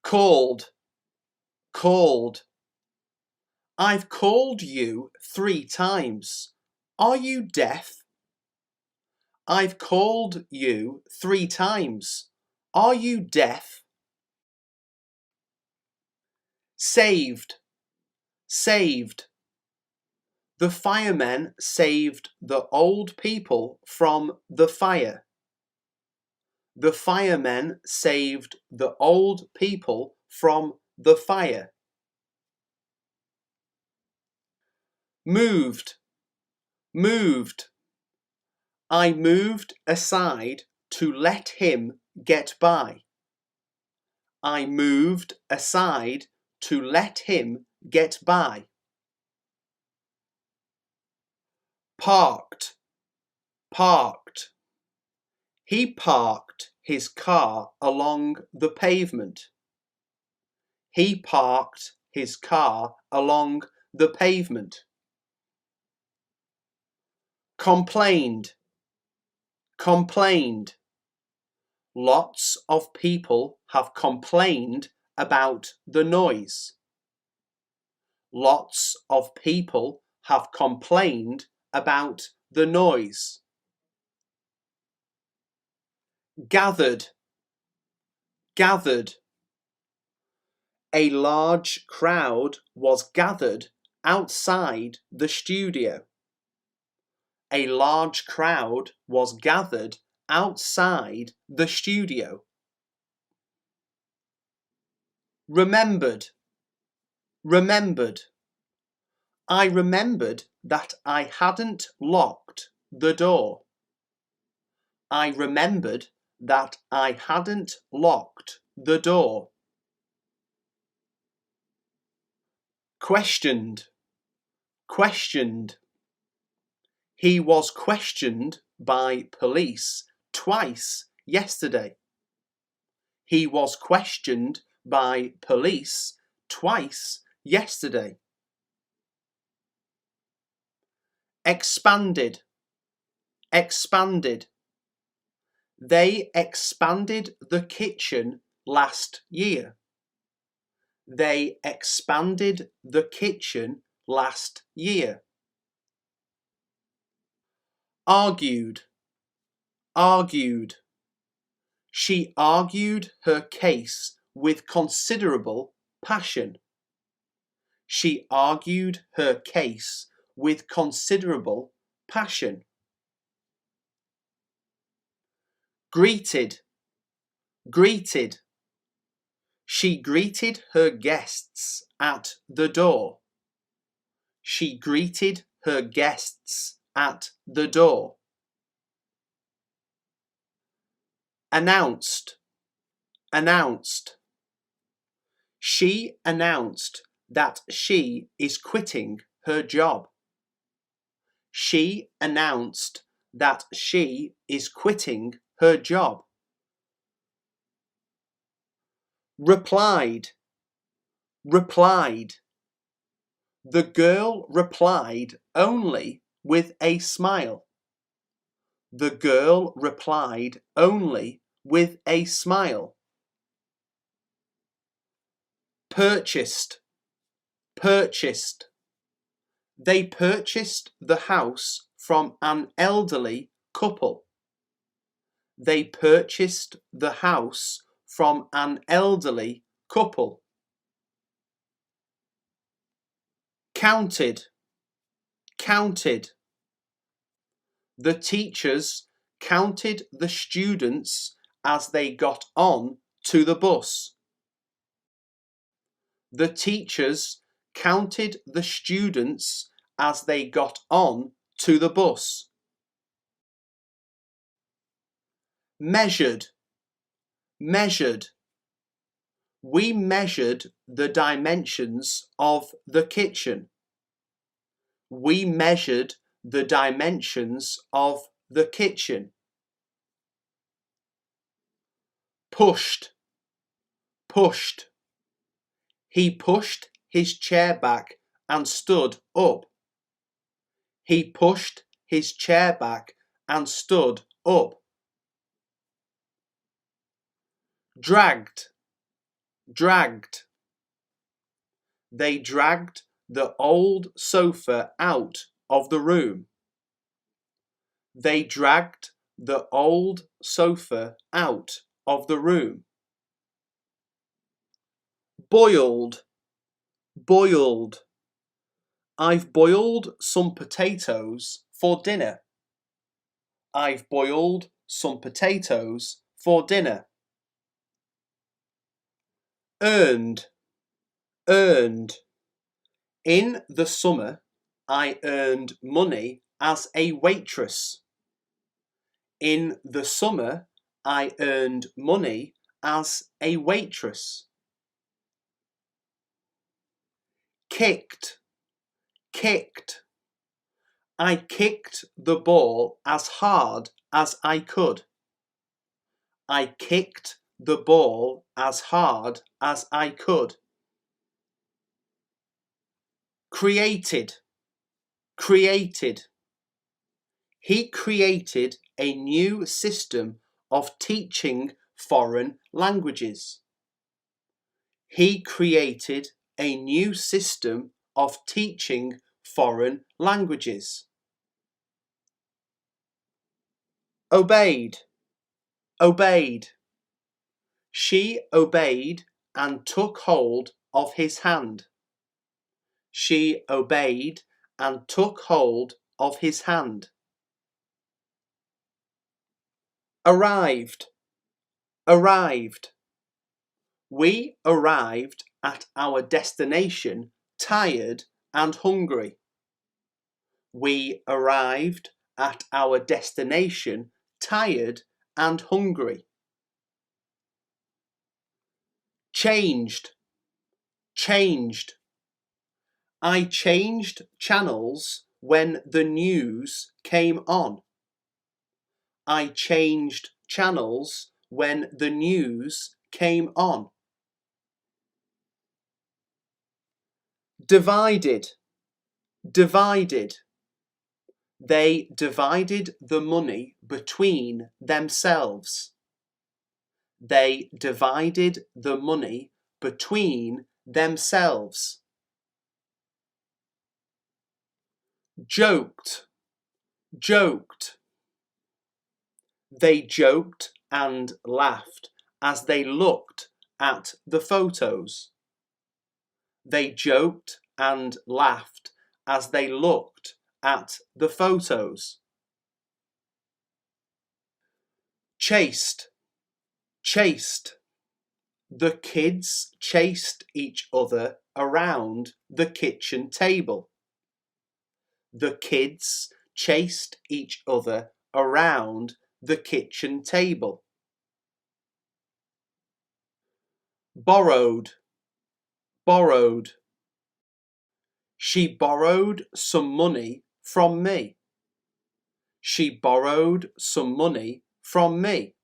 Called, called. I've called you 3 times. Are you deaf? I've called you 3 times. Are you deaf? Saved, saved. The firemen saved the old people from the fire. The firemen saved the old people from the fire. Moved, moved. I moved aside to let him get by. I moved aside to let him get by. Parked, parked. He parked his car along the pavement. He parked his car along the pavement. Complained, complained. Lots of people have complained about the noise. Lots of people have complained about the noise. Gathered, gathered. A large crowd was gathered outside the studio. A large crowd was gathered outside the studio. Remembered, remembered. I remembered that I hadn't locked the door. I remembered that I hadn't locked the door. Questioned, questioned. He was questioned by police twice yesterday. He was questioned by police twice yesterday. Expanded, expanded. They expanded the kitchen last year. They expanded the kitchen last year. Argued, argued. She argued her case with considerable passion. She argued her case with considerable passion. Greeted, greeted. She greeted her guests at the door. She greeted her guests at the door. Announced, announced. She announced that she is quitting her job. She announced that she is quitting her job. Replied, replied. The girl replied only with a smile. The girl replied only with a smile. Purchased, purchased. They purchased the house from an elderly couple. They purchased the house from an elderly couple. counted, counted. The teachers counted the students as they got on to the bus. The teachers counted the students as they got on to the bus. Measured, measured. We measured the dimensions of the kitchen. We measured the dimensions of the kitchen. Pushed, pushed. He pushed his chair back and stood up. He pushed his chair back and stood up. Dragged, dragged. They dragged the old sofa out of the room. They dragged the old sofa out of the room. Boiled, boiled. I've boiled some potatoes for dinner. I've boiled some potatoes for dinner. Earned, earned. In the summer, I earned money as a waitress. In the summer, I earned money as a waitress. Kicked, kicked. I kicked the ball as hard as I could. I kicked the ball as hard as I could. Created, created. He created a new system of teaching foreign languages. He created a new system of teaching foreign languages. Obeyed, obeyed. She obeyed and took hold of his hand. She obeyed and took hold of his hand. Arrived, arrived. We arrived at our destination tired and hungry. We arrived at our destination tired and hungry. Changed, changed. I changed channels when the news came on. I changed channels when the news came on. Divided, divided. They divided the money between themselves. They divided the money between themselves. Joked, joked. They joked and laughed as they looked at the photos. They joked and laughed as they looked at the photos. Chased, chased. The kids chased each other around the kitchen table. The kids chased each other around the kitchen table. Borrowed, borrowed. She borrowed some money from me. She borrowed some money from me.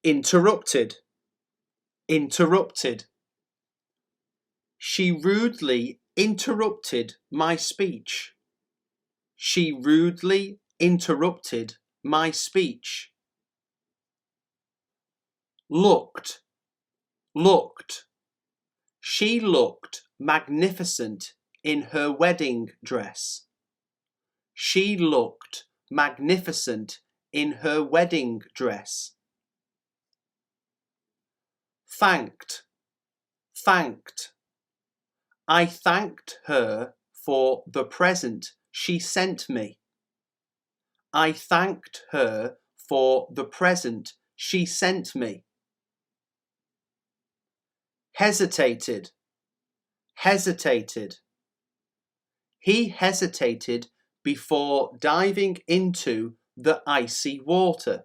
Interrupted, interrupted. She rudely interrupted my speech. She rudely interrupted my speech. Looked, looked. She looked magnificent in her wedding dress. She looked magnificent in her wedding dress. Thanked, thanked. I thanked her for the present she sent me. I thanked her for the present she sent me. Hesitated, hesitated. He hesitated before diving into the icy water.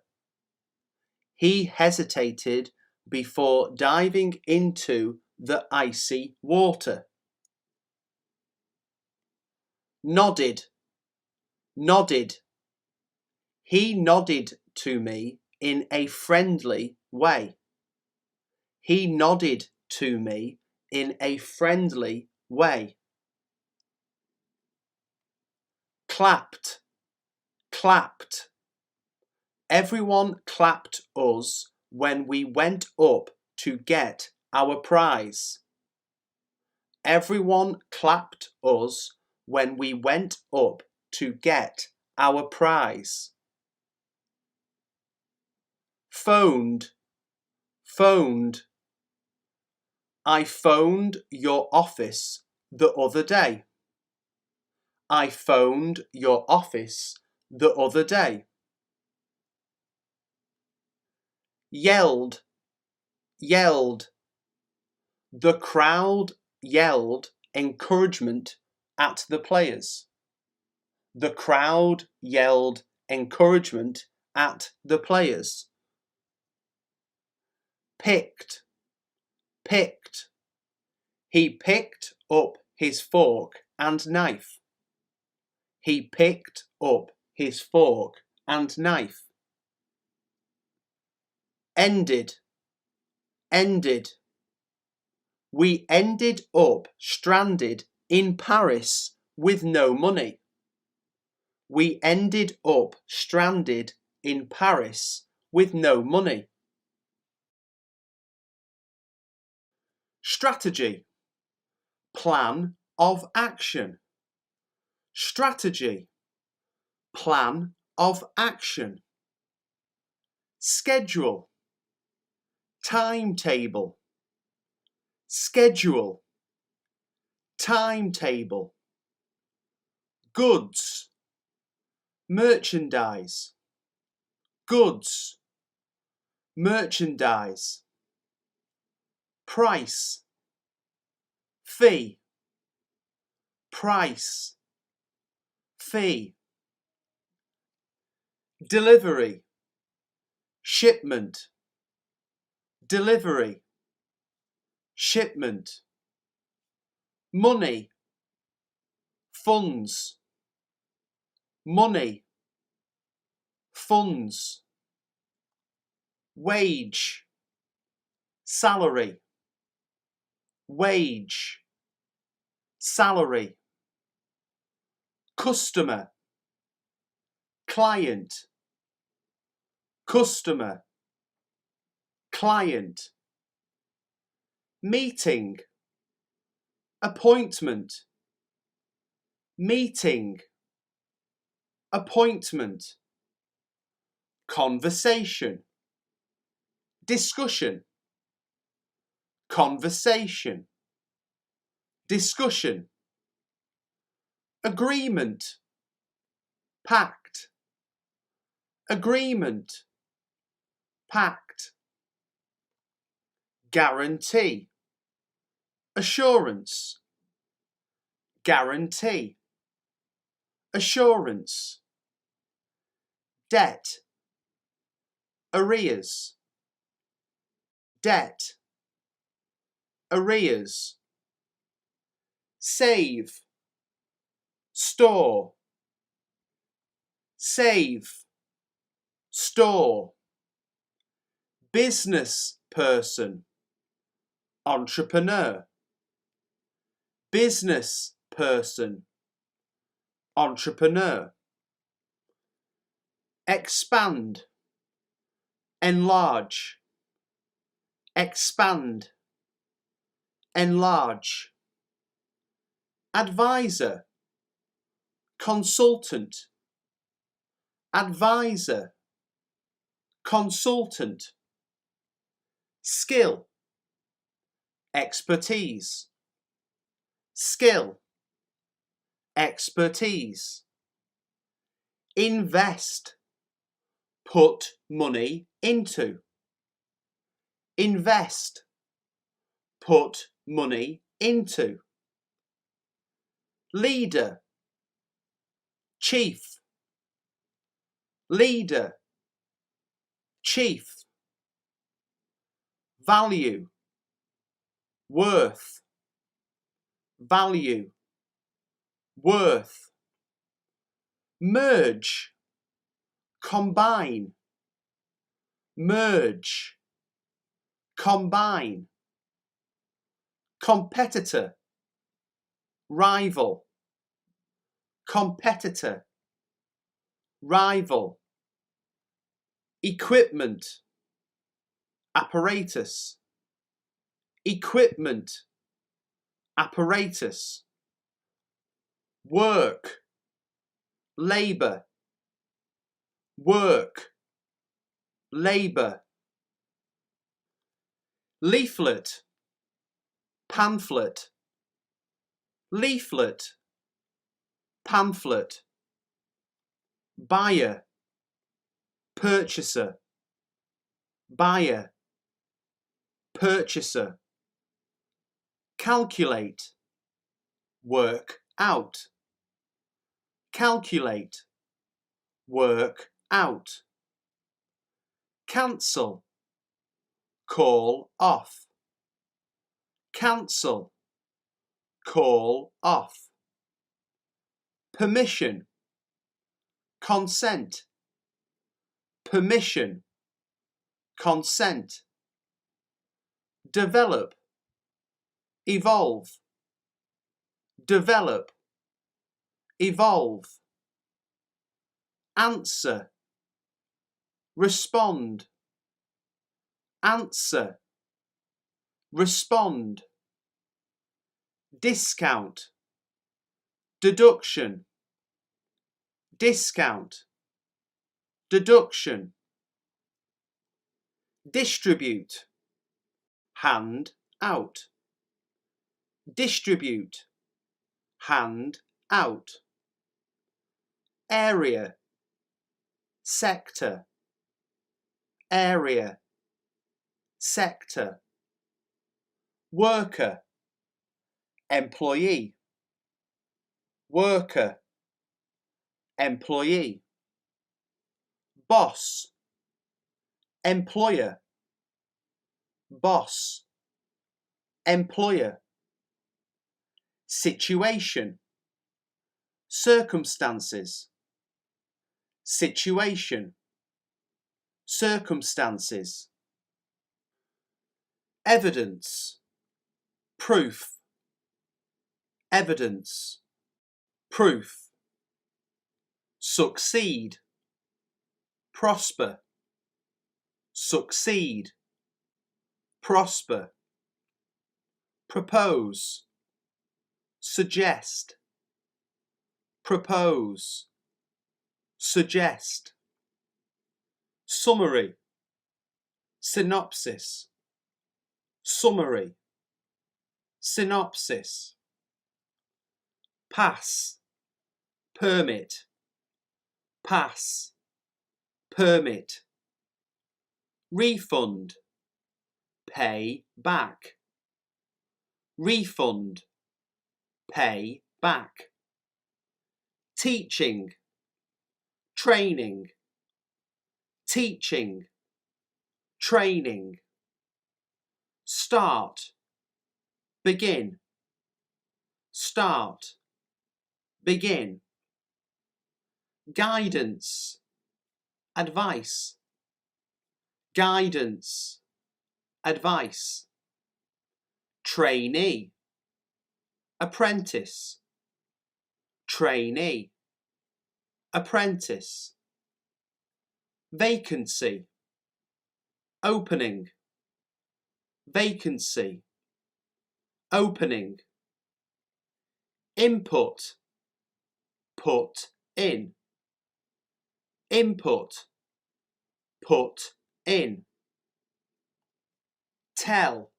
He hesitated before diving into the icy water. Nodded, nodded. He nodded to me in a friendly way. He nodded to me in a friendly way. Clapped, clapped. Everyone clapped us when we went up to get our prize. Everyone clapped us when we went up to get our prize. Phoned, phoned. I phoned your office the other day. I phoned your office the other day. Yelled, yelled. The crowd yelled encouragement at the players. The crowd yelled encouragement at the players. Picked, picked. He picked up his fork and knife. He picked up his fork and knife. Ended, ended. We ended up stranded in Paris with no money. We ended up stranded in Paris with no money. Strategy, plan of action. Strategy, plan of action. Schedule, timetable. Schedule, timetable. Goods, merchandise. Goods, merchandise. Price, fee. Price, fee. Delivery, shipment. Delivery, shipment. Money, funds. Money, funds. Wage, salary. Wage, salary. Customer, client. Customer, client. Meeting, appointment. Meeting, appointment. Conversation, discussion. Conversation, discussion. Agreement, pact. Agreement, pact. Guarantee, assurance. Guarantee, assurance. Debt, arrears. Debt, arrears. Save, store. Save, store. Business person, entrepreneur. Business person, entrepreneur. Expand, enlarge. Expand, enlarge. Advisor, consultant. Advisor, consultant. Skill, expertise. skill, expertise. Invest, put money into. Invest, put money into. Leader, chief. Leader, chief. Value, worth. Value, worth. Merge, combine. Merge, combine. Competitor, rival. Competitor, rival. Equipment, apparatus. Equipment, apparatus. Work, labour. Work, labour. Leaflet, pamphlet. Leaflet, pamphlet. Buyer, purchaser. Buyer, purchaser. Calculate, work out. Calculate, work out. Cancel, call off. Cancel, call off. Permission, consent. Permission, consent. Develop, evolve. Develop, evolve. Answer, respond. Answer, respond. Discount, deduction. Discount, deduction. Distribute, hand out. Distribute, hand out. Area, sector. Area, sector. Worker, employee. Worker, employee. Boss, employer. Boss, employer. Situation, circumstances. Situation, circumstances. Evidence, proof. Evidence, proof. Succeed, prosper. Succeed, prosper. Propose, suggest. Propose, suggest. Summary, synopsis. Summary, synopsis. Pass, permit. Pass, permit. Refund, pay back. Refund, pay back. Teaching, training. Teaching, training. Start, begin. Start, begin. Guidance, advice. Guidance, advice. Trainee, apprentice. Trainee, apprentice. Vacancy, opening. Vacancy, opening. Input, put in. Input, put in. Tell,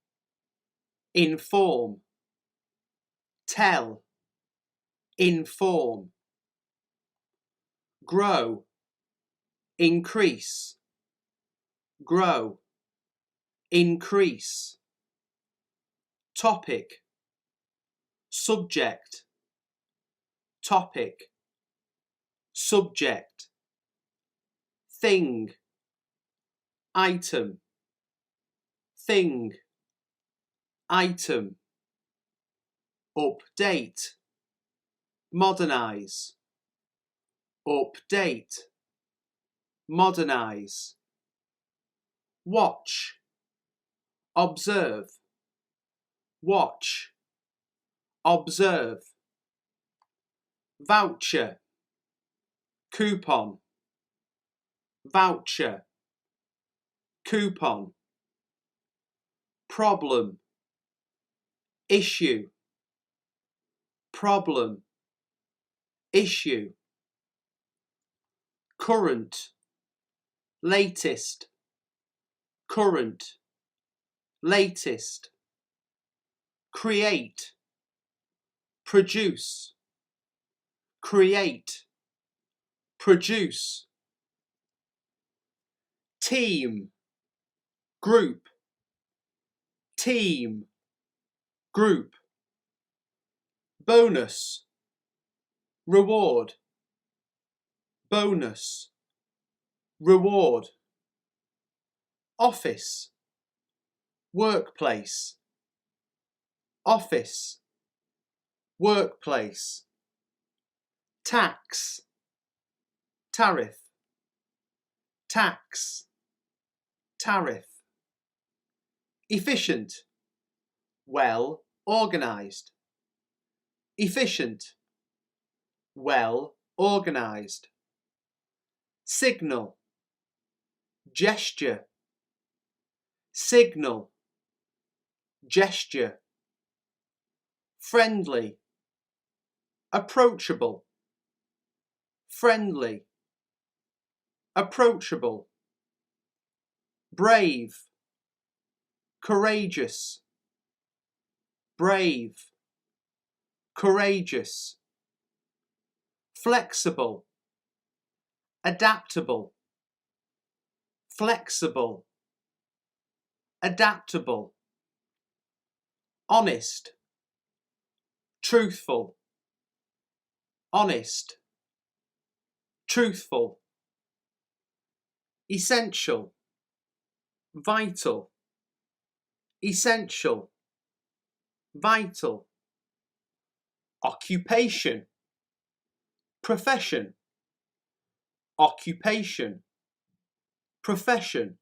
inform. tell, inform, grow, increase, grow, increase, topic, subject, topic, subject, thing, item, thing, item, update, modernize, update, modernize, watch, observe, watch, observe, voucher, coupon, voucher, coupon, problem, issue, problem, issue, current, latest, current, latest, create, produce, create, produce, team, group, team, group, bonus, reward, bonus, reward, office, workplace, office, workplace, tax, tariff, tax, tariff, efficient, well organised, efficient, well organised, signal, gesture, signal, gesture, friendly, approachable, friendly, approachable, brave, courageous, brave, courageous, flexible, adaptable, flexible, adaptable, honest, truthful, honest, truthful, essential, vital, essential, vital, occupation, profession, occupation, profession,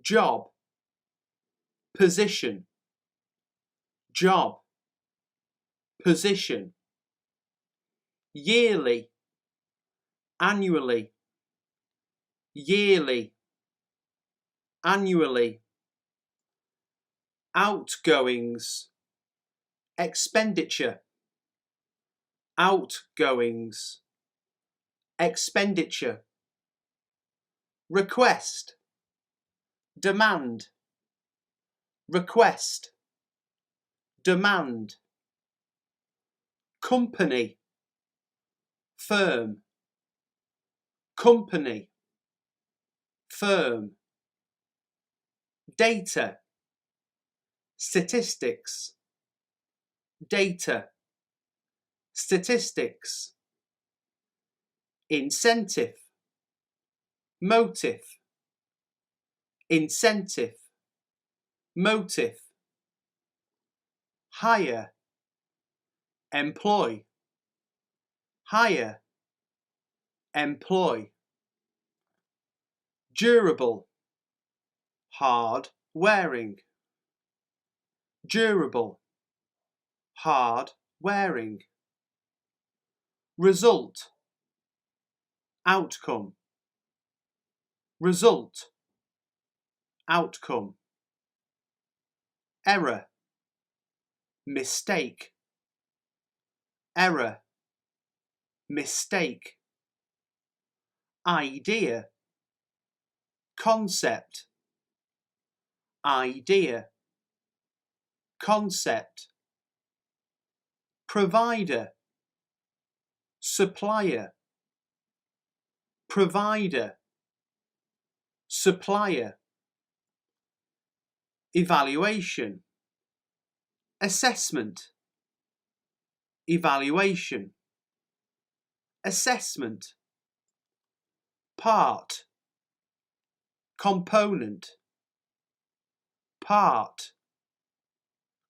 job, position, job, position, yearly, annually, yearly, annually, outgoings, expenditure, outgoings, expenditure, request, demand, request, demand, company, firm, company, firm, data, statistics, data, statistics, incentive, motive, incentive, motive, hire, employ, hire, employ, durable, hard wearing, durable, hard wearing, result, outcome, result, outcome, error, mistake, error, mistake, idea, concept, idea, concept, provider, supplier, provider, supplier, evaluation, assessment, evaluation, assessment, part, component, part,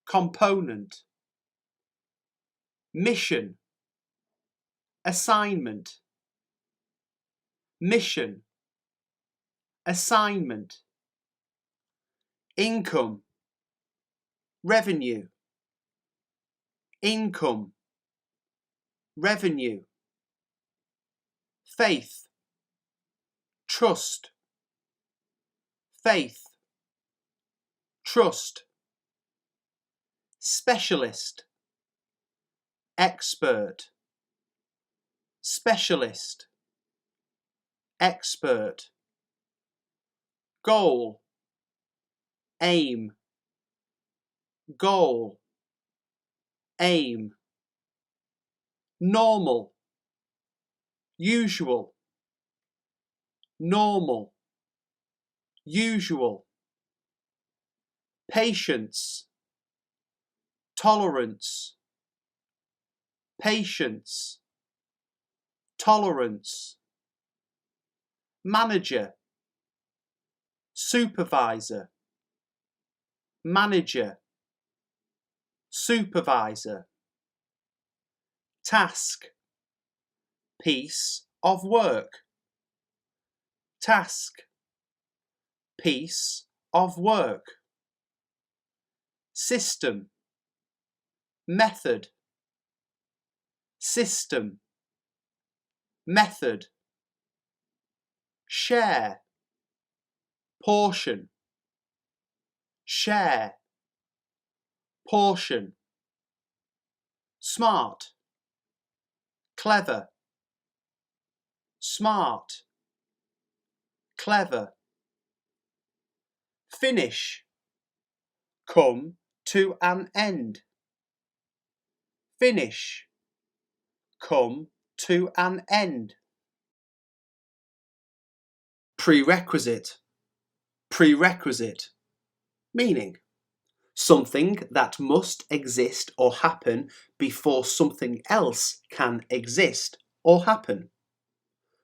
component, mission, assignment, mission, assignment, income, revenue, income, revenue, faith, trust, faith, trust, specialist, expert, specialist, expert, goal, aim, goal, aim, normal, usual, normal, usual, patience, tolerance, patience, tolerance, manager, supervisor, manager, supervisor, task, piece of work, task, piece of work, system, method, system, method, share, portion, share, portion, smart, clever, smart, clever, finish, come to an end, finish, come to an end, prerequisite, prerequisite, meaning something that must exist or happen before something else can exist or happen.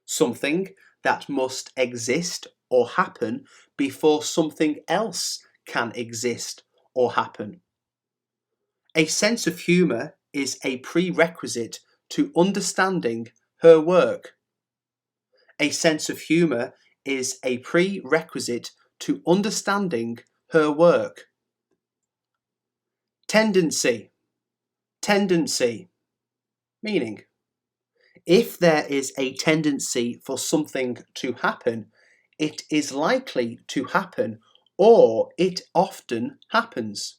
Something that must exist or happen before something else can exist or happen. A sense of humour is a prerequisite to understanding her work. A sense of humour is a prerequisite to understanding her work. Tendency, tendency, meaning if there is a tendency for something to happen, it is likely to happen or it often happens.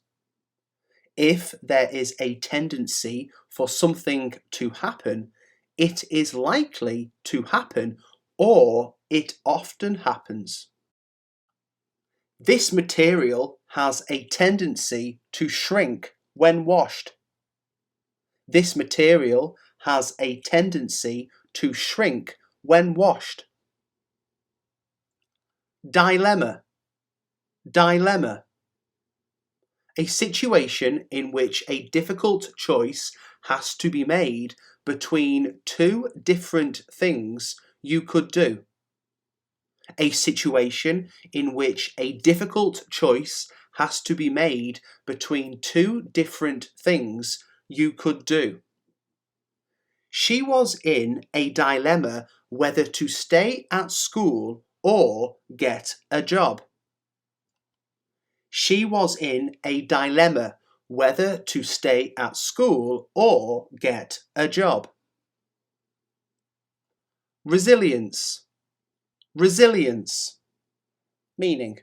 If there is a tendency for something to happen, it is likely to happen or it often happens. This material has a tendency to shrink when washed. This material has a tendency to shrink when washed. Dilemma, dilemma. A situation in which a difficult choice has to be made between two different things you could do. A situation in which a difficult choice has to be made between two different things you could do. She was in a dilemma whether to stay at school or get a job. She was in a dilemma whether to stay at school or get a job. Resilience, resilience, meaning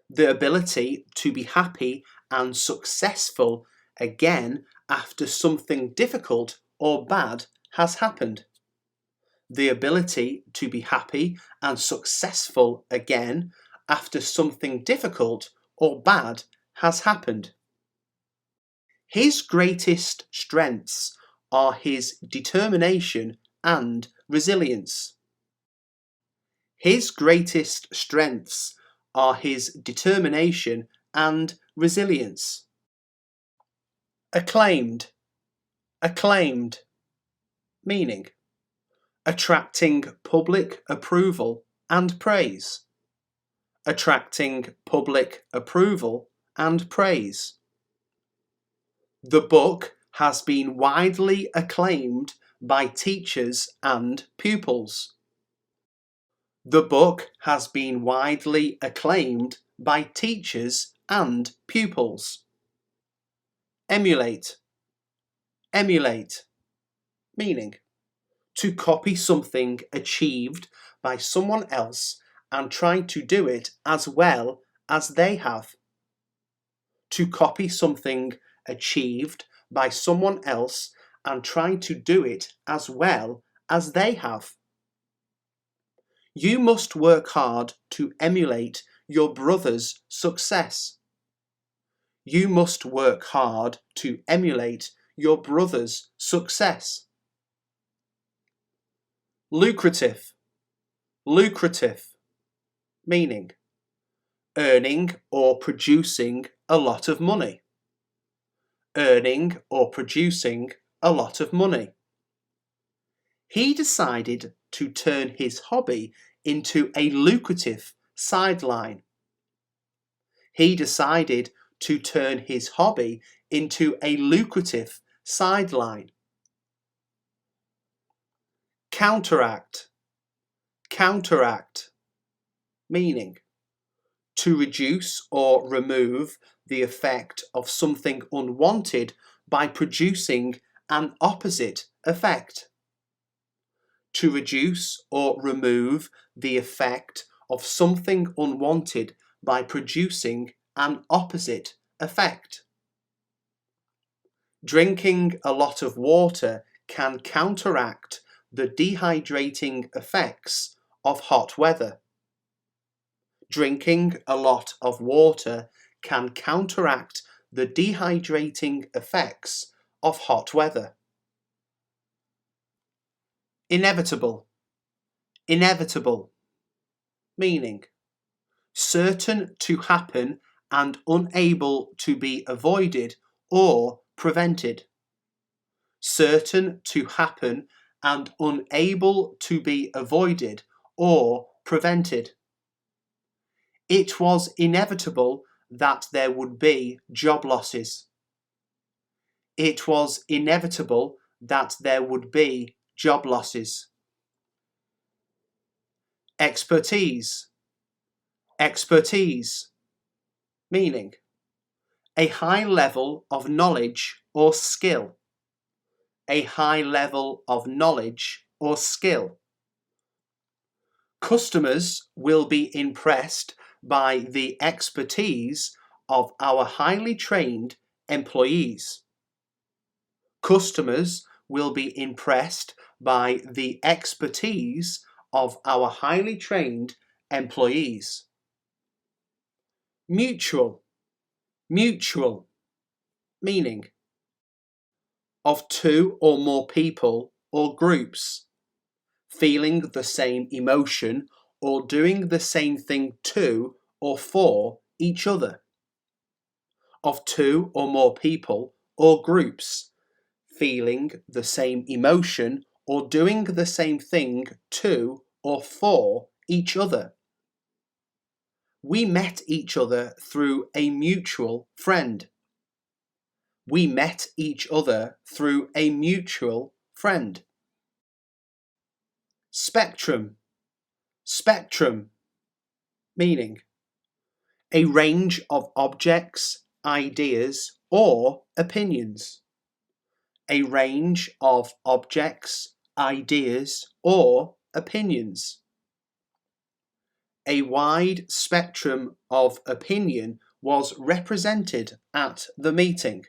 the ability to be happy and successful again after something difficult or bad has happened. The ability to be happy and successful again after something difficult or bad has happened. His greatest strengths are his determination and resilience. His greatest strengths are his determination and resilience. Acclaimed. Acclaimed. Meaning attracting public approval and praise. Attracting public approval and praise. The book has been widely acclaimed by teachers and pupils. The book has been widely acclaimed by teachers and pupils. Emulate. Emulate. Meaning to copy something achieved by someone else and try to do it as well as they have. To copy something achieved by someone else and try to do it as well as they have. You must work hard to emulate your brother's success. You must work hard to emulate your brother's success. Lucrative. Lucrative. Meaning earning or producing a lot of money. Earning or producing a lot of money. He decided to turn his hobby into a lucrative sideline. He decided to turn his hobby into a lucrative sideline. Counteract. Counteract. Meaning to reduce or remove the effect of something unwanted by producing an opposite effect. To reduce or remove the effect of something unwanted by producing an opposite effect. Drinking a lot of water can counteract the dehydrating effects of hot weather. Drinking a lot of water can counteract the dehydrating effects of hot weather. Inevitable. Inevitable. Meaning certain to happen and unable to be avoided or prevented. Certain to happen and unable to be avoided or prevented. It was inevitable that there would be job losses. It was inevitable that there would be job losses. Expertise. Expertise. Meaning a high level of knowledge or skill. A high level of knowledge or skill. Customers will be impressed by the expertise of our highly trained employees. Customers will be impressed by the expertise of our highly trained employees. Mutual. Mutual. Meaning of two or more people or groups feeling the same emotion or doing the same thing to or for each other. Of two or more people or groups feeling the same emotion or doing the same thing to or for each other. We met each other through a mutual friend. We met each other through a mutual friend. Spectrum. Spectrum. Meaning a range of objects, ideas, or opinions. A range of objects, ideas, or opinions. A wide spectrum of opinion was represented at the meeting.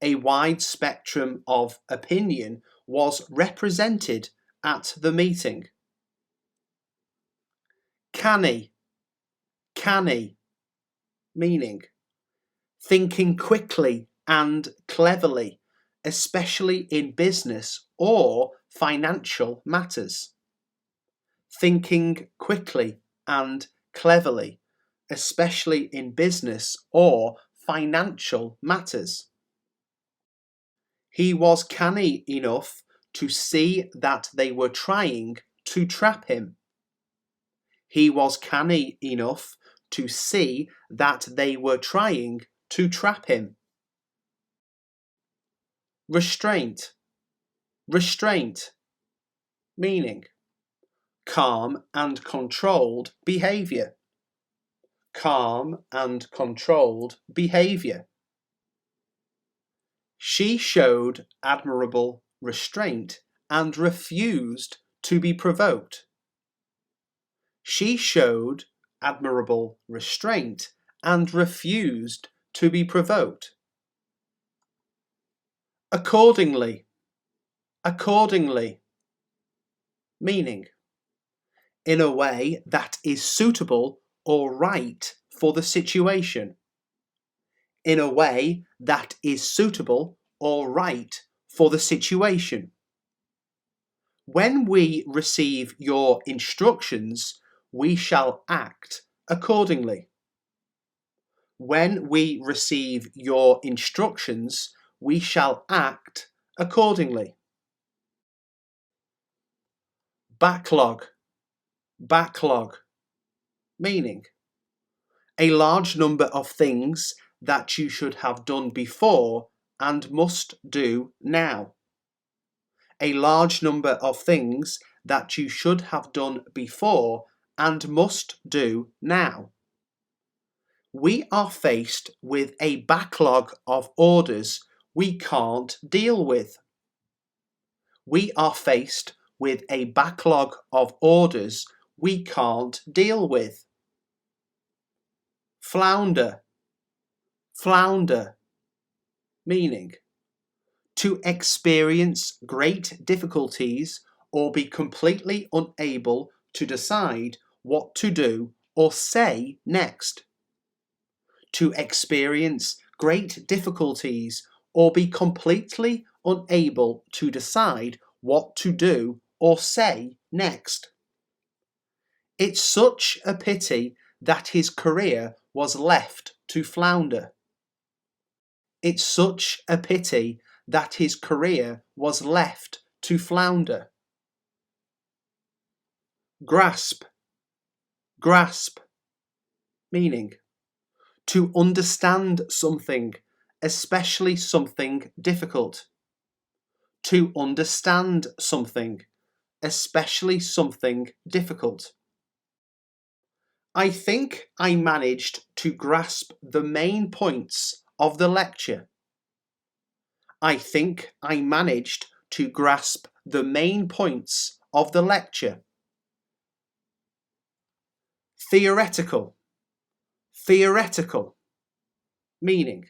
A wide spectrum of opinion was represented at the meeting. Canny. Canny. Meaning thinking quickly and cleverly, especially in business or financial matters. Thinking quickly and cleverly, especially in business or financial matters. He was canny enough to see that they were trying to trap him. He was canny enough to see that they were trying to trap him. Restraint. Restraint. Meaning calm and controlled behaviour. Calm and controlled behaviour. She showed admirable restraint and refused to be provoked. She showed admirable restraint and refused to be provoked. Accordingly. Accordingly. Meaning in a way that is suitable or right for the situation. In a way that is suitable or right for the situation. When we receive your instructions, we shall act accordingly. When we receive your instructions, we shall act accordingly. Backlog. Backlog. Meaning a large number of things that you should have done before and must do now. A large number of things that you should have done before and must do now. We are faced with a backlog of orders we can't deal with. We are faced with a backlog of orders we can't deal with. Flounder. Flounder. Meaning to experience great difficulties or be completely unable to decide what to do or say next. To experience great difficulties or be completely unable to decide what to do or say next. It's such a pity that his career was left to flounder. It's such a pity that his career was left to flounder. Grasp. Grasp. Meaning to understand something, especially something difficult. To understand something, especially something difficult. I think I managed to grasp the main points of the lecture. I think I managed to grasp the main points of the lecture. Theoretical. Theoretical. Meaning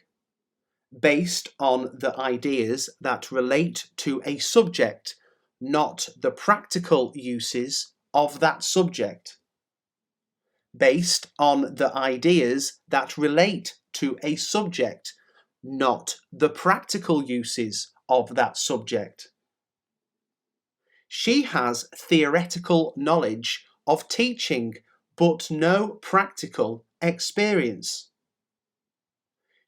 based on the ideas that relate to a subject, not the practical uses of that subject. Based on the ideas that relate to a subject, not the practical uses of that subject. She has theoretical knowledge of teaching, but no practical experience.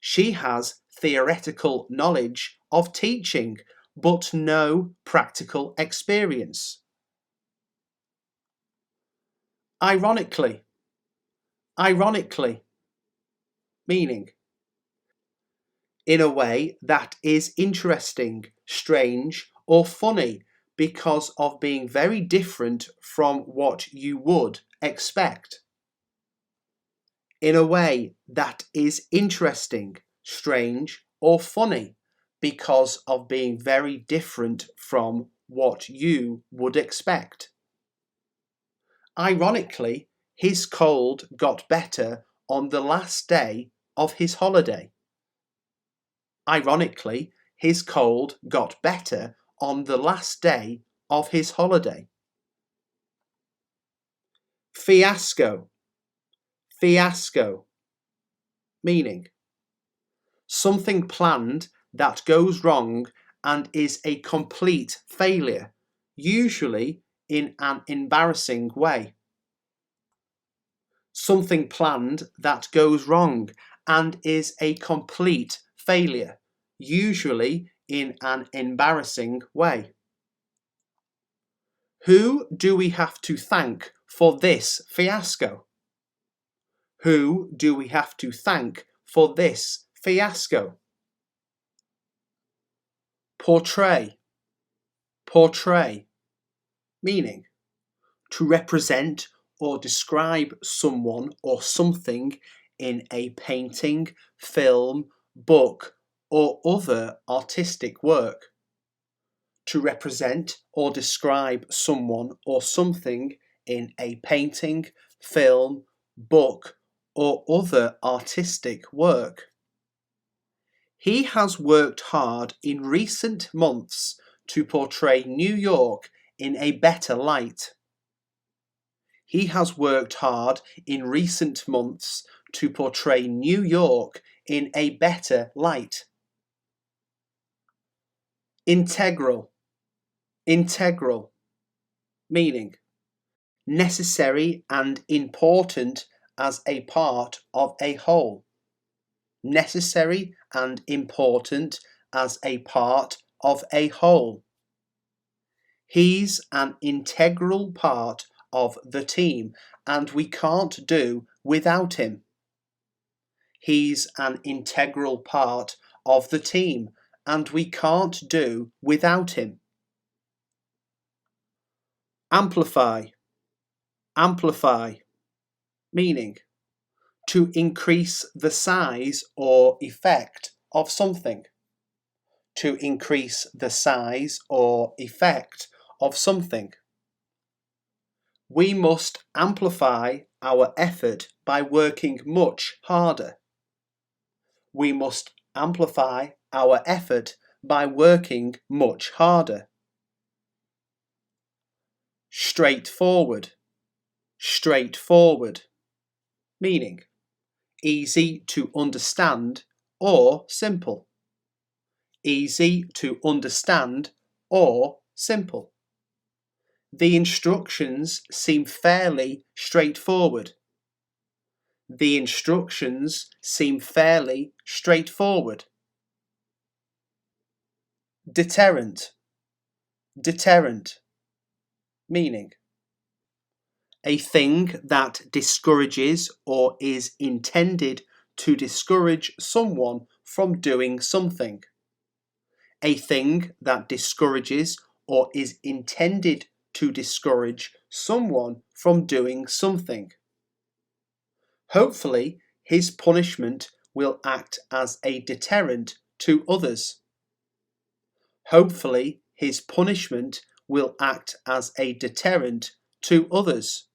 She has theoretical knowledge of teaching, but no practical experience. Ironically. Ironically. Meaning in a way that is interesting, strange, or funny because of being very different from what you would expect. In a way that is interesting, strange, or funny because of being very different from what you would expect. Ironically, his cold got better on the last day of his holiday. Ironically, his cold got better on the last day of his holiday. Fiasco. Fiasco. Meaning Something planned that goes wrong and is a complete failure, usually in an embarrassing way. Something planned that goes wrong and is a complete failure, usually in an embarrassing way. Who do we have to thank for this fiasco? Who do we have to thank for this fiasco? Portray. Portray. Meaning, to represent or describe someone or something in a painting, film, book, or other artistic work. To represent or describe someone or something in a painting, film, book, or other artistic work. He has worked hard in recent months to portray New York in a better light. He has worked hard in recent months to portray New York in a better light. Integral. Integral. Meaning, necessary and important as a part of a whole. Necessary and important as a part of a whole. He's an integral part of the team and we can't do without him. He's an integral part of the team and we can't do without him. Amplify. Amplify. Meaning, to increase the size or effect of something. To increase the size or effect of something. We must amplify our effort by working much harder. We must amplify our effort by working much harder. Straightforward. Straightforward. Meaning, easy to understand or simple. Easy to understand or simple. The instructions seem fairly straightforward. The instructions seem fairly straightforward. Deterrent. Deterrent. Meaning, a thing that discourages or is intended to discourage someone from doing something. A thing that discourages or is intended to discourage someone from doing something. Hopefully, his punishment will act as a deterrent to others. Hopefully, his punishment will act as a deterrent to others.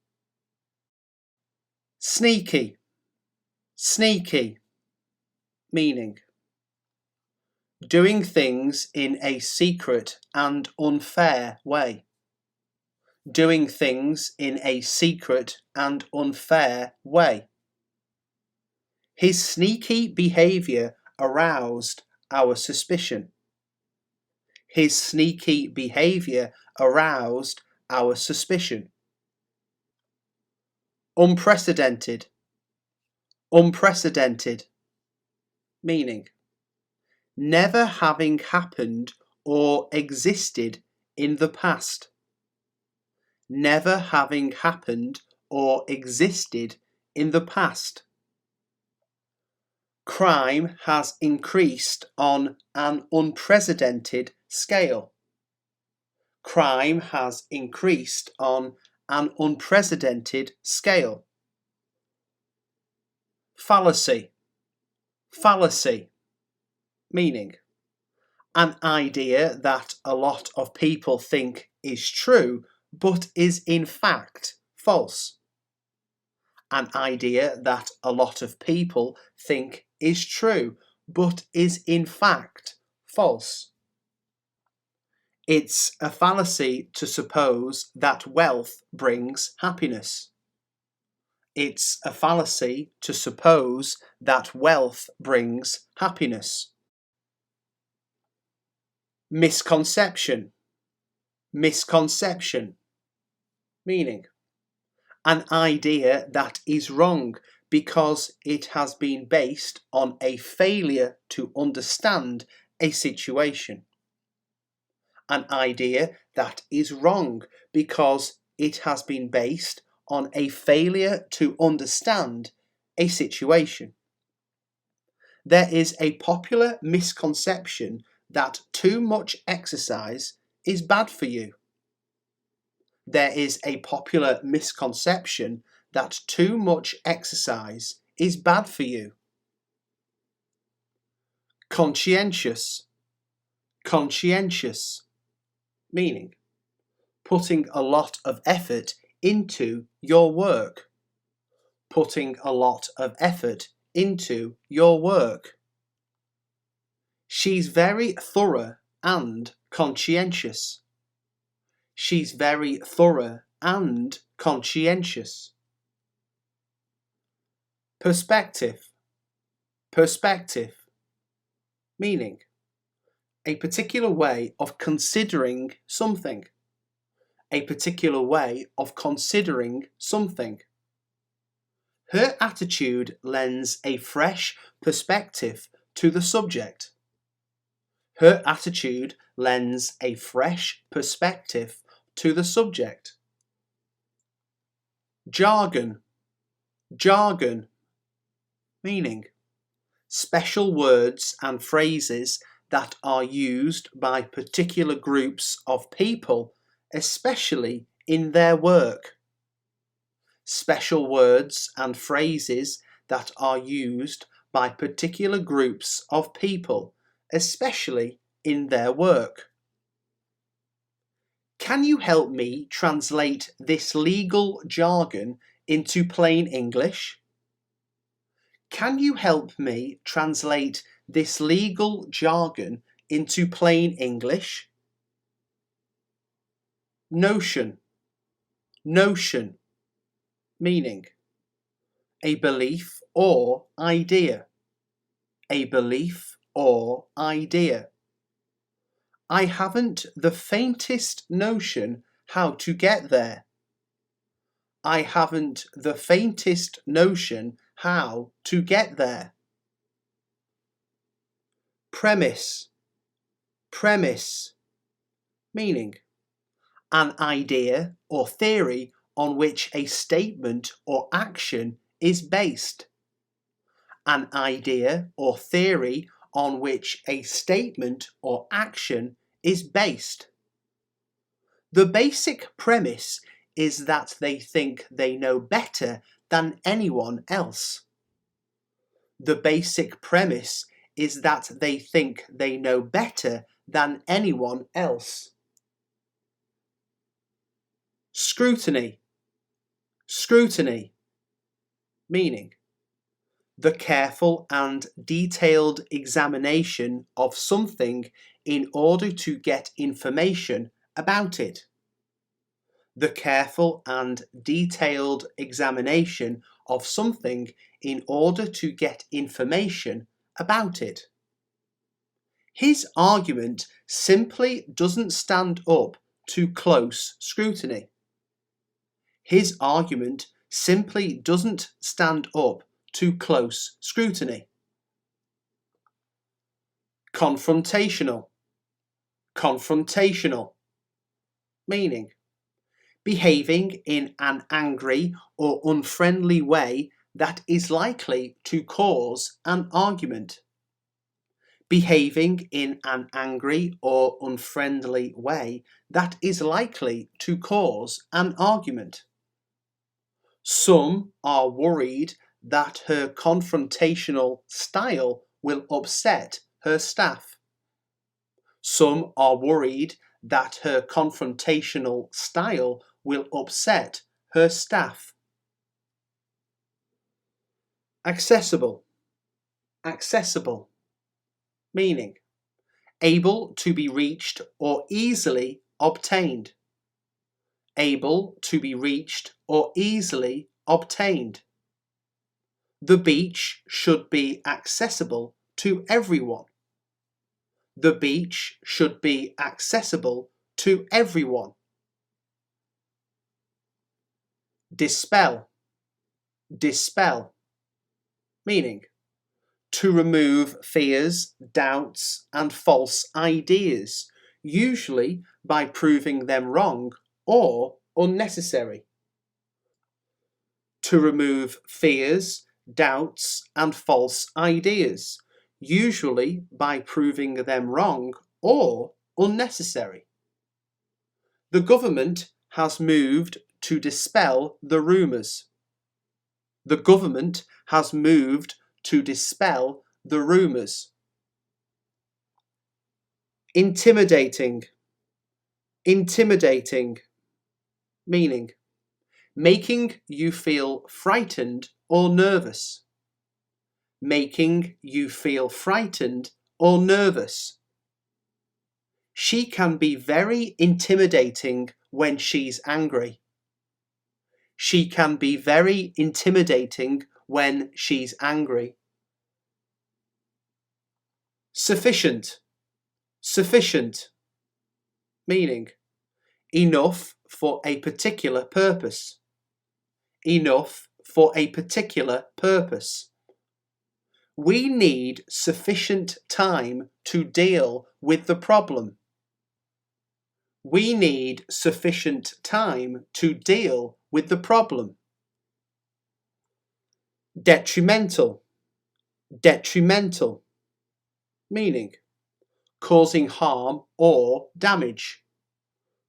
Sneaky. Sneaky. Meaning, doing things in a secret and unfair way. Doing things in a secret and unfair way. His sneaky behaviour aroused our suspicion. His sneaky behaviour aroused our suspicion. Unprecedented. Unprecedented. Meaning, never having happened or existed in the past. Never having happened or existed in the past. Crime has increased on an unprecedented scale. Crime has increased on an unprecedented scale. Fallacy. Fallacy. Meaning, an idea that a lot of people think is true but is in fact false. An idea that a lot of people think is true but is in fact false. It's a fallacy to suppose that wealth brings happiness. It's a fallacy to suppose that wealth brings happiness. Misconception. Misconception. Meaning, an idea that is wrong because it has been based on a failure to understand a situation. An idea that is wrong because it has been based on a failure to understand a situation. There is a popular misconception that too much exercise is bad for you. There is a popular misconception that too much exercise is bad for you. Conscientious. Conscientious. Meaning, putting a lot of effort into your work. Putting a lot of effort into your work. She's very thorough and conscientious. She's very thorough and conscientious. Perspective. Perspective. Meaning, a particular way of considering something. A particular way of considering something. Her attitude lends a fresh perspective to the subject. Her attitude lends a fresh perspective to the subject. Jargon. Jargon. Meaning, special words and phrases that are used by particular groups of people, especially in their work. Special words and phrases that are used by particular groups of people, especially in their work. Can you help me translate this legal jargon into plain English? Can you help me translate this legal jargon into plain English? Notion. Notion. Meaning, a belief or idea. A belief or idea. I haven't the faintest notion how to get there. I haven't the faintest notion how to get there. Premise. Premise. Meaning, an idea or theory on which a statement or action is based. An idea or theory on which a statement or action is based. The basic premise is that they think they know better than anyone else. The basic premise is that they think they know better than anyone else. Scrutiny. Scrutiny. Meaning, the careful and detailed examination of something in order to get information about it. The careful and detailed examination of something in order to get information about it. His argument simply doesn't stand up to close scrutiny. His argument simply doesn't stand up to close scrutiny. Confrontational. Confrontational. Meaning, behaving in an angry or unfriendly way that is likely to cause an argument. Behaving in an angry or unfriendly way that is likely to cause an argument. Some are worried that her confrontational style will upset her staff. Some are worried that her confrontational style will upset her staff. Accessible. Accessible. Meaning, able to be reached or easily obtained. Able to be reached or easily obtained. The beach should be accessible to everyone. The beach should be accessible to everyone. Dispel. Dispel. Meaning, to remove fears, doubts, and false ideas, usually by proving them wrong or unnecessary. To remove fears, doubts, and false ideas, usually by proving them wrong or unnecessary. The government has moved to dispel the rumours. The government has moved to dispel the rumours. Intimidating. Intimidating. Meaning, making you feel frightened or nervous. Making you feel frightened or nervous. She can be very intimidating when she's angry. She can be very intimidating when she's angry. Sufficient. Sufficient. Meaning, enough for a particular purpose. Enough for a particular purpose. We need sufficient time to deal with the problem. We need sufficient time to deal with the problem. Detrimental. Detrimental. Meaning, causing harm or damage.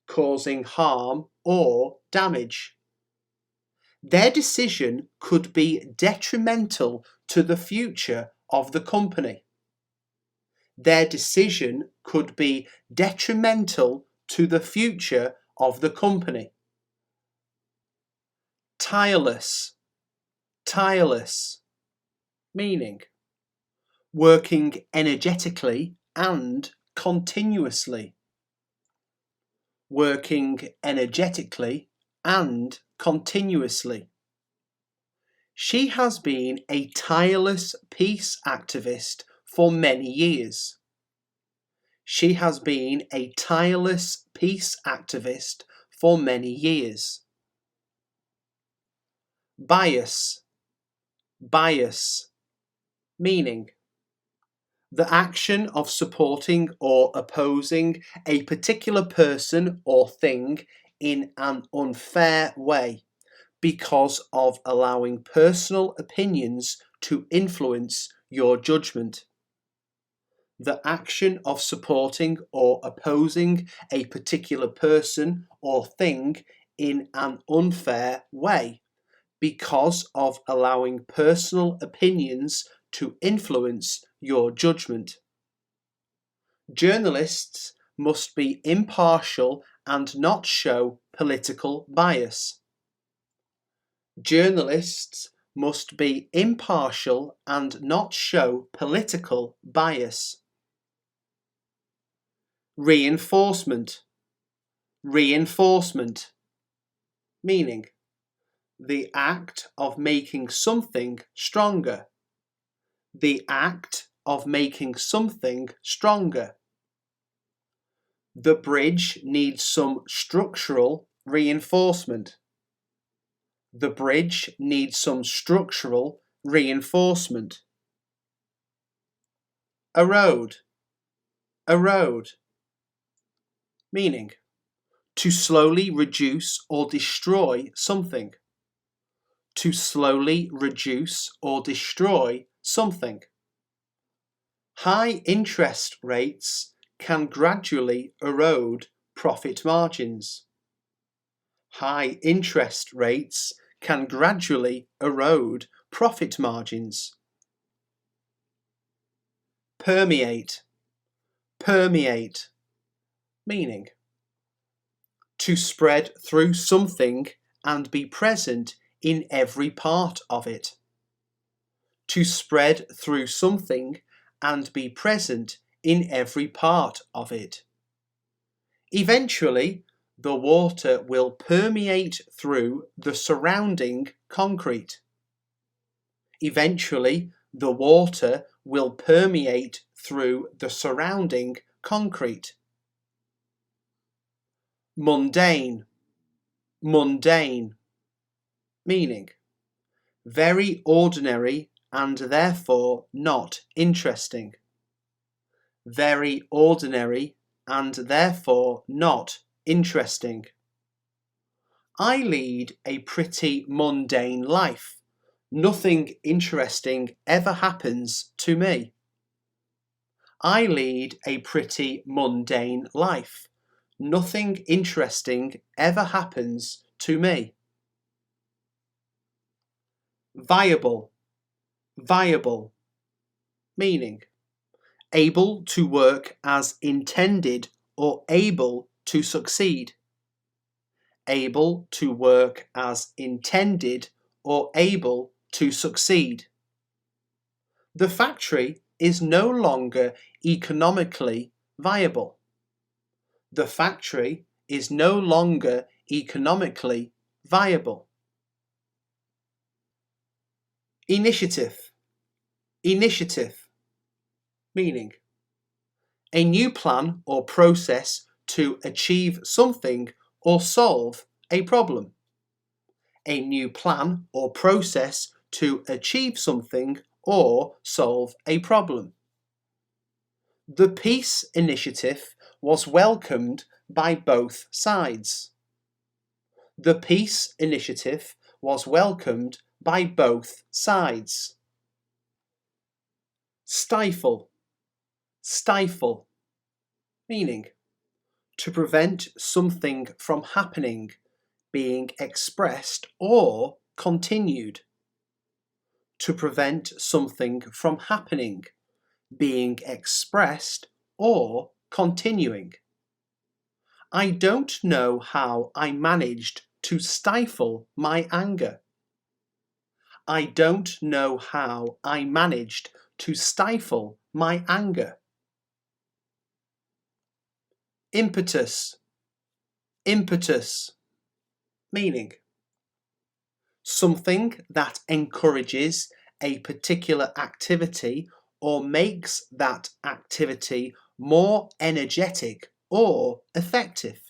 Causing harm or damage. Their decision could be detrimental to the future of the company. Their decision could be detrimental to the future of the company. Tireless. Tireless. Meaning, working energetically and continuously. Working energetically and continuously. She has been a tireless peace activist for many years. She has been a tireless peace activist for many years. Bias. Bias. Meaning, the action of supporting or opposing a particular person or thing in an unfair way because of allowing personal opinions to influence your judgment. The action of supporting or opposing a particular person or thing in an unfair way because of allowing personal opinions to influence your judgment. Journalists must be impartial and not show political bias. Journalists must be impartial and not show political bias. Reinforcement. Reinforcement. Meaning, the act of making something stronger. The act of making something stronger. The bridge needs some structural reinforcement. The bridge needs some structural reinforcement. Erode. Erode. Meaning, to slowly reduce or destroy something. To slowly reduce or destroy something. High interest rates can gradually erode profit margins. High interest rates can gradually erode profit margins. Permeate. Permeate. Meaning, to spread through something and be present in every part of it. To spread through something and be present in every part of it. Eventually, the water will permeate through the surrounding concrete. Eventually, the water will permeate through the surrounding concrete. Mundane, mundane, meaning very ordinary and therefore not interesting. Very ordinary and therefore not interesting. I lead a pretty mundane life. Nothing interesting ever happens to me. I lead a pretty mundane life. Nothing interesting ever happens to me. Viable, viable, meaning able to work as intended or able to succeed. Able to work as intended or able to succeed. The factory is no longer economically viable. The factory is no longer economically viable. Initiative, initiative, meaning a new plan or process to achieve something or solve a problem. A new plan or process to achieve something or solve a problem. The peace initiative was welcomed by both sides. The peace initiative was welcomed by both sides. Stifle, stifle, meaning to prevent something from happening, being expressed or continued. To prevent something from happening, being expressed or continuing. I don't know how I managed to stifle my anger. I don't know how I managed to stifle my anger. Impetus, impetus, meaning something that encourages a particular activity or makes that activity more energetic or effective.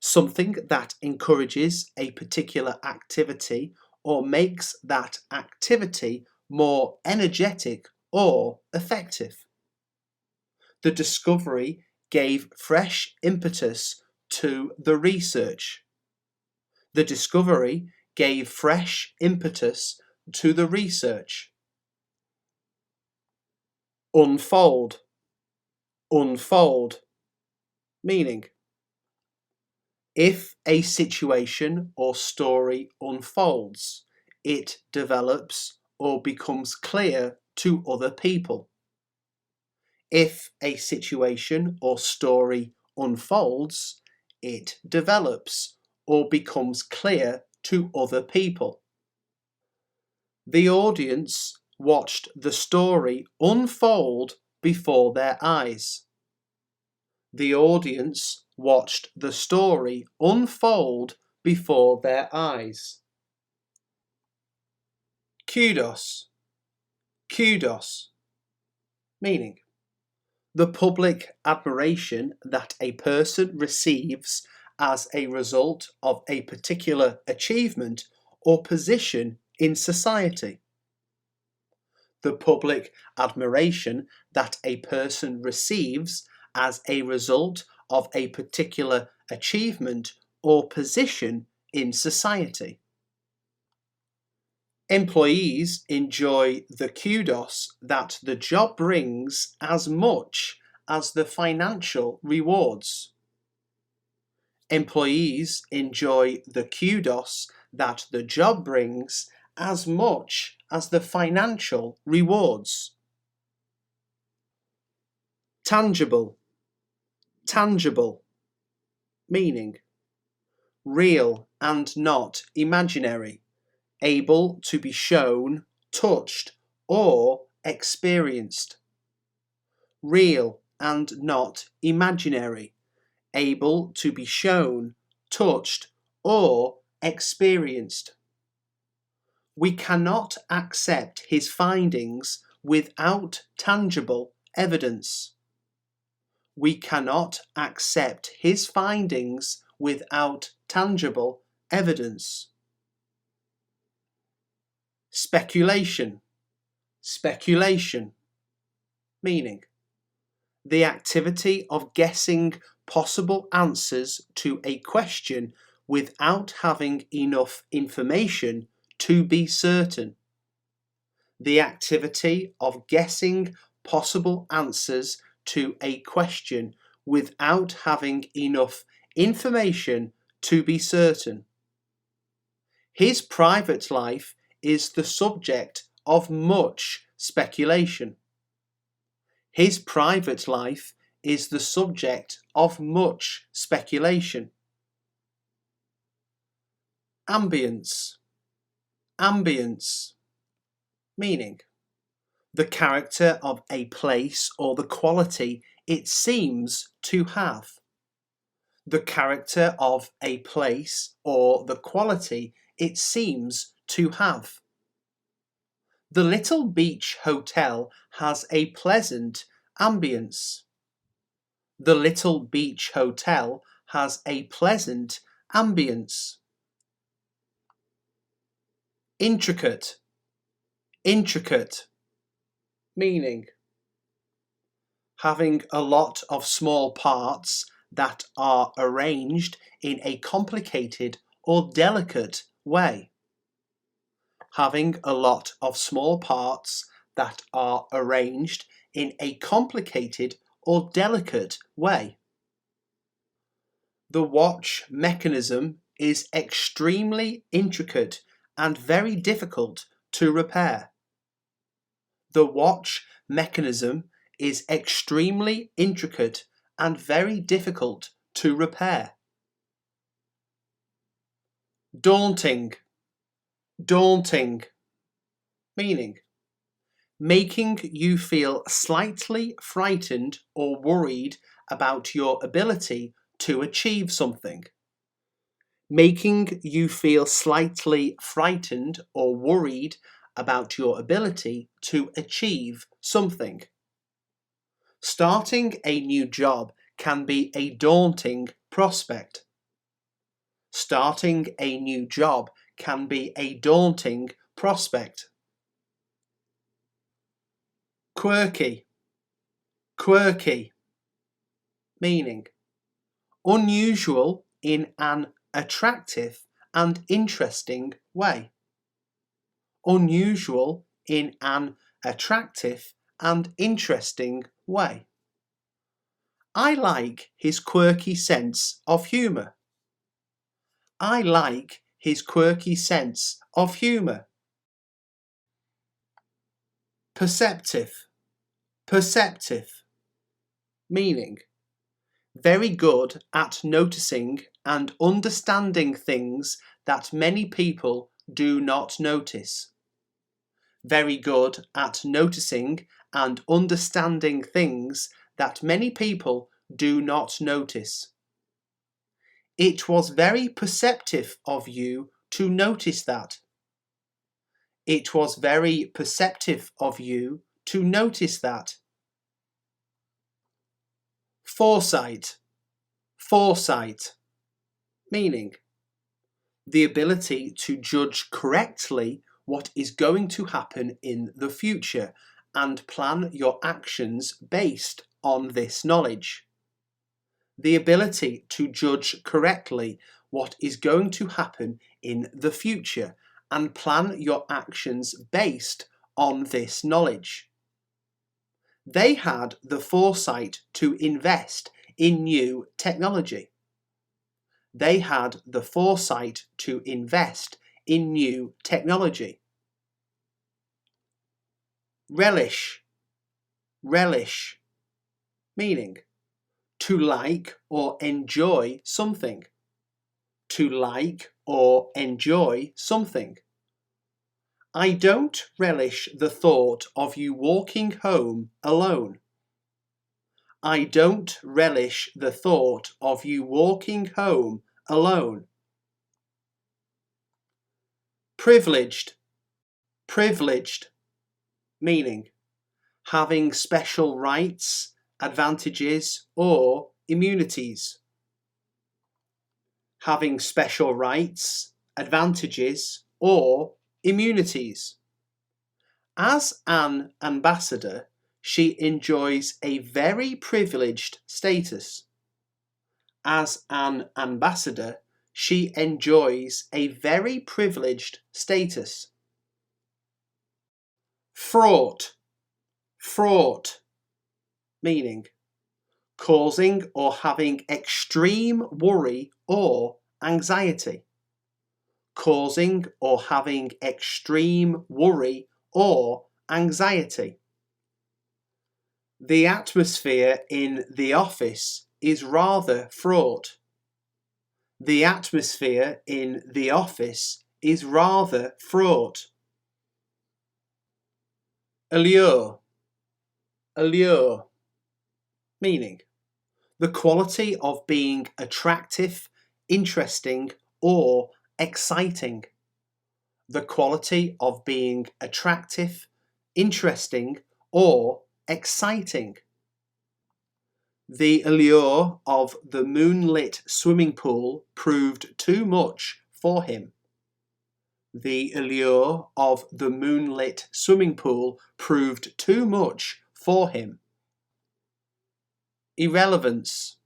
Something that encourages a particular activity or makes that activity more energetic or effective. The discovery gave fresh impetus to the research. The discovery gave fresh impetus to the research. Unfold, unfold, meaning if a situation or story unfolds, it develops or becomes clear to other people. If a situation or story unfolds, it develops or becomes clear to other people. The audience watched the story unfold before their eyes. The audience watched the story unfold before their eyes. Kudos, kudos, meaning the public admiration that a person receives as a result of a particular achievement or position in society. The public admiration that a person receives as a result of a particular achievement or position in society. Employees enjoy the kudos that the job brings as much as the financial rewards. Employees enjoy the kudos that the job brings as much as the financial rewards. Tangible, tangible, meaning real and not imaginary, able to be shown, touched, or experienced. Real and not imaginary, able to be shown, touched, or experienced. We cannot accept his findings without tangible evidence. We cannot accept his findings without tangible evidence. Speculation. Speculation. Meaning: the activity of guessing possible answers to a question without having enough information to be certain. The activity of guessing possible answers to a question without having enough information to be certain. His private life is the subject of much speculation. His private life is the subject of much speculation. Ambience. Ambience. Meaning: the character of a place or the quality it seems to have. The character of a place or the quality it seems to have. The little beach hotel has a pleasant ambience. The little beach hotel has a pleasant ambience. Intricate. Intricate. Meaning: having a lot of small parts that are arranged in a complicated or delicate way. Having a lot of small parts that are arranged in a complicated or delicate way. The watch mechanism is extremely intricate and very difficult to repair. The watch mechanism is extremely intricate and very difficult to repair. Daunting. Daunting. Meaning: making you feel slightly frightened or worried about your ability to achieve something. Making you feel slightly frightened or worried about your ability to achieve something. Starting a new job can be a daunting prospect. Starting a new job can be a daunting prospect. Quirky. Quirky. Meaning: unusual in an attractive and interesting way. Unusual in an attractive and interesting way. I like his quirky sense of humour. I like his quirky sense of humour. Perceptive. Perceptive. Meaning: very good at noticing and understanding things that many people do not notice. Very good at noticing and understanding things that many people do not notice. It was very perceptive of you to notice that. It was very perceptive of you to notice that. Foresight. Foresight. Meaning: the ability to judge correctly what is going to happen in the future and plan your actions based on this knowledge. The ability to judge correctly what is going to happen in the future and plan your actions based on this knowledge. They had the foresight to invest in new technology. They had the foresight to invest in new technology. Relish. Relish. Meaning: to like or enjoy something. To like or enjoy something. I don't relish the thought of you walking home alone. I don't relish the thought of you walking home alone. Privileged. Privileged, meaning having special rights, advantages, or immunities. Having special rights, advantages, or immunities. As an ambassador, she enjoys a very privileged status. As an ambassador, she enjoys a very privileged status. Fraught, fraught, meaning causing or having extreme worry or anxiety. Causing or having extreme worry or anxiety. The atmosphere in the office is rather fraught. The atmosphere in the office is rather fraught. Allure, allure, meaning the quality of being attractive, interesting, or exciting. The quality of being attractive, interesting, or exciting. The allure of the moonlit swimming pool proved too much for him. The allure of the moonlit swimming pool proved too much for him. Irrelevance,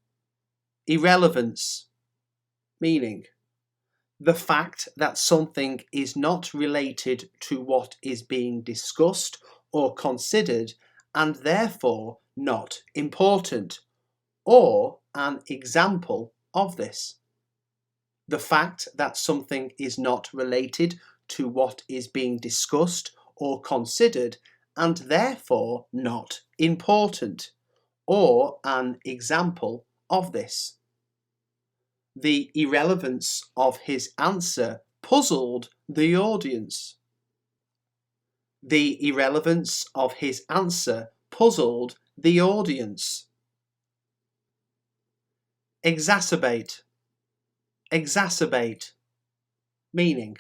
irrelevance, meaning the fact that something is not related to what is being discussed or considered and therefore not important, or an example of this. The fact that something is not related to what is being discussed or considered and therefore not important, or an example of this. The irrelevance of his answer puzzled the audience. The irrelevance of his answer puzzled the audience. Exacerbate, exacerbate, meaning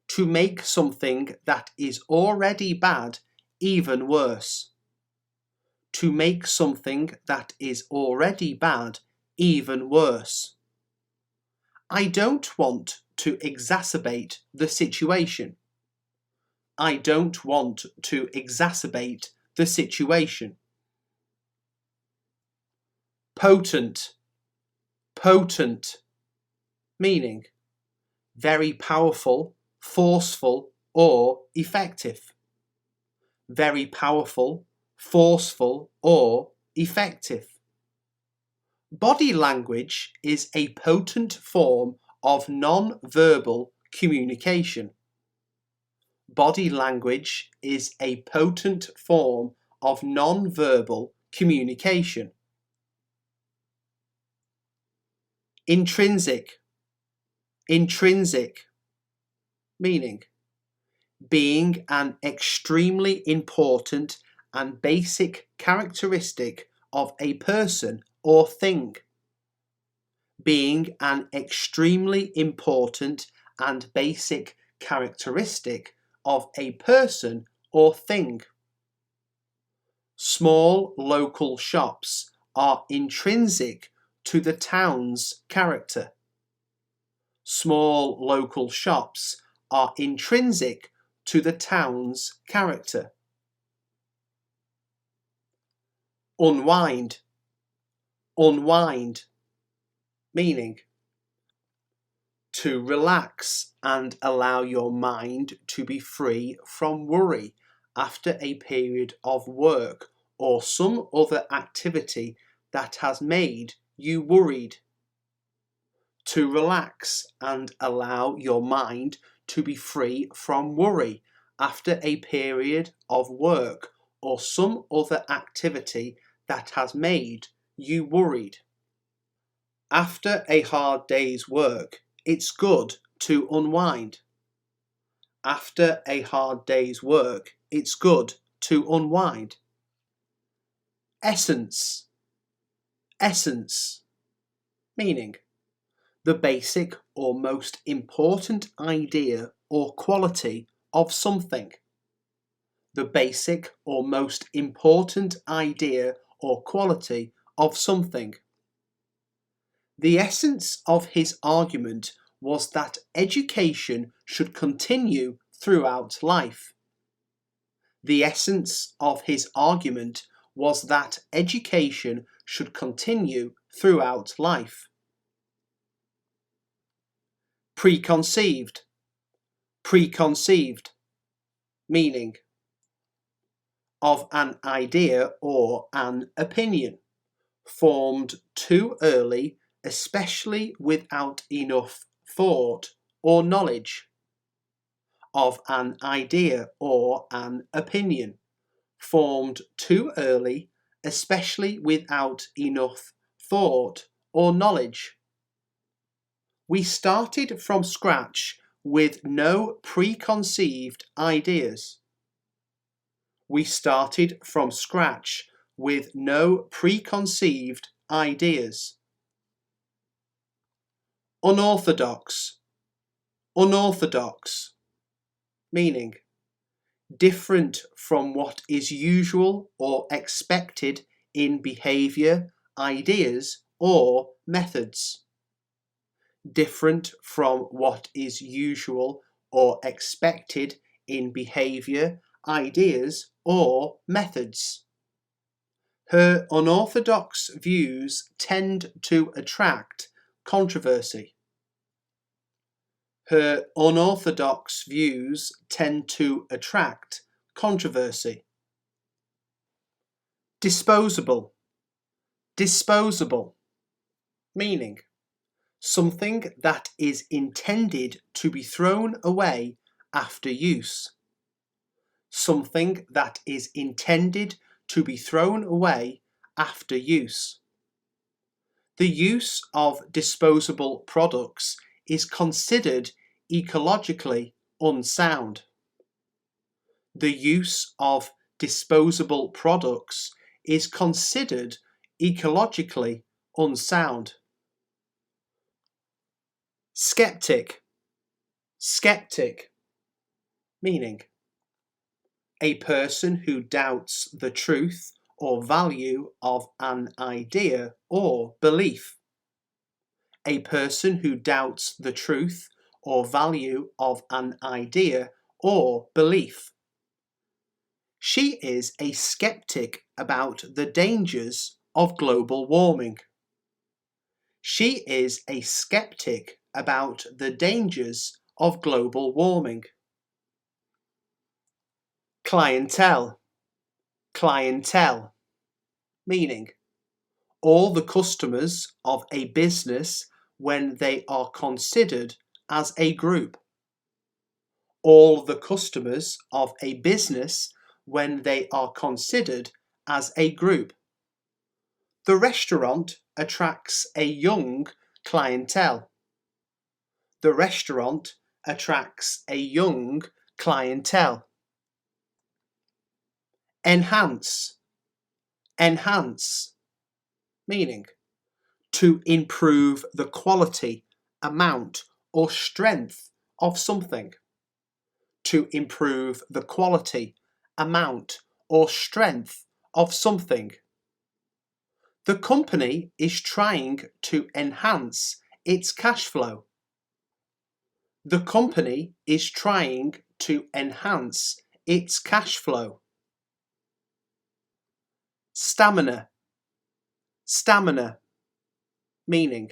to make something that is already bad even worse. To make something that is already bad even worse. I don't want to exacerbate the situation. I don't want to exacerbate the situation. Potent, potent, meaning very powerful, forceful, or effective. Very powerful, forceful, or effective. Body language is a potent form of non-verbal communication. Body language is a potent form of non-verbal communication. Intrinsic, intrinsic, meaning being an extremely important and basic characteristic of a person or thing. Being an extremely important and basic characteristic of a person or thing. Small local shops are intrinsic to the town's character. Small local shops are intrinsic to the town's character. Unwind, unwind, meaning to relax and allow your mind to be free from worry after a period of work or some other activity that has made you worried. To relax and allow your mind to be free from worry after a period of work or some other activity that has made you worried. After a hard day's work, it's good to unwind. After a hard day's work, it's good to unwind. Essence, essence, meaning the basic or most important idea or quality of something. The basic or most important idea or quality of something. The essence of his argument was that education should continue throughout life. The essence of his argument was that education should continue throughout life. Preconceived. Preconceived, meaning of an idea or an opinion, formed too early, especially without enough thought or knowledge. Of an idea or an opinion, formed too early, especially without enough thought or knowledge. We started from scratch with no preconceived ideas. We started from scratch with no preconceived ideas. Unorthodox. Unorthodox, meaning different from what is usual or expected in behaviour, ideas, or methods. Different from what is usual or expected in behaviour, ideas, or methods. Her unorthodox views tend to attract controversy. Her unorthodox views tend to attract controversy. Disposable. Disposable, meaning something that is intended to be thrown away after use. Something that is intended to be thrown away after use. The use of disposable products is considered ecologically unsound. The use of disposable products is considered ecologically unsound. Skeptic. Skeptic, meaning a person who doubts the truth or value of an idea or belief. A person who doubts the truth or value of an idea or belief. She is a skeptic about the dangers of global warming. She is a skeptic about the dangers of global warming. Clientele. Clientele, meaning all the customers of a business when they are considered as a group. All the customers of a business when they are considered as a group. The restaurant attracts a young clientele. The restaurant attracts a young clientele. Enhance. Enhance, meaning to improve the quality, amount, or strength of something. To improve the quality, amount, or strength of something. The company is trying to enhance its cash flow. The company is trying to enhance its cash flow. Stamina. Stamina, meaning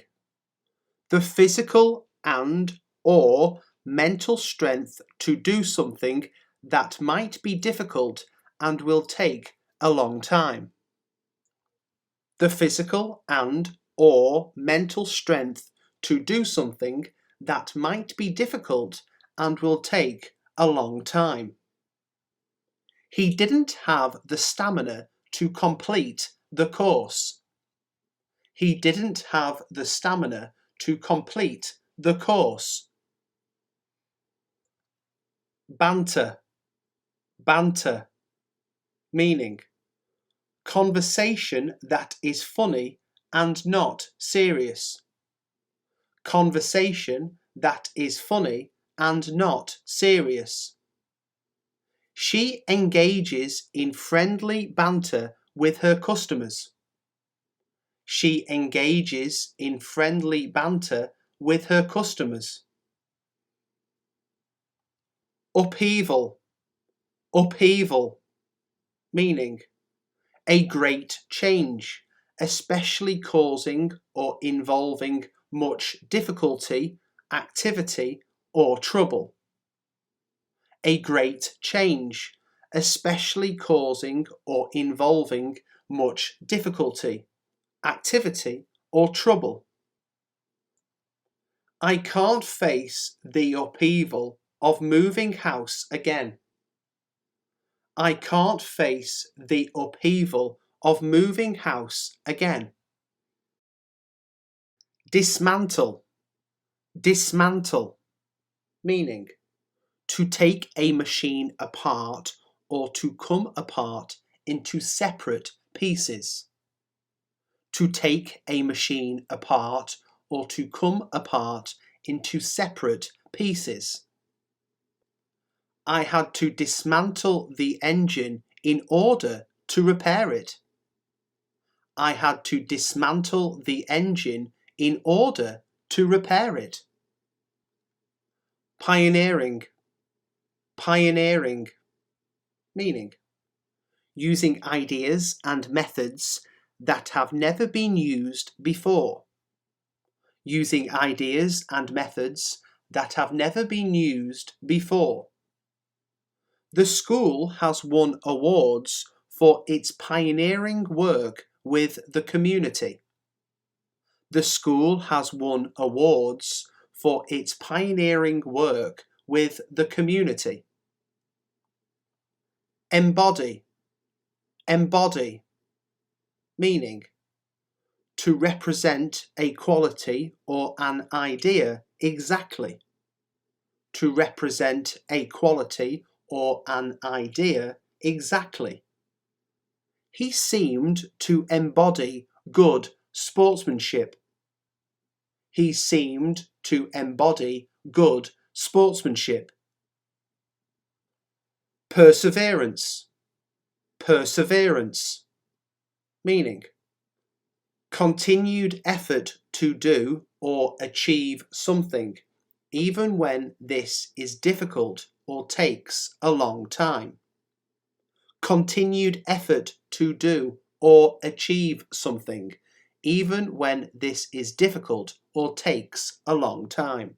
the physical and or mental strength to do something that might be difficult and will take a long time. The physical and or mental strength to do something that might be difficult and will take a long time. He didn't have the stamina to complete the course. He didn't have the stamina to complete the course. Banter. Banter, meaning conversation that is funny and not serious. Conversation that is funny and not serious. She engages in friendly banter with her customers. She engages in friendly banter with her customers. Upheaval, upheaval, meaning a great change, especially causing or involving much difficulty, activity, or trouble. A great change, especially causing or involving much difficulty, activity, or trouble. I can't face the upheaval of moving house again. I can't face the upheaval of moving house again. Dismantle, dismantle, meaning to take a machine apart or to come apart into separate pieces. To take a machine apart or to come apart into separate pieces. I had to dismantle the engine in order to repair it. I had to dismantle the engine in order to repair it. Pioneering, pioneering, meaning using ideas and methods that have never been used before. Using ideas and methods that have never been used before. The school has won awards for its pioneering work with the community. The school has won awards for its pioneering work with the community. Embody, embody, meaning to represent a quality or an idea exactly. To represent a quality or an idea exactly. He seemed to embody good sportsmanship. He seemed to embody good sportsmanship. Perseverance, perseverance, meaning continued effort to do or achieve something, even when this is difficult or takes a long time. Continued effort to do or achieve something, even when this is difficult or takes a long time.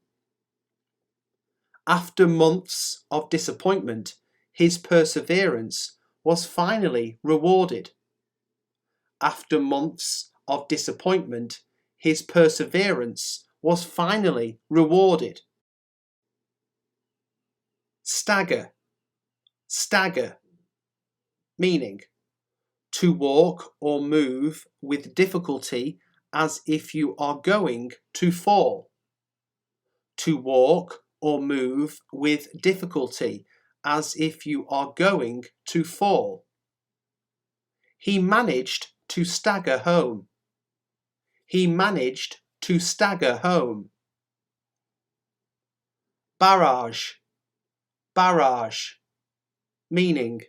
After months of disappointment, his perseverance was finally rewarded. After months of disappointment, his perseverance was finally rewarded. Stagger, stagger, meaning to walk or move with difficulty as if you are going to fall. To walk or move with difficulty as if you are going to fall. He managed to stagger home. He managed to stagger home. Barrage, barrage, meaning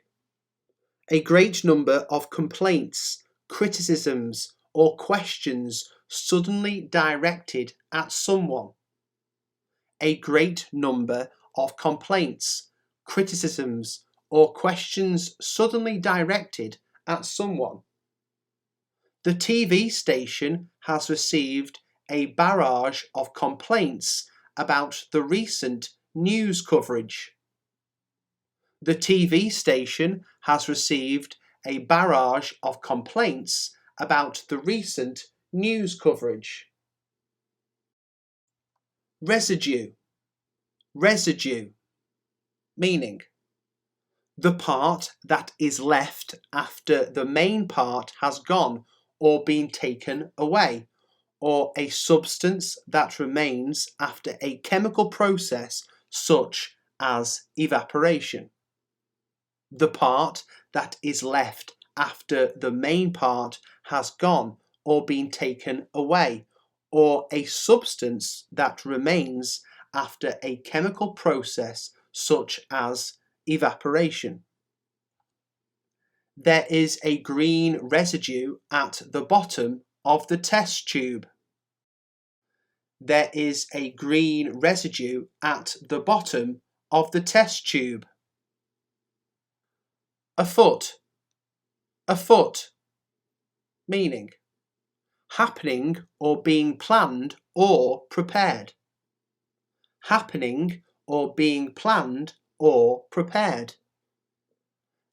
a great number of complaints, criticisms, or questions suddenly directed at someone. A great number of complaints, criticisms, or questions suddenly directed at someone. The TV station has received a barrage of complaints about the recent news coverage. The TV station has received a barrage of complaints about the recent news coverage. Residue, residue, meaning the part that is left after the main part has gone or been taken away, or a substance that remains after a chemical process such as evaporation. The part that is left after the main part has gone or been taken away, or a substance that remains after a chemical process such as evaporation. There is a green residue at the bottom of the test tube. There is a green residue at the bottom of the test tube. Afoot. Afoot. Meaning happening or being planned or prepared. Happening or being planned or prepared.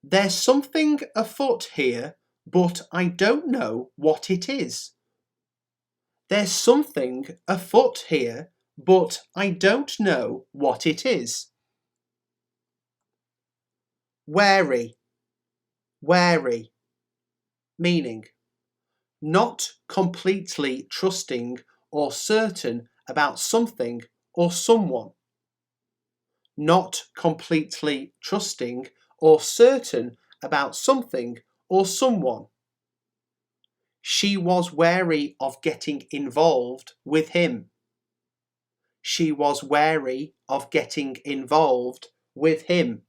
There's something afoot here, but I don't know what it is. There's something afoot here, but I don't know what it is. Wary. Wary. Meaning not completely trusting or certain about something or someone. Not completely trusting or certain about something or someone. She was wary of getting involved with him. She was wary of getting involved with him.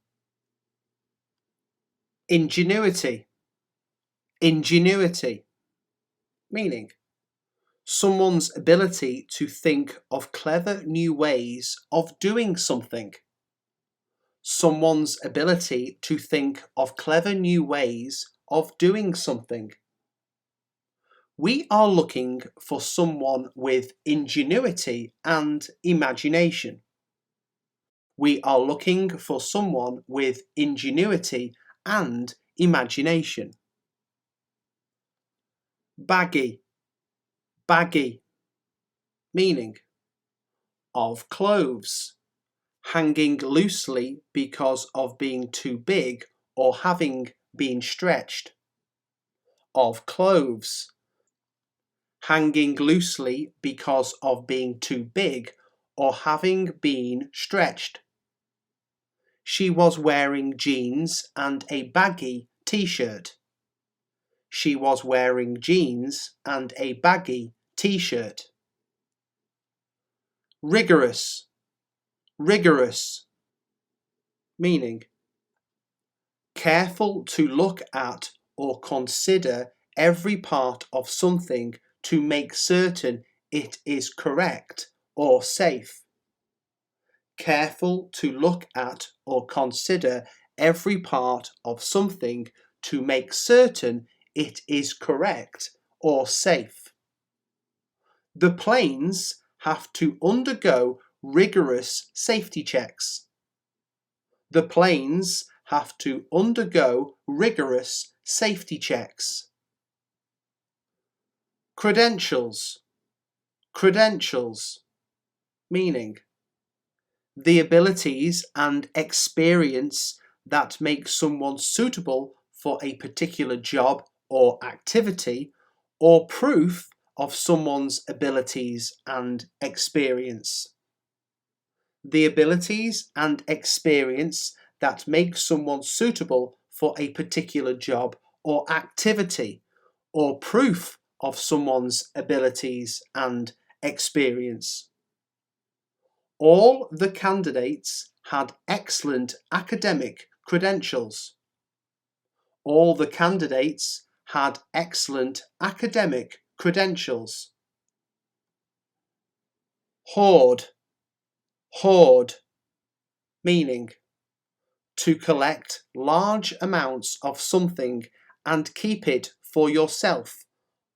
Ingenuity. Ingenuity. Meaning someone's ability to think of clever new ways of doing something. Someone's ability to think of clever new ways of doing something. We are looking for someone with ingenuity and imagination. We are looking for someone with ingenuity and imagination. Baggy. Baggy. Meaning of clothes, hanging loosely because of being too big or having been stretched. Of clothes, hanging loosely because of being too big or having been stretched. She was wearing jeans and a baggy t-shirt. She was wearing jeans and a baggy t-shirt. Rigorous. Rigorous. Meaning careful to look at or consider every part of something to make certain it is correct or safe. Careful to look at or consider every part of something to make certain it is correct or safe. The planes have to undergo rigorous safety checks. The planes have to undergo rigorous safety checks. Credentials. Credentials. Meaning the abilities and experience that make someone suitable for a particular job or activity, or proof of someone's abilities and experience. The abilities and experience that make someone suitable for a particular job or activity, or proof of someone's abilities and experience. All the candidates had excellent academic credentials. All the candidates had excellent academic credentials. Hoard. Hoard. Meaning to collect large amounts of something and keep it for yourself,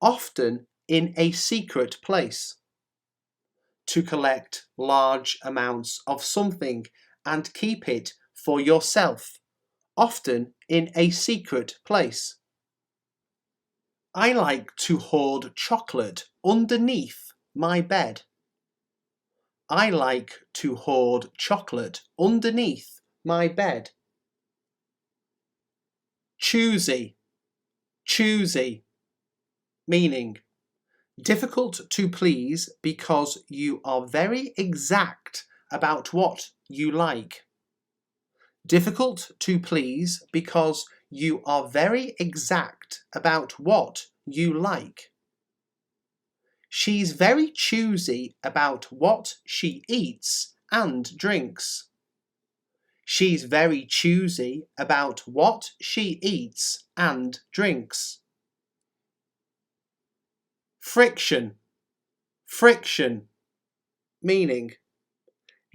often in a secret place. To collect large amounts of something and keep it for yourself, often in a secret place. I like to hoard chocolate underneath my bed. I like to hoard chocolate underneath my bed. Choosy. Choosy. Meaning difficult to please because you are very exact about what you like. Difficult to please because you are very exact about what you like. She's very choosy about what she eats and drinks. She's very choosy about what she eats and drinks. Friction. Friction. Meaning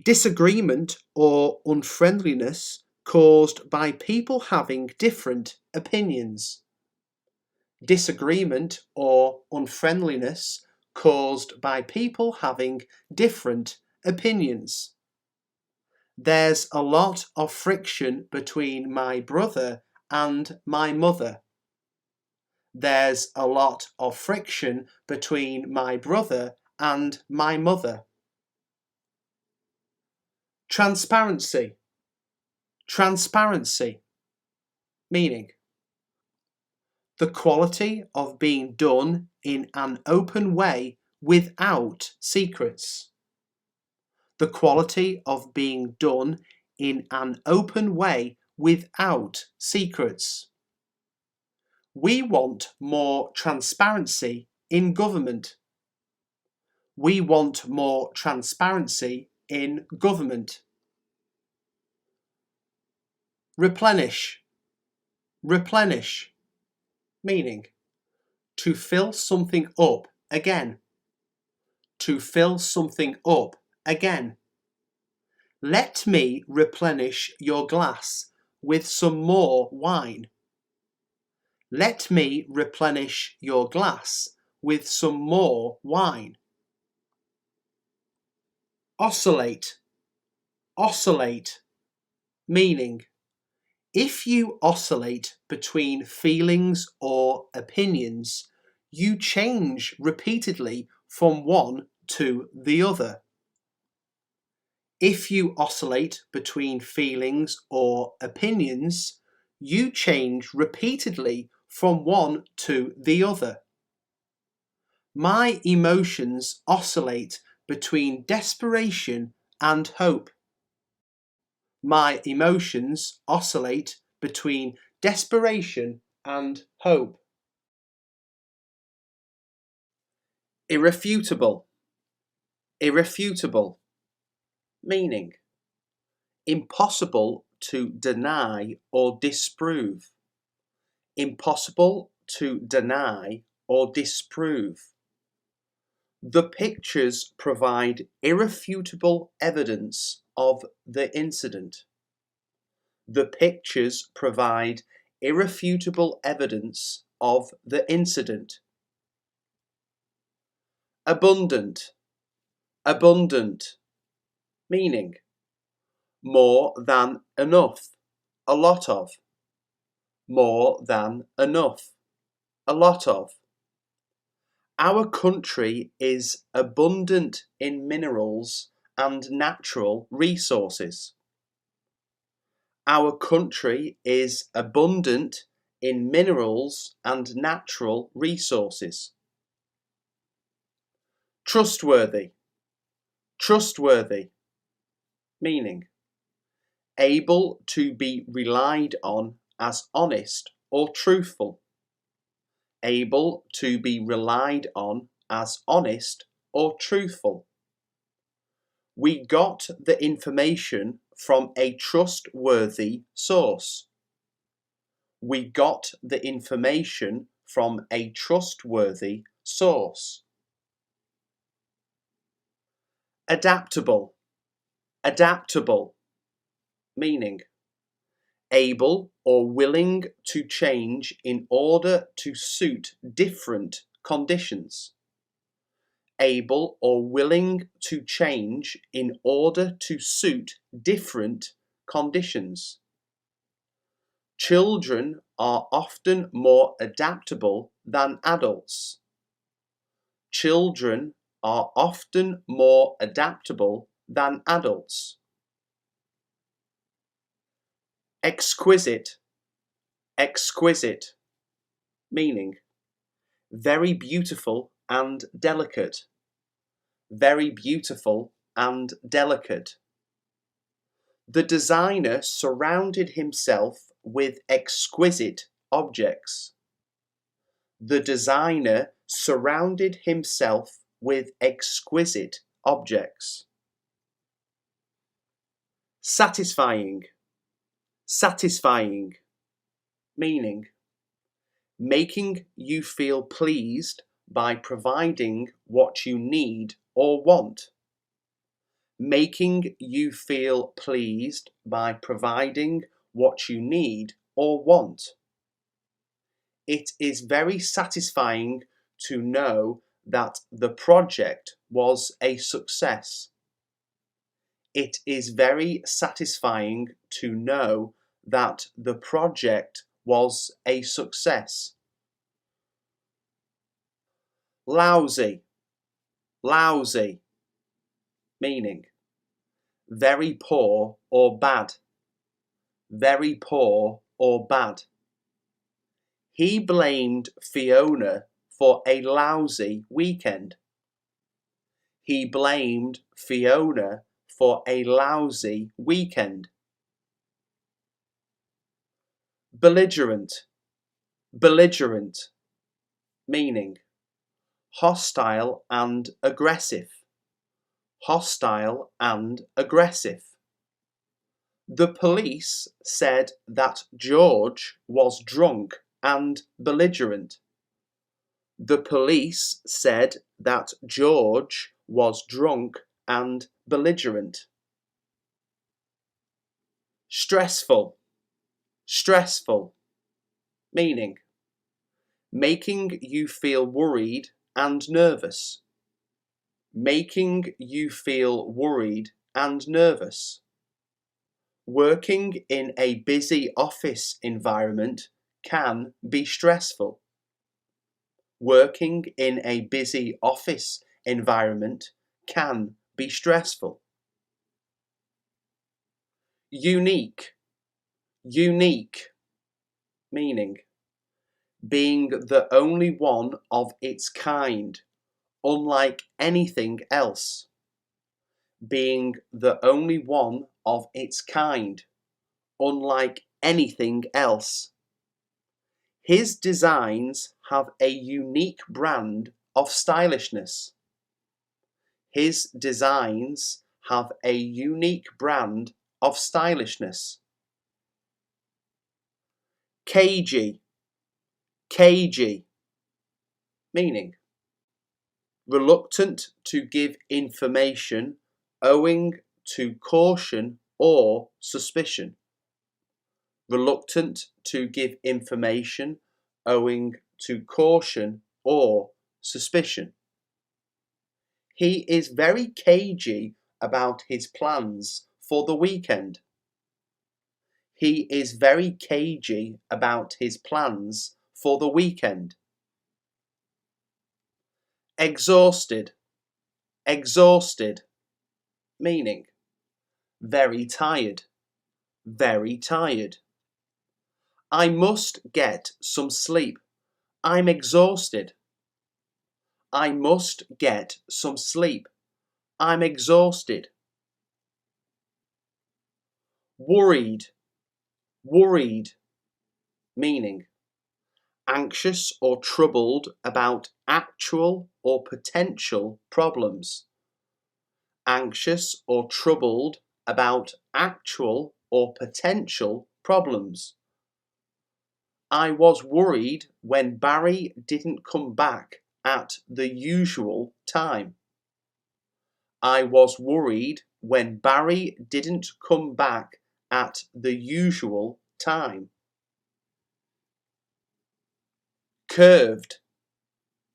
disagreement or unfriendliness caused by people having different opinions. Disagreement or unfriendliness caused by people having different opinions. There's a lot of friction between my brother and my mother. There's a lot of friction between my brother and my mother. Transparency. Transparency. Meaning the quality of being done in an open way without secrets. The quality of being done in an open way without secrets. We want more transparency in government. We want more transparency in government. Replenish. Replenish. Meaning to fill something up again. To fill something up again. Let me replenish your glass with some more wine. Let me replenish your glass with some more wine. Oscillate. Oscillate. Meaning if you oscillate between feelings or opinions, you change repeatedly from one to the other. If you oscillate between feelings or opinions, you change repeatedly from one to the other. My emotions oscillate between desperation and hope. My emotions oscillate between desperation and hope. Irrefutable. Irrefutable. Meaning impossible to deny or disprove. Impossible to deny or disprove. The pictures provide irrefutable evidence of the incident. The pictures provide irrefutable evidence of the incident. Abundant. Abundant. Meaning more than enough, a lot of. More than enough, a lot of. Our country is abundant in minerals and natural resources. Our country is abundant in minerals and natural resources. Trustworthy. Trustworthy. Meaning able to be relied on as honest or truthful. Able to be relied on as honest or truthful. We got the information from a trustworthy source. We got the information from a trustworthy source. Adaptable. Adaptable. Meaning able or willing to change in order to suit different conditions. Able or willing to change in order to suit different conditions. Children are often more adaptable than adults. Children are often more adaptable than adults. Exquisite. Exquisite. Meaning very beautiful and delicate. Very beautiful and delicate. The designer surrounded himself with exquisite objects. The designer surrounded himself with exquisite objects. Satisfying. Satisfying, meaning making you feel pleased by providing what you need or want. Making you feel pleased by providing what you need or want. It is very satisfying to know that the project was a success. It is very satisfying to know that the project was a success. Lousy, lousy, meaning very poor or bad, very poor or bad. He blamed Fiona for a lousy weekend. He blamed Fiona for a lousy weekend. Belligerent, belligerent, meaning hostile and aggressive, hostile and aggressive. The police said that George was drunk and belligerent. The police said that George was drunk and belligerent. Stressful, stressful, meaning making you feel worried and nervous. Making you feel worried and nervous. Working in a busy office environment can be stressful. Working in a busy office environment can be stressful. Unique, unique, meaning being the only one of its kind, unlike anything else. Being the only one of its kind, unlike anything else. His designs have a unique brand of stylishness. His designs have a unique brand of stylishness. Cagey, cagey, meaning reluctant to give information owing to caution or suspicion. Reluctant to give information owing to caution or suspicion. He is very cagey about his plans for the weekend. He is very cagey about his plans for the weekend. Exhausted, exhausted, meaning very tired, very tired. I must get some sleep. I'm exhausted. I must get some sleep. I'm exhausted. Worried, worried, meaning anxious or troubled about actual or potential problems. Anxious or troubled about actual or potential problems. I was worried when Barry didn't come back at the usual time. I was worried when Barry didn't come back at the usual time. Curved,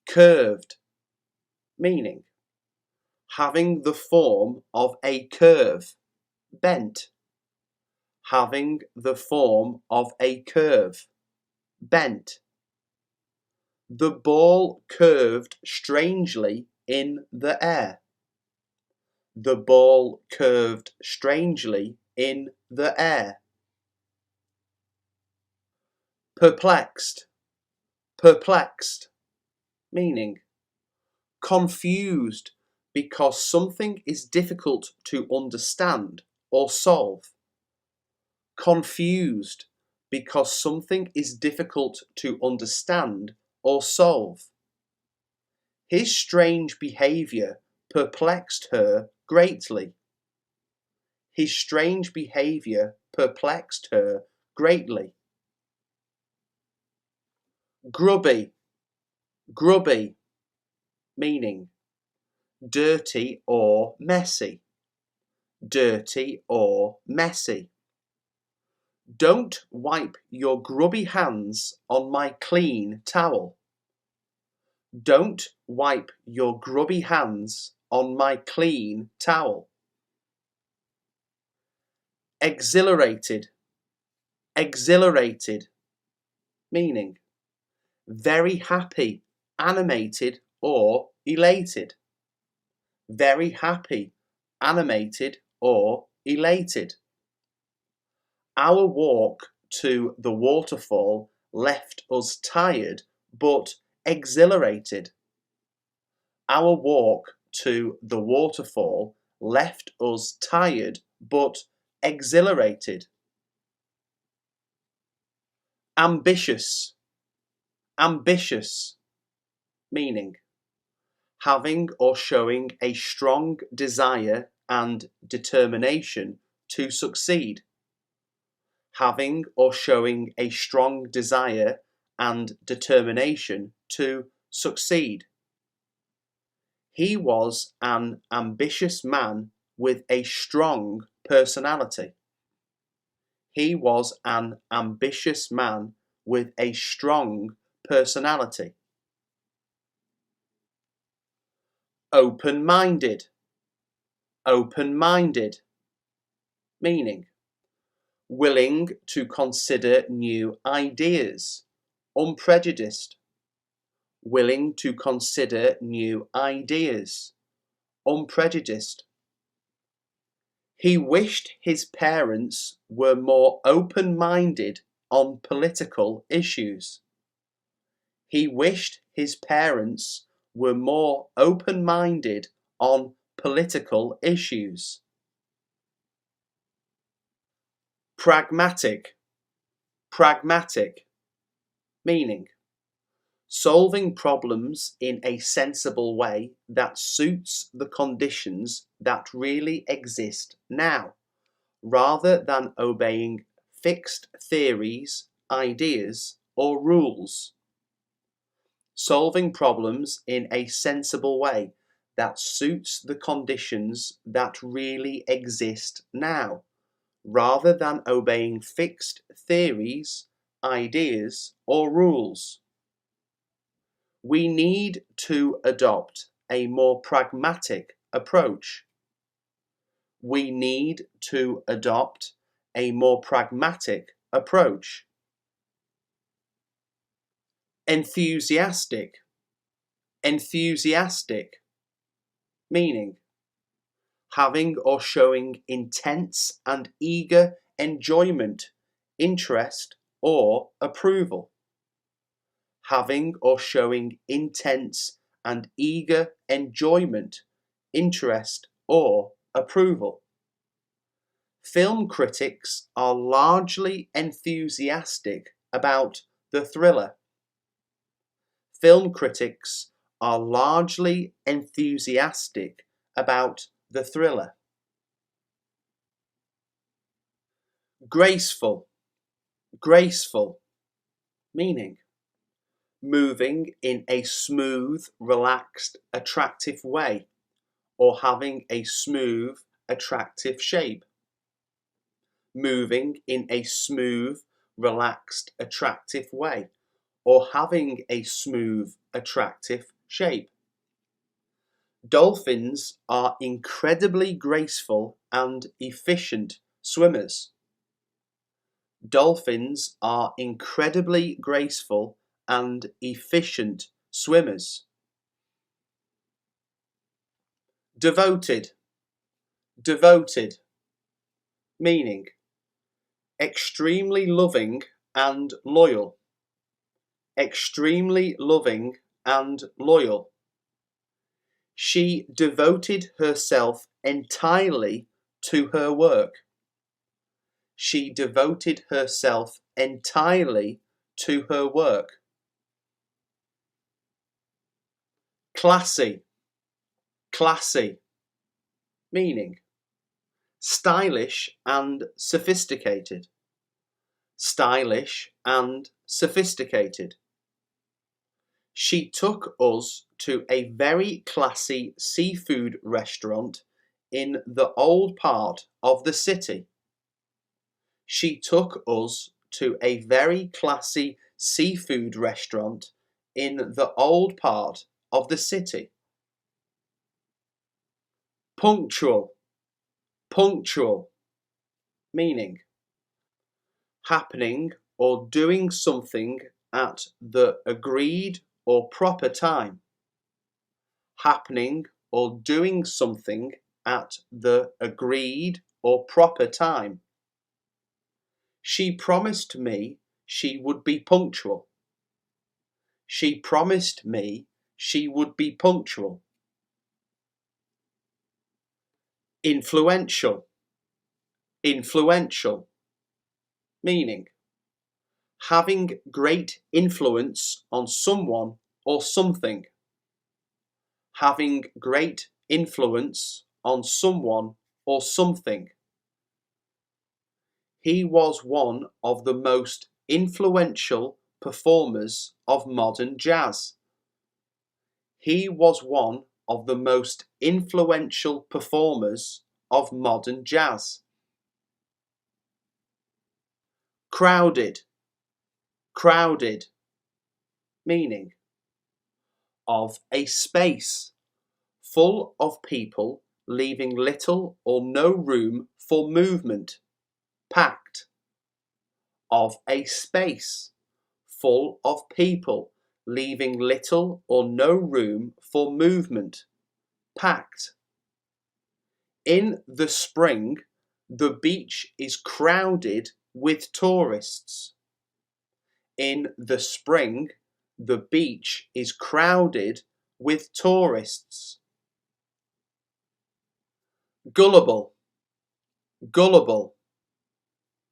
curved, meaning having the form of a curve, bent. Having the form of a curve, bent. The ball curved strangely in the air. The ball curved strangely in the air. Perplexed, perplexed, meaning confused because something is difficult to understand or solve. Confused because something is difficult to understand or solve. His strange behaviour perplexed her greatly. His strange behaviour perplexed her greatly. Grubby, grubby, meaning dirty or messy, dirty or messy. Don't wipe your grubby hands on my clean towel. Don't wipe your grubby hands on my clean towel. Exhilarated, exhilarated, meaning very happy, animated or elated. Very happy, animated or elated. Our walk to the waterfall left us tired but exhilarated. Our walk to the waterfall left us tired but exhilarated. Ambitious, ambitious, meaning having or showing a strong desire and determination to succeed. Having or showing a strong desire and determination to succeed. He was an ambitious man with a strong personality. He was an ambitious man with a strong personality. Open-minded, open-minded, meaning willing to consider new ideas, unprejudiced. Willing to consider new ideas, unprejudiced. He wished his parents were more open-minded on political issues. He wished his parents were more open-minded on political issues. Pragmatic, pragmatic, meaning solving problems in a sensible way that suits the conditions that really exist now, rather than obeying fixed theories, ideas, or rules. Solving problems in a sensible way that suits the conditions that really exist now, rather than obeying fixed theories, ideas, or rules. We need to adopt a more pragmatic approach. We need to adopt a more pragmatic approach. Enthusiastic, enthusiastic, meaning having or showing intense and eager enjoyment, interest, or approval. Having or showing intense and eager enjoyment, interest, or approval. Film critics are largely enthusiastic about the thriller. Film critics are largely enthusiastic about the thriller. Graceful, graceful, meaning moving in a smooth, relaxed, attractive way, or having a smooth, attractive shape. Moving in a smooth, relaxed, attractive way, or having a smooth, attractive shape. Dolphins are incredibly graceful and efficient swimmers. Dolphins are incredibly graceful and efficient swimmers. Devoted, devoted, meaning extremely loving and loyal. Extremely loving and loyal. She devoted herself entirely to her work. She devoted herself entirely to her work. Classy, classy, meaning stylish and sophisticated, stylish and sophisticated. She took us to a very classy seafood restaurant in the old part of the city. She took us to a very classy seafood restaurant in the old part of the city. Punctual, punctual, meaning happening or doing something at the agreed or proper time. Happening or doing something at the agreed or proper time. She promised me she would be punctual. She promised me she would be punctual. Influential, influential, meaning having great influence on someone or something. Having great influence on someone or something. He was one of the most influential performers of modern jazz. He was one of the most influential performers of modern jazz. Crowded, crowded, meaning of a space full of people leaving little or no room for movement, packed. Of a space full of people leaving little or no room for movement, packed. In the spring, the beach is crowded with tourists. In the spring, the beach is crowded with tourists. Gullible, gullible,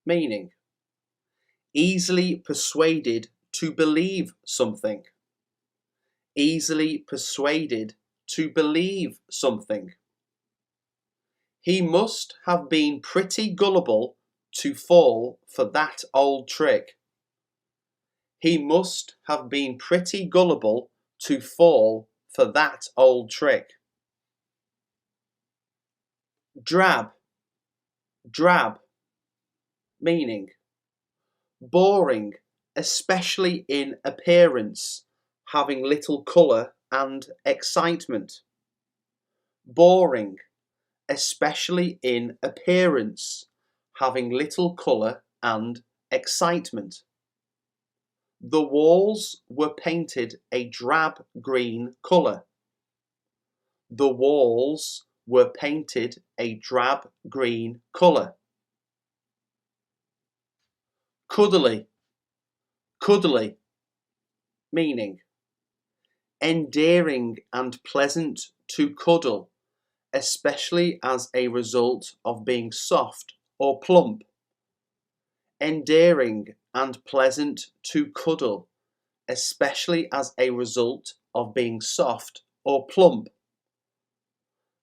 meaning easily persuaded to believe something. Easily persuaded to believe something. He must have been pretty gullible to fall for that old trick. He must have been pretty gullible to fall for that old trick. Drab, drab, meaning boring, especially in appearance, having little colour and excitement. Boring, especially in appearance, having little colour and excitement. The walls were painted a drab green colour. The walls were painted a drab green colour. Cuddly, cuddly, meaning endearing and pleasant to cuddle, especially as a result of being soft or plump. Endearing and pleasant to cuddle, especially as a result of being soft or plump.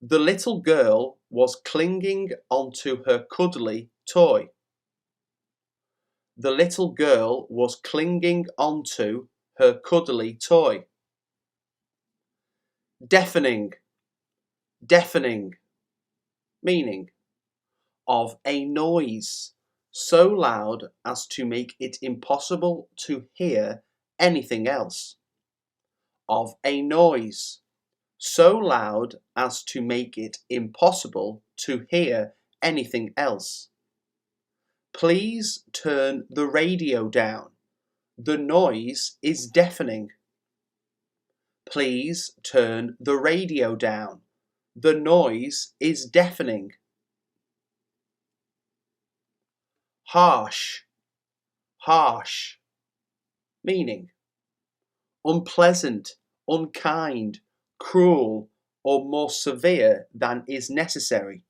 The little girl was clinging onto her cuddly toy. The little girl was clinging onto her cuddly toy. Deafening, deafening, meaning of a noise so loud as to make it impossible to hear anything else. Of a noise so loud as to make it impossible to hear anything else. Please turn the radio down. The noise is deafening. Please turn the radio down. The noise is deafening. Harsh, harsh, meaning unpleasant, unkind, cruel, or more severe than is necessary.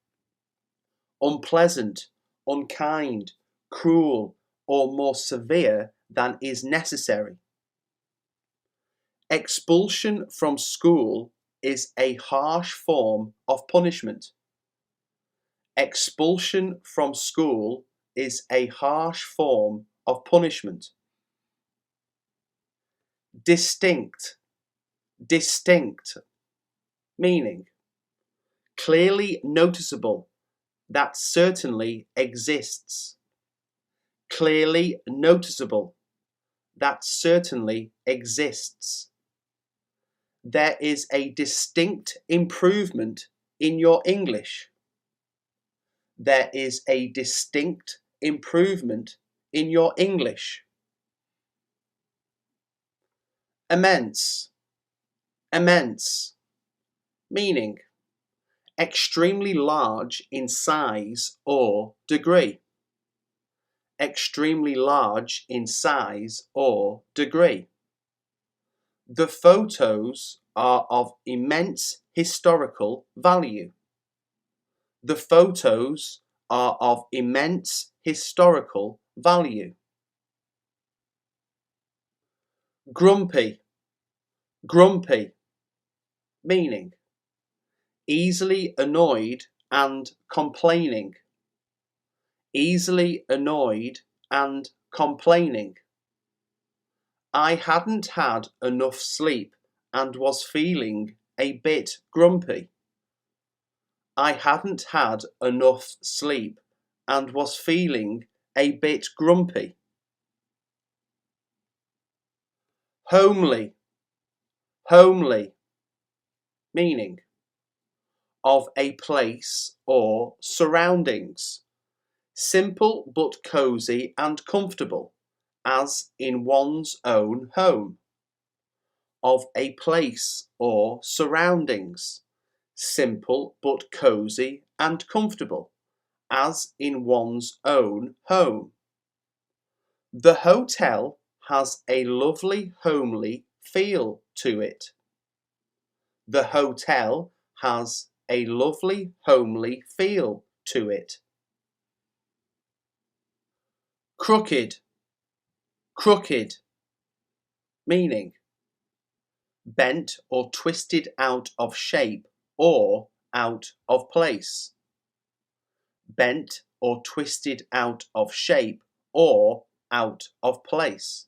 Unpleasant, unkind, cruel, or more severe than is necessary. Expulsion from school is a harsh form of punishment. Expulsion from school is a harsh form of punishment. Distinct, distinct, meaning clearly noticeable, that certainly exists. Clearly noticeable, that certainly exists. There is a distinct improvement in your English. There is a distinct improvement in your English. Immense, immense, meaning extremely large in size or degree. Extremely large in size or degree. The photos are of immense historical value. The photos are of immense historical value. Grumpy, grumpy, meaning easily annoyed and complaining. Easily annoyed and complaining. I hadn't had enough sleep and was feeling a bit grumpy. I hadn't had enough sleep and was feeling a bit grumpy. Homely, homely, meaning of a place or surroundings. Simple but cosy and comfortable, as in one's own home. Of a place or surroundings. Simple but cosy and comfortable, as in one's own home. The hotel has a lovely homely feel to it. The hotel has a lovely homely feel to it. Crooked, crooked, meaning bent or twisted out of shape or out of place. Bent or twisted out of shape or out of place.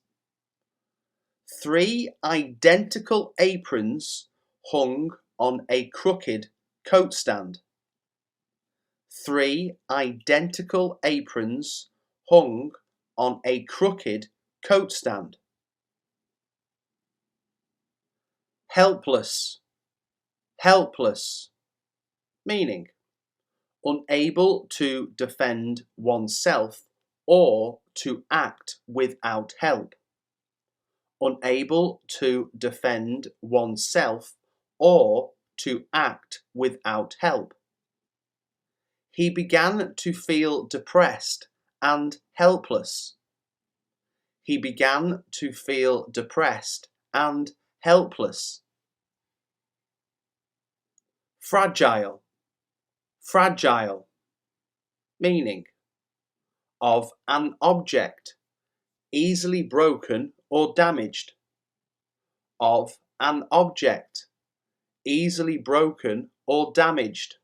3 identical aprons hung on a crooked coat stand. 3 identical aprons hung on a crooked coat stand. Helpless, helpless, meaning unable to defend oneself or to act without help. Unable to defend oneself or to act without help. He began to feel depressed and helpless. He began to feel depressed and helpless. Fragile, fragile, meaning of an object easily broken or damaged. Of an object easily broken or damaged.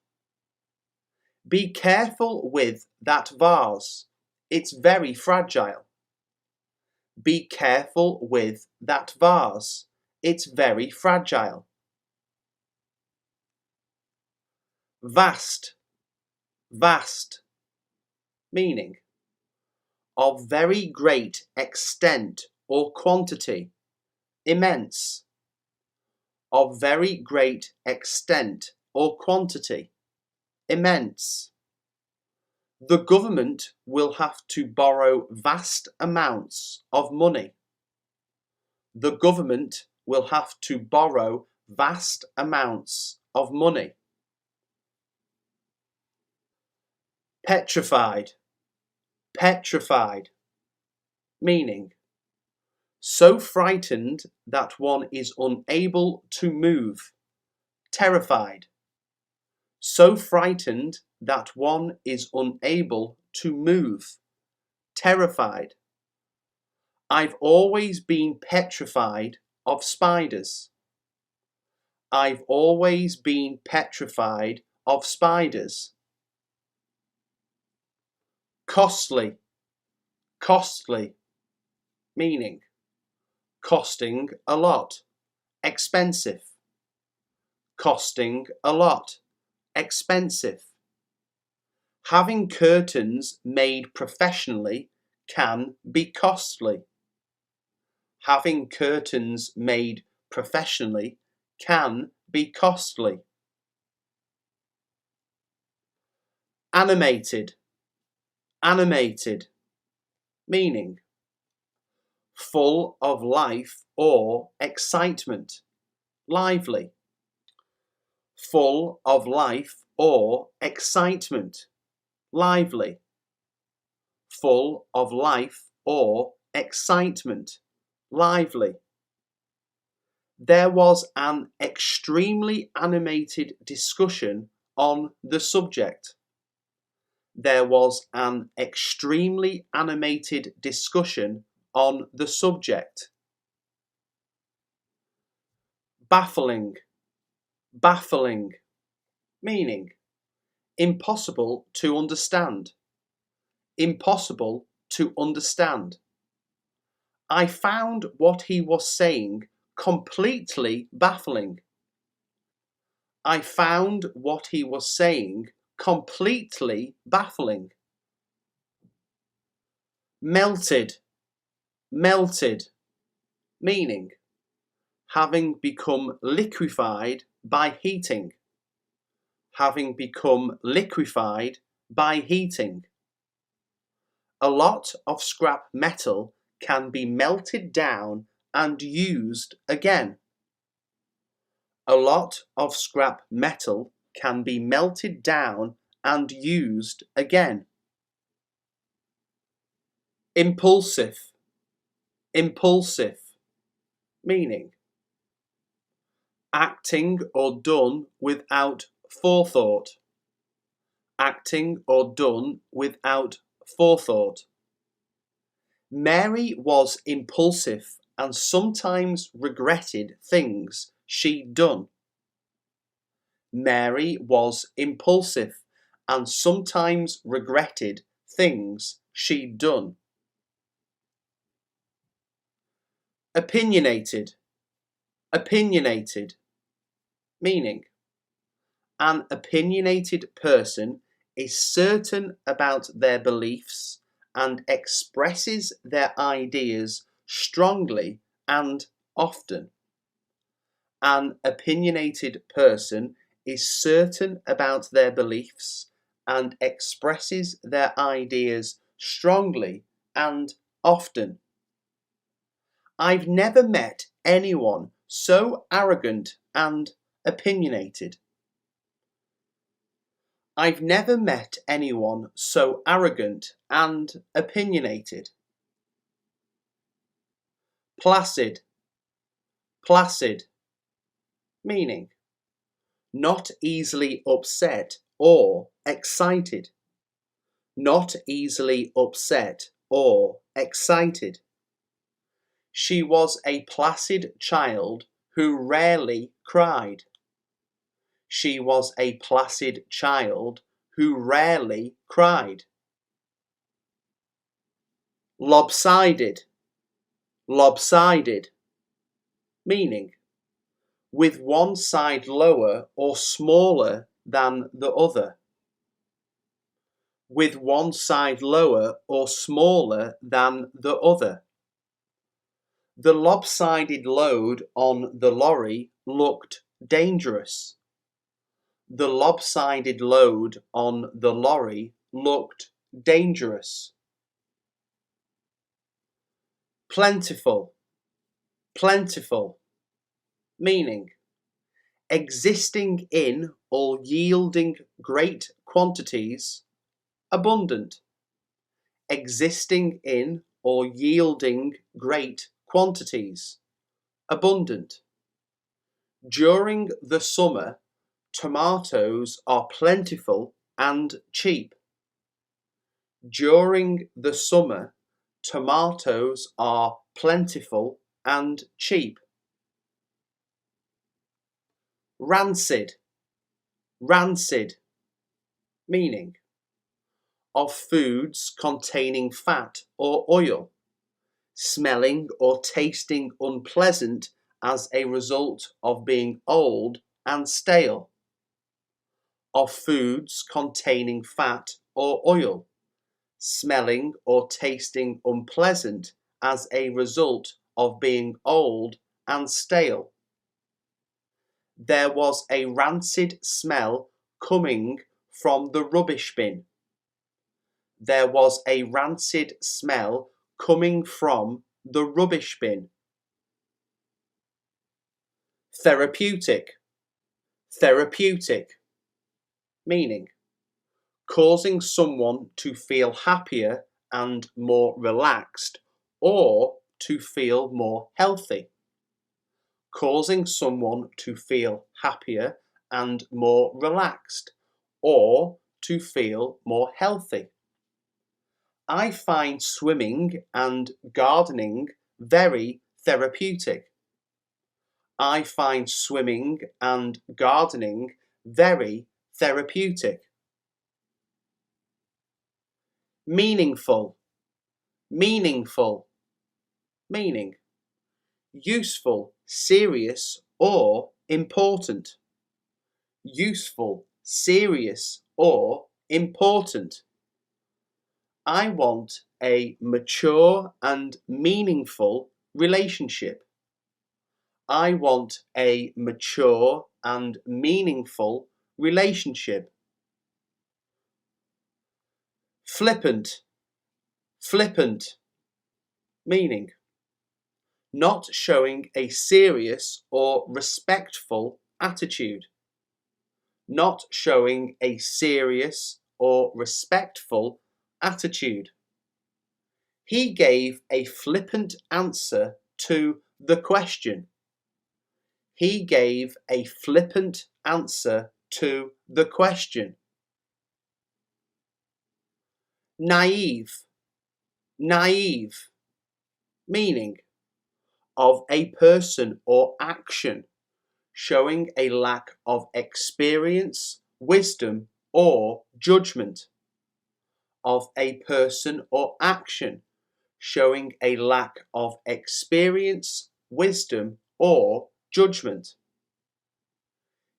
Be careful with that vase, it's very fragile. Be careful with that vase, it's very fragile. Vast, vast, meaning of very great extent or quantity, immense. Of very great extent or quantity, immense. The government will have to borrow vast amounts of money. The government will have to borrow vast amounts of money. Petrified, petrified, meaning so frightened that one is unable to move, terrified. So frightened that one is unable to move, terrified. I've always been petrified of spiders. I've always been petrified of spiders. Costly, costly, meaning costing a lot, expensive. Costing a lot, expensive. Having curtains made professionally can be costly. Having curtains made professionally can be costly. Animated, animated, meaning full of life or excitement, lively. Full of life or excitement, lively. Full of life or excitement, lively. There was an extremely animated discussion on the subject. There was an extremely animated discussion on the subject. Baffling, baffling, meaning impossible to understand. Impossible to understand. I found what he was saying completely baffling. I found what he was saying completely baffling. Melted, melted, meaning having become liquefied by heating. Having become liquefied by heating. A lot of scrap metal can be melted down and used again. A lot of scrap metal can be melted down and used again. Impulsive, impulsive, meaning acting or done without forethought. Acting or done without forethought. Mary was impulsive and sometimes regretted things she'd done. Mary was impulsive and sometimes regretted things she'd done. Opinionated, opinionated, meaning an opinionated person is certain about their beliefs and expresses their ideas strongly and often. An opinionated person is certain about their beliefs and expresses their ideas strongly and often. I've never met anyone so arrogant and opinionated. I've never met anyone so arrogant and opinionated. Placid, placid, meaning not easily upset or excited. Not easily upset or excited. She was a placid child who rarely cried. She was a placid child who rarely cried. Lopsided, lopsided, meaning with one side lower or smaller than the other. With one side lower or smaller than the other. The lopsided load on the lorry looked dangerous. The lopsided load on the lorry looked dangerous. Plentiful, plentiful, meaning existing in or yielding great quantities, abundant. Existing in or yielding great quantities, abundant. During the summer, tomatoes are plentiful and cheap. During the summer, tomatoes are plentiful and cheap. Rancid, rancid, meaning of foods containing fat or oil, smelling or tasting unpleasant as a result of being old and stale. Of foods containing fat or oil, smelling or tasting unpleasant as a result of being old and stale. There was a rancid smell coming from the rubbish bin. There was a rancid smell coming from the rubbish bin. Therapeutic. Therapeutic. Meaning, causing someone to feel happier and more relaxed, or to feel more healthy. Causing someone to feel happier and more relaxed, or to feel more healthy. I find swimming and gardening very therapeutic. I find swimming and gardening very therapeutic. Meaningful. Meaningful. Meaning, useful, serious, or important. Useful, serious, or important. I want a mature and meaningful relationship. I want a mature and meaningful relationship. Flippant. Flippant. Meaning, not showing a serious or respectful attitude. Not showing a serious or respectful attitude. He gave a flippant answer to the question. He gave a flippant answer to the question. Naive. Naive. Meaning, of a person or action showing a lack of experience, wisdom, or judgment. Of a person or action showing a lack of experience, wisdom, or judgment.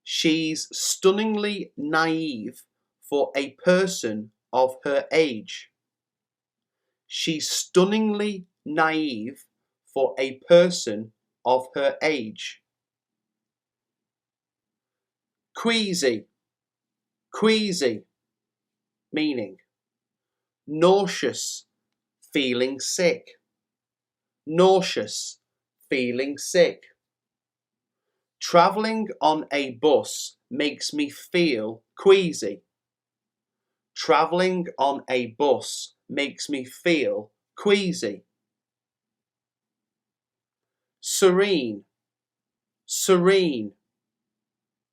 She's stunningly naive for a person of her age. She's stunningly naive for a person of her age. Queasy. Queasy. Meaning, nauseous, feeling sick. Nauseous, feeling sick. Travelling on a bus makes me feel queasy. Travelling on a bus makes me feel queasy. Serene. Serene.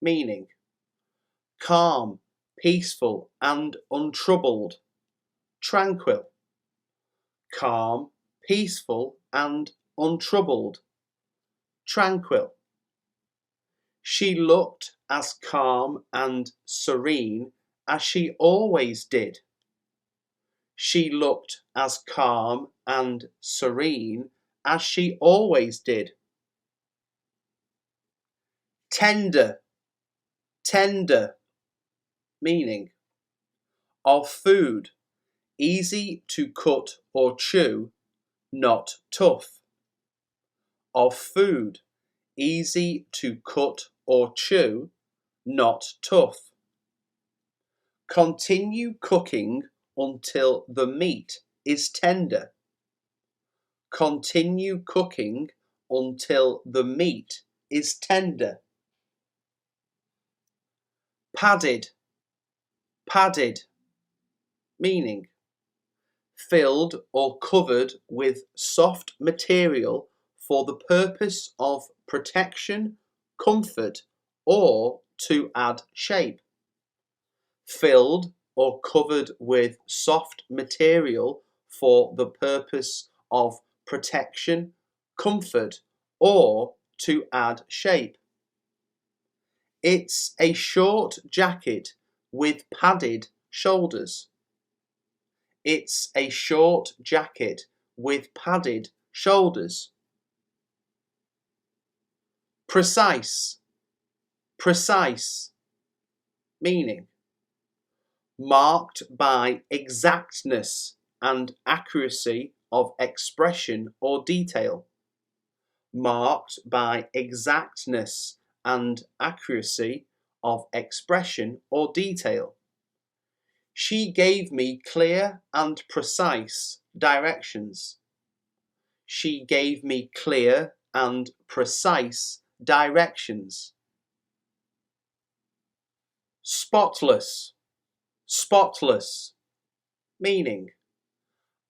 Meaning, calm, peaceful and untroubled. Tranquil. Calm, peaceful and untroubled. Tranquil. She looked as calm and serene as she always did. She looked as calm and serene as she always did. Tender. Tender. Meaning, of food, easy to cut or chew, not tough. Of food, easy to cut or chew, not tough. Continue cooking until the meat is tender. Continue cooking until the meat is tender. Padded. Padded. Meaning, filled or covered with soft material for the purpose of protection, comfort, or to add shape. Filled or covered with soft material for the purpose of protection, comfort, or to add shape. It's a short jacket with padded shoulders. It's a short jacket with padded shoulders. Precise, precise, meaning marked by exactness and accuracy of expression or detail. Marked by exactness and accuracy of expression or detail. She gave me clear and precise directions. She gave me clear and precise directions. Spotless, spotless, meaning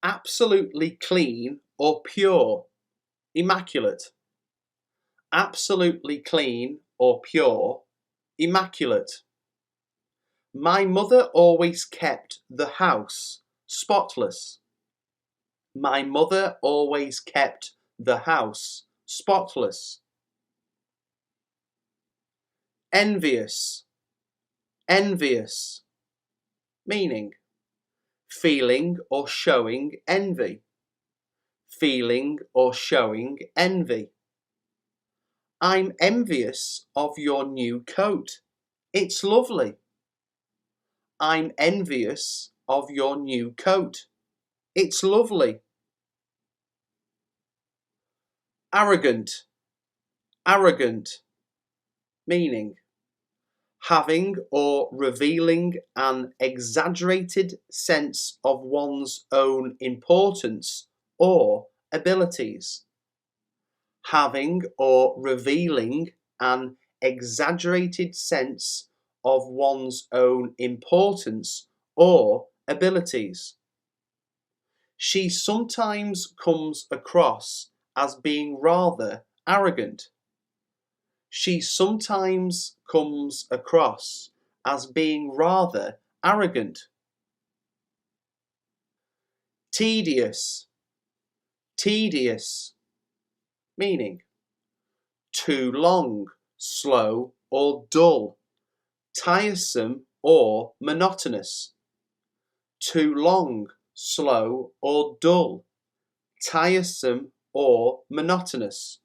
absolutely clean or pure, immaculate. Absolutely clean or pure, immaculate. My mother always kept the house spotless. My mother always kept the house spotless. Envious, envious, meaning feeling or showing envy. Feeling or showing envy. I'm envious of your new coat. It's lovely. I'm envious of your new coat. It's lovely. Arrogant, arrogant, meaning having or revealing an exaggerated sense of one's own importance or abilities. Having or revealing an exaggerated sense of one's own importance or abilities. She sometimes comes across as being rather arrogant. She sometimes comes across as being rather arrogant. Tedious, tedious, meaning too long, slow or dull, tiresome or monotonous. Too long, slow or dull, tiresome or monotonous.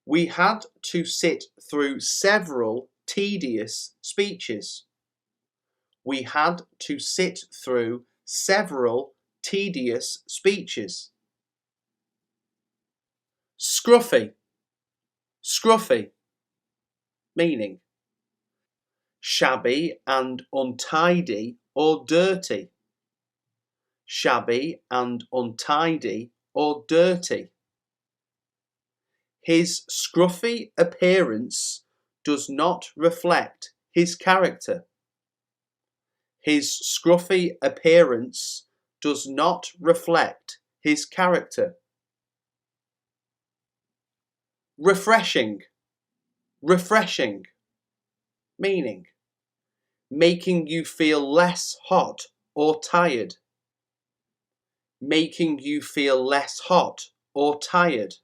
We had to sit through several tedious speeches. We had to sit through several tedious speeches. Scruffy, scruffy, meaning shabby and untidy or dirty. Shabby and untidy or dirty. His scruffy appearance does not reflect his character. His scruffy appearance does not reflect his character. Refreshing, refreshing, meaning making you feel less hot or tired. Making you feel less hot or tired.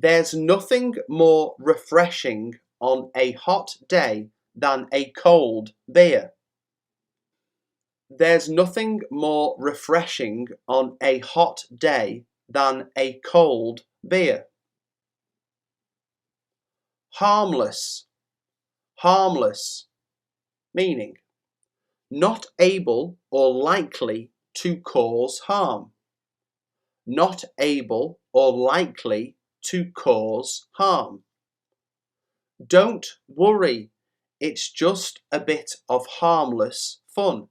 There's nothing more refreshing on a hot day than a cold beer. There's nothing more refreshing on a hot day than a cold beer. Harmless, harmless, meaning not able or likely to cause harm. Not able or likely to cause harm. Don't worry, it's just a bit of harmless fun.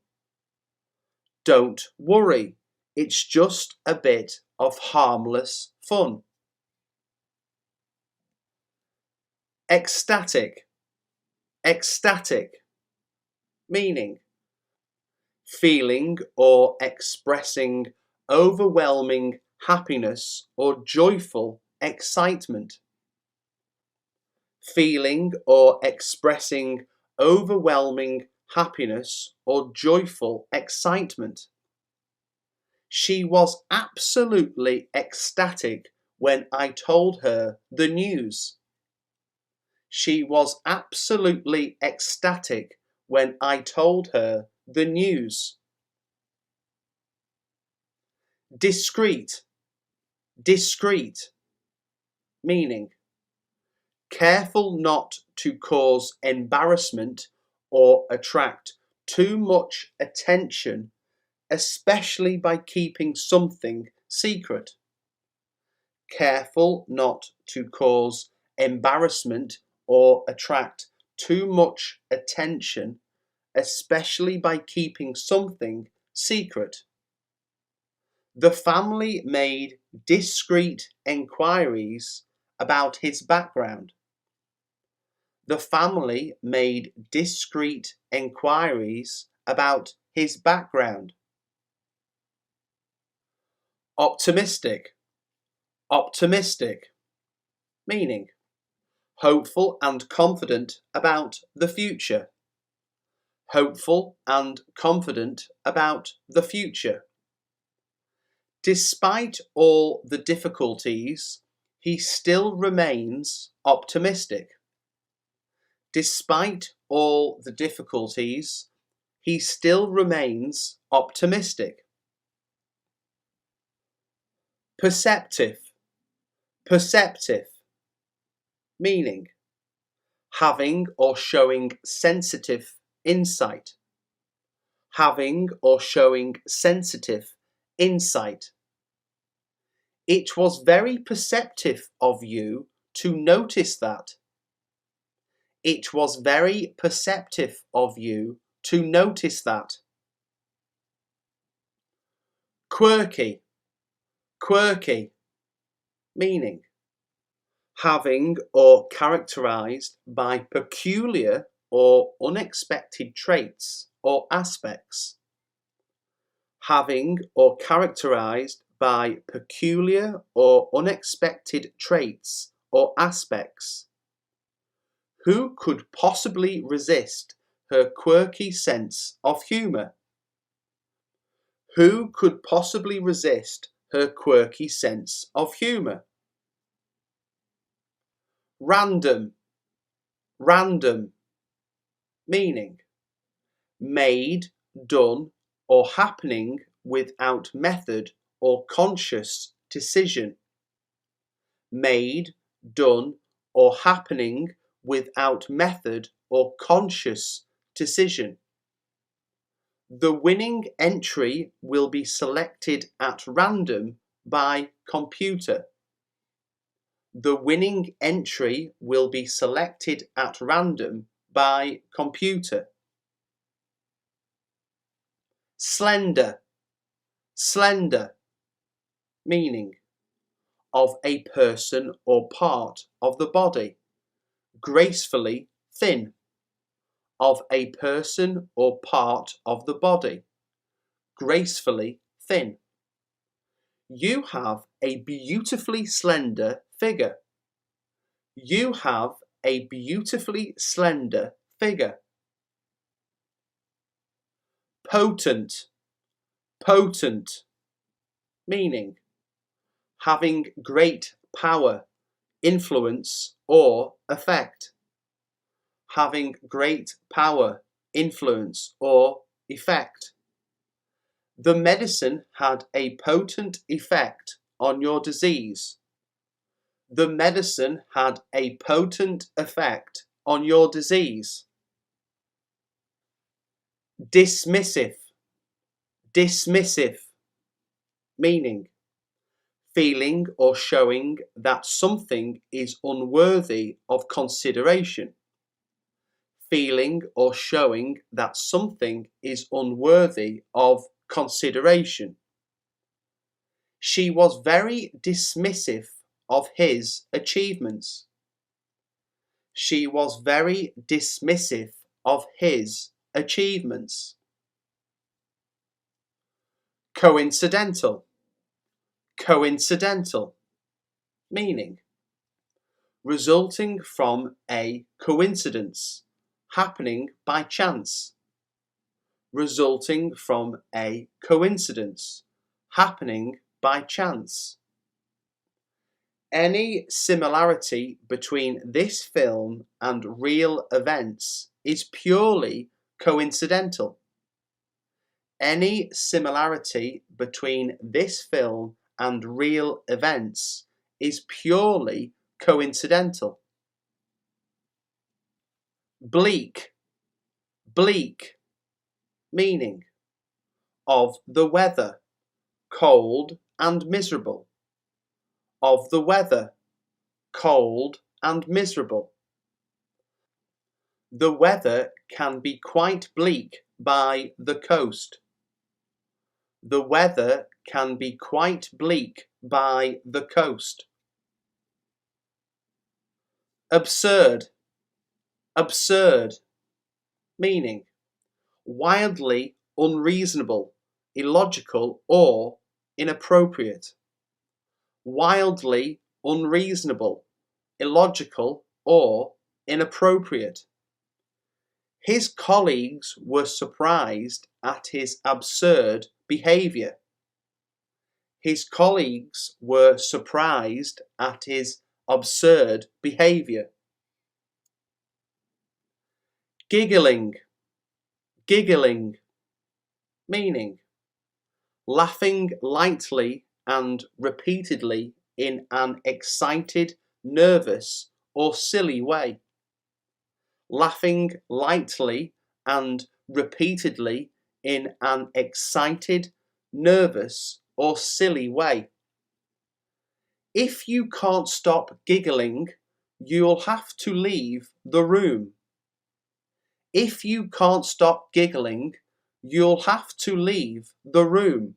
Don't worry, it's just a bit of harmless fun. Ecstatic, ecstatic, meaning feeling or expressing overwhelming happiness or joyful excitement. Feeling or expressing overwhelming happiness or joyful excitement. She was absolutely ecstatic when I told her the news. She was absolutely ecstatic when I told her the news. Discreet, discreet, meaning careful not to cause embarrassment or attract too much attention, especially by keeping something secret. Careful not to cause embarrassment or attract too much attention, especially by keeping something secret. The family made discreet enquiries about his background. The family made discreet enquiries about his background. Optimistic, optimistic, meaning hopeful and confident about the future. Hopeful and confident about the future. Despite all the difficulties, he still remains optimistic. Despite all the difficulties, he still remains optimistic. Perceptive, perceptive, meaning having or showing sensitive insight. Having or showing sensitive insight. It was very perceptive of you to notice that. It was very perceptive of you to notice that. Quirky, quirky, meaning having or characterized by peculiar or unexpected traits or aspects. Having or characterized by peculiar or unexpected traits or aspects. Who could possibly resist her quirky sense of humour? Who could possibly resist her quirky sense of humour? Random, random, meaning made, done, or happening without method or conscious decision. Made, done, or happening without method or conscious decision. The winning entry will be selected at random by computer. The winning entry will be selected at random by computer. Slender, slender, meaning of a person or part of the body, gracefully thin. Of a person or part of the body, gracefully thin. You have a beautifully slender figure. You have a beautifully slender figure. Potent, potent, meaning having great power, influence, or effect. Having great power, influence, or effect. The medicine had a potent effect on your disease. The medicine had a potent effect on your disease. Dismissive, dismissive, meaning feeling or showing that something is unworthy of consideration. Feeling or showing that something is unworthy of consideration. She was very dismissive of his achievements. She was very dismissive of his achievements. Coincidental, coincidental, meaning resulting from a coincidence, happening by chance. Resulting from a coincidence, happening by chance. Any similarity between this film and real events is purely coincidental. Any similarity between this film and real events is purely coincidental. Bleak, bleak, meaning of the weather, cold and miserable. Of the weather, cold and miserable. The weather can be quite bleak by the coast. The weather can be quite bleak by the coast. Absurd, absurd, meaning wildly unreasonable, illogical or inappropriate. Wildly unreasonable, illogical or inappropriate. His colleagues were surprised at his absurd behaviour. His colleagues were surprised at his absurd behaviour. Giggling, giggling, meaning laughing lightly and repeatedly in an excited, nervous or silly way. Laughing lightly and repeatedly in an excited, nervous or silly way. If you can't stop giggling, you'll have to leave the room. If you can't stop giggling, you'll have to leave the room.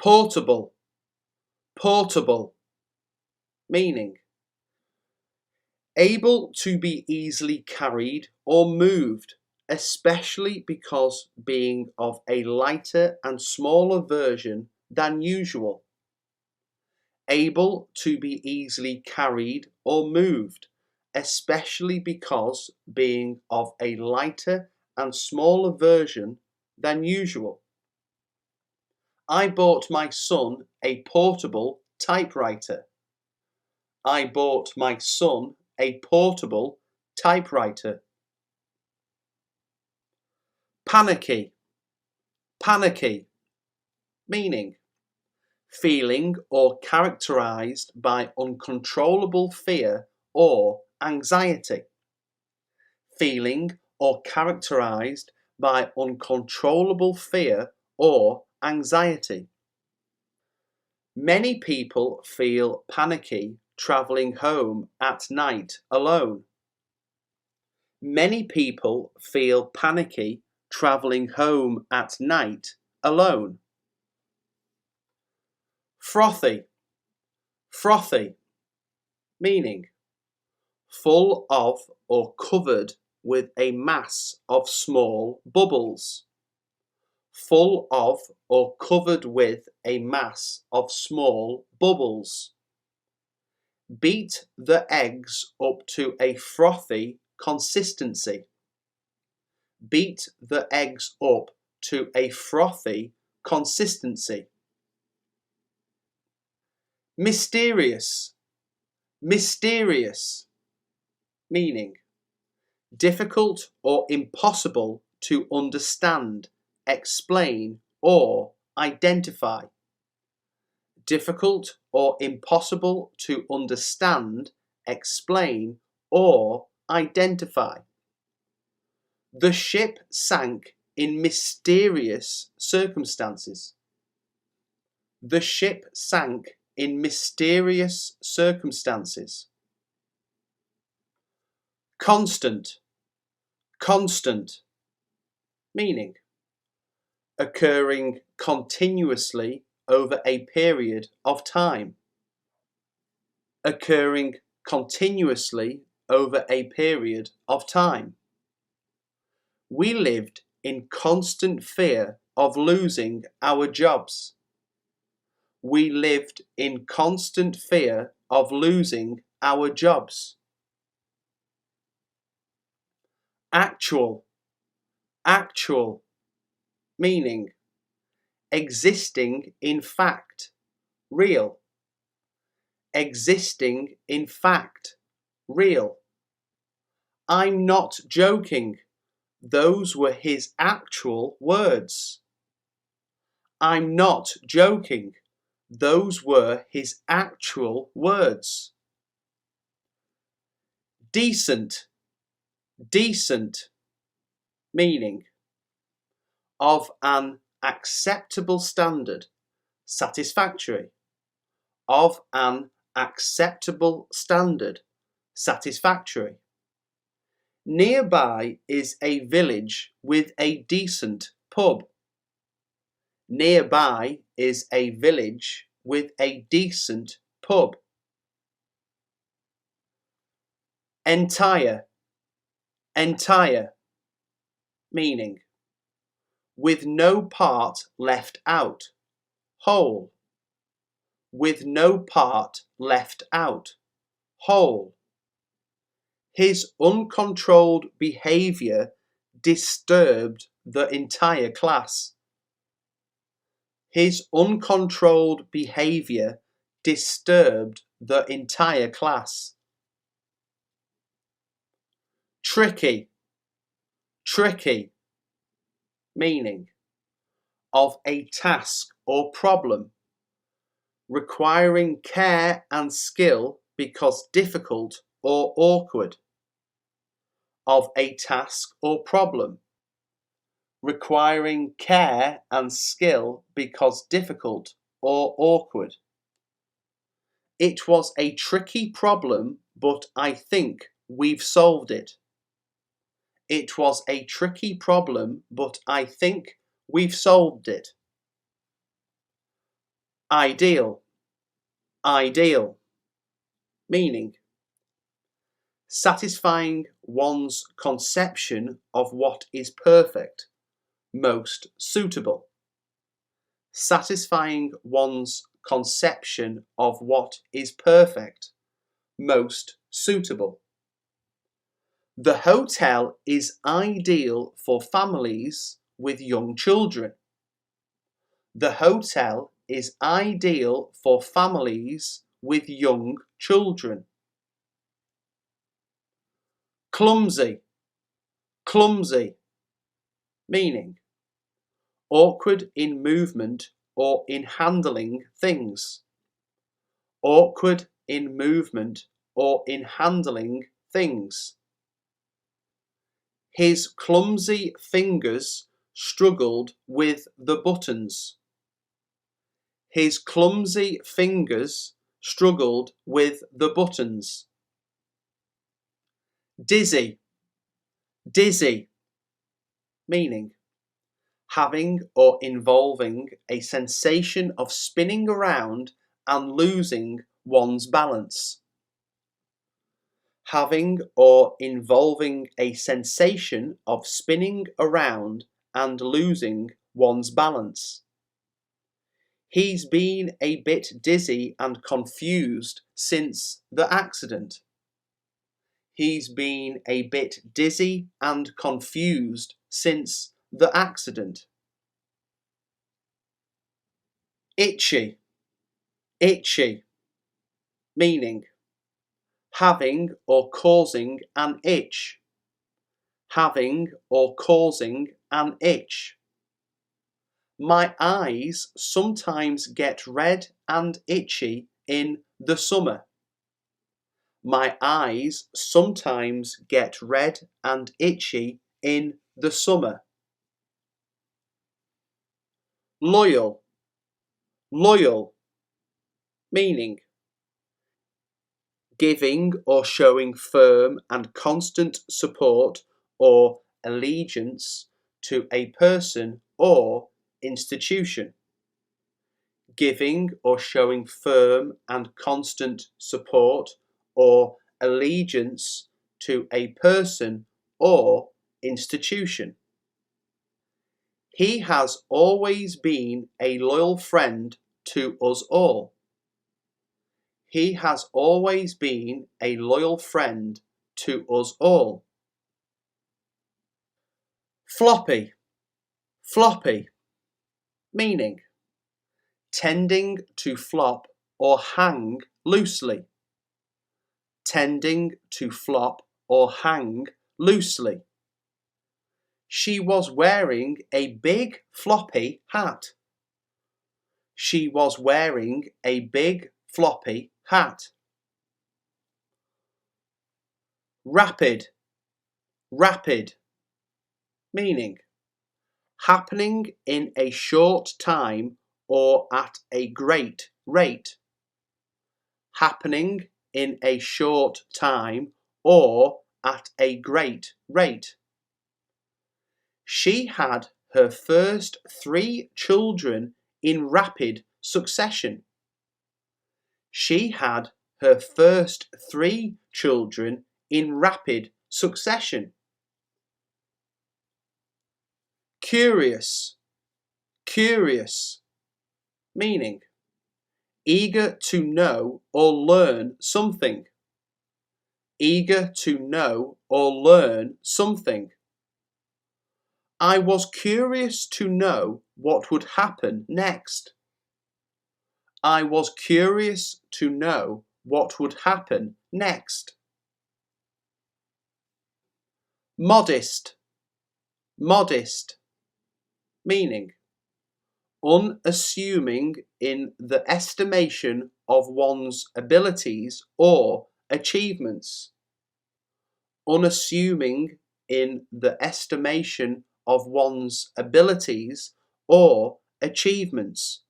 Portable, portable, meaning able to be easily carried or moved, especially because being of a lighter and smaller version than usual. Able to be easily carried or moved, especially because being of a lighter and smaller version than usual. I bought my son a portable typewriter. I bought my son a portable typewriter. Panicky, panicky, meaning feeling or characterized by uncontrollable fear or anxiety. Feeling or characterized by uncontrollable fear or anxiety. Many people feel panicky travelling home at night alone. Many people feel panicky travelling home at night alone. Frothy, frothy, meaning full of or covered with a mass of small bubbles. Full of or covered with a mass of small bubbles. Beat the eggs up to a frothy consistency. Beat the eggs up to a frothy consistency. Mysterious, mysterious, meaning difficult or impossible to understand, explain or identify. Difficult or impossible to understand, explain or identify. The ship sank in mysterious circumstances. The ship sank in mysterious circumstances. Constant, constant, meaning occurring continuously over a period of time. Occurring continuously over a period of time. We lived in constant fear of losing our jobs. We lived in constant fear of losing our jobs. Actual, actual, meaning existing in fact, real. Existing in fact, real. I'm not joking. Those were his actual words. I'm not joking. Those were his actual words. Decent. Decent. Meaning of an acceptable standard. Satisfactory. Of an acceptable standard. Satisfactory. Nearby is a village with a decent pub. Nearby is a village with a decent pub. Entire. Entire. Meaning with no part left out. Whole. With no part left out. Whole. His uncontrolled behaviour disturbed the entire class. His uncontrolled behaviour disturbed the entire class. Tricky. Tricky. Meaning of a task or problem requiring care and skill because difficult or awkward. Of a task or problem requiring care and skill because difficult or awkward. It was a tricky problem, but I think we've solved it. It was a tricky problem, but I think we've solved it. Ideal. Ideal. Meaning satisfying one's conception of what is perfect, most suitable. Satisfying one's conception of what is perfect, most suitable. The hotel is ideal for families with young children. The hotel is ideal for families with young children. Clumsy. Clumsy. Meaning awkward in movement or in handling things. Awkward in movement or in handling things. His clumsy fingers struggled with the buttons. His clumsy fingers struggled with the buttons. Dizzy. Dizzy. Meaning having or involving a sensation of spinning around and losing one's balance. Having or involving a sensation of spinning around and losing one's balance. He's been a bit dizzy and confused since the accident. He's been a bit dizzy and confused since the accident. Itchy. Itchy. Meaning having or causing an itch. Having or causing an itch. My eyes sometimes get red and itchy in the summer. My eyes sometimes get red and itchy in the summer. Loyal. Loyal. Meaning giving or showing firm and constant support or allegiance to a person or institution. Giving or showing firm and constant support or allegiance to a person or institution. He has always been a loyal friend to us all. He has always been a loyal friend to us all. Floppy. Floppy. Meaning tending to flop or hang loosely. Tending to flop or hang loosely. She was wearing a big floppy hat. She was wearing a big floppy hat. Rapid, rapid, meaning happening in a short time or at a great rate. Happening in a short time or at a great rate. She had her first 3 children in rapid succession. She had her first 3 children in rapid succession. Curious, curious, meaning eager to know or learn something. Eager to know or learn something. I was curious to know what would happen next. I was curious to know what would happen next. Modest, modest, meaning unassuming in the estimation of one's abilities or achievements. Unassuming in the estimation of one's abilities or achievements.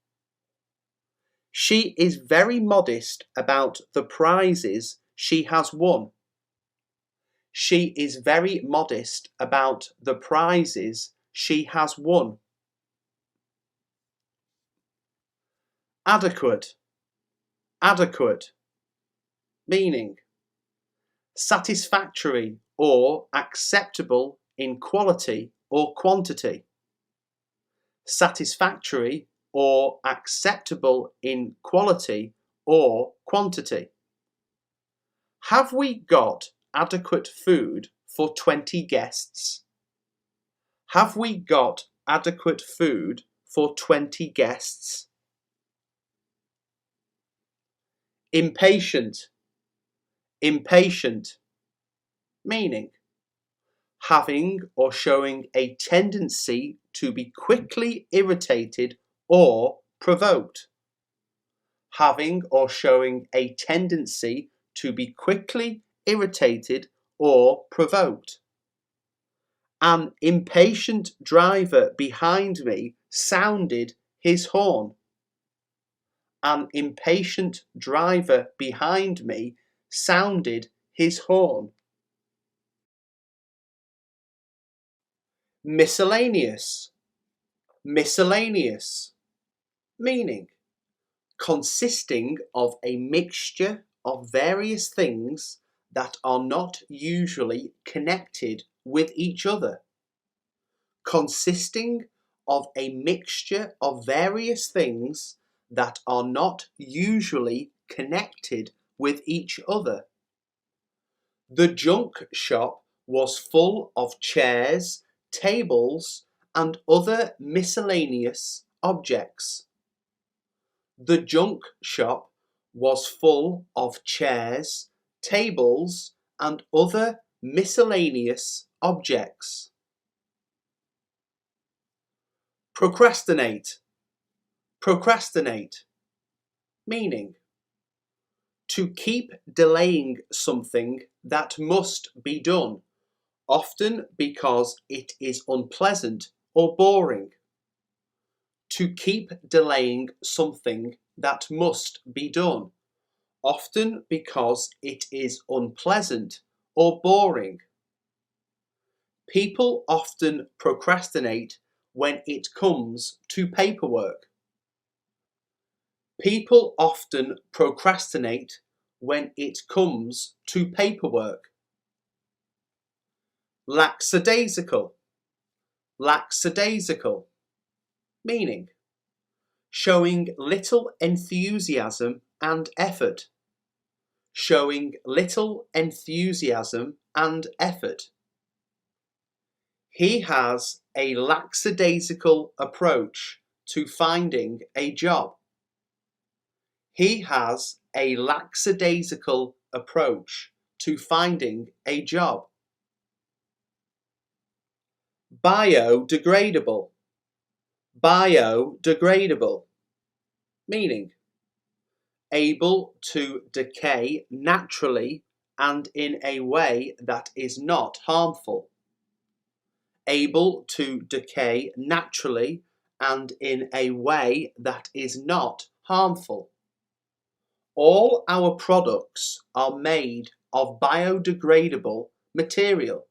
She is very modest about the prizes she has won. She is very modest about the prizes she has won. Adequate, adequate, meaning satisfactory or acceptable in quality or quantity. Satisfactory or acceptable in quality or quantity. Have we got adequate food for 20 guests? Have we got adequate food for 20 guests? Impatient, impatient, meaning having or showing a tendency to be quickly irritated or provoked. Having or showing a tendency to be quickly irritated or provoked. An impatient driver behind me sounded his horn. An impatient driver behind me sounded his horn. Miscellaneous, miscellaneous, meaning consisting of a mixture of various things that are not usually connected with each other. Consisting of a mixture of various things that are not usually connected with each other. The junk shop was full of chairs, tables, and other miscellaneous objects. The junk shop was full of chairs, tables, and other miscellaneous objects. Procrastinate, procrastinate, meaning to keep delaying something that must be done, often because it is unpleasant or boring. To keep delaying something that must be done, often because it is unpleasant or boring. People often procrastinate when it comes to paperwork. People often procrastinate when it comes to paperwork. Lackadaisical, lackadaisical, meaning showing little enthusiasm and effort. Showing little enthusiasm and effort. He has a lackadaisical approach to finding a job. He has a lackadaisical approach to finding a job. Biodegradable. Biodegradable. Meaning able to decay naturally and in a way that is not harmful. Able to decay naturally and in a way that is not harmful. All our products are made of biodegradable material.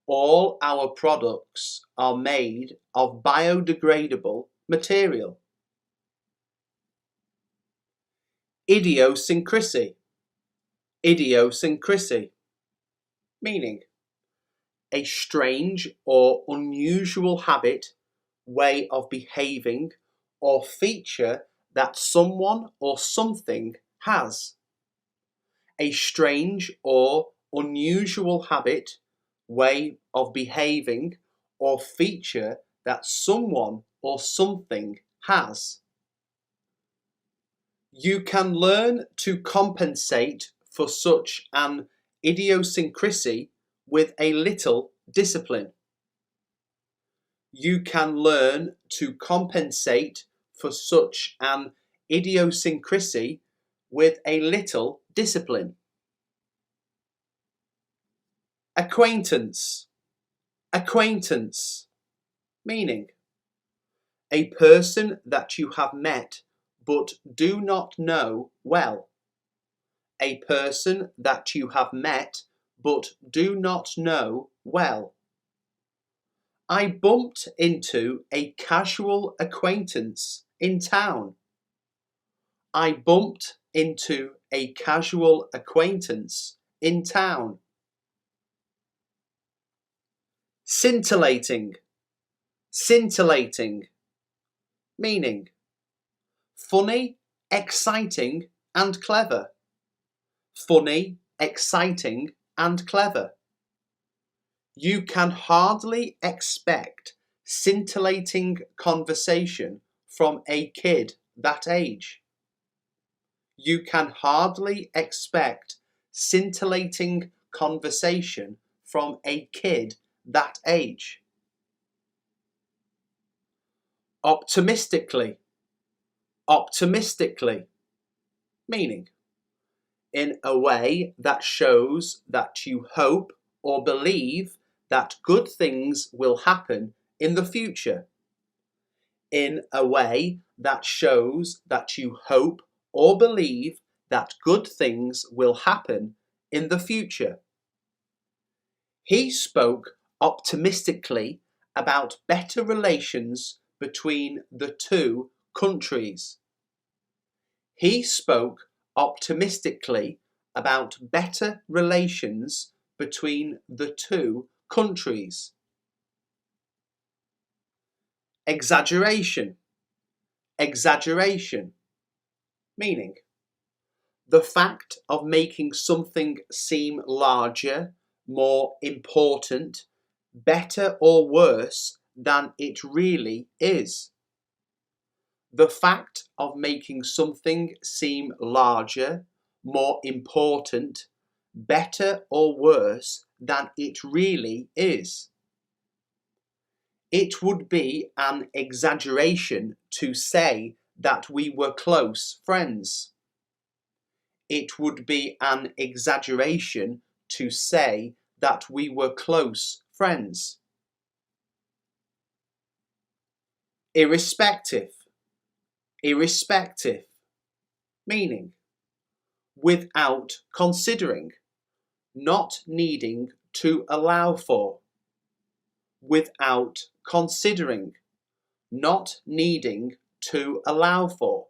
All our products are made of biodegradable material. Idiosyncrasy. Idiosyncrasy. Meaning a strange or unusual habit, way of behaving, or feature that someone or something has. A strange or unusual habit, way of behaving, or feature that someone or something has. You can learn to compensate for such an idiosyncrasy with a little discipline. You can learn to compensate for such an idiosyncrasy with a little discipline. Acquaintance. Acquaintance. Meaning a person that you have met but do not know well. A person that you have met but do not know well. I bumped into a casual acquaintance in town. I bumped into a casual acquaintance in town. Scintillating. Scintillating. Meaning funny, exciting and clever. Funny, exciting and clever. You can hardly expect scintillating conversation from a kid that age. You can hardly expect scintillating conversation from a kid that age. Optimistically. Optimistically. Meaning in a way that shows that you hope or believe that good things will happen in the future. In a way that shows that you hope or believe that good things will happen in the future. He spoke optimistically about better relations between the two countries. He spoke optimistically about better relations between the two countries. Exaggeration. Exaggeration. Meaning the fact of making something seem larger, more important, better or worse than it really is. The fact of making something seem larger, more important, better or worse than it really is. It would be an exaggeration to say that we were close friends. It would be an exaggeration to say that we were close friends. Irrespective. Irrespective. Meaning without considering, not needing to allow for. Without considering, not needing to allow for.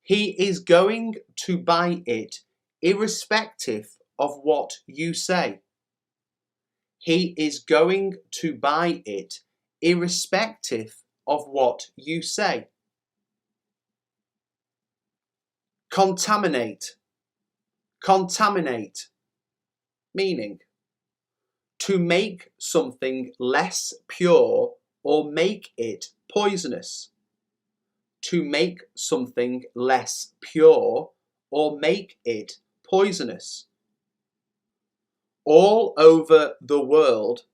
He is going to buy it irrespective of what you say. He is going to buy it irrespective of what you say. Contaminate. Contaminate. Meaning to make something less pure or make it poisonous. To make something less pure or make it poisonous. All over the world,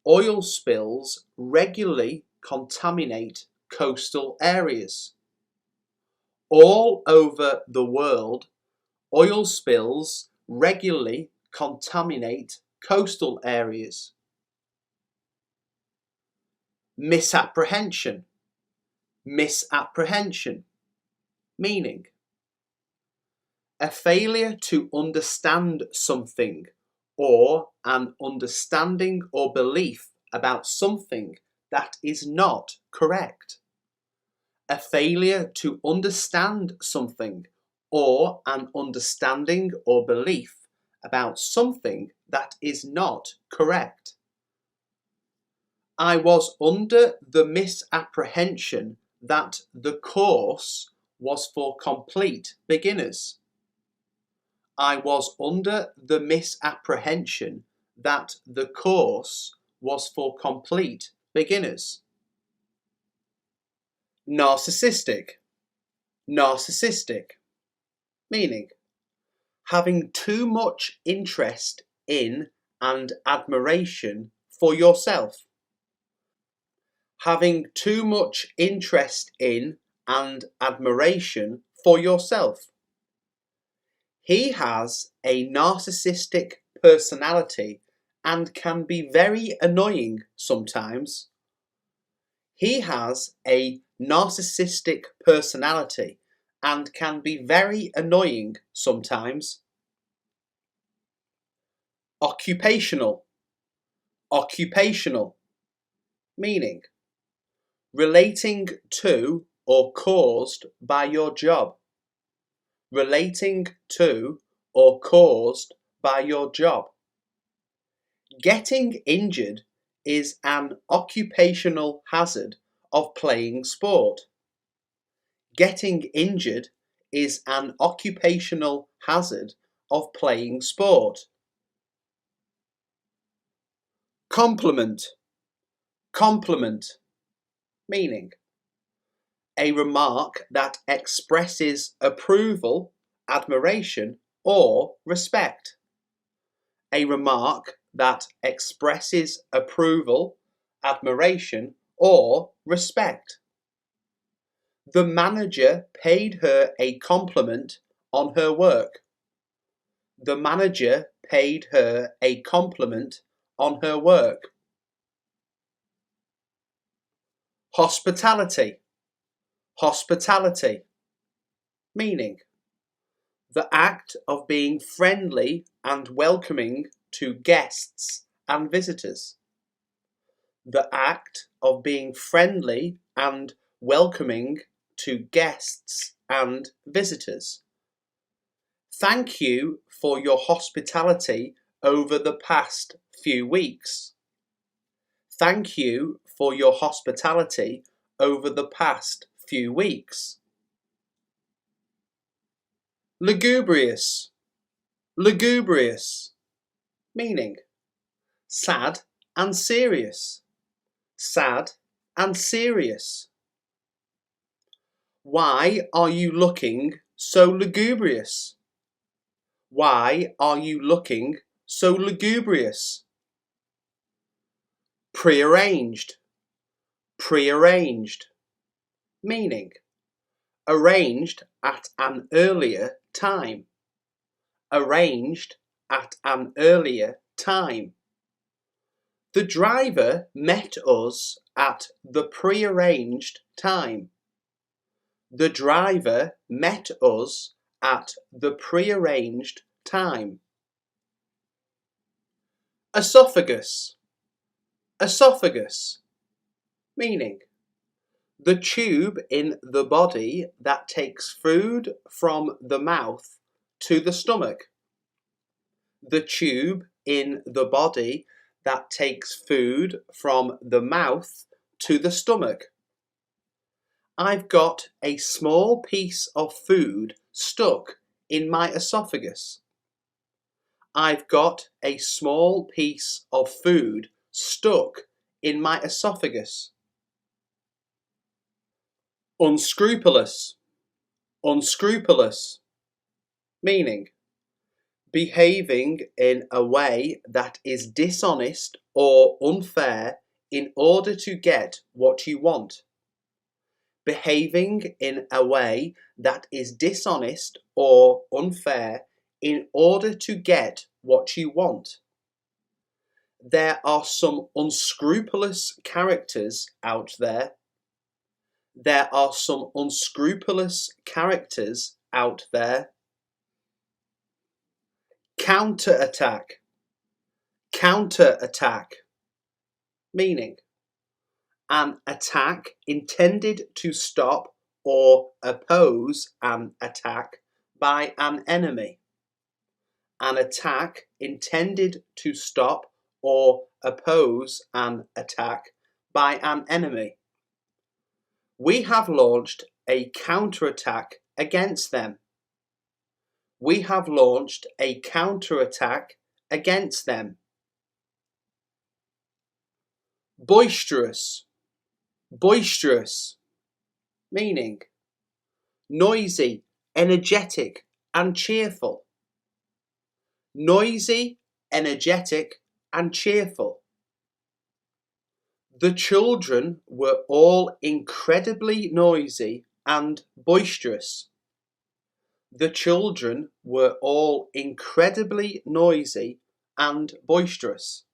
Oil spills regularly contaminate coastal areas. All over the world, oil spills regularly contaminate coastal areas. Misapprehension. Misapprehension. Meaning: a failure to understand something, or an understanding or belief about something that is not correct. A failure to understand something, or an understanding or belief about something that is not correct. I was under the misapprehension that the course was for complete beginners. I was under the misapprehension that the course was for complete beginners. Narcissistic. Narcissistic. Meaning: having too much interest in and admiration for yourself. Having too much interest in and admiration for yourself. He has a narcissistic personality and can be very annoying sometimes. He has a narcissistic personality and can be very annoying sometimes. Occupational. Occupational. Meaning: relating to or caused by your job. Relating to or caused by your job. Getting injured is an occupational hazard of playing sport. Getting injured is an occupational hazard of playing sport. Compliment. Compliment. Meaning: a remark that expresses approval, admiration, or respect. A remark that expresses approval, admiration, or respect. The manager paid her a compliment on her work. The manager paid her a compliment on her work. Hospitality. Hospitality. Meaning: the act of being friendly and welcoming to guests and visitors. The act of being friendly and welcoming to guests and visitors. Thank you for your hospitality over the past few weeks. Thank you for your hospitality over the past few weeks. Lugubrious. Lugubrious. Meaning: sad and serious. Sad and serious. Why are you looking so lugubrious? Why are you looking so lugubrious? Prearranged. Prearranged. Meaning: arranged at an earlier time. Arranged at an earlier time. The driver met us at the prearranged time. The driver met us at the prearranged time. Esophagus. Esophagus. Meaning: the tube in the body that takes food from the mouth to the stomach. The tube in the body that takes food from the mouth to the stomach. I've got a small piece of food stuck in my esophagus. I've got a small piece of food stuck in my esophagus. Unscrupulous. Unscrupulous. Meaning: Behaving in a way that is dishonest or unfair in order to get what you want. Behaving in a way that is dishonest or unfair in order to get what you want. There are some unscrupulous characters out there. There are some unscrupulous characters out there. Counterattack. Counterattack. Meaning, an attack intended to stop or oppose an attack by an enemy. An attack intended to stop or oppose an attack by an enemy. We have launched a counterattack against them. We have launched a counterattack against them. Boisterous. Boisterous. Meaning, noisy, energetic, and cheerful. Noisy, energetic, and cheerful. The children were all incredibly noisy and boisterous. The children were all incredibly noisy and boisterous.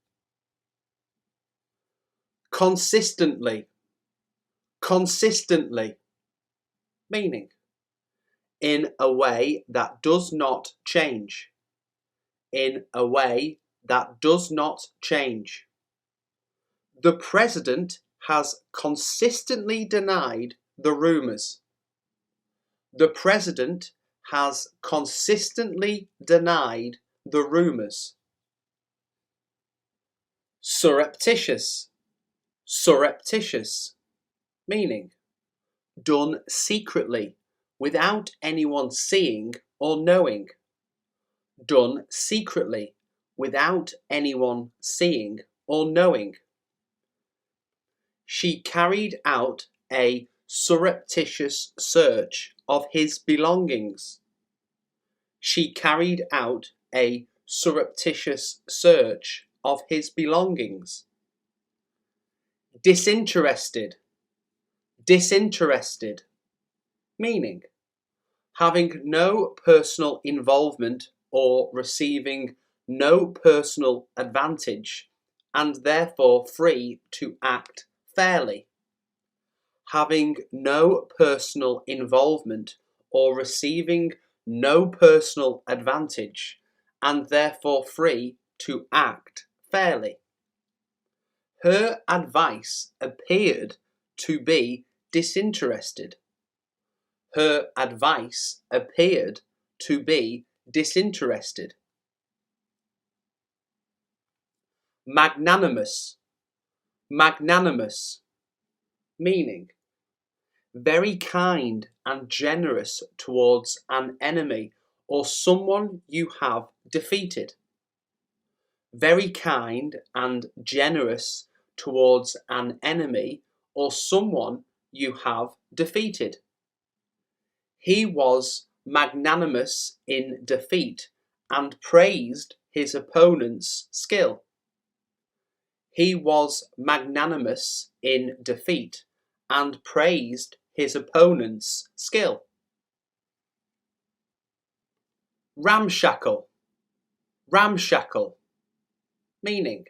Consistently. Consistently. Meaning, in a way that does not change. In a way that does not change. The president has consistently denied the rumours. The president has consistently denied the rumours. Surreptitious. Surreptitious. Meaning, done secretly, without anyone seeing or knowing. Done secretly, without anyone seeing or knowing. She carried out a surreptitious search of his belongings. She carried out a surreptitious search of his belongings. Disinterested. Disinterested. Meaning, having no personal involvement or receiving no personal advantage and therefore free to act fairly. Having no personal involvement or receiving no personal advantage and therefore free to act fairly. Her advice appeared to be disinterested. Her advice appeared to be disinterested. Magnanimous. Magnanimous. Meaning, very kind and generous towards an enemy or someone you have defeated. Very kind and generous towards an enemy or someone you have defeated. He was magnanimous in defeat and praised his opponent's skill. He was magnanimous in defeat and praised his opponent's skill. Ramshackle. Ramshackle. Meaning,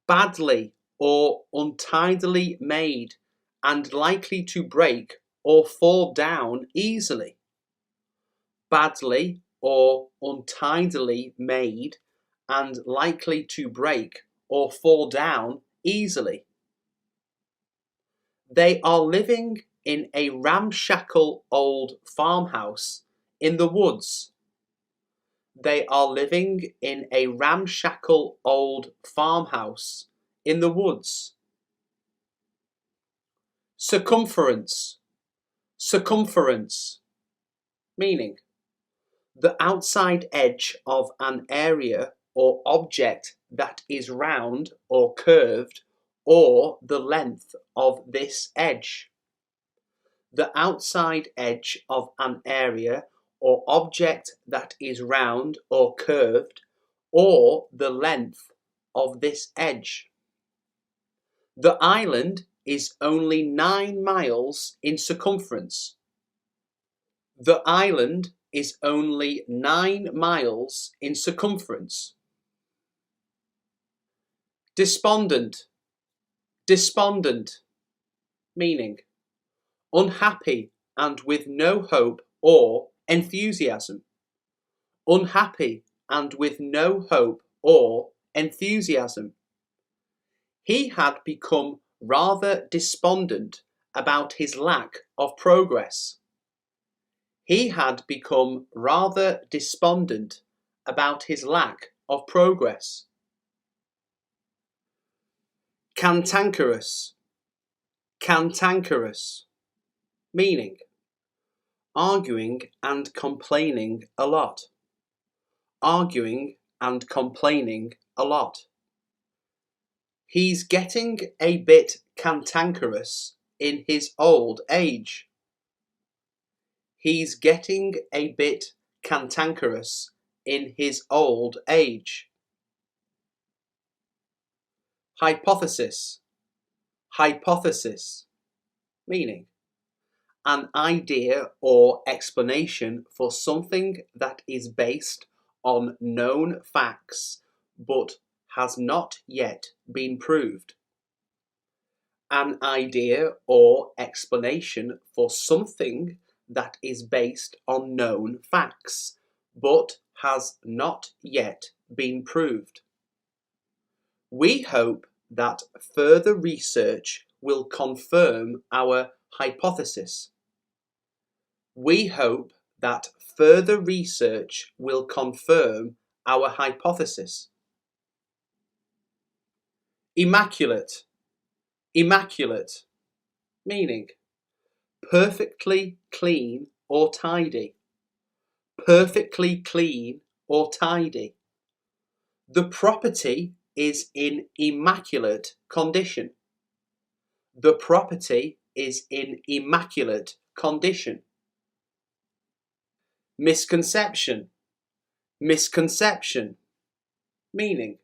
badly or untidily made and likely to break or fall down easily. Badly or untidily made and likely to break or fall down easily. They are living in a ramshackle old farmhouse in the woods. They are living in a ramshackle old farmhouse in the woods. Circumference. Circumference. Meaning, the outside edge of an area or object that is round or curved, or the length of this edge. The outside edge of an area or object that is round or curved, or the length of this edge. The island is only 9 miles in circumference. The island is only 9 miles in circumference. Despondent. Despondent. Meaning unhappy and with no hope or enthusiasm. Unhappy and with no hope or enthusiasm. He had become rather despondent about his lack of progress. He had become rather despondent about his lack of progress. Cantankerous. Cantankerous. Meaning arguing and complaining a lot. Arguing and complaining a lot. He's getting a bit cantankerous in his old age. He's getting a bit cantankerous in his old age. Hypothesis. Hypothesis. Meaning an idea or explanation for something that is based on known facts but has not yet been proved. An idea or explanation for something that is based on known facts but has not yet been proved. We hope that further research will confirm our hypothesis. We hope that further research will confirm our hypothesis. Immaculate. Immaculate. Meaning perfectly clean or tidy. Perfectly clean or tidy. The property is in immaculate condition. The property is in immaculate condition. Misconception. Misconception. Meaning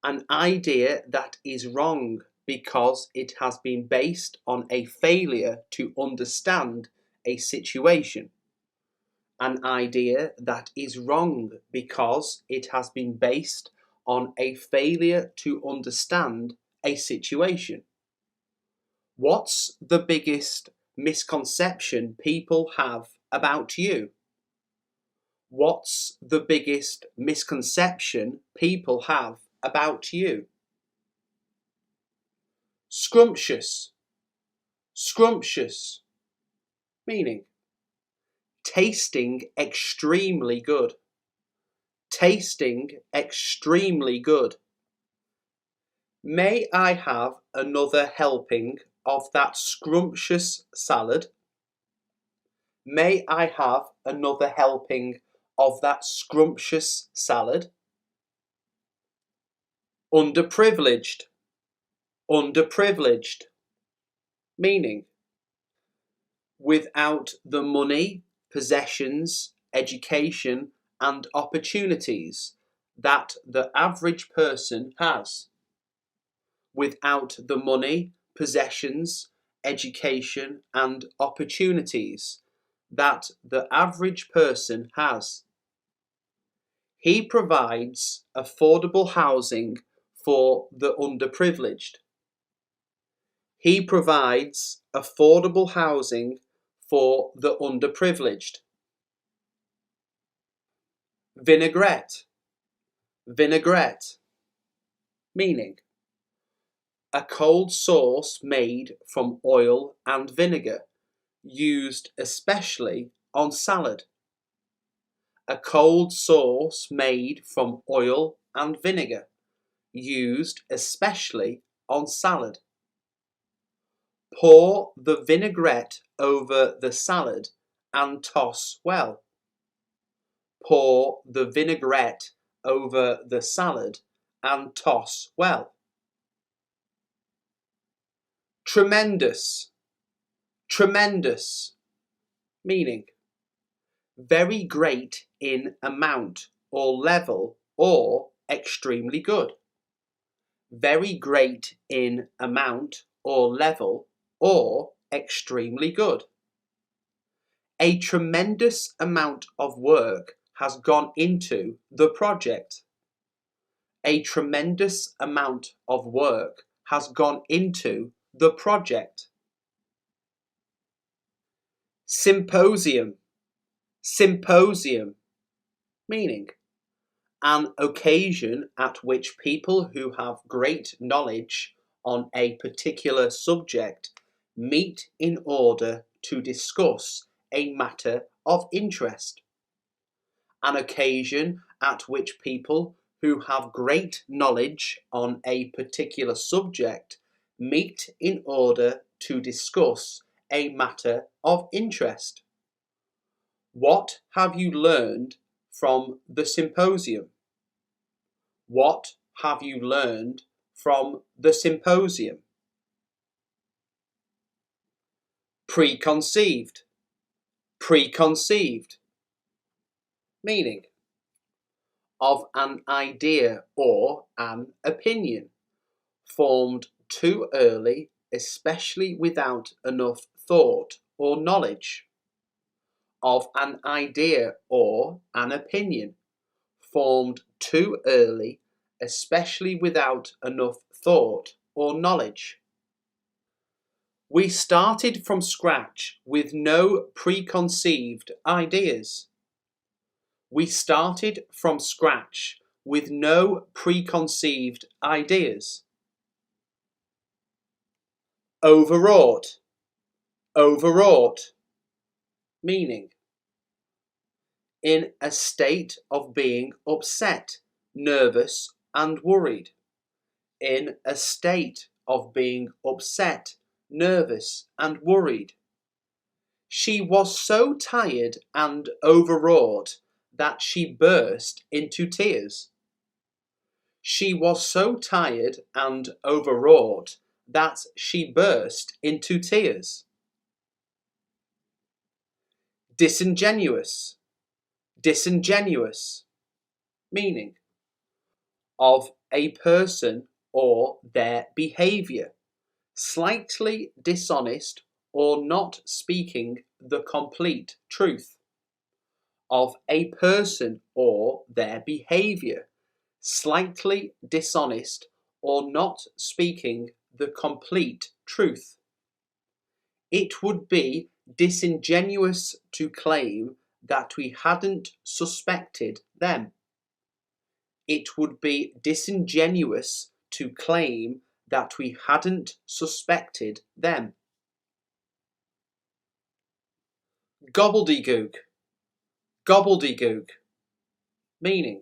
an idea that is wrong because it has been based on a failure to understand a situation. An idea that is wrong because it has been based on a failure to understand a situation. What's the biggest misconception people have about you? What's the biggest misconception people have about you? Scrumptious. Scrumptious. Meaning tasting extremely good. Tasting extremely good. May I have another helping of that scrumptious salad? May I have another helping of that scrumptious salad? Underprivileged. Underprivileged. Meaning without the money, possessions, education and opportunities that the average person has. Without the money, possessions, education and opportunities that the average person has. He provides affordable housing for the underprivileged. He provides affordable housing for the underprivileged. Vinaigrette. Vinaigrette. Meaning a cold sauce made from oil and vinegar, used especially on salad. A cold sauce made from oil and vinegar, used especially on salad. Pour the vinaigrette over the salad and toss well. Pour the vinaigrette over the salad and toss well. Tremendous. Tremendous. Meaning very great in amount or level or extremely good. Very great in amount or level or extremely good. A tremendous amount of work has gone into the project. A tremendous amount of work has gone into the project. Symposium. Symposium. Meaning, an occasion at which people who have great knowledge on a particular subject meet in order to discuss a matter of interest. An occasion at which people who have great knowledge on a particular subject meet in order to discuss a matter of interest. What have you learned from the symposium? What have you learned from the symposium? Preconceived. Preconceived. Meaning, of an idea or an opinion, formed too early, especially without enough thought or knowledge. Of an idea or an opinion, formed too early, especially without enough thought or knowledge. We started from scratch with no preconceived ideas. We started from scratch with no preconceived ideas. Overwrought. Overwrought. Meaning, in a state of being upset, nervous and worried. In a state of being upset, nervous and worried. She was so tired and overwrought that she burst into tears. She was so tired and overwrought that she burst into tears. Disingenuous. Disingenuous. Meaning, of a person or their behaviour, slightly dishonest or not speaking the complete truth. Of a person or their behaviour, slightly dishonest or not speaking the complete truth. It would be disingenuous to claim that we hadn't suspected them. It would be disingenuous to claim that we hadn't suspected them. Gobbledygook. Gobbledygook. Meaning,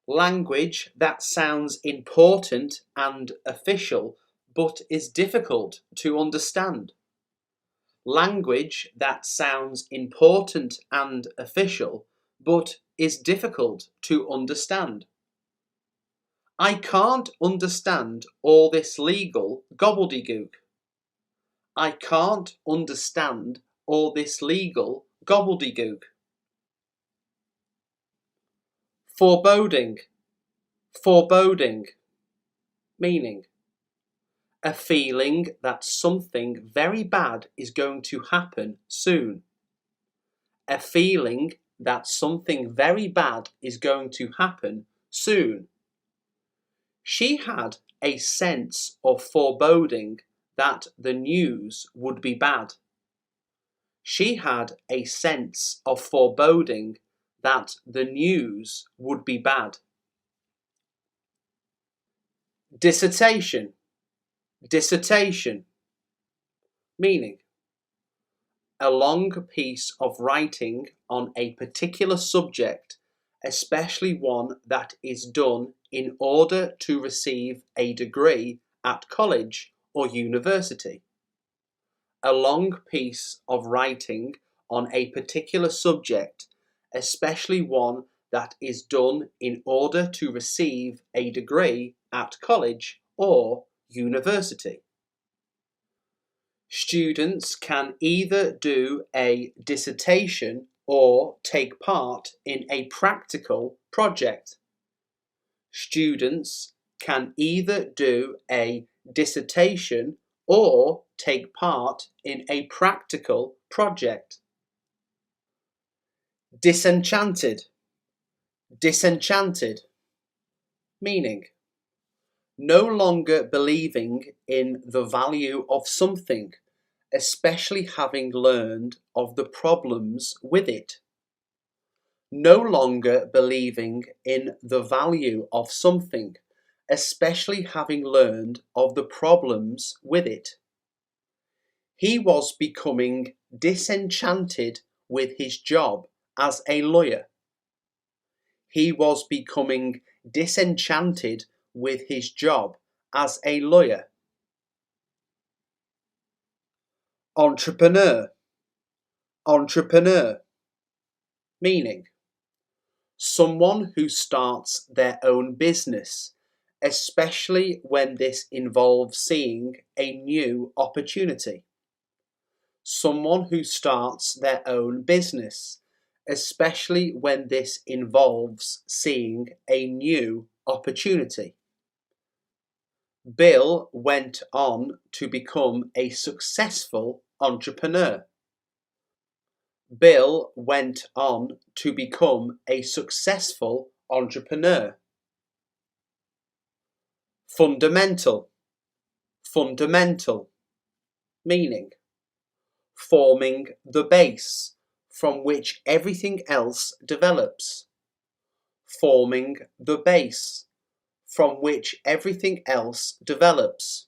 language that sounds important and official but is difficult to understand. Language that sounds important and official but is difficult to understand. I can't understand all this legal gobbledygook. I can't understand all this legal gobbledygook. Foreboding. Foreboding. Meaning, a feeling that something very bad is going to happen soon. A feeling that something very bad is going to happen soon. She had a sense of foreboding that the news would be bad. She had a sense of foreboding that the news would be bad. Dissertation. Dissertation. Meaning, a long piece of writing on a particular subject, especially one that is done in order to receive a degree at college or university. A long piece of writing on a particular subject, especially one that is done in order to receive a degree at college or university. Students can either do a dissertation or take part in a practical project. Students can either do a dissertation or take part in a practical project. Disenchanted. Disenchanted. Meaning, no longer believing in the value of something, especially having learned of the problems with it. No longer believing in the value of something, especially having learned of the problems with it. He was becoming disenchanted with his job as a lawyer. He was becoming disenchanted with his job as a lawyer. Entrepreneur. Entrepreneur. Meaning, someone who starts their own business, especially when this involves seeing a new opportunity. Someone who starts their own business, especially when this involves seeing a new opportunity. Bill went on to become a successful entrepreneur. Bill went on to become a successful entrepreneur. Fundamental. Fundamental. Meaning, forming the base from which everything else develops. Forming the base from which everything else develops.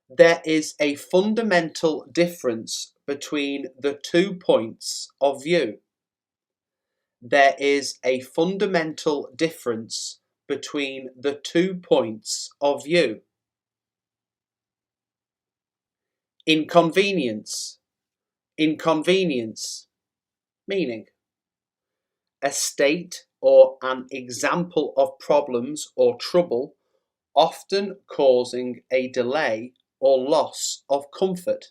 There is a fundamental difference between the 2 points of view. There is a fundamental difference between the 2 points of view. Inconvenience. Inconvenience. Meaning, a state or an example of problems or trouble, often causing a delay or loss of comfort.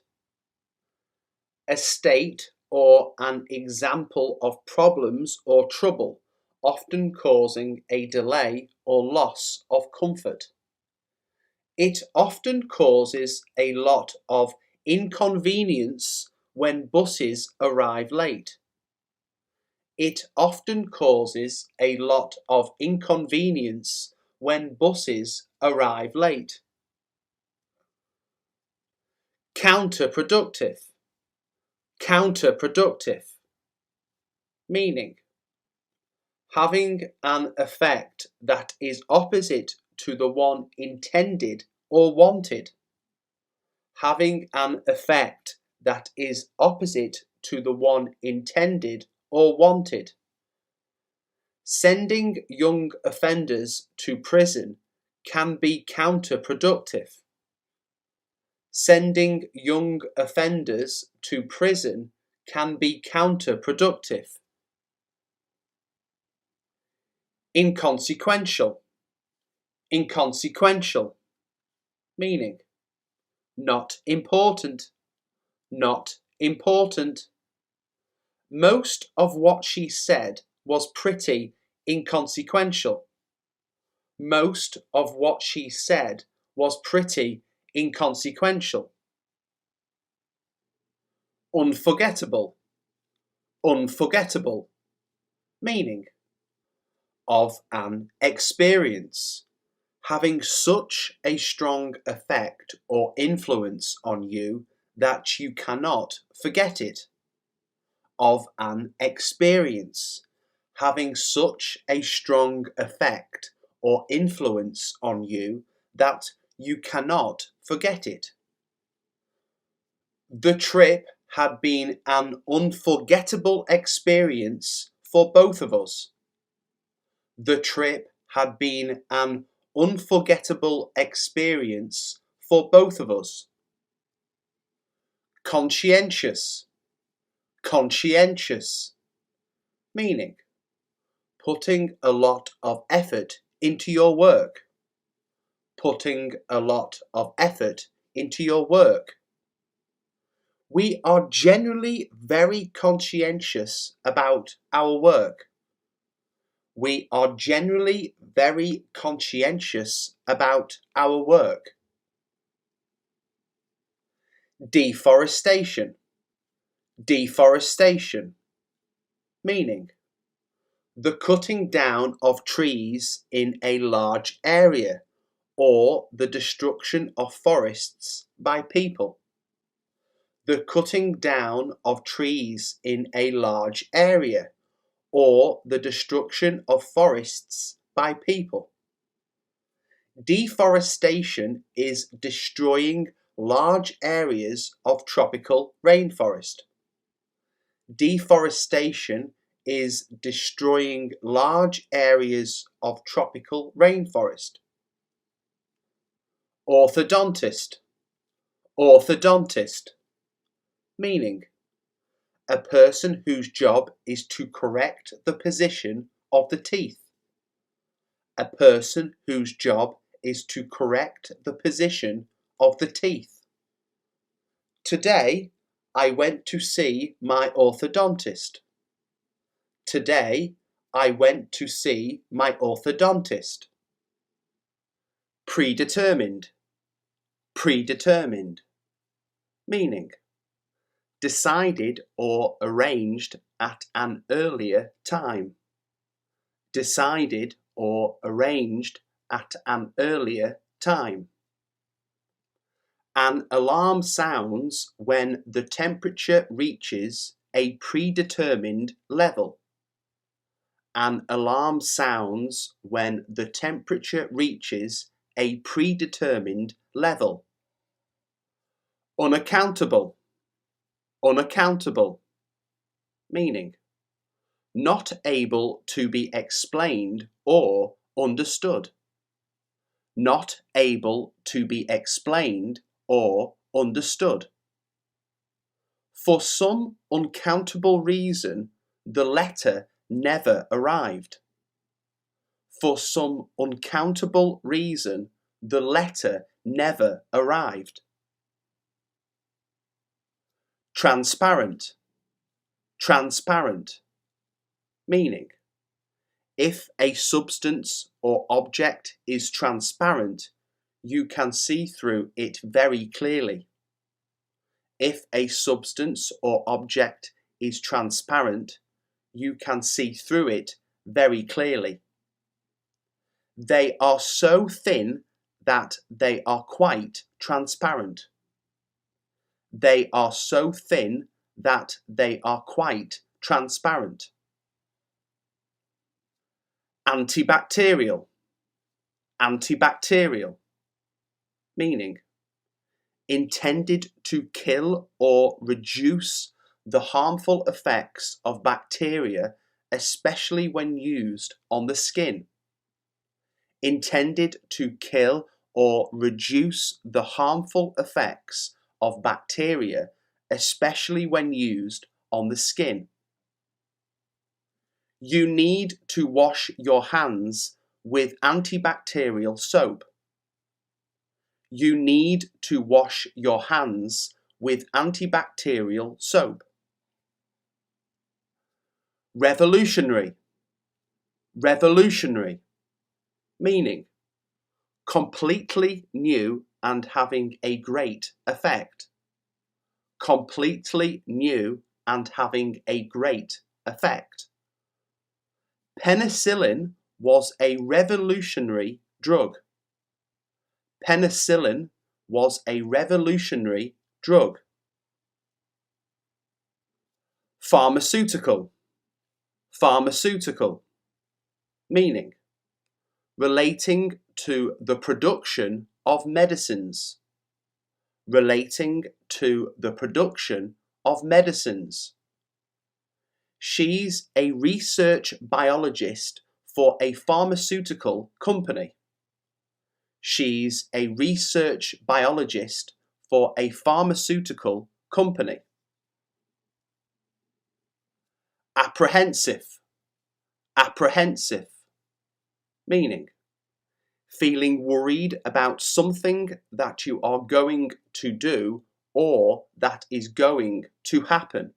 A state or an example of problems or trouble, often causing a delay or loss of comfort. It often causes a lot of inconvenience when buses arrive late. It often causes a lot of inconvenience when buses arrive late. Counterproductive. Counterproductive. Meaning, having an effect that is opposite to the one intended or wanted. Having an effect that is opposite to the one intended or wanted. Sending young offenders to prison can be counterproductive. Sending young offenders to prison can be counterproductive. Inconsequential. Inconsequential. Meaning, not important. Not important. Most of what she said was pretty inconsequential. Most of what she said was pretty inconsequential. Unforgettable. Unforgettable. Meaning, of an experience having such a strong effect or influence on you that you cannot forget it. Of an experience having such a strong effect or influence on you that you cannot forget it. The trip had been an unforgettable experience for both of us. The trip had been an unforgettable experience for both of us. Conscientious. Conscientious. Meaning, putting a lot of effort into your work. Putting a lot of effort into your work. We are generally very conscientious about our work. We are generally very conscientious about our work. Deforestation. Deforestation. Meaning, the cutting down of trees in a large area, or the destruction of forests by people. The cutting down of trees in a large area, or the destruction of forests by people. Deforestation is destroying large areas of tropical rainforest. Deforestation is destroying large areas of tropical rainforest. Orthodontist. Orthodontist. Meaning, a person whose job is to correct the position of the teeth. A person whose job is to correct the position of the teeth. Today, I went to see my orthodontist. Today, I went to see my orthodontist. Predetermined. Predetermined. Meaning, decided or arranged at an earlier time. Decided or arranged at an earlier time. An alarm sounds when the temperature reaches a predetermined level. An alarm sounds when the temperature reaches a predetermined level. Unaccountable. Unaccountable. Meaning, not able to be explained or understood. Not able to be explained or understood. For some uncountable reason, the letter never arrived. For some uncountable reason, the letter never arrived. Transparent. Transparent. Meaning, if a substance or object is transparent, you can see through it very clearly. If a substance or object is transparent, you can see through it very clearly. They are so thin that they are quite transparent. They are so thin that they are quite transparent. Antibacterial. Antibacterial. Meaning, intended to kill or reduce the harmful effects of bacteria, especially when used on the skin. Intended to kill or reduce the harmful effects of bacteria, especially when used on the skin. You need to wash your hands with antibacterial soap. You need to wash your hands with antibacterial soap. Revolutionary. Revolutionary. Meaning, completely new and having a great effect. Completely new and having a great effect. Penicillin was a revolutionary drug. Penicillin was a revolutionary drug. Pharmaceutical. Pharmaceutical. Meaning, relating to the production of medicines. Relating to the production of medicines. She's a research biologist for a pharmaceutical company. She's a research biologist for a pharmaceutical company. Apprehensive. Apprehensive. Meaning, feeling worried about something that you are going to do or that is going to happen.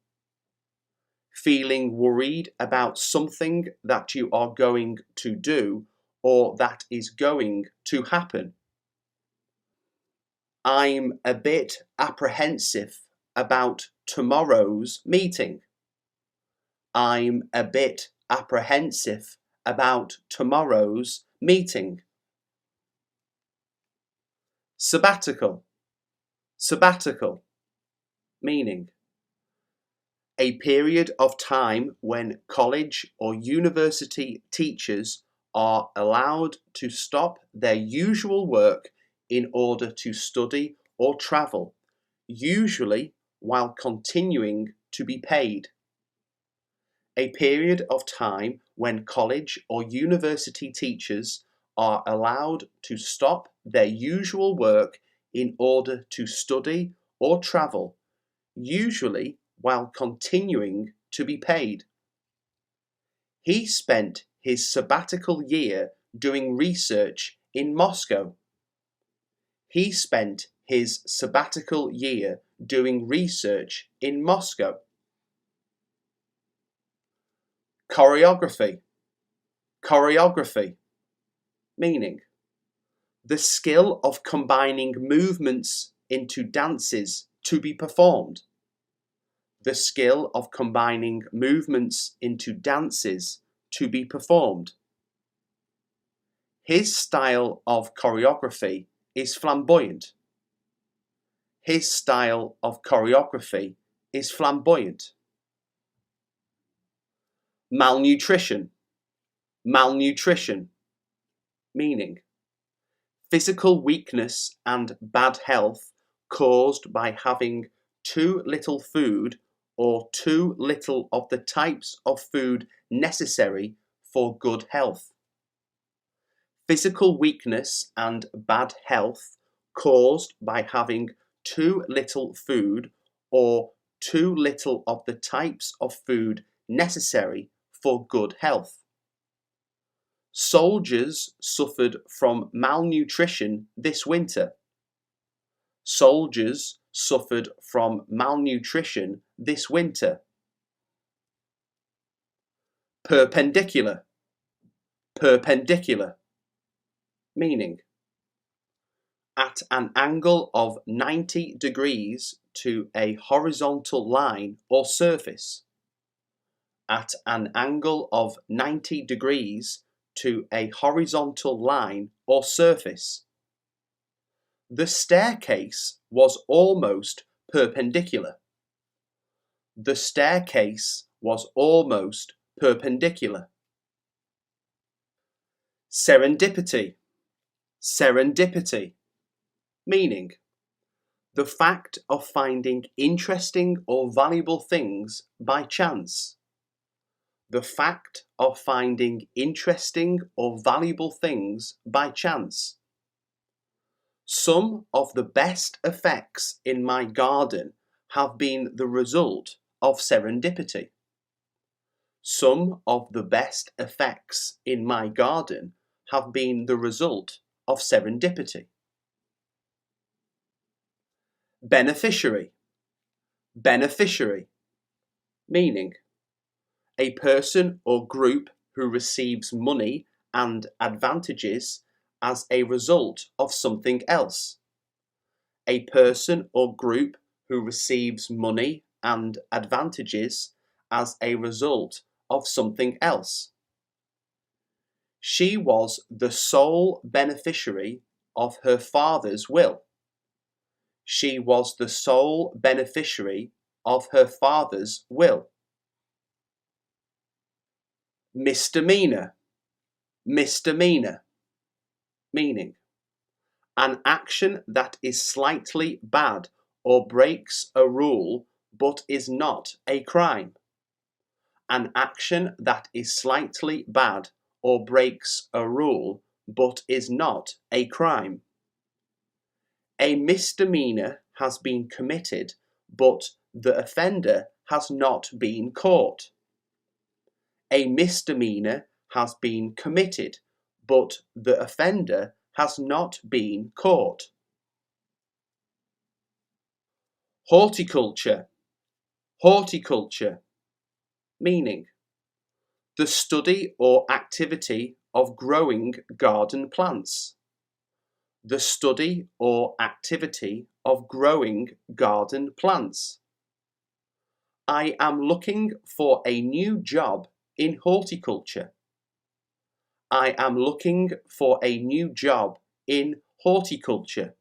Feeling worried about something that you are going to do or that is going to happen. I'm a bit apprehensive about tomorrow's meeting. I'm a bit apprehensive about tomorrow's meeting. Sabbatical. Sabbatical. Meaning a period of time when college or university teachers are allowed to stop their usual work in order to study or travel, usually while continuing to be paid. A period of time when college or university teachers are allowed to stop their usual work in order to study or travel, usually while continuing to be paid. He spent his sabbatical year doing research in Moscow. He spent his sabbatical year doing research in Moscow. Choreography. Choreography. Meaning the skill of combining movements into dances to be performed. The skill of combining movements into dances to be performed. His style of choreography is flamboyant. His style of choreography is flamboyant. Malnutrition. Malnutrition. Meaning physical weakness and bad health caused by having too little food or too little of the types of food necessary for good health. Physical weakness and bad health caused by having too little food or too little of the types of food necessary for good health. Soldiers suffered from malnutrition this winter. Soldiers suffered from malnutrition this winter. Perpendicular. Perpendicular. Meaning at an angle of 90 degrees to a horizontal line or surface. At an angle of 90 degrees to a horizontal line or surface. The staircase was almost perpendicular. The staircase was almost perpendicular. Serendipity. Serendipity. Meaning the fact of finding interesting or valuable things by chance. The fact of finding interesting or valuable things by chance. Some of the best effects in my garden have been the result of serendipity. Some of the best effects in my garden have been the result of serendipity. Beneficiary. Beneficiary. Meaning a person or group who receives money and advantages as a result of something else. A person or group who receives money and advantages as a result of something else. She was the sole beneficiary of her father's will. She was the sole beneficiary of her father's will. Misdemeanor. Misdemeanor. Meaning an action that is slightly bad or breaks a rule but is not a crime. An action that is slightly bad or breaks a rule but is not a crime. A misdemeanor has been committed but the offender has not been caught. A misdemeanor has been committed but the offender has not been caught. Horticulture. Horticulture. Meaning: the study or activity of growing garden plants. The study or activity of growing garden plants. I am looking for a new job in horticulture. I am looking for a new job in horticulture.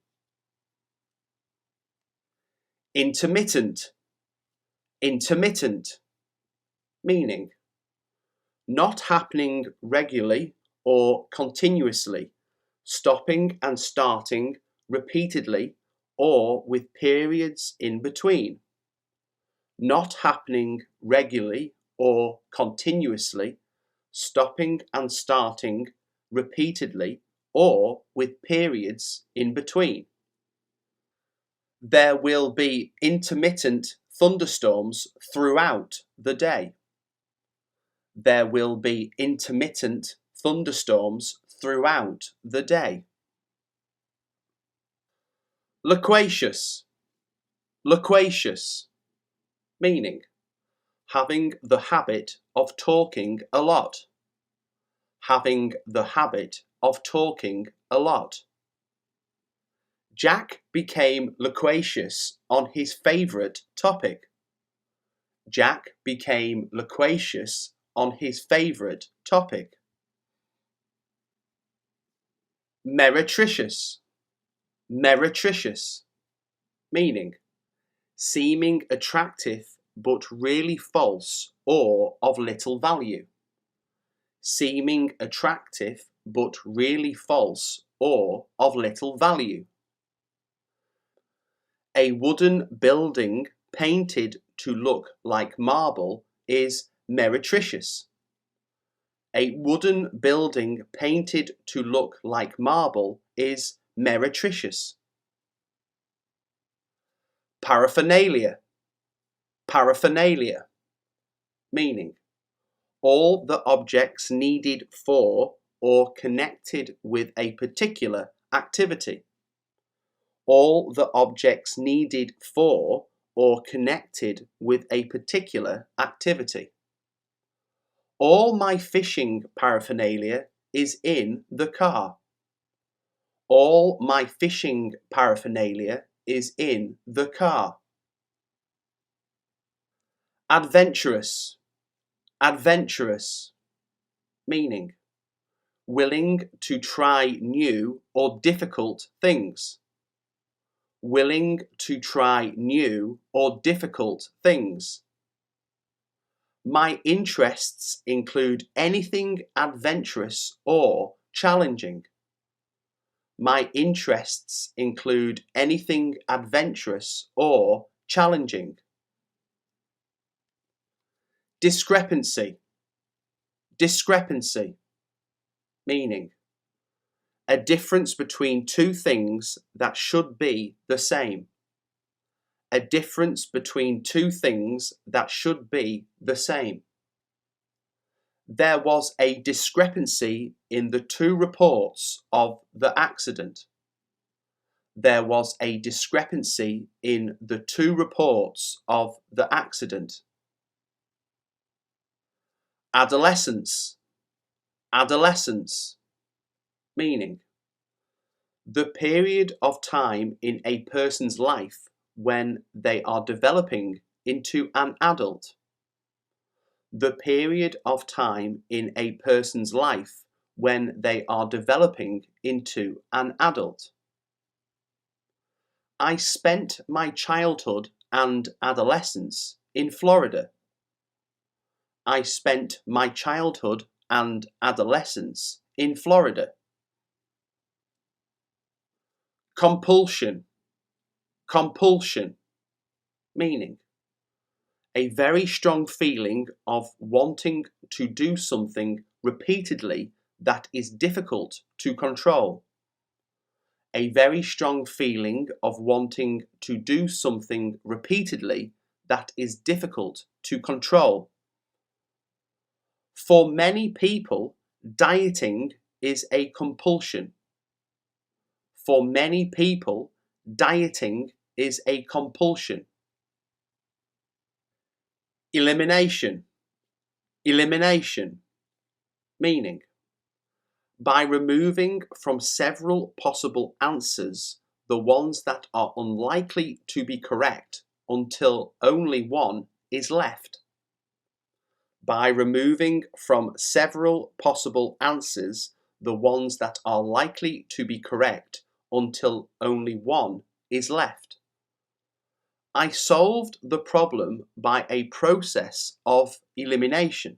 Intermittent. Intermittent. Meaning: not happening regularly or continuously, stopping and starting repeatedly or with periods in between. Not happening regularly or continuously, stopping and starting repeatedly or with periods in between. There will be intermittent thunderstorms throughout the day. There will be intermittent thunderstorms throughout the day. Loquacious. Loquacious. Meaning: having the habit of talking a lot. Having the habit of talking a lot. Jack became loquacious on his favourite topic. Jack became loquacious on his favourite topic. Meretricious. Meretricious. Meaning: seeming attractive but really false or of little value. Seeming attractive but really false or of little value. A wooden building painted to look like marble is meretricious. A wooden building painted to look like marble is meretricious. Paraphernalia. Paraphernalia. Meaning: all the objects needed for or connected with a particular activity. All the objects needed for or connected with a particular activity. All my fishing paraphernalia is in the car. All my fishing paraphernalia is in the car. Adventurous. Adventurous. Meaning: willing to try new or difficult things. Willing to try new or difficult things. My interests include anything adventurous or challenging. My interests include anything adventurous or challenging. Discrepancy. Discrepancy. Meaning: a difference between two things that should be the same. A difference between two things that should be the same. There was a discrepancy in the two reports of the accident. There was a discrepancy in the two reports of the accident. Adolescence. Adolescence. Meaning: the period of time in a person's life when they are developing into an adult. The period of time in a person's life when they are developing into an adult. I spent my childhood and adolescence in Florida. I spent my childhood and adolescence in Florida. Compulsion. Compulsion. Meaning: a very strong feeling of wanting to do something repeatedly that is difficult to control. A very strong feeling of wanting to do something repeatedly that is difficult to control. For many people, dieting is a compulsion. For many people, dieting is a compulsion. Elimination. Elimination. Meaning, by removing from several possible answers the ones that are unlikely to be correct until only one is left. By removing from several possible answers the ones that are likely to be correct until only one is left. I solved the problem by a process of elimination.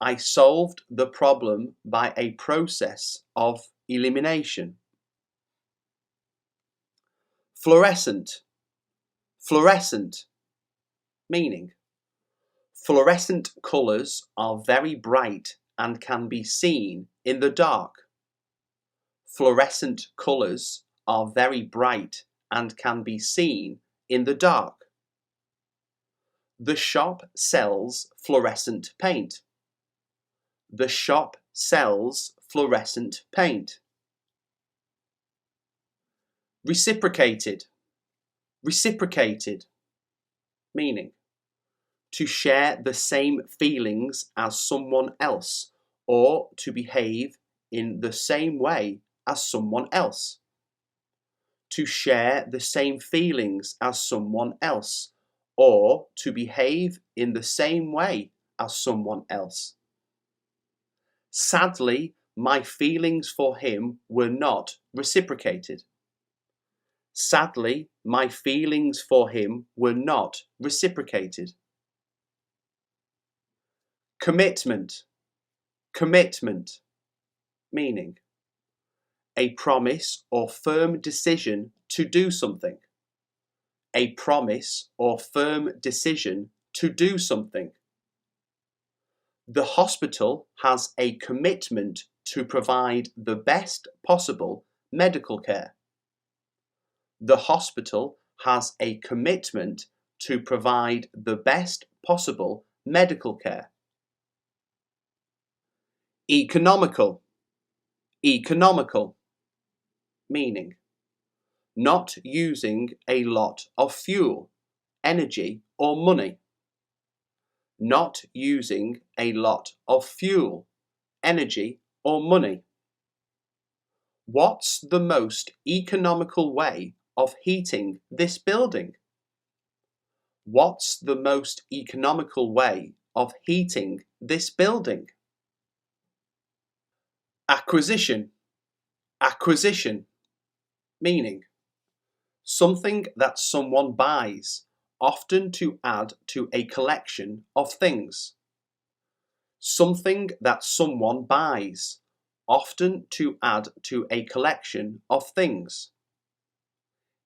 I solved the problem by a process of elimination. Fluorescent. Fluorescent. Meaning, fluorescent colours are very bright and can be seen in the dark. Fluorescent colours are very bright and can be seen in the dark. The shop sells fluorescent paint. The shop sells fluorescent paint. Reciprocated. Reciprocated. Meaning, to share the same feelings as someone else or to behave in the same way as someone else. To share the same feelings as someone else or to behave in the same way as someone else. Sadly, my feelings for him were not reciprocated. Sadly, my feelings for him were not reciprocated. Commitment. Commitment. Meaning, a promise or firm decision to do something. A promise or firm decision to do something. The hospital has a commitment to provide the best possible medical care. The hospital has a commitment to provide the best possible medical care. Economical. Economical. Meaning, not using a lot of fuel, energy, or money. Not using a lot of fuel, energy, or money. What's the most economical way of heating this building? What's the most economical way of heating this building? Acquisition. Acquisition. Meaning, something that someone buys, often to add to a collection of things. Something that someone buys, often to add to a collection of things.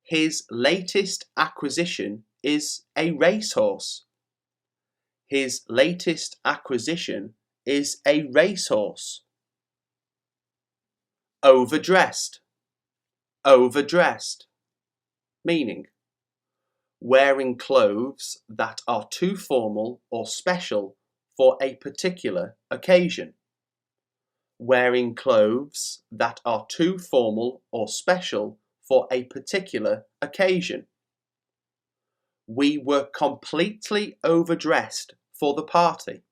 His latest acquisition is a racehorse. His latest acquisition is a racehorse. Overdressed. Overdressed. Meaning, wearing clothes that are too formal or special for a particular occasion. Wearing clothes that are too formal or special for a particular occasion. We were completely overdressed for the party.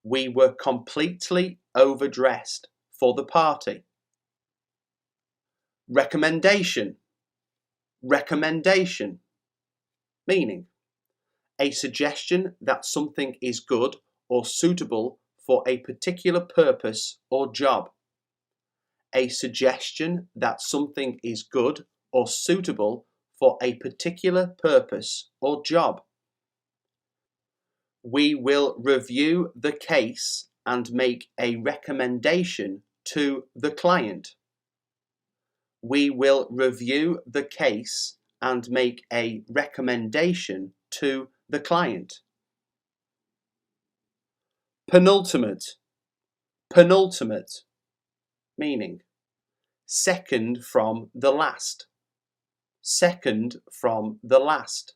We were completely overdressed for the party. Recommendation. Recommendation. Meaning, a suggestion that something is good or suitable for a particular purpose or job. A suggestion that something is good or suitable for a particular purpose or job. We will review the case and make a recommendation to the client. We will review the case and make a recommendation to the client. Penultimate. Penultimate. Meaning, second from the last. Second from the last.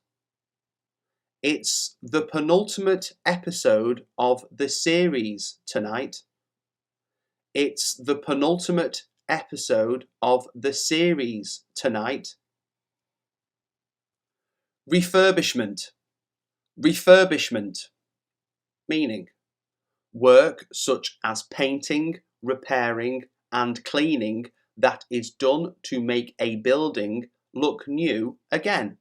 It's the penultimate episode of the series tonight. It's the penultimate episode of the series tonight. Refurbishment. Refurbishment, meaning work such as painting, repairing and cleaning that is done to make a building look new again.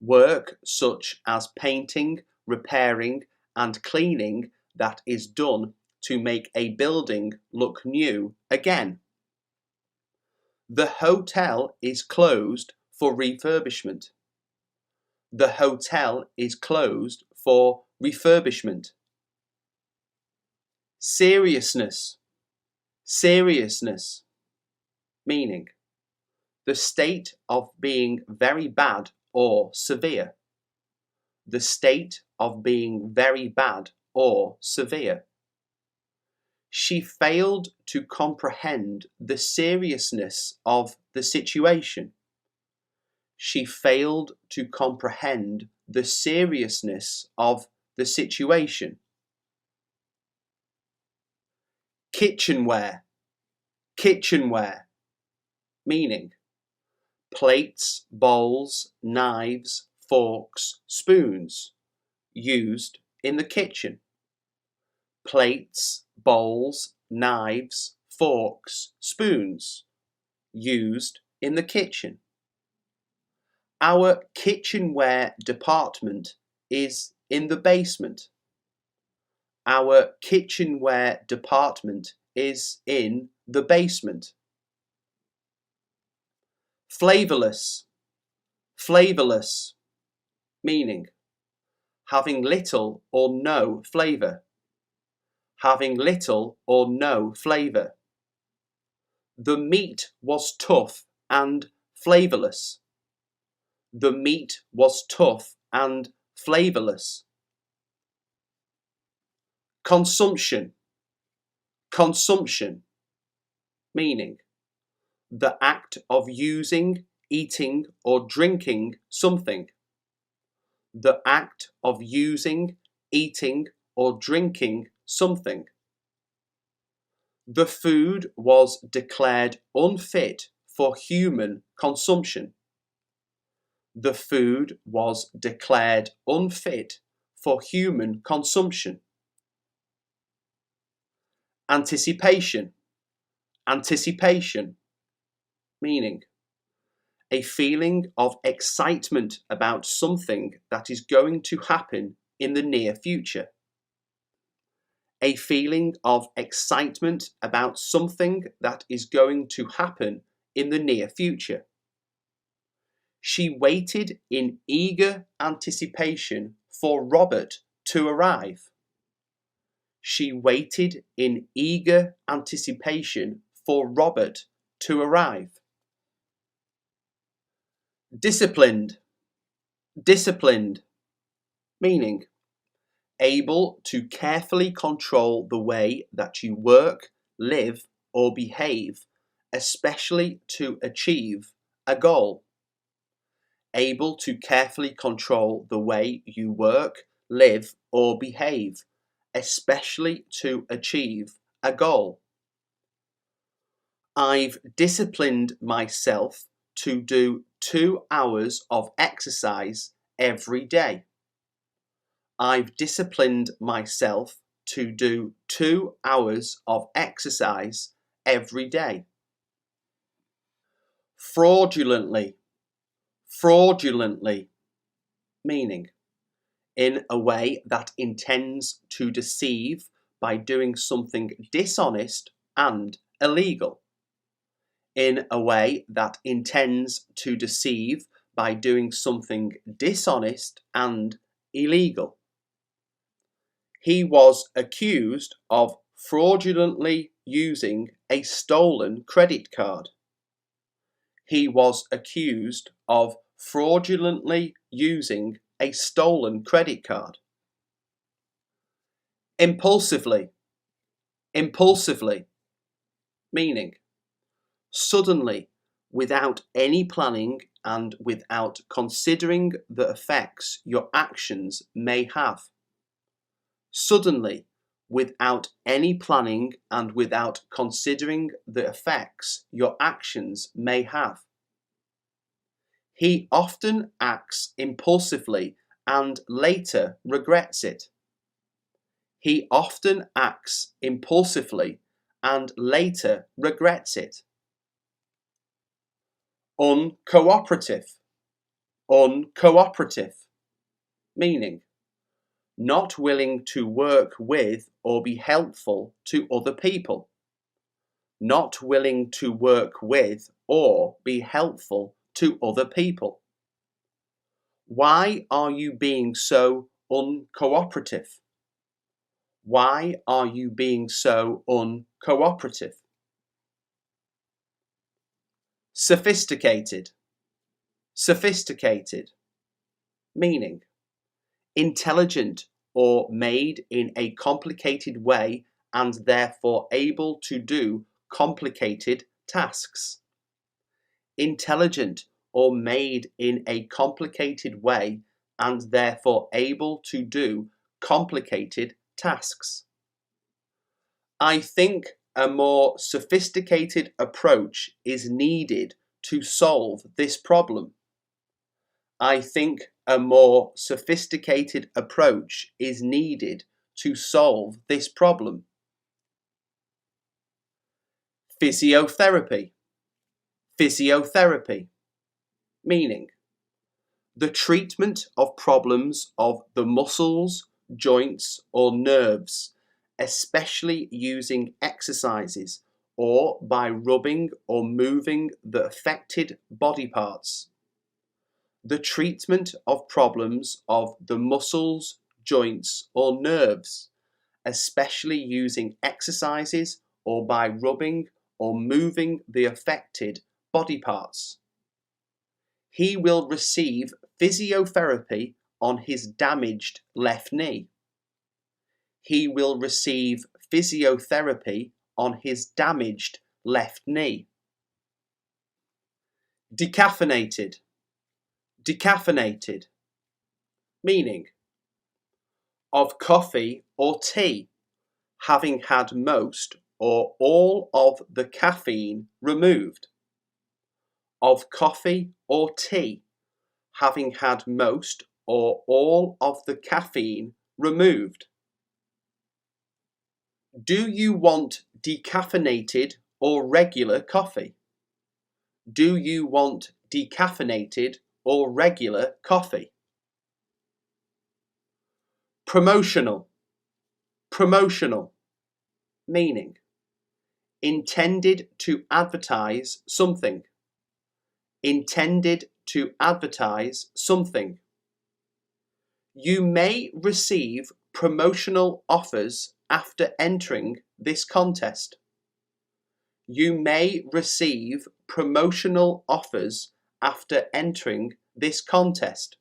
Work such as painting, repairing and cleaning that is done to make a building look new again. The hotel is closed for refurbishment. The hotel is closed for refurbishment. Seriousness, seriousness, meaning the state of being very bad or severe. The state of being very bad or severe. She failed to comprehend the seriousness of the situation. She failed to comprehend the seriousness of the situation. Kitchenware, kitchenware, meaning plates, bowls, knives, forks, spoons, used in the kitchen. Plates, bowls, knives, forks, spoons, used in the kitchen. Our kitchenware department is in the basement. Our kitchenware department is in the basement. Flavourless, flavourless, meaning having little or no flavour. Having little or no flavour. The meat was tough and flavourless. The meat was tough and flavourless. Consumption, consumption, meaning the act of using, eating or drinking something. The act of using, eating or drinking something. The food was declared unfit for human consumption. The food was declared unfit for human consumption. Anticipation, anticipation, meaning a feeling of excitement about something that is going to happen in the near future. A feeling of excitement about something that is going to happen in the near future. She waited in eager anticipation for Robert to arrive. She waited in eager anticipation for Robert to arrive. Disciplined, disciplined, meaning able to carefully control the way that you work, live, or behave, especially to achieve a goal. Able to carefully control the way you work, live, or behave, especially to achieve a goal. I've disciplined myself to do 2 hours of exercise every day. I've disciplined myself to do 2 hours of exercise every day. Fraudulently, fraudulently, meaning in a way that intends to deceive by doing something dishonest and illegal. In a way that intends to deceive by doing something dishonest and illegal. He was accused of fraudulently using a stolen credit card. He was accused of fraudulently using a stolen credit card. Impulsively, impulsively, meaning suddenly, without any planning and without considering the effects your actions may have. Suddenly, without any planning and without considering the effects your actions may have. He often acts impulsively and later regrets it. He often acts impulsively and later regrets it. Uncooperative. Uncooperative. Meaning, not willing to work with or be helpful to other people. Not willing to work with or be helpful to other people. Why are you being so uncooperative? Why are you being so uncooperative? Sophisticated. Sophisticated. Meaning, intelligent or made in a complicated way and therefore able to do complicated tasks. Intelligent or made in a complicated way and therefore able to do complicated tasks. I think a more sophisticated approach is needed to solve this problem. I think a more sophisticated approach is needed to solve this problem. Physiotherapy. Physiotherapy. Meaning, the treatment of problems of the muscles, joints, or nerves, especially using exercises or by rubbing or moving the affected body parts. The treatment of problems of the muscles, joints, or nerves, especially using exercises or by rubbing or moving the affected body parts. He will receive physiotherapy on his damaged left knee. He will receive physiotherapy on his damaged left knee. Decaffeinated. Decaffeinated. Meaning, of coffee or tea, having had most or all of the caffeine removed. Of coffee or tea, having had most or all of the caffeine removed. Do you want decaffeinated or regular coffee? Do you want decaffeinated or regular coffee? Promotional. Promotional. Meaning, intended to advertise something. Intended to advertise something. You may receive promotional offers after entering this contest. You may receive promotional offers after entering this contest.